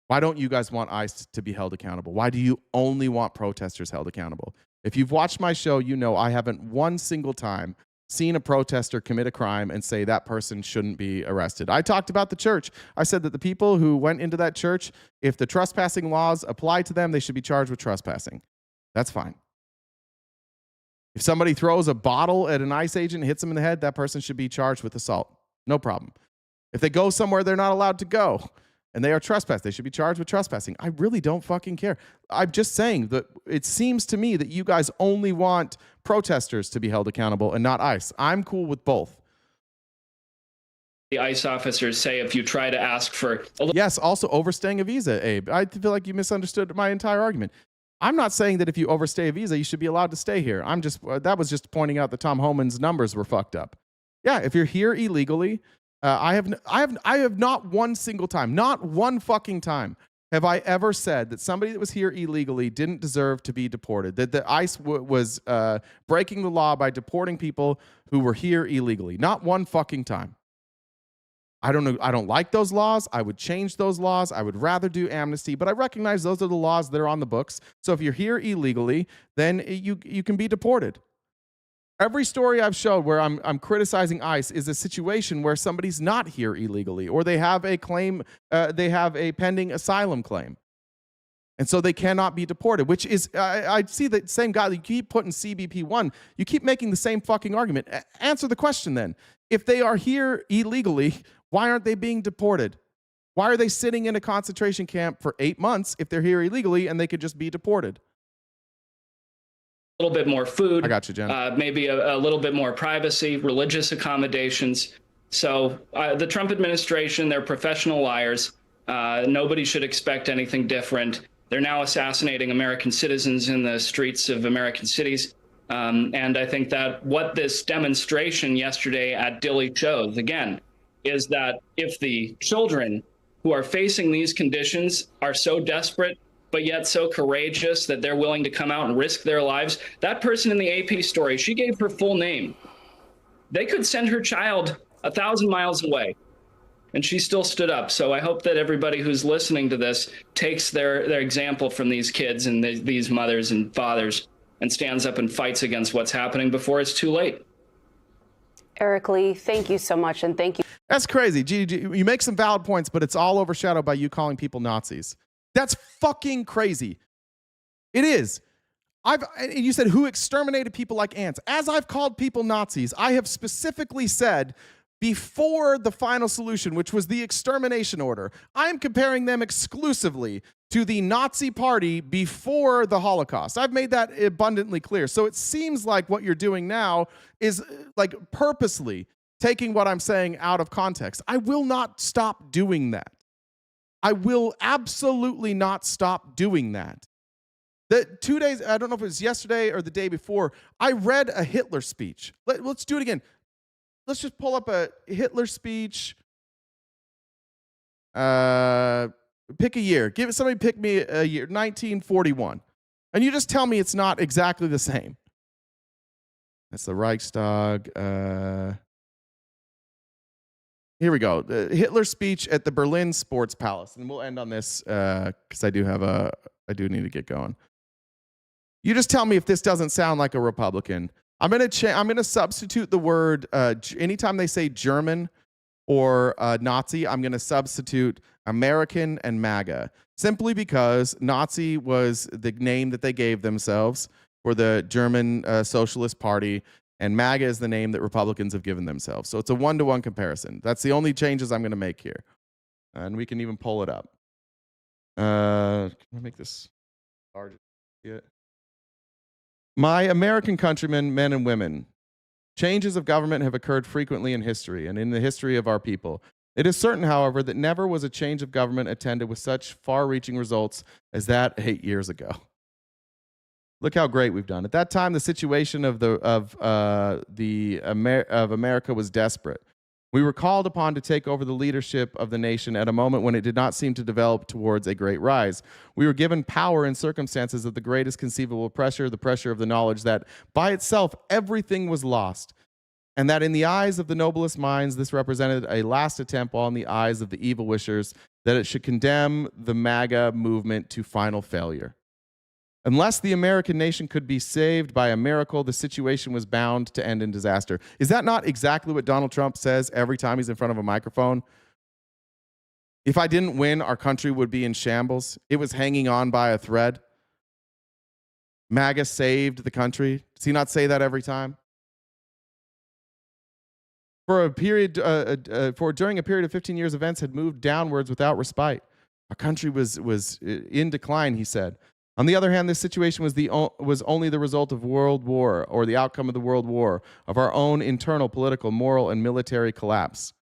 Why don't you guys want ICE to be held accountable? Why do you only want protesters held accountable? If you've watched my show, you know I haven't one single time seen a protester commit a crime and say that person shouldn't be arrested. I talked about the church. I said that the people who went into that church, if the trespassing laws apply to them, they should be charged with trespassing. That's fine. If somebody throws a bottle at an ICE agent and hits them in the head, that person should be charged with assault. No problem. If they go somewhere they're not allowed to go and they are trespassed, they should be charged with trespassing. I really don't fucking care. I'm just saying that it seems to me that you guys only want protesters to be held accountable and not ICE. I'm cool with both. The ICE officers say if you try to ask for... Yes, also overstaying a visa, Abe. I feel like you misunderstood my entire argument. I'm not saying that if you overstay a visa, you should be allowed to stay here. That was just pointing out that Tom Homan's numbers were fucked up. Yeah, if you're here illegally, I have not one single time, not one fucking time, have I ever said that somebody that was here illegally didn't deserve to be deported, that the ICE was breaking the law by deporting people who were here illegally. Not one fucking time. I don't know. I don't like those laws. I would change those laws. I would rather do amnesty, but I recognize those are the laws that are on the books. So if you're here illegally, then you can be deported. Every story I've showed where I'm criticizing ICE is a situation where somebody's not here illegally, or they have a claim, they have a pending asylum claim, and so they cannot be deported. Which is, I see the same guy. You keep putting CBP1. You keep making the same fucking argument. Answer the question then. If they are here illegally, why aren't they being deported? Why are they sitting in a concentration camp for 8 months if they're here illegally and they could just be deported? A little bit more food. I got you, Jen. Maybe a little bit more privacy, religious accommodations. So the Trump administration, they're professional liars. Nobody should expect anything different. They're now assassinating American citizens in the streets of American cities. And I think that what this demonstration yesterday at Dilley shows, again, is that if the children who are facing these conditions are so desperate, but yet so courageous that they're willing to come out and risk their lives. That person in the AP story, she gave her full name. They could send her child 1,000 miles away, and she still stood up. So I hope that everybody who's listening to this takes their example from these kids and these mothers and fathers and stands up and fights against what's happening before it's too late. Eric Lee, thank you so much, and thank you. That's crazy. You make some valid points, but it's all overshadowed by you calling people Nazis. That's fucking crazy. It is. And you said who exterminated people like ants. As I've called people Nazis, I have specifically said before the final solution, which was the extermination order, I'm comparing them exclusively to the Nazi party before the Holocaust. I've made that abundantly clear. So it seems like what you're doing now is like purposely taking what I'm saying out of context. I will not stop doing that. I will absolutely not stop doing that. The 2 days, I don't know if it was yesterday or the day before, I read a Hitler speech. Let's do it again. Let's just pull up a Hitler speech. Pick a year. Pick me a year, 1941. And you just tell me it's not exactly the same. That's the Reichstag. Here we go. The Hitler speech at the Berlin Sports Palace. And we'll end on this because I do need to get going. You just tell me if this doesn't sound like a Republican. I'm gonna substitute the word anytime they say German or Nazi, I'm gonna substitute American and MAGA, simply because Nazi was the name that they gave themselves for the German Socialist Party, and MAGA is the name that Republicans have given themselves. So it's a 1-to-1 comparison. That's the only changes I'm gonna make here, and we can even pull it up. Can I make this larger? Yeah. My American countrymen, men and women, changes of government have occurred frequently in history and in the history of our people. It is certain, however, that never was a change of government attended with such far-reaching results as that 8 years ago. Look how great we've done. At that time, the situation of America was desperate. We were called upon to take over the leadership of the nation at a moment when it did not seem to develop towards a great rise. We were given power in circumstances of the greatest conceivable pressure, the pressure of the knowledge that by itself everything was lost, and that in the eyes of the noblest minds this represented a last attempt, while in the eyes of the evil wishers that it should condemn the MAGA movement to final failure. Unless the American nation could be saved by a miracle, the situation was bound to end in disaster. Is that not exactly what Donald Trump says every time he's in front of a microphone? If I didn't win, our country would be in shambles. It was hanging on by a thread. MAGA saved the country. Does he not say that every time? During a period of 15 years, events had moved downwards without respite. Our country was in decline, he said. On the other hand, this situation was only the result of world war, or the outcome of the world war, of our own internal political, moral, and military collapse.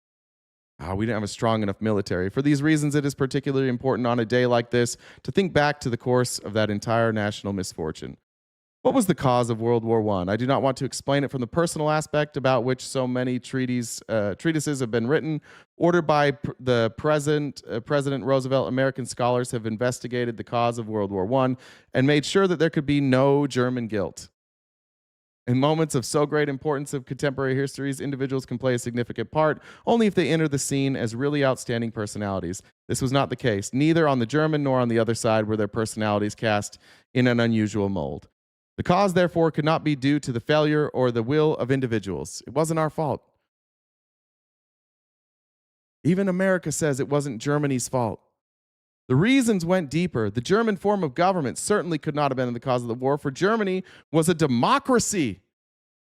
We didn't have a strong enough military. For these reasons, it is particularly important on a day like this to think back to the course of that entire national misfortune. What was the cause of World War I? I do not want to explain it from the personal aspect about which so many treatises have been written. Ordered by the President Roosevelt, American scholars have investigated the cause of World War I and made sure that there could be no German guilt. In moments of so great importance of contemporary histories, individuals can play a significant part only if they enter the scene as really outstanding personalities. This was not the case. Neither on the German nor on the other side were their personalities cast in an unusual mold. The cause, therefore, could not be due to the failure or the will of individuals. It wasn't our fault. Even America says it wasn't Germany's fault. The reasons went deeper. The German form of government certainly could not have been the cause of the war, for Germany was a democracy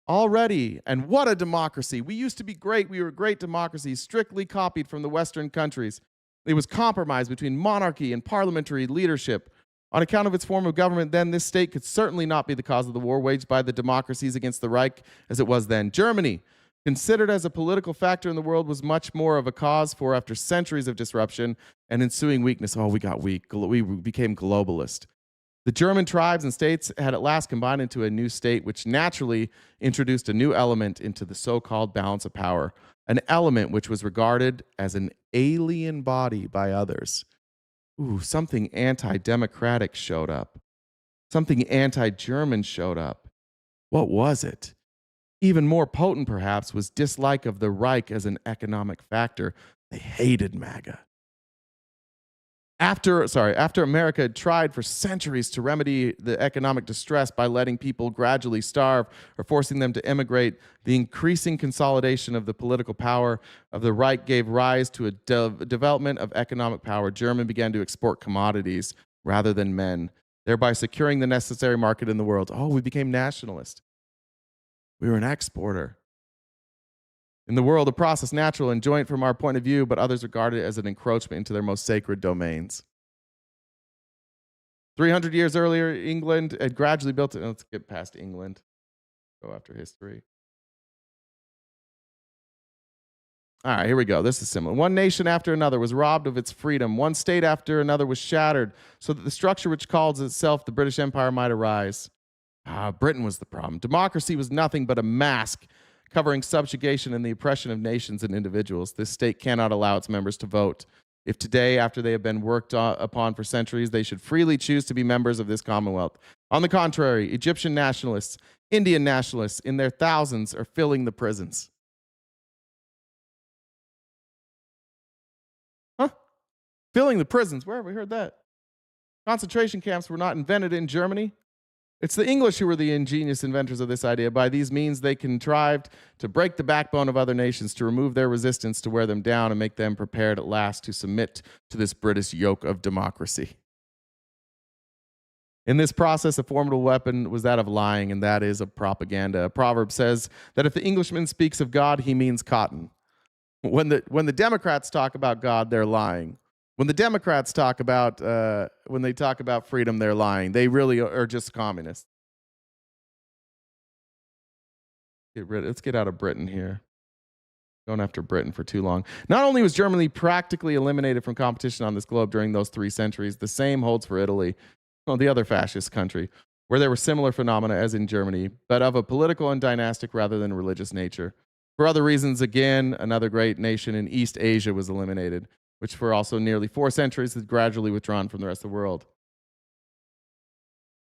already. And what a democracy. We used to be great. We were a great democracy, strictly copied from the Western countries. It was compromised between monarchy and parliamentary leadership. On account of its form of government then, this state could certainly not be the cause of the war waged by the democracies against the Reich as it was then. Germany, considered as a political factor in the world, was much more of a cause for, after centuries of disruption and ensuing weakness, we got weak. We became globalist. The German tribes and states had at last combined into a new state, which naturally introduced a new element into the so-called balance of power, an element which was regarded as an alien body by others. Something anti-democratic showed up. Something anti-German showed up. What was it? Even more potent, perhaps, was dislike of the Reich as an economic factor. They hated MAGA. After America had tried for centuries to remedy the economic distress by letting people gradually starve or forcing them to immigrate, the increasing consolidation of the political power of the Reich gave rise to a development of economic power. Germany began to export commodities rather than men, thereby securing the necessary market in the world. We became nationalist. We were an exporter. In the world, a process natural and joint from our point of view, but others regard it as an encroachment into their most sacred domains. 300 years earlier, England had gradually built it. Let's get past England. Go after history. All right, here we go. This is similar. One nation after another was robbed of its freedom. One state after another was shattered, so that the structure which calls itself the British Empire might arise. Britain was the problem. Democracy was nothing but a mask covering subjugation and the oppression of nations and individuals. This state cannot allow its members to vote. If today, after they have been worked upon for centuries, they should freely choose to be members of this Commonwealth. On the contrary, Egyptian nationalists, Indian nationalists, in their thousands, are filling the prisons. Huh? Filling the prisons? Where have we heard that? Concentration camps were not invented in Germany. It's the English who were the ingenious inventors of this idea. By these means, they contrived to break the backbone of other nations, to remove their resistance, to wear them down, and make them prepared at last to submit to this British yoke of democracy. In this process, a formidable weapon was that of lying, and that is of propaganda. A proverb says that if the Englishman speaks of God, he means cotton. When the Democrats talk about God, they're lying. When the Democrats talk about when they talk about freedom, they're lying. They really are just communists. Let's get out of Britain here. Going after Britain for too long. Not only was Germany practically eliminated from competition on this globe during those 3 centuries, the same holds for Italy, the other fascist country, where there were similar phenomena as in Germany, but of a political and dynastic rather than religious nature. For other reasons, again, another great nation in East Asia was eliminated, which for also nearly 4 centuries has gradually withdrawn from the rest of the world.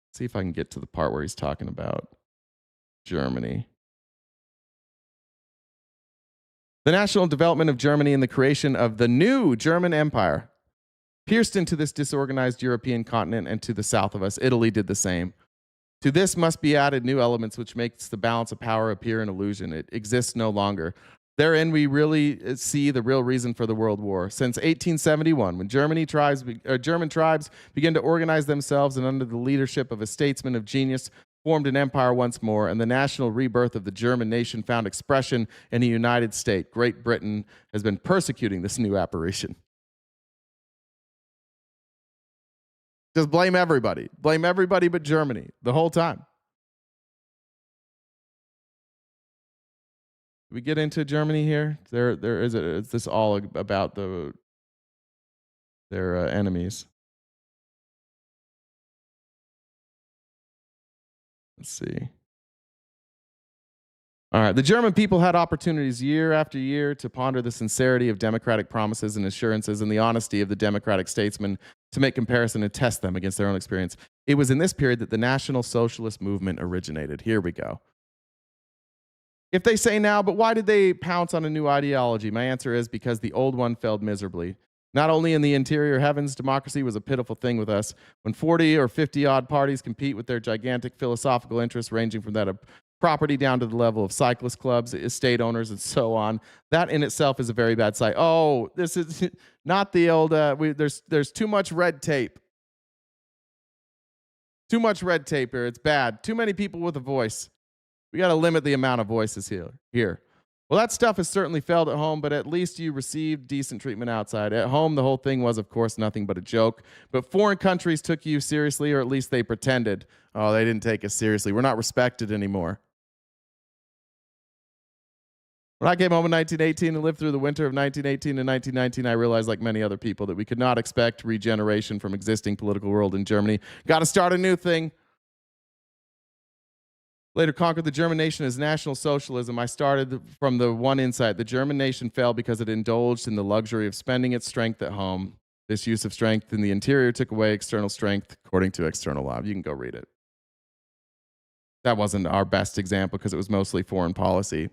Let's see if I can get to the part where he's talking about Germany. The national development of Germany and the creation of the new German Empire pierced into this disorganized European continent, and to the south of us, Italy did the same. To this must be added new elements which makes the balance of power appear an illusion. It exists no longer. Therein we really see the real reason for the World War. Since 1871, when German tribes began to organize themselves and under the leadership of a statesman of genius, formed an empire once more, and the national rebirth of the German nation found expression in a united state. Great Britain has been persecuting this new apparition. Just blame everybody. Blame everybody but Germany the whole time. We get into Germany here. Is this all about their enemies? Let's see. All right. The German people had opportunities year after year to ponder the sincerity of democratic promises and assurances and the honesty of the democratic statesmen, to make comparison and test them against their own experience. It was in this period that the National Socialist movement originated. Here we go. If they say now, but why did they pounce on a new ideology? My answer is because the old one failed miserably. Not only in the interior heavens, democracy was a pitiful thing with us. When 40 or 50 odd parties compete with their gigantic philosophical interests, ranging from that of property down to the level of cyclist clubs, estate owners, and so on, that in itself is a very bad sight. Oh, this is not the old, there's too much red tape. Too much red tape here. It's bad. Too many people with a voice. We got to limit the amount of voices here. Well, that stuff has certainly failed at home, but at least you received decent treatment outside. At home, the whole thing was, of course, nothing but a joke. But foreign countries took you seriously, or at least they pretended. Oh, they didn't take us seriously. We're not respected anymore. When I came home in 1918 and lived through the winter of 1918 and 1919, I realized, like many other people, that we could not expect regeneration from existing political world in Germany. Got to start a new thing. Later conquered the German nation as National Socialism. I started from the one insight. The German nation fell because it indulged in the luxury of spending its strength at home. This use of strength in the interior took away external strength according to external law. You can go read it. That wasn't our best example because it was mostly foreign policy.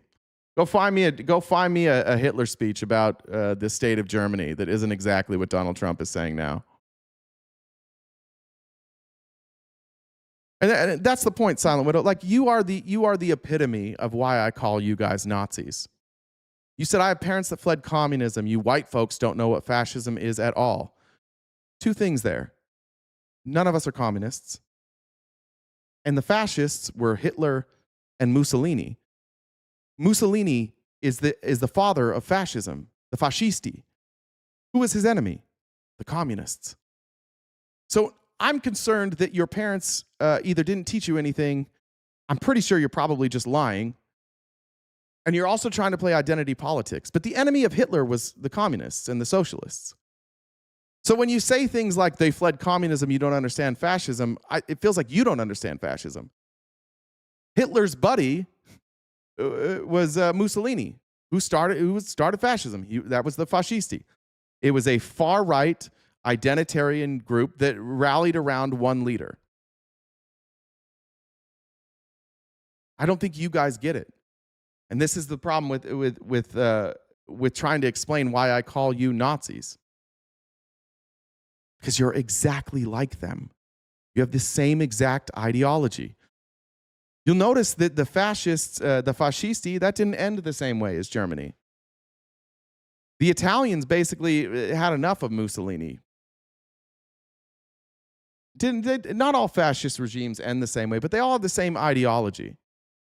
Go find me a Hitler speech about the state of Germany that isn't exactly what Donald Trump is saying now. And that's the point, Silent Widow. Like, you are the epitome of why I call you guys Nazis. You said, I have parents that fled communism. You white folks don't know what fascism is at all. 2 things there. None of us are communists. And the fascists were Hitler and Mussolini. Mussolini is the father of fascism, the fascisti. Who was his enemy? The communists. So I'm concerned that your parents either didn't teach you anything. I'm pretty sure you're probably just lying. And you're also trying to play identity politics. But the enemy of Hitler was the communists and the socialists. So when you say things like they fled communism, you don't understand fascism, it feels like you don't understand fascism. Hitler's buddy was Mussolini, who started fascism. That was the Fascisti. It was a far-right identitarian group that rallied around one leader. I don't think you guys get it. And this is the problem with trying to explain why I call you Nazis. Because you're exactly like them. You have the same exact ideology. You'll notice that the fascists, the Fascisti, that didn't end the same way as Germany. The Italians basically had enough of Mussolini. Not all fascist regimes end the same way, but they all have the same ideology.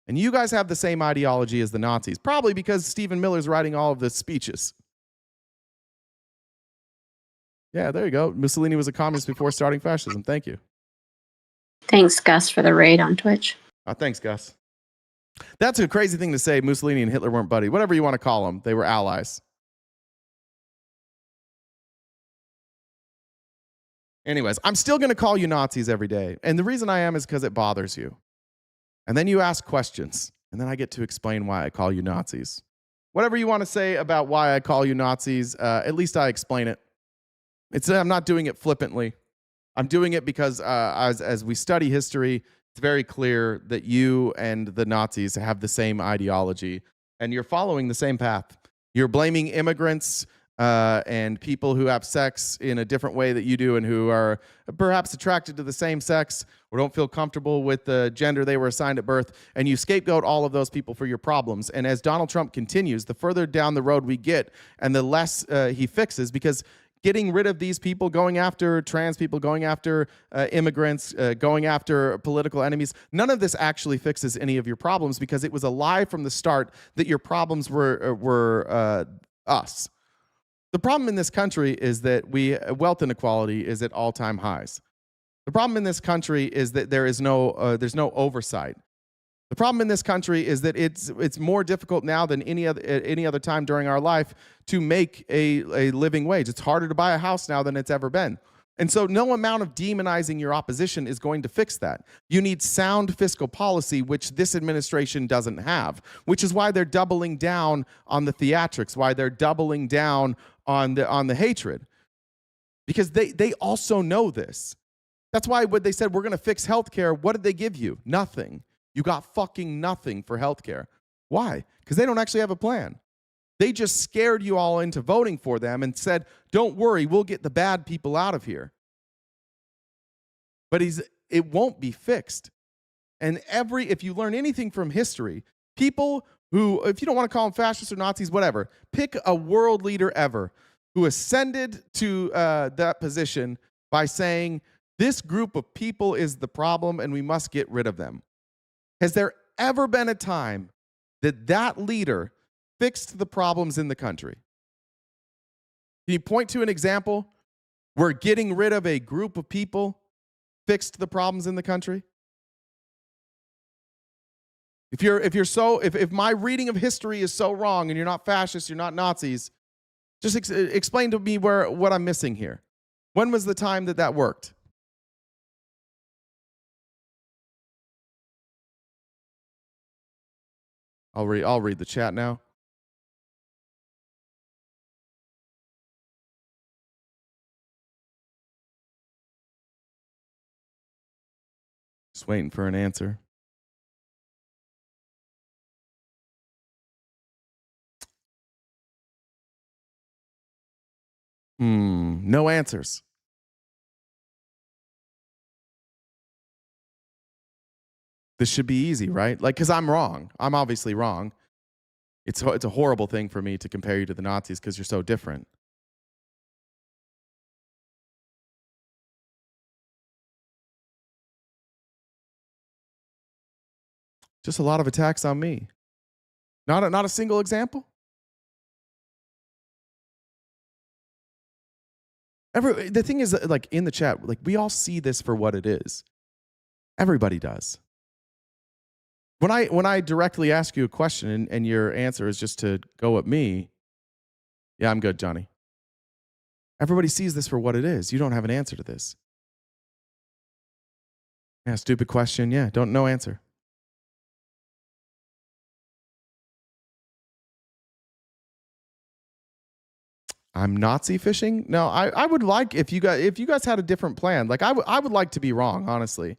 And you guys have the same ideology as the Nazis, probably because Stephen Miller's writing all of the speeches. Yeah, there you go. Mussolini was a communist before starting fascism. Thank you. Thanks, Gus, for the raid on Twitch. Thanks, Gus. That's a crazy thing to say. Mussolini and Hitler weren't buddies. Whatever you want to call them, they were allies. Anyways, I'm still going to call you Nazis every day. And the reason I am is because it bothers you. And then you ask questions. And then I get to explain why I call you Nazis. Whatever you want to say about why I call you Nazis, at least I explain it. I'm not doing it flippantly. I'm doing it because as we study history, it's very clear that you and the Nazis have the same ideology, and you're following the same path. You're blaming immigrants and people who have sex in a different way that you do and who are perhaps attracted to the same sex or don't feel comfortable with the gender they were assigned at birth, and you scapegoat all of those people for your problems. And as Donald Trump continues, the further down the road we get and the less he fixes, because getting rid of these people, going after trans people, going after immigrants, going after political enemies, none of this actually fixes any of your problems, because it was a lie from the start that your problems were us. The problem in this country is that wealth inequality is at all-time highs. The problem in this country is that there's no oversight. The problem in this country is that it's more difficult now than any other time during our life to make a living wage. It's harder to buy a house now than it's ever been. And so no amount of demonizing your opposition is going to fix that. You need sound fiscal policy, which this administration doesn't have, which is why they're doubling down on the theatrics, why they're doubling down on the hatred. Because they also know this. That's why when they said we're going to fix healthcare, what did they give you? Nothing. You got fucking nothing for healthcare. Why? Because they don't actually have a plan. They just scared you all into voting for them and said, don't worry, we'll get the bad people out of here. But it won't be fixed. And if you learn anything from history, people who, if you don't want to call them fascists or Nazis, whatever, pick a world leader ever who ascended to that position by saying, this group of people is the problem and we must get rid of them. Has there ever been a time that leader fixed the problems in the country? Can you point to an example where getting rid of a group of people fixed the problems in the country? If my reading of history is so wrong and you're not fascists, you're not Nazis, just explain to me what I'm missing here. When was the time that worked? I'll read the chat now. Just waiting for an answer. No answers. This should be easy, right? Because I'm wrong. I'm obviously wrong. It's a horrible thing for me to compare you to the Nazis because you're so different. Just a lot of attacks on me. Not a single example. The thing is, in the chat, we all see this for what it is. Everybody does. When I directly ask you a question and your answer is just to go at me, yeah, I'm good, Johnny. Everybody sees this for what it is. You don't have an answer to this. Yeah, stupid question. Yeah, no answer. I'm Nazi fishing? No, I would like if you guys had a different plan. Like I would like to be wrong, honestly.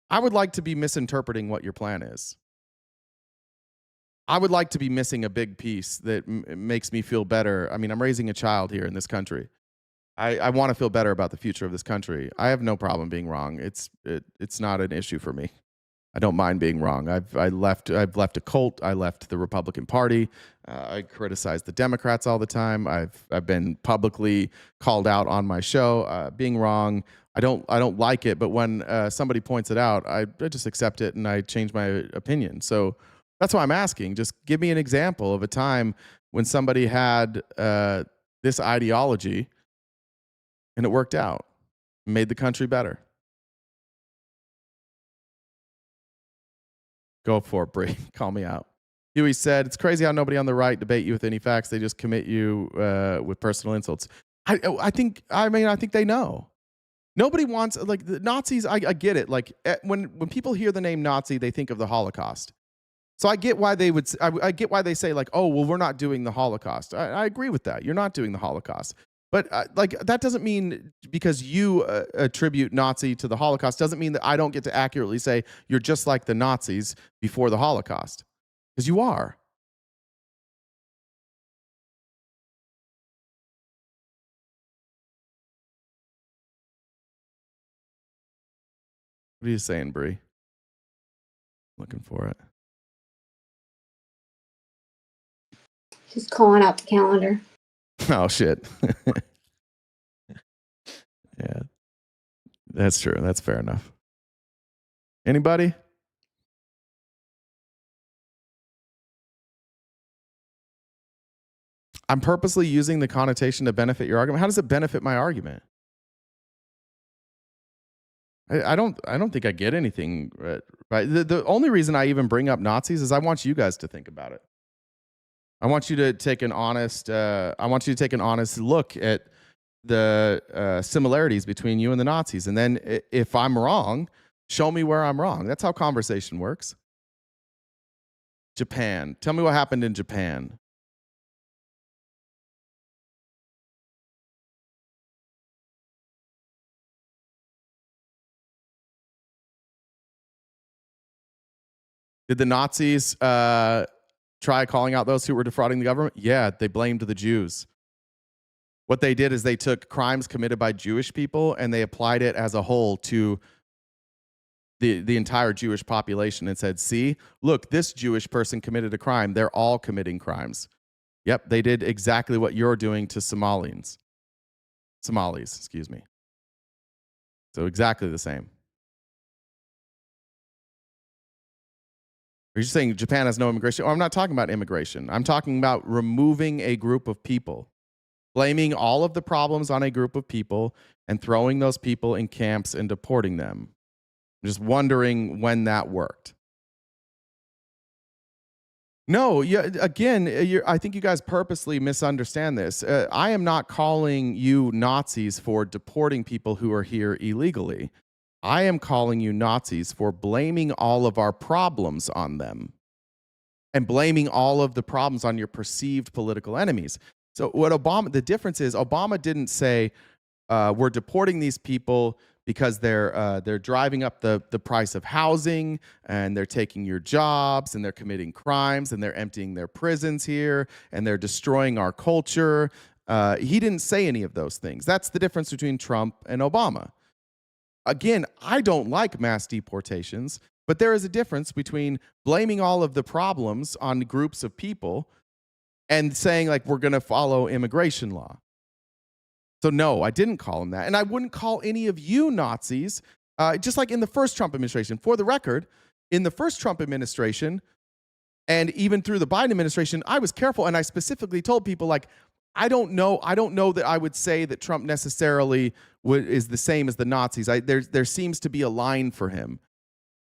I would like to be misinterpreting what your plan is. I would like to be missing a big piece that makes me feel better. I mean, I'm raising a child here in this country. I want to feel better about the future of this country. I have no problem being wrong. It's not an issue for me. I don't mind being wrong. I've left a cult. I left the Republican Party. I criticize the Democrats all the time. I've been publicly called out on my show being wrong. I don't like it, but when somebody points it out, I just accept it and I change my opinion. So that's why I'm asking. Just give me an example of a time when somebody had this ideology and it worked out, made the country better. Go for it, Bree. Call me out. Huey said, it's crazy how nobody on the right debate you with any facts. They just commit you with personal insults. I think they know. Nobody wants, like, the Nazis, I get it. Like, when people hear the name Nazi, they think of the Holocaust. So I get why I get why they say, like, oh, well, we're not doing the Holocaust. I agree with that. You're not doing the Holocaust. But like, that doesn't mean because you attribute Nazi to the Holocaust doesn't mean that I don't get to accurately say you're just like the Nazis before the Holocaust, because you are. What are you saying, Bree? Looking for it. She's calling out the calendar. Oh, shit. Yeah. That's true. That's fair enough. Anybody? I'm purposely using the connotation to benefit your argument. How does it benefit my argument? I don't think I get anything right. The only reason I even bring up Nazis is I want you guys to think about it. I want you to take an honest look at the similarities between you and the Nazis. And then if I'm wrong, show me where I'm wrong. That's how conversation works. Japan. Tell me what happened in Japan. Did the Nazis try calling out those who were defrauding the government? Yeah, they blamed the Jews. What they did is they took crimes committed by Jewish people and they applied it as a whole to the entire Jewish population and said, see, look, this Jewish person committed a crime. They're all committing crimes. Yep, they did exactly what you're doing to Somalis, excuse me. So exactly the same. Are you saying Japan has no immigration? Oh, I'm not talking about immigration. I'm talking about removing a group of people, blaming all of the problems on a group of people and throwing those people in camps and deporting them. I'm just wondering when that worked. No, I think you guys purposely misunderstand this. I am not calling you Nazis for deporting people who are here illegally. I am calling you Nazis for blaming all of our problems on them and blaming all of the problems on your perceived political enemies. So the difference is Obama didn't say we're deporting these people because they're driving up the price of housing and they're taking your jobs and they're committing crimes and they're emptying their prisons here and they're destroying our culture. He didn't say any of those things. That's the difference between Trump and Obama. Again, I don't like mass deportations, but there is a difference between blaming all of the problems on groups of people and saying, like, we're going to follow immigration law. So no, I didn't call him that. And I wouldn't call any of you Nazis, just like in the first Trump administration. For the record, in the first Trump administration, and even through the Biden administration, I was careful. And I specifically told people, like, I don't know that I would say that Trump necessarily is the same as the Nazis. There seems to be a line for him.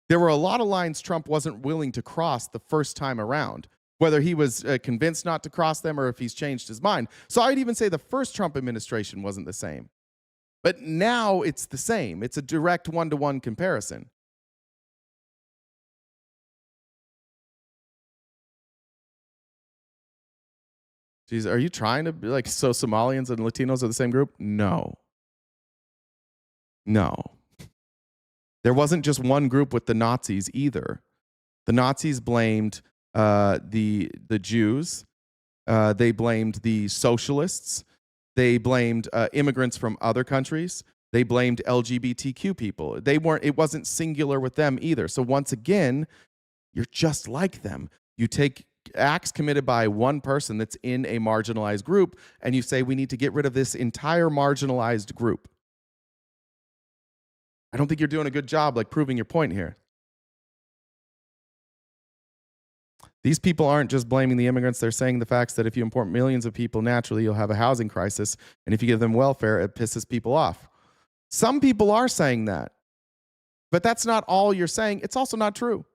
There were a lot of lines Trump wasn't willing to cross the first time around, whether he was convinced not to cross them or if he's changed his mind. So I'd even say the first Trump administration wasn't the same. But now it's the same. It's a direct one-to-one comparison. Jeez, are you trying to be like, so Somalians and Latinos are the same group? No. No. There wasn't just one group with the Nazis either. The Nazis blamed the Jews. They blamed the socialists. They blamed immigrants from other countries. They blamed LGBTQ people. It wasn't singular with them either. So once again, you're just like them. You take acts committed by one person that's in a marginalized group, and you say, we need to get rid of this entire marginalized group. I don't think you're doing a good job like proving your point here. These people aren't just blaming the immigrants. They're saying the facts that if you import millions of people, naturally you'll have a housing crisis. And if you give them welfare, it pisses people off. Some people are saying that. But that's not all you're saying. It's also not true.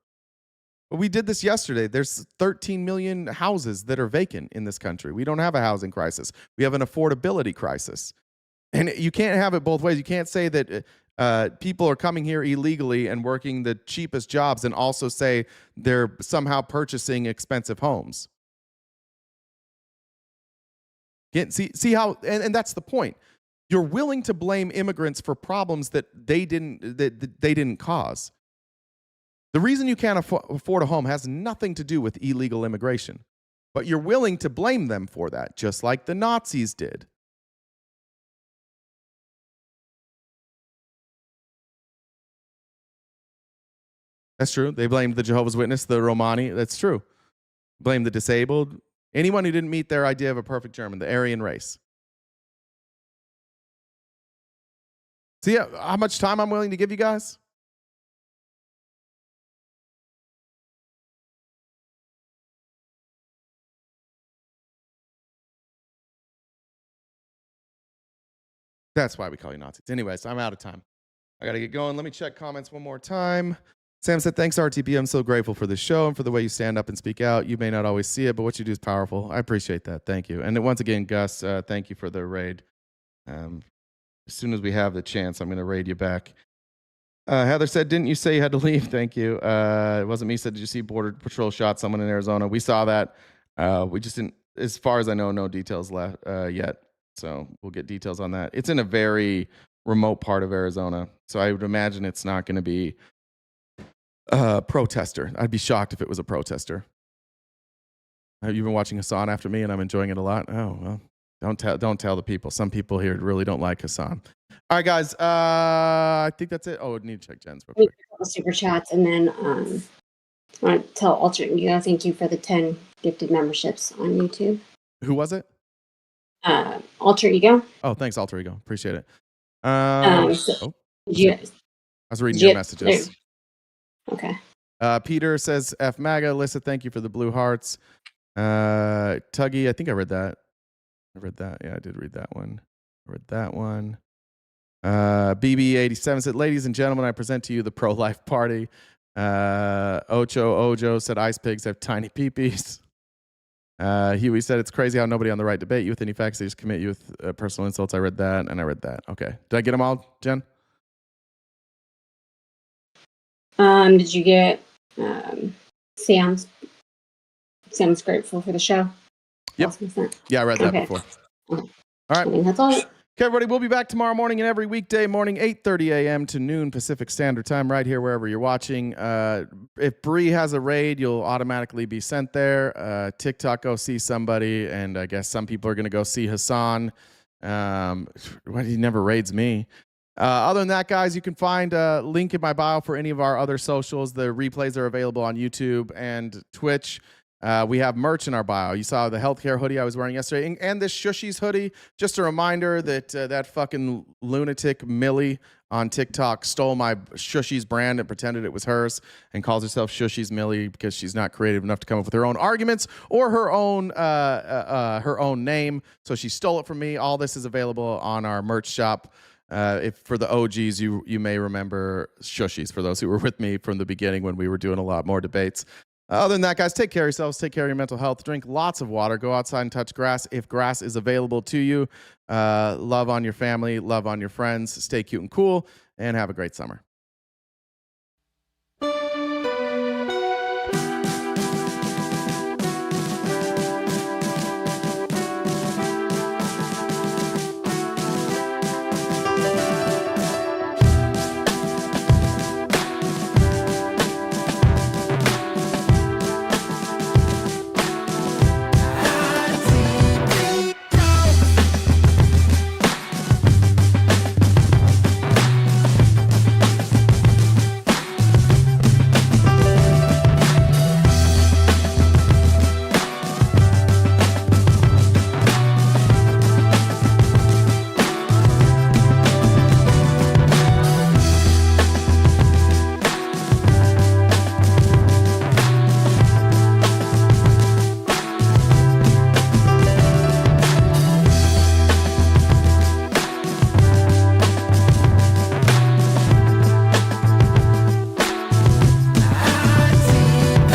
We did this yesterday. There's 13 million houses that are vacant in this country. We don't have a housing crisis. We have an affordability crisis. And you can't have it both ways. You can't say that people are coming here illegally and working the cheapest jobs and also say they're somehow purchasing expensive homes. See how, and that's the point. You're willing to blame immigrants for problems that they didn't cause. The reason you can't afford a home has nothing to do with illegal immigration, but you're willing to blame them for that, just like the Nazis did. That's true. They blamed the Jehovah's Witness, the Romani. That's true. Blamed the disabled. Anyone who didn't meet their idea of a perfect German, the Aryan race. See how much time I'm willing to give you guys? That's why we call you Nazis. Anyways, I'm out of time. I got to get going. Let me check comments one more time. Sam said, thanks, RTP. I'm so grateful for the show and for the way you stand up and speak out. You may not always see it, but what you do is powerful. I appreciate that. Thank you. And once again, Gus, thank you for the raid. As soon as we have the chance, I'm going to raid you back. Heather said, didn't you say you had to leave? Thank you. It wasn't me. Said, did you see Border Patrol shot someone in Arizona? We saw that. We just didn't, as far as I know, no details left yet. So we'll get details on that. It's in a very remote part of Arizona. So I would imagine it's not going to be a protester. I'd be shocked if it was a protester. Have you been watching Hassan after me and I'm enjoying it a lot? Oh, well, don't tell the people. Some people here really don't like Hassan. All right, guys. I think that's it. Oh, I need to check Jen's real quick. A couple super chats, and then I want to tell Alternate Ego thank you for the 10 gifted memberships on YouTube. Who was it? Alter Ego. Oh, thanks, Alter Ego. Appreciate it. I was reading your messages. Okay. Peter says, F MAGA. Alyssa, thank you for the blue hearts. Tuggy, I think I read that. Yeah, I did read that one. BB87 said, ladies and gentlemen, I present to you the pro-life party. Ojo said, ice pigs have tiny peepees. Huey said, it's crazy how nobody on the right debate you with any facts. They just commit you with personal insults. I read that, and I read that. Okay. Did I get them all, Jen? Did you get Sam's grateful for the show? Yep. Yeah, I read that before. All right. I think that's all. Okay, everybody, we'll be back tomorrow morning and every weekday morning, 8:30 a.m. to noon Pacific Standard Time, right here wherever you're watching. If Bree has a raid, you'll automatically be sent there. TikTok, go see somebody, and I guess some people are going to go see Hassan. He never raids me. Other than that, guys, you can find a link in my bio for any of our other socials. The replays are available on YouTube and Twitch. We have merch in our bio. You saw the healthcare hoodie I was wearing yesterday, and this Shushies hoodie. Just a reminder that that fucking lunatic Millie on TikTok stole my Shushies brand and pretended it was hers and calls herself Shushies Millie because she's not creative enough to come up with her own arguments or her own name. So she stole it from me. All this is available on our merch shop. If for the OGs, you may remember Shushies. For those who were with me from the beginning when we were doing a lot more debates. Other than that, guys, take care of yourselves. Take care of your mental health. Drink lots of water. Go outside and touch grass if grass is available to you. Love on your family. Love on your friends. Stay cute and cool. And have a great summer.